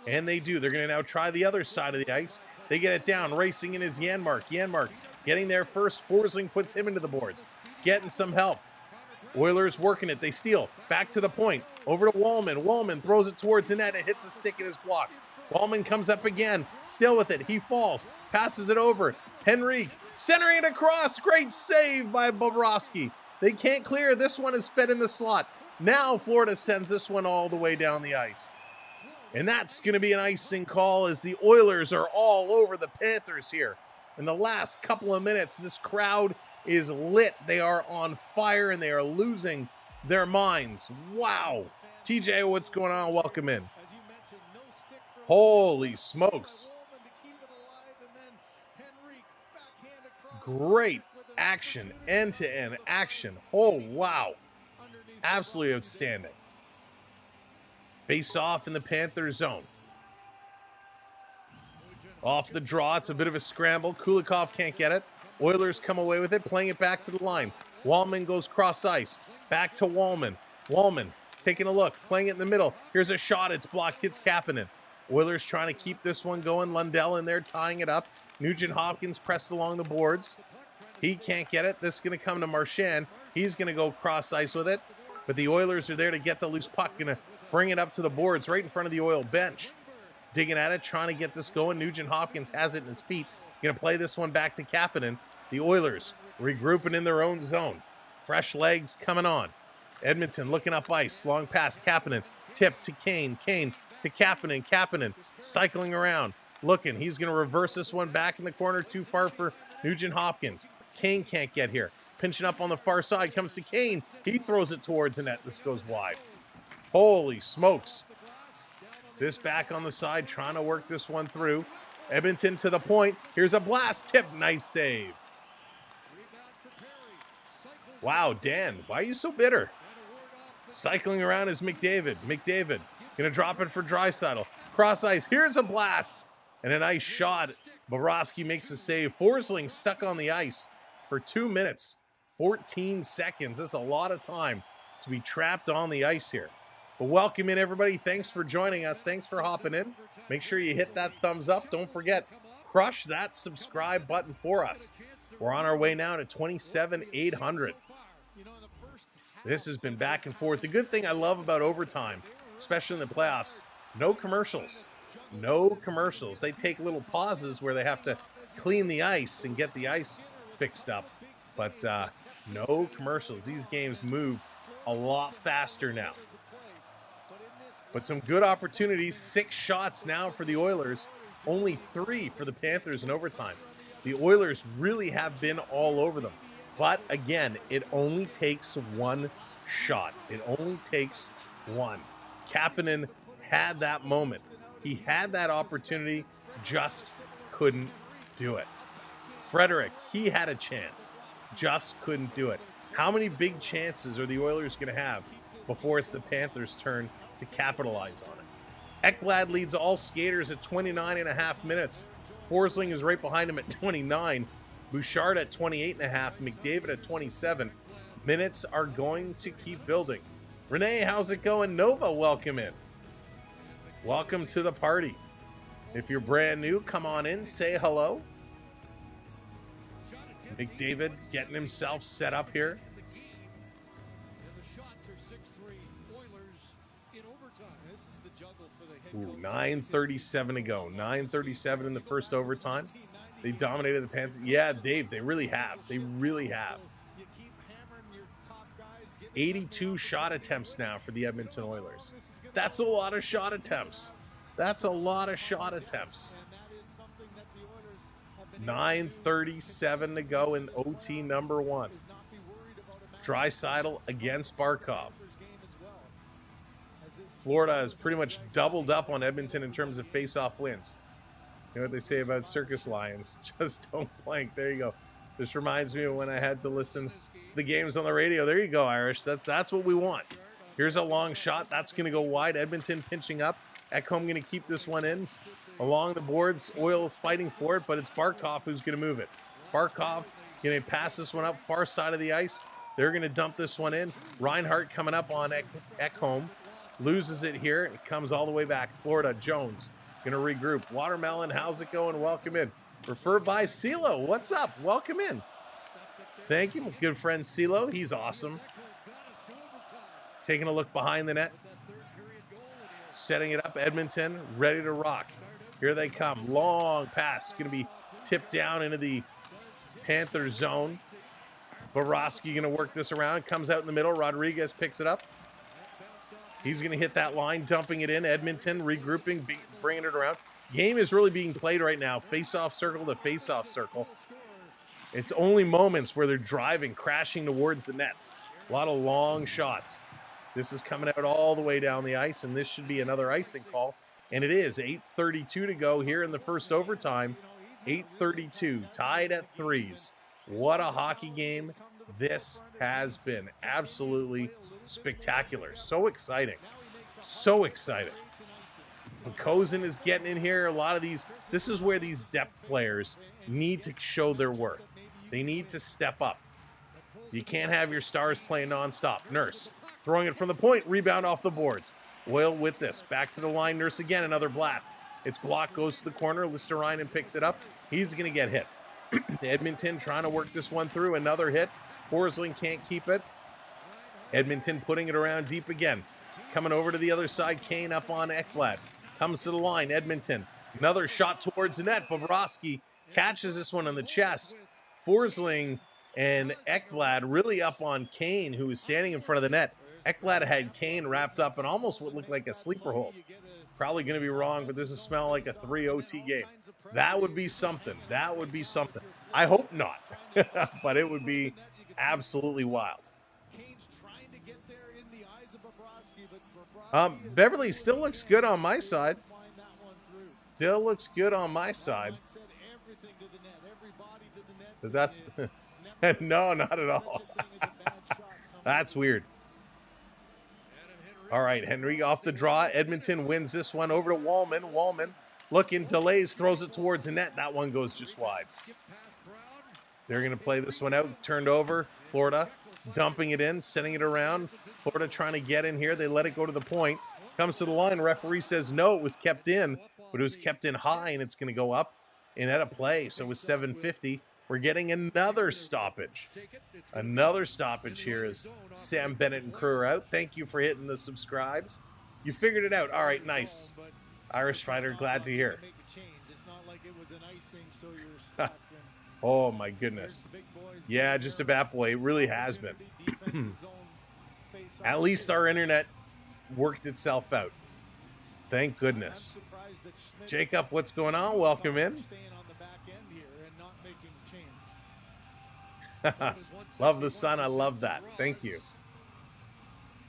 And they do. They're going to now try the other side of the ice. They get it down. Racing in is Janmark. Janmark getting there first. Forsling puts him into the boards. Getting some help. Oilers working it. They steal. Back to the point. Over to Wallman. Wallman throws it towards the net and hits a stick and is blocked. Wallman comes up again, still with it. He falls, passes it over. Henrique centering it across. Great save by Bobrovsky. They can't clear. This one is fed in the slot. Now Florida sends this one all the way down the ice. And that's going to be an icing call as the Oilers are all over the Panthers here. In the last couple of minutes, this crowd is lit. They are on fire and they are losing their minds. Wow. TJ, what's going on? Welcome in. Holy smokes. Great action, end-to-end action. Oh, wow. Absolutely outstanding. Face off in the Panther zone. Off the draw, it's a bit of a scramble. Kulikov can't get it. Oilers come away with it, playing it back to the line. Wallman goes cross ice. Back to Wallman. Wallman taking a look, playing it in the middle. Here's a shot, it's blocked, hits Kapanen. Oilers trying to keep this one going. Lundell in there tying it up. Nugent Hopkins pressed along the boards. He can't get it. This is going to come to Marchand. He's going to go cross ice with it. But the Oilers are there to get the loose puck. Going to bring it up to the boards right in front of the Oil bench. Digging at it, trying to get this going. Nugent Hopkins has it in his feet. Going to play this one back to Kapanen. The Oilers regrouping in their own zone. Fresh legs coming on. Edmonton looking up ice. Long pass. Kapanen. Tip to Kane. Kane to Kapanen. Kapanen cycling around. Looking. He's going to reverse this one back in the corner. Too far for Nugent Hopkins. Kane can't get here. Pinching up on the far side. Comes to Kane. He throws it towards the net. This goes wide. Holy smokes. This back on the side. Trying to work this one through. Edmonton to the point. Here's a blast tip. Nice save. Wow, Dan. Why are you so bitter? Cycling around is McDavid. McDavid. Going to drop it for Draisaitl. Cross ice. Here's a blast. And a nice shot. Bobrovsky makes a save. Forsling stuck on the ice for 2 minutes, 14 seconds. That's a lot of time to be trapped on the ice here. But welcome in, everybody. Thanks for joining us. Thanks for hopping in. Make sure you hit that thumbs up. Don't forget, crush that subscribe button for us. We're on our way now to 27,800. This has been back and forth. The good thing I love about overtime, especially in the playoffs, no commercials. No commercials. They take little pauses where they have to clean the ice and get the ice fixed up. But no commercials. These games move a lot faster now. But some good opportunities. 6 shots now for the Oilers. Only 3 for the Panthers in overtime. The Oilers really have been all over them. But again, it only takes 1 shot. It only takes 1. Kapanen had that moment. He had that opportunity, just couldn't do it. Frederick, he had a chance, just couldn't do it. How many big chances are the Oilers going to have before it's the Panthers' turn to capitalize on it? Ekblad leads all skaters at 29.5 minutes. Forsling is right behind him at 29. Bouchard at 28.5. McDavid at 27. Minutes are going to keep building. Renee, how's it going? Nova, welcome in. Welcome to the party. If you're brand new, come on in, say hello. McDavid getting himself set up here. Ooh, 9:37 to go. 9:37 in the first overtime. They dominated the Panthers. Yeah, Dave, they really have. They really have. 82 shot attempts now for the Edmonton Oilers. That's a lot of shot attempts. That's a lot of shot attempts. 9:37 to go in OT number 1. Draisaitl against Barkov. Florida has pretty much doubled up on Edmonton in terms of face-off wins. You know what they say about circus lions? Just don't blink. There you go. This reminds me of when I had to listen to the games on the radio. There you go, Irish. That's what we want. Here's a long shot. That's going to go wide. Edmonton pinching up. Ekholm going to keep this one in. Along the boards, Oil fighting for it, but it's Barkov who's going to move it. Barkov going to pass this one up far side of the ice. They're going to dump this one in. Reinhart coming up on Ekholm. Loses it here. It comes all the way back. Florida, Jones going to regroup. Watermelon, how's it going? Welcome in. Referred by CeeLo. What's up? Welcome in. Thank you, my good friend CeeLo. He's awesome. Taking a look behind the net. Setting it up, Edmonton, ready to rock. Here they come. Long pass. Going to be tipped down into the Panther zone. Bobrovsky going to work this around. Comes out in the middle. Rodriguez picks it up. He's going to hit that line, dumping it in. Edmonton regrouping, bringing it around. Game is really being played right now. Face-off circle to face-off circle. It's only moments where they're driving, crashing towards the nets. A lot of long shots. This is coming out all the way down the ice, and this should be another icing call. And it is 8:32 to go here in the first overtime. 8:32, tied at threes. What a hockey game this has been. Absolutely spectacular. So exciting. So exciting. Kozin is getting in here. A lot of these, this is where these depth players need to show their worth. They need to step up. You can't have your stars playing nonstop. Nurse throwing it from the point, rebound off the boards. Oil with this. Back to the line. Nurse again, another blast. It's blocked, goes to the corner. Listerainen picks it up. He's going to get hit. Edmonton trying to work this one through. Another hit. Forsling can't keep it. Edmonton putting it around deep again. Coming over to the other side. Kane up on Ekblad. Comes to the line. Edmonton. Another shot towards the net. Bobrovsky catches this one on the chest. Forsling and Ekblad really up on Kane, who is standing in front of the net. Ekblad had Kane wrapped up in almost what looked like a sleeper hold. Probably going to be wrong, but this is smell like a 3 OT game. That would be something. That would be something. I hope not, but it would be absolutely wild. Beverly still looks good on my side. Still looks good on my side. But that's no, not at all. That's weird. All right, Henry off the draw. Edmonton wins this one over to Wallman. Wallman looking, delays, throws it towards the net. That one goes just wide. They're going to play this one out. Turned over. Florida dumping it in, sending it around. Florida trying to get in here. They let it go to the point. Comes to the line. Referee says no, it was kept in, but it was kept in high, and it's going to go up and out of play. So it was 7:50. We're getting another stoppage. Another stoppage here as Sam Bennett and crew are out. Thank you for hitting the subscribes. You figured it out. All right, nice. Irish fighter, glad to hear. Oh, my goodness. Yeah, just a bat boy. It really has been. At least our internet worked itself out. Thank goodness. Jacob, what's going on? Welcome in. Love the sun. I love that. Thank you.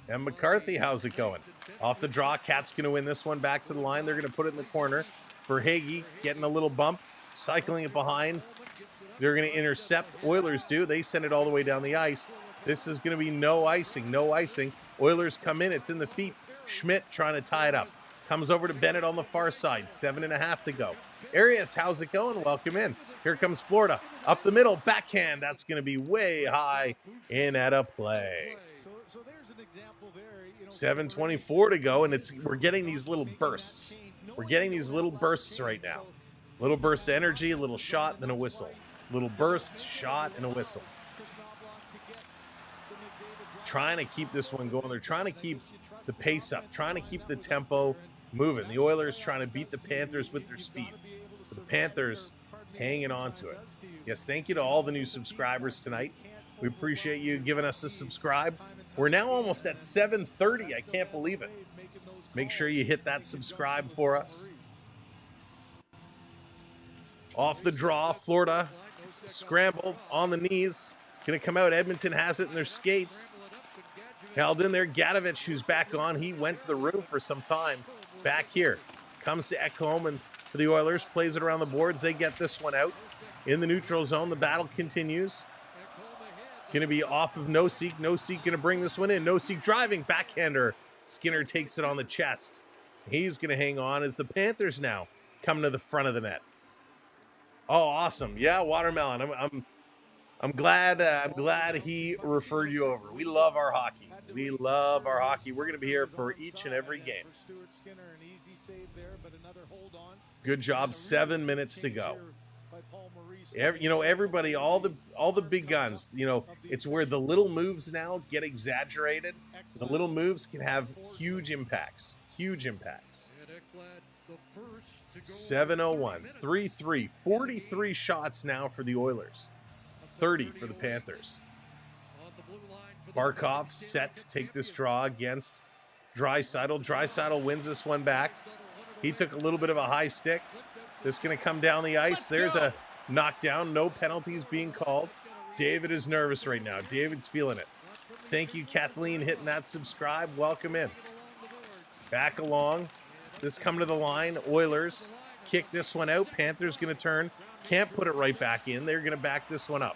And McCarthy, how's it going? Off the draw. Cat's going to win this one. Back to the line. They're going to put it in the corner. For Hagee, getting a little bump. Cycling it behind. They're going to intercept. Oilers do. They send it all the way down the ice. This is going to be no icing. No icing. Oilers come in. It's in the feet. Schmidt trying to tie it up. Comes over to Bennett on the far side. 7.5 to go. Arias, how's it going? Welcome in. Here comes Florida. Up the middle. Backhand. That's going to be way high in at a play. 7:24 to go, and we're getting these little bursts. We're getting these little bursts right now. Little burst of energy, a little shot, then a whistle. Little burst, shot, and a whistle. Trying to keep this one going. They're trying to keep the pace up, trying to keep the tempo moving. The Oilers trying to beat the Panthers with their speed. But the Panthers hanging on to it. Yes, thank you to all the new subscribers tonight. We appreciate you giving us a subscribe. We're now almost at 7:30. I can't believe it. Make sure you hit that subscribe for us. Off the draw, Florida scramble on the knees. Going to come out. Edmonton has it in their skates. Held in there. Gadovich, who's back on. He went to the room for some time. Back here. Comes to Ekholm and for the Oilers. Plays it around the boards. They get this one out. In the neutral zone. The battle continues. Going to be off of Nosek. Nosek going to bring this one in. Nosek driving. Backhander. Skinner takes it on the chest. He's going to hang on as the Panthers now come to the front of the net. Oh, awesome. Yeah, Watermelon. I'm glad he referred you over. We love our hockey. We love our hockey. We're going to be here for each and every game. Good job. 7 minutes to go. Everybody, all the big guns, it's where the little moves now get exaggerated. The little moves can have huge impacts. huge impacts. 7:01, 3-3, 43 shots now for the Oilers, 30 for the Panthers. Barkov set to take this draw against Draisaitl. Draisaitl wins this one back. He took a little bit of a high stick. This is going to come down the ice. There's a knockdown. No penalties being called. David is nervous right now. David's feeling it. Thank you, Kathleen, hitting that subscribe. Welcome in. Back along. This coming to the line. Oilers kick this one out. Panthers going to turn. Can't put it right back in. They're going to back this one up.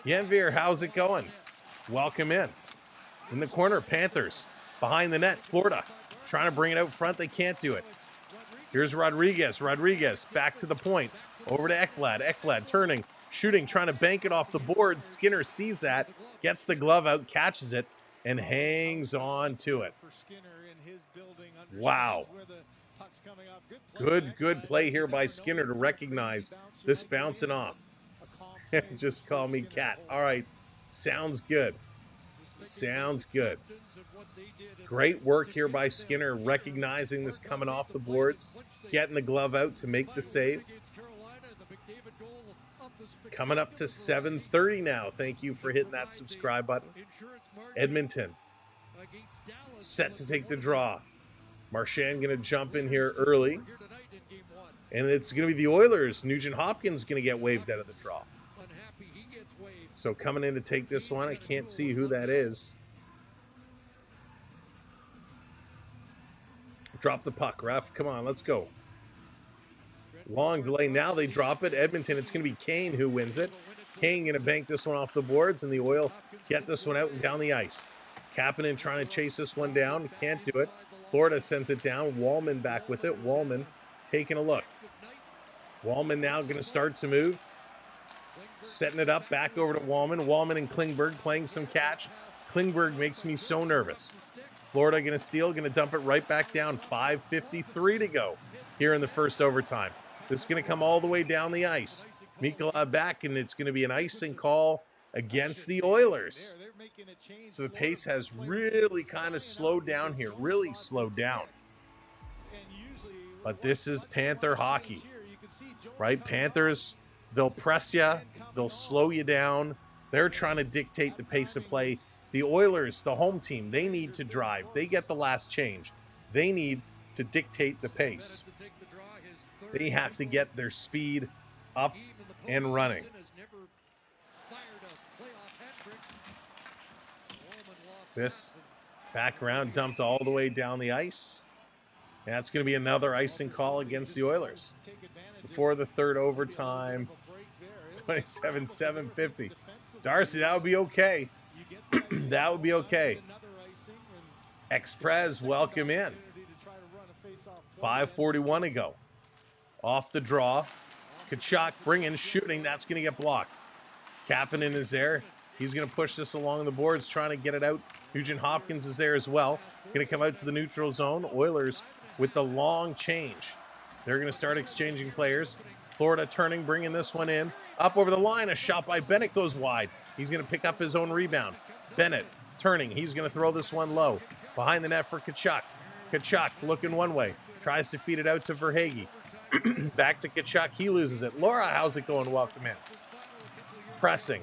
Yanvir, how's it going? Welcome in. In the corner, Panthers. Behind the net, Florida. Trying to bring it out front. They can't do it. Here's Rodriguez. Rodriguez back to the point. Over to Ekblad. Ekblad turning, shooting, trying to bank it off the board. Skinner sees that, gets the glove out, catches it, and hangs on to it. Wow. Good play here by Skinner to recognize this bouncing off. Just call me Cat. All right. Sounds good. Sounds good. Great work here by Skinner, recognizing this coming off the boards, getting the glove out to make the save. Coming up to 7:30 now. Thank you for hitting that subscribe button. Edmonton set to take the draw. Marchand going to jump in here early. And it's going to be the Oilers. Nugent Hopkins going to get waved out of the draw. So coming in to take this one, I can't see who that is. Drop the puck, ref. Come on, let's go. Long delay. Now they drop it. Edmonton, it's going to be Kane who wins it. Kane going to bank this one off the boards, and the Oil get this one out and down the ice. Kapanen trying to chase this one down. Can't do it. Florida sends it down. Wallman back with it. Wallman taking a look. Wallman now going to start to move. Setting it up, back over to Wallman. Wallman and Klingberg playing some catch. Klingberg makes me so nervous. Florida going to steal, going to dump it right back down. 5:53 to go here in the first overtime. This is going to come all the way down the ice. Mikkola back, and it's going to be an icing call against the Oilers. So the pace has really kind of slowed down here, really slowed down. But this is Panther hockey, right? Panthers, they'll press you. They'll slow you down. They're trying to dictate the pace of play. The Oilers, the home team, they need to drive. They get the last change. They need to dictate the pace. They have to get their speed up and running. This back around dumped all the way down the ice. And that's going to be another icing call against the Oilers. Before the third overtime, 27-750. Darcy, that would be okay. That would be okay. Express, welcome in. 5:41 to go. Off the draw. Tkachuk bringing, shooting. That's going to get blocked. Kapanen is there. He's going to push this along the boards, trying to get it out. Nugent Hopkins is there as well. Going to come out to the neutral zone. Oilers with the long change. They're going to start exchanging players. Florida turning, bringing this one in. Up over the line, a shot by Bennett goes wide. He's going to pick up his own rebound. Bennett turning, he's going to throw this one low. Behind the net for Tkachuk. Tkachuk looking one way. Tries to feed it out to Verhaeghe. Back to Tkachuk, he loses it. Laura, how's it going? Welcome in. Pressing.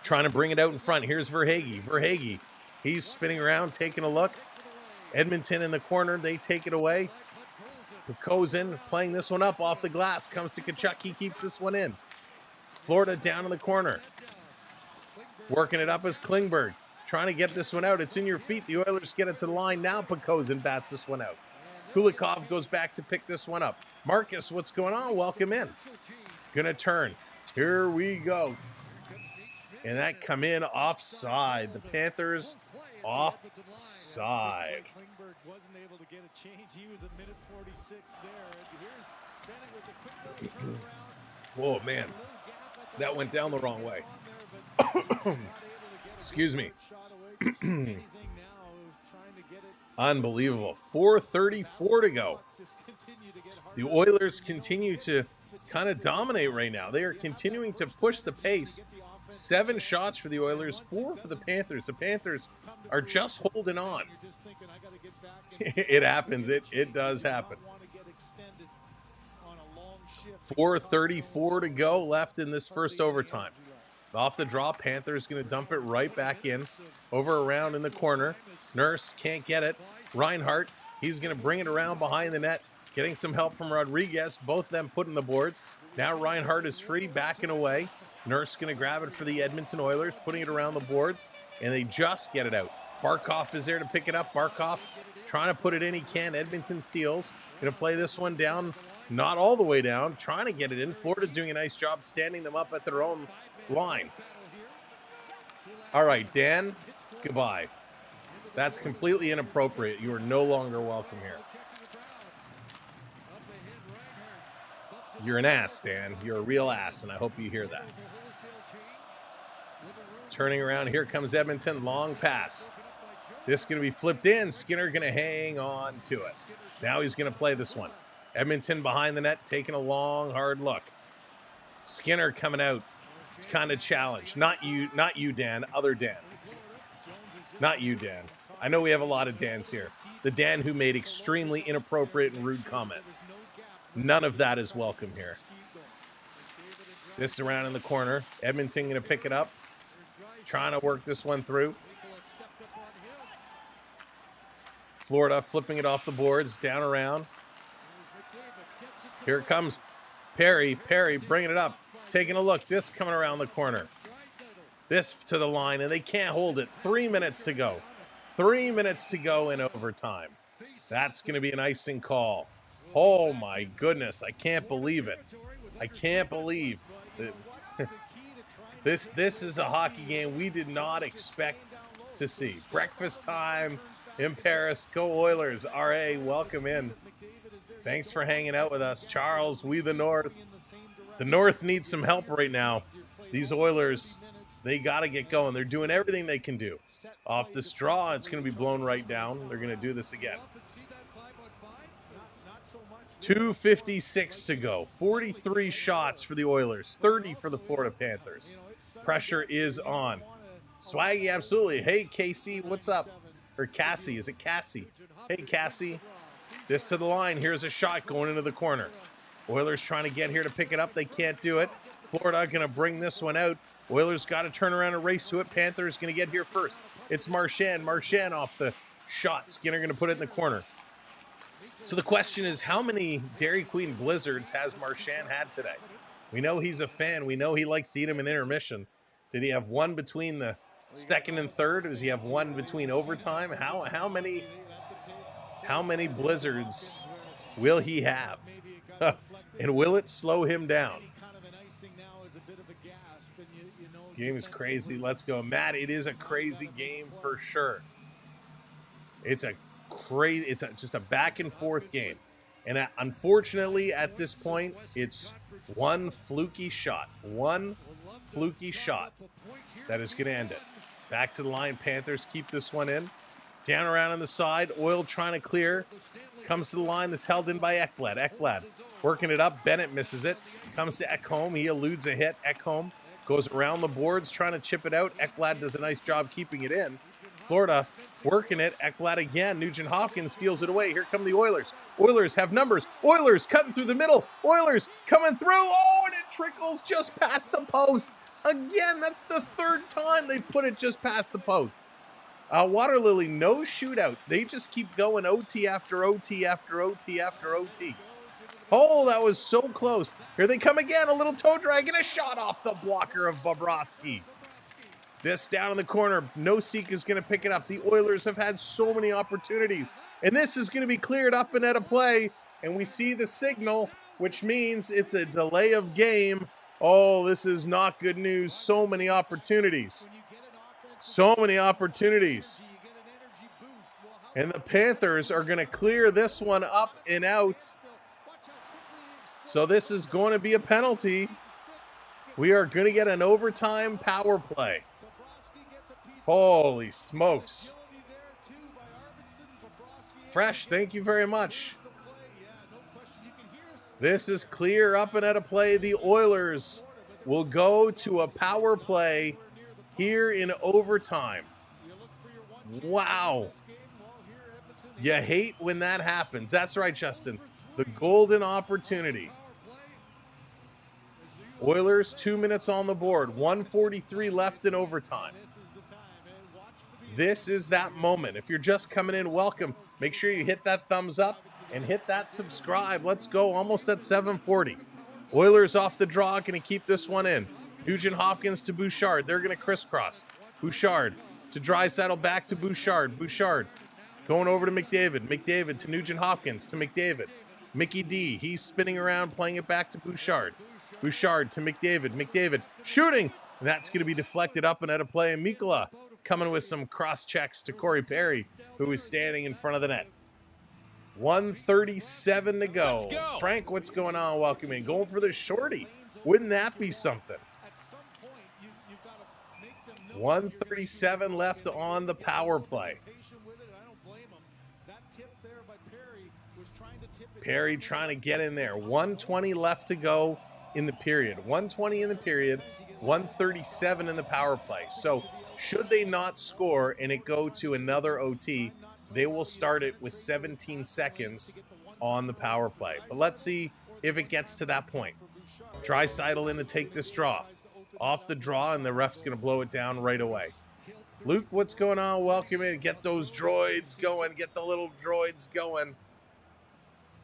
Trying to bring it out in front. Here's Verhaeghe. Verhaeghe, he's spinning around, taking a look. Edmonton in the corner, they take it away. Pukozin playing this one up off the glass. Comes to Tkachuk, he keeps this one in. Florida down in the corner. Working it up as Klingberg. Trying to get this one out. It's in your feet. The Oilers get it to the line. Now Pukozin bats this one out. Kulikov goes back to pick this one up. Marcus, what's going on? Welcome in. Gonna turn. Here we go. And that come in offside. The Panthers offside. Klingberg wasn't able to get a change. He was a minute 46 there. Here's Bennett with the quick little turnaround. Whoa, man. That went down the wrong way. Excuse me. Unbelievable. 4:34 to go. The Oilers continue to kind of dominate right now. They are continuing to push the pace 7 shots for the Oilers, 4 for the Panthers. The Panthers are just holding on. It happens. It does happen. 4:34 to go left in this first overtime. Off the draw, Panthers going to dump it right back in, over around in the corner. Nurse can't get it. Reinhart, he's going to bring it around behind the net, getting some help from Rodriguez. Both of them putting the boards. Now Reinhart is free, backing away. Nurse going to grab it for the Edmonton Oilers, putting it around the boards, and they just get it out. Barkov is there to pick it up. Barkov trying to put it in. He can. Edmonton steals. Going to play this one down, not all the way down, trying to get it in. Florida doing a nice job standing them up at their own line. All right, Dan, goodbye. That's completely inappropriate. You are no longer welcome here. You're an ass, Dan. You're a real ass, and I hope you hear that. Turning around, here comes Edmonton. Long pass. This is going to be flipped in. Skinner going to hang on to it. Now he's going to play this one. Edmonton behind the net, taking a long, hard look. Skinner coming out, kind of challenged. Not you, Dan. Other Dan. Not you, Dan. I know we have a lot of Dans here. The Dan who made extremely inappropriate and rude comments. None of that is welcome here. This is around in the corner. Edmonton going to pick it up. Trying to work this one through. Florida flipping it off the boards, down around. Here it comes. Perry bringing it up. Taking a look. This coming around the corner. This to the line, and they can't hold it. 3 minutes to go. 3 minutes to go in overtime. That's going to be an icing call. Oh, my goodness. I can't believe it. I can't believe that. This is a hockey game we did not expect to see. Breakfast time in Paris. Go Oilers. RA, welcome in. Thanks for hanging out with us. Charles, we the North. The North needs some help right now. These Oilers, they got to get going. They're doing everything they can do. Off this draw, it's going to be blown right down. They're going to do this again. 2:56 to go. 43 shots for the Oilers. 30 for the Florida Panthers. Pressure is on. Swaggy, absolutely. Hey, Casey, what's up? Or Cassie, is it Cassie? Hey, Cassie. This to the line. Here's a shot going into the corner. Oilers trying to get here to pick it up. They can't do it. Florida going to bring this one out. Oilers got to turn around and race to it. Panthers going to get here first. It's Marchand. Marchand off the shot. Skinner going to put it in the corner. So the question is, how many Dairy Queen Blizzards has Marchand had today? We know he's a fan. We know he likes to eat them in intermission. Did he have one between the second and third? Does he have one between overtime? How many Blizzards will he have? And will it slow him down? Game is crazy. Let's go. Matt, it is a crazy game for sure. It's just a back and forth game. And unfortunately, at this point, it's one fluky shot. One fluky shot that is going to end it. Back to the line. Panthers keep this one in. Down around on the side. Oil trying to clear. Comes to the line. This held in by Ekblad. Ekblad working it up. Bennett misses it. Comes to Ekholm. He eludes a hit. Ekholm goes around the boards trying to chip it out. Ekblad does a nice job keeping it in. Florida working it. Ekblad again. Nugent Hopkins steals it away. Here come the Oilers. Oilers have numbers. Oilers cutting through the middle. Oilers coming through. Oh, and it trickles just past the post. Again, that's the third time they've put it just past the post. Water Lily, no shootout. They just keep going OT after OT after OT after OT. Oh, that was so close. Here they come again. A little toe drag and a shot off the blocker of Bobrovsky. This down in the corner. Nosek is going to pick it up. The Oilers have had so many opportunities. And this is going to be cleared up and out of play. And we see the signal, which means it's a delay of game. Oh, this is not good news. So many opportunities. So many opportunities. And the Panthers are going to clear this one up and out. So this is going to be a penalty. We are going to get an overtime power play. Holy smokes. Fresh, thank you very much. This is clear up and out of play. The Oilers will go to a power play here in overtime. Wow. You hate when that happens. That's right, Justin. The golden opportunity. Oilers, 2 minutes on the board. 1:43 left in overtime. This is that moment. If you're just coming in, welcome. Make sure you hit that thumbs up and hit that subscribe. Let's go. Almost at 7:40. Oilers off the draw. Going to keep this one in. Nugent Hopkins to Bouchard. They're going to crisscross. Bouchard to Draisaitl, back to Bouchard. Bouchard going over to McDavid. McDavid to Nugent Hopkins to McDavid. Mickey D. He's spinning around, playing it back to Bouchard. Bouchard to McDavid. McDavid shooting. That's going to be deflected up and out of play. And Mikkola coming with some cross checks to Corey Perry, who is standing in front of the net. 1:37 to go. Frank, what's going on? Welcome in. Going for the shorty. Wouldn't that be something? 1:37 left on the power play. Perry trying to get in there. 1:20 left to go in the period. 1:20 in the period. 1:37 in the power play. So should they not score and it go to another OT, they will start it with 17 seconds on the power play. But let's see if it gets to that point. Draisaitl in to take this draw. Off the draw, and the ref's going to blow it down right away. Luke, what's going on? Welcome in. Get those droids going. Get the little droids going.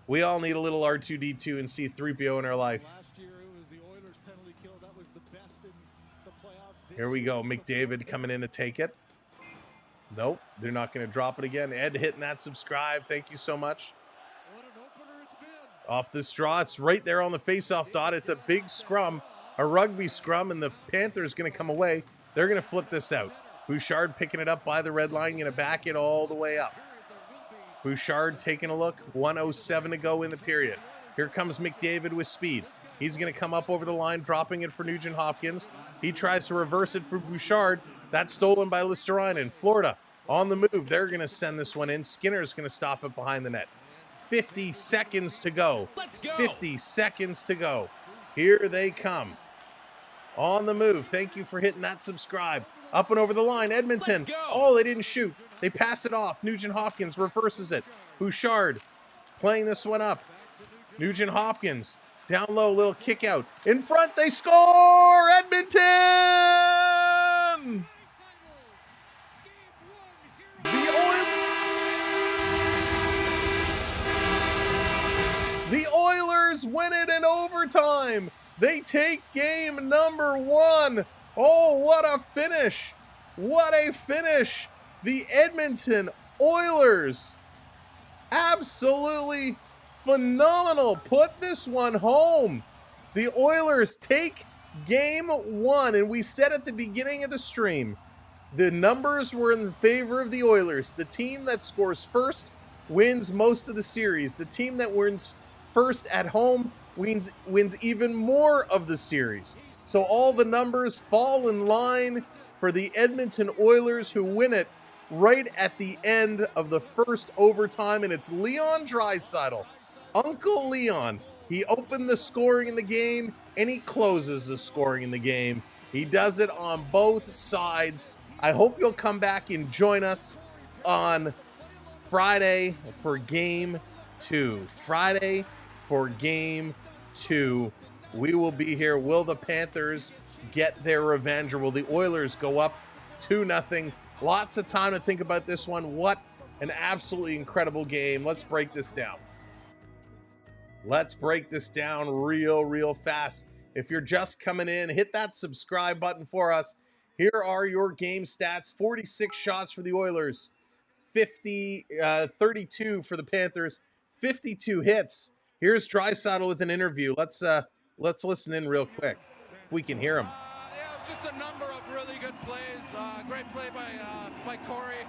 We all need a little R2-D2 and C-3PO in our life. Here we go. McDavid coming in to take it. Nope, they're not going to drop it again. Ed hitting that subscribe. Thank you so much. Off this draw, it's right there on the face-off dot. It's a big scrum, a rugby scrum, and the Panthers going to come away. They're going to flip this out. Bouchard picking it up by the red line, going to back it all the way up. Bouchard taking a look. 1:07 to go in the period. Here comes McDavid with speed. He's going to come up over the line, dropping it for Nugent Hopkins. He tries to reverse it for Bouchard. That's stolen by Listerinen. Florida on the move. They're going to send this one in. Skinner's going to stop it behind the net. 50 seconds to go. Let's go. 50 seconds to go. Here they come. On the move. Thank you for hitting that subscribe. Up and over the line. Edmonton. Let's go. Oh, they didn't shoot. They pass it off. Nugent Hopkins reverses it. Bouchard playing this one up. Nugent Hopkins. Down low, little kick out. In front, they score! Edmonton! The Oilers win it in overtime. They take game number 1. Oh, what a finish. What a finish. The Edmonton Oilers. Absolutely phenomenal. Put this one home. The Oilers take game 1. And we said at the beginning of the stream, the numbers were in favor of the Oilers. The team that scores first wins most of the series. The team that wins first at home wins even more of the series. So all the numbers fall in line for the Edmonton Oilers, who win it right at the end of the first overtime. And it's Leon Draisaitl, Uncle Leon. He opened the scoring in the game, and he closes the scoring in the game. He does it on both sides. I hope you'll come back and join us on Friday for game 2. Friday for game 2. We will be here. Will the Panthers get their revenge, or will the Oilers go up 2-0? Lots of time to think about this one. What an absolutely incredible game. Let's break this down. Let's break this down real fast. If you're just coming in, hit that subscribe button for us. Here are your game stats. 46 shots for the Oilers, 32 for the Panthers, 52 hits. Here's Draisaitl with an interview. Let's listen in real quick if we can hear him. Yeah, it was just a number of really good plays. Great play by Corey.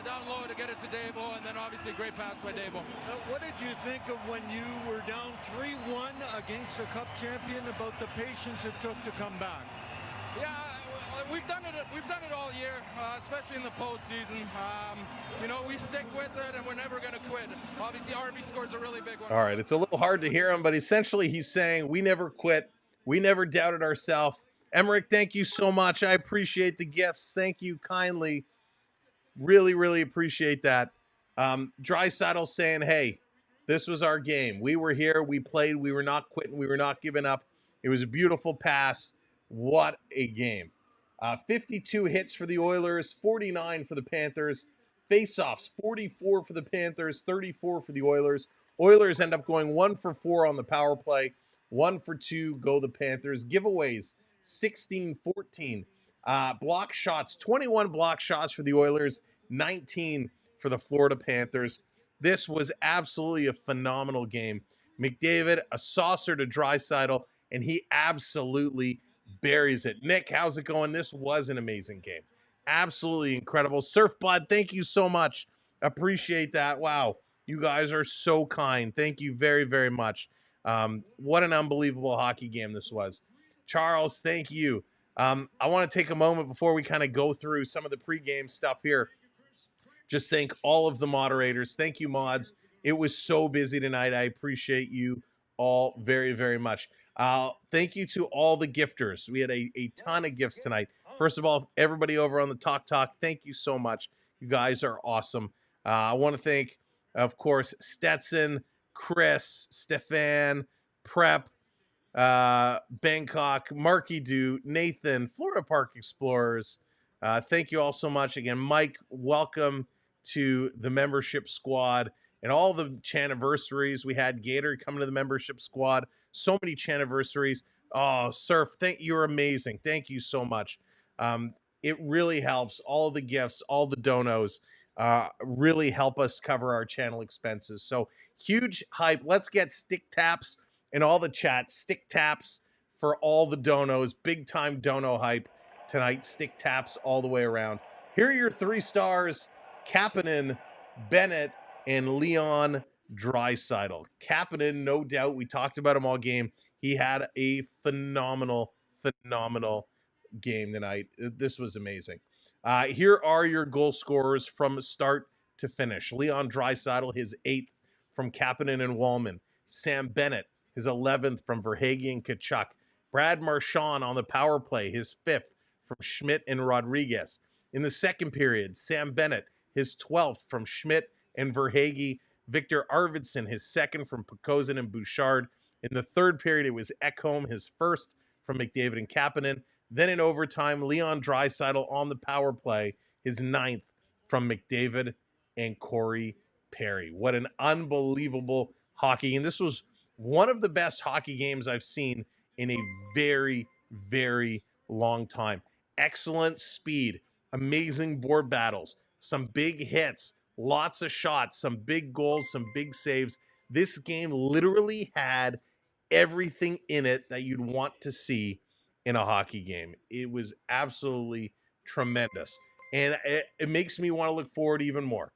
Down low to get it to Davo, and then obviously great pass by Davo. What did you think of when you were down 3-1 against the Cup champion, about the patience it took to come back? Yeah, we've done it all year, especially in the postseason. We stick with it, and we're never going to quit. Obviously, RB scores a really big one. All right, it's a little hard to hear him, but essentially he's saying we never quit. We never doubted ourselves. Emmerich, thank you so much. I appreciate the gifts. Thank you kindly. Really, really appreciate that. Draisaitl saying, hey, this was our game. We were here. We played. We were not quitting. We were not giving up. It was a beautiful pass. What a game. 52 hits for the Oilers, 49 for the Panthers. Faceoffs, 44 for the Panthers, 34 for the Oilers. Oilers end up going 1 for 4 on the power play. 1 for 2 go the Panthers. Giveaways, 16-14. Block shots, 21 block shots for the Oilers, 19 for the Florida Panthers. This was absolutely a phenomenal game. McDavid, a saucer to Draisaitl, and he absolutely buries it. Nick, how's it going? This was an amazing game. Absolutely incredible. Surfblood, thank you so much. Appreciate that. Wow, you guys are so kind. Thank you very, very much. What an unbelievable hockey game this was. Charles, thank you. I want to take a moment before we kind of go through some of the pregame stuff here. Just thank all of the moderators. Thank you, mods. It was so busy tonight. I appreciate you all very, very much. Thank you to all the gifters. We had a ton of gifts tonight. First of all, everybody over on the Talk, thank you so much. You guys are awesome. I want to thank, of course, Stetson, Chris, Stefan, Prep, Bangkok, Marky Do, Nathan, Florida Park Explorers. Thank you all so much. Again, Mike, welcome to the membership squad and all the chaniversaries. We had Gator coming to the membership squad. So many chaniversaries. Oh, Surf, you're amazing. Thank you so much. It really helps. All the gifts, all the donos really help us cover our channel expenses. So huge hype. Let's get stick taps in all the chats. Stick taps for all the donos. Big time dono hype tonight. Stick taps all the way around. Here are your 3 stars. Kapanen, Bennett, and Leon Draisaitl. Kapanen, no doubt. We talked about him all game. He had a phenomenal game tonight. This was amazing. Here are your goal scorers from start to finish. Leon Draisaitl, his 8th from Kapanen and Wallman. Sam Bennett, his 11th from Verhaeghe and Tkachuk. Brad Marchand on the power play, his 5th from Schmidt and Rodriguez. In the second period, Sam Bennett, his 12th from Schmidt and Verhaeghe. Victor Arvidsson, his 2nd from Pokozin and Bouchard. In the third period, it was Ekholm, his 1st from McDavid and Kapanen. Then in overtime, Leon Draisaitl on the power play, his 9th from McDavid and Corey Perry. What an unbelievable hockey. And this was one of the best hockey games I've seen in a very, very long time. Excellent speed, amazing board battles, some big hits, lots of shots, some big goals, some big saves. This game literally had everything in it that you'd want to see in a hockey game. It was absolutely tremendous. And it makes me want to look forward even more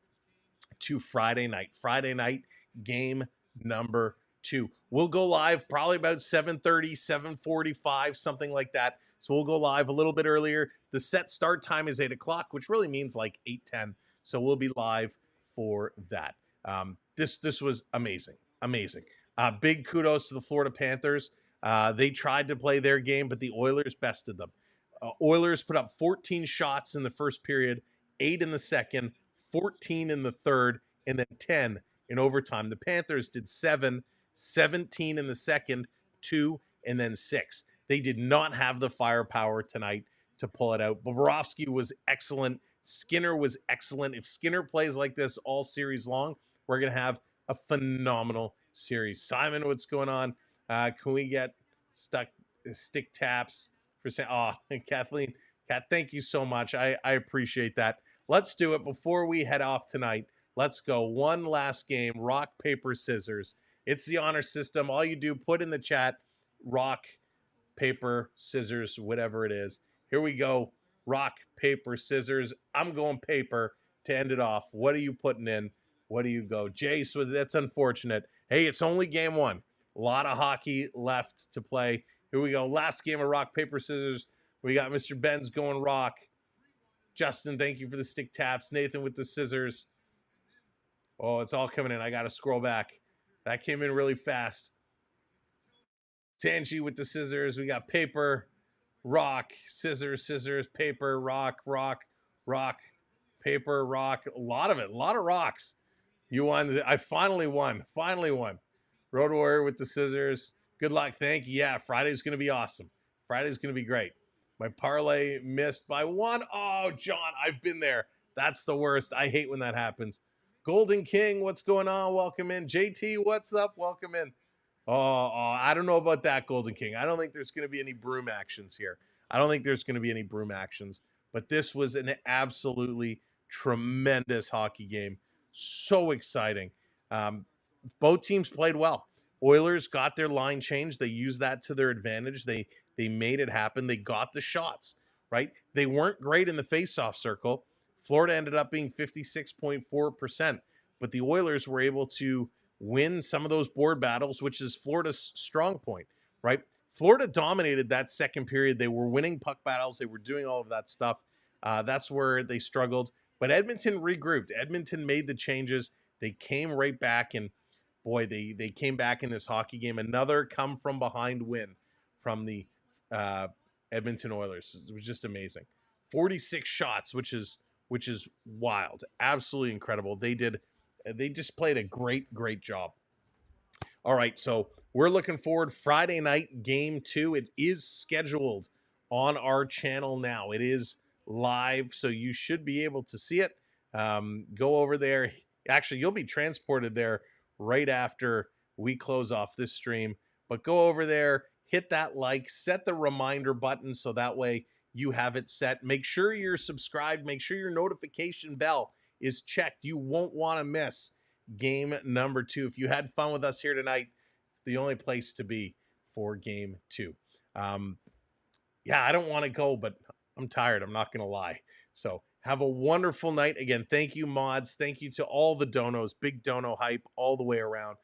to Friday night. Friday night, game number 2. We'll go live probably about 7:30, 7:45, something like that. So we'll go live a little bit earlier. The set start time is 8 o'clock, which really means like 8:10. So we'll be live for that. This was amazing. Big kudos to the Florida Panthers. They tried to play their game, but the Oilers bested them. Oilers put up 14 shots in the first period, 8 in the second, 14 in the third, and then 10 in overtime. The Panthers did 7, 17 in the second, 2, and then 6. They did not have the firepower tonight to pull it out. Bobrovsky was excellent. Skinner was excellent. If Skinner plays like this all series long, we're going to have a phenomenal series. Simon, what's going on? Can we get stick taps for saying, Kathleen, thank you so much. I appreciate that. Let's do it before we head off tonight. Let's go. One last game, rock, paper, scissors. It's the honor system. All you do, put in the chat, rock, paper, scissors, whatever it is. Here we go. Rock, paper, scissors. I'm going paper to end it off. What are you putting in? What do you go? Jace, that's unfortunate. Hey, it's only game 1. A lot of hockey left to play. Here we go. Last game of rock, paper, scissors. We got Mr. Benz going rock. Justin, thank you for the stick taps. Nathan with the scissors. Oh, it's all coming in. I got to scroll back. That came in really fast. Tangi with the scissors. We got paper, rock, scissors, scissors, paper, rock, rock, rock, paper, rock. A lot of rocks. You won. I finally won. Road Warrior with the scissors. Good luck. Thank you. Yeah, Friday's going to be awesome. Friday's going to be great. My parlay missed by one. Oh, John, I've been there. That's the worst. I hate when that happens. Golden King, what's going on? Welcome in. JT, what's up? Welcome in. Oh, I don't know about that, Golden King. I don't think there's going to be any broom actions here. But this was an absolutely tremendous hockey game. So exciting. Both teams played well. Oilers got their line changed. They used that to their advantage. They made it happen. They got the shots, right? They weren't great in the faceoff circle. Florida ended up being 56.4%, but the Oilers were able to win some of those board battles, which is Florida's strong point, right? Florida dominated that second period. They were winning puck battles. They were doing all of that stuff. That's where they struggled. But Edmonton regrouped. Edmonton made the changes. They came right back, and boy, they came back in this hockey game. Another come from behind win from the Edmonton Oilers. It was just amazing. 46 shots, which is wild. Absolutely incredible. They just played a great job. All right, so we're looking forward. Friday night, game 2. It is scheduled on our channel now. It is live, so you should be able to see it. Go over there. Actually, you'll be transported there right after we close off this stream. But go over there, hit that like, set the reminder button so that way you have it set. Make sure you're subscribed. Make sure your notification bell is checked. You won't want to miss game number 2. If you had fun with us here tonight, it's the only place to be for game 2. Yeah, I don't want to go, but I'm tired. I'm not going to lie. So have a wonderful night. Again, thank you, mods. Thank you to all the donos. Big dono hype all the way around.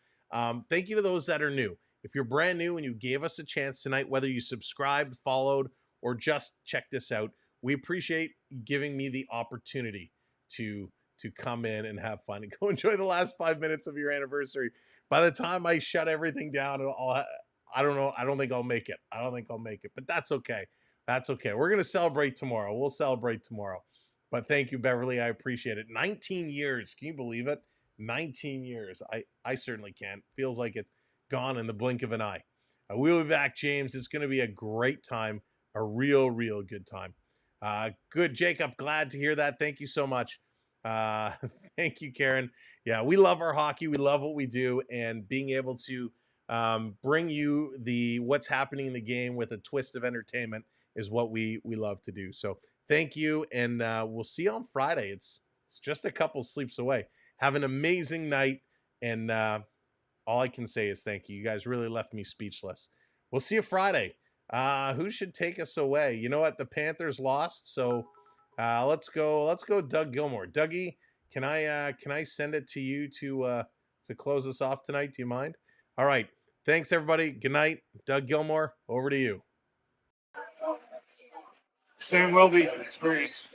Thank you to those that are new. If you're brand new and you gave us a chance tonight, whether you subscribed, followed, or just check this out, we appreciate giving me the opportunity to come in and have fun and go enjoy the last 5 minutes of your anniversary. By the time I shut everything down, I don't know. I don't think I'll make it. But that's okay. We're going to celebrate tomorrow. We'll celebrate tomorrow. But thank you, Beverly. I appreciate it. 19 years. Can you believe it? 19 years. I certainly can't. Feels like it's gone in the blink of an eye. We'll be back, James. It's going to be a great time. A real good time. Good, Jacob. Glad to hear that. Thank you so much. Thank you, Karen. Yeah, we love our hockey. We love what we do. And being able to bring you what's happening in the game with a twist of entertainment is what we love to do. So thank you, and we'll see you on Friday. It's just a couple sleeps away. Have an amazing night, and all I can say is thank you. You guys really left me speechless. We'll see you Friday. Who should take us away? You know what? The Panthers lost, so let's go Doug Gilmour. Dougie, can I send it to you to close us off tonight? Do you mind? All right. Thanks, everybody. Good night. Doug Gilmour, over to you. Sam Welby experience.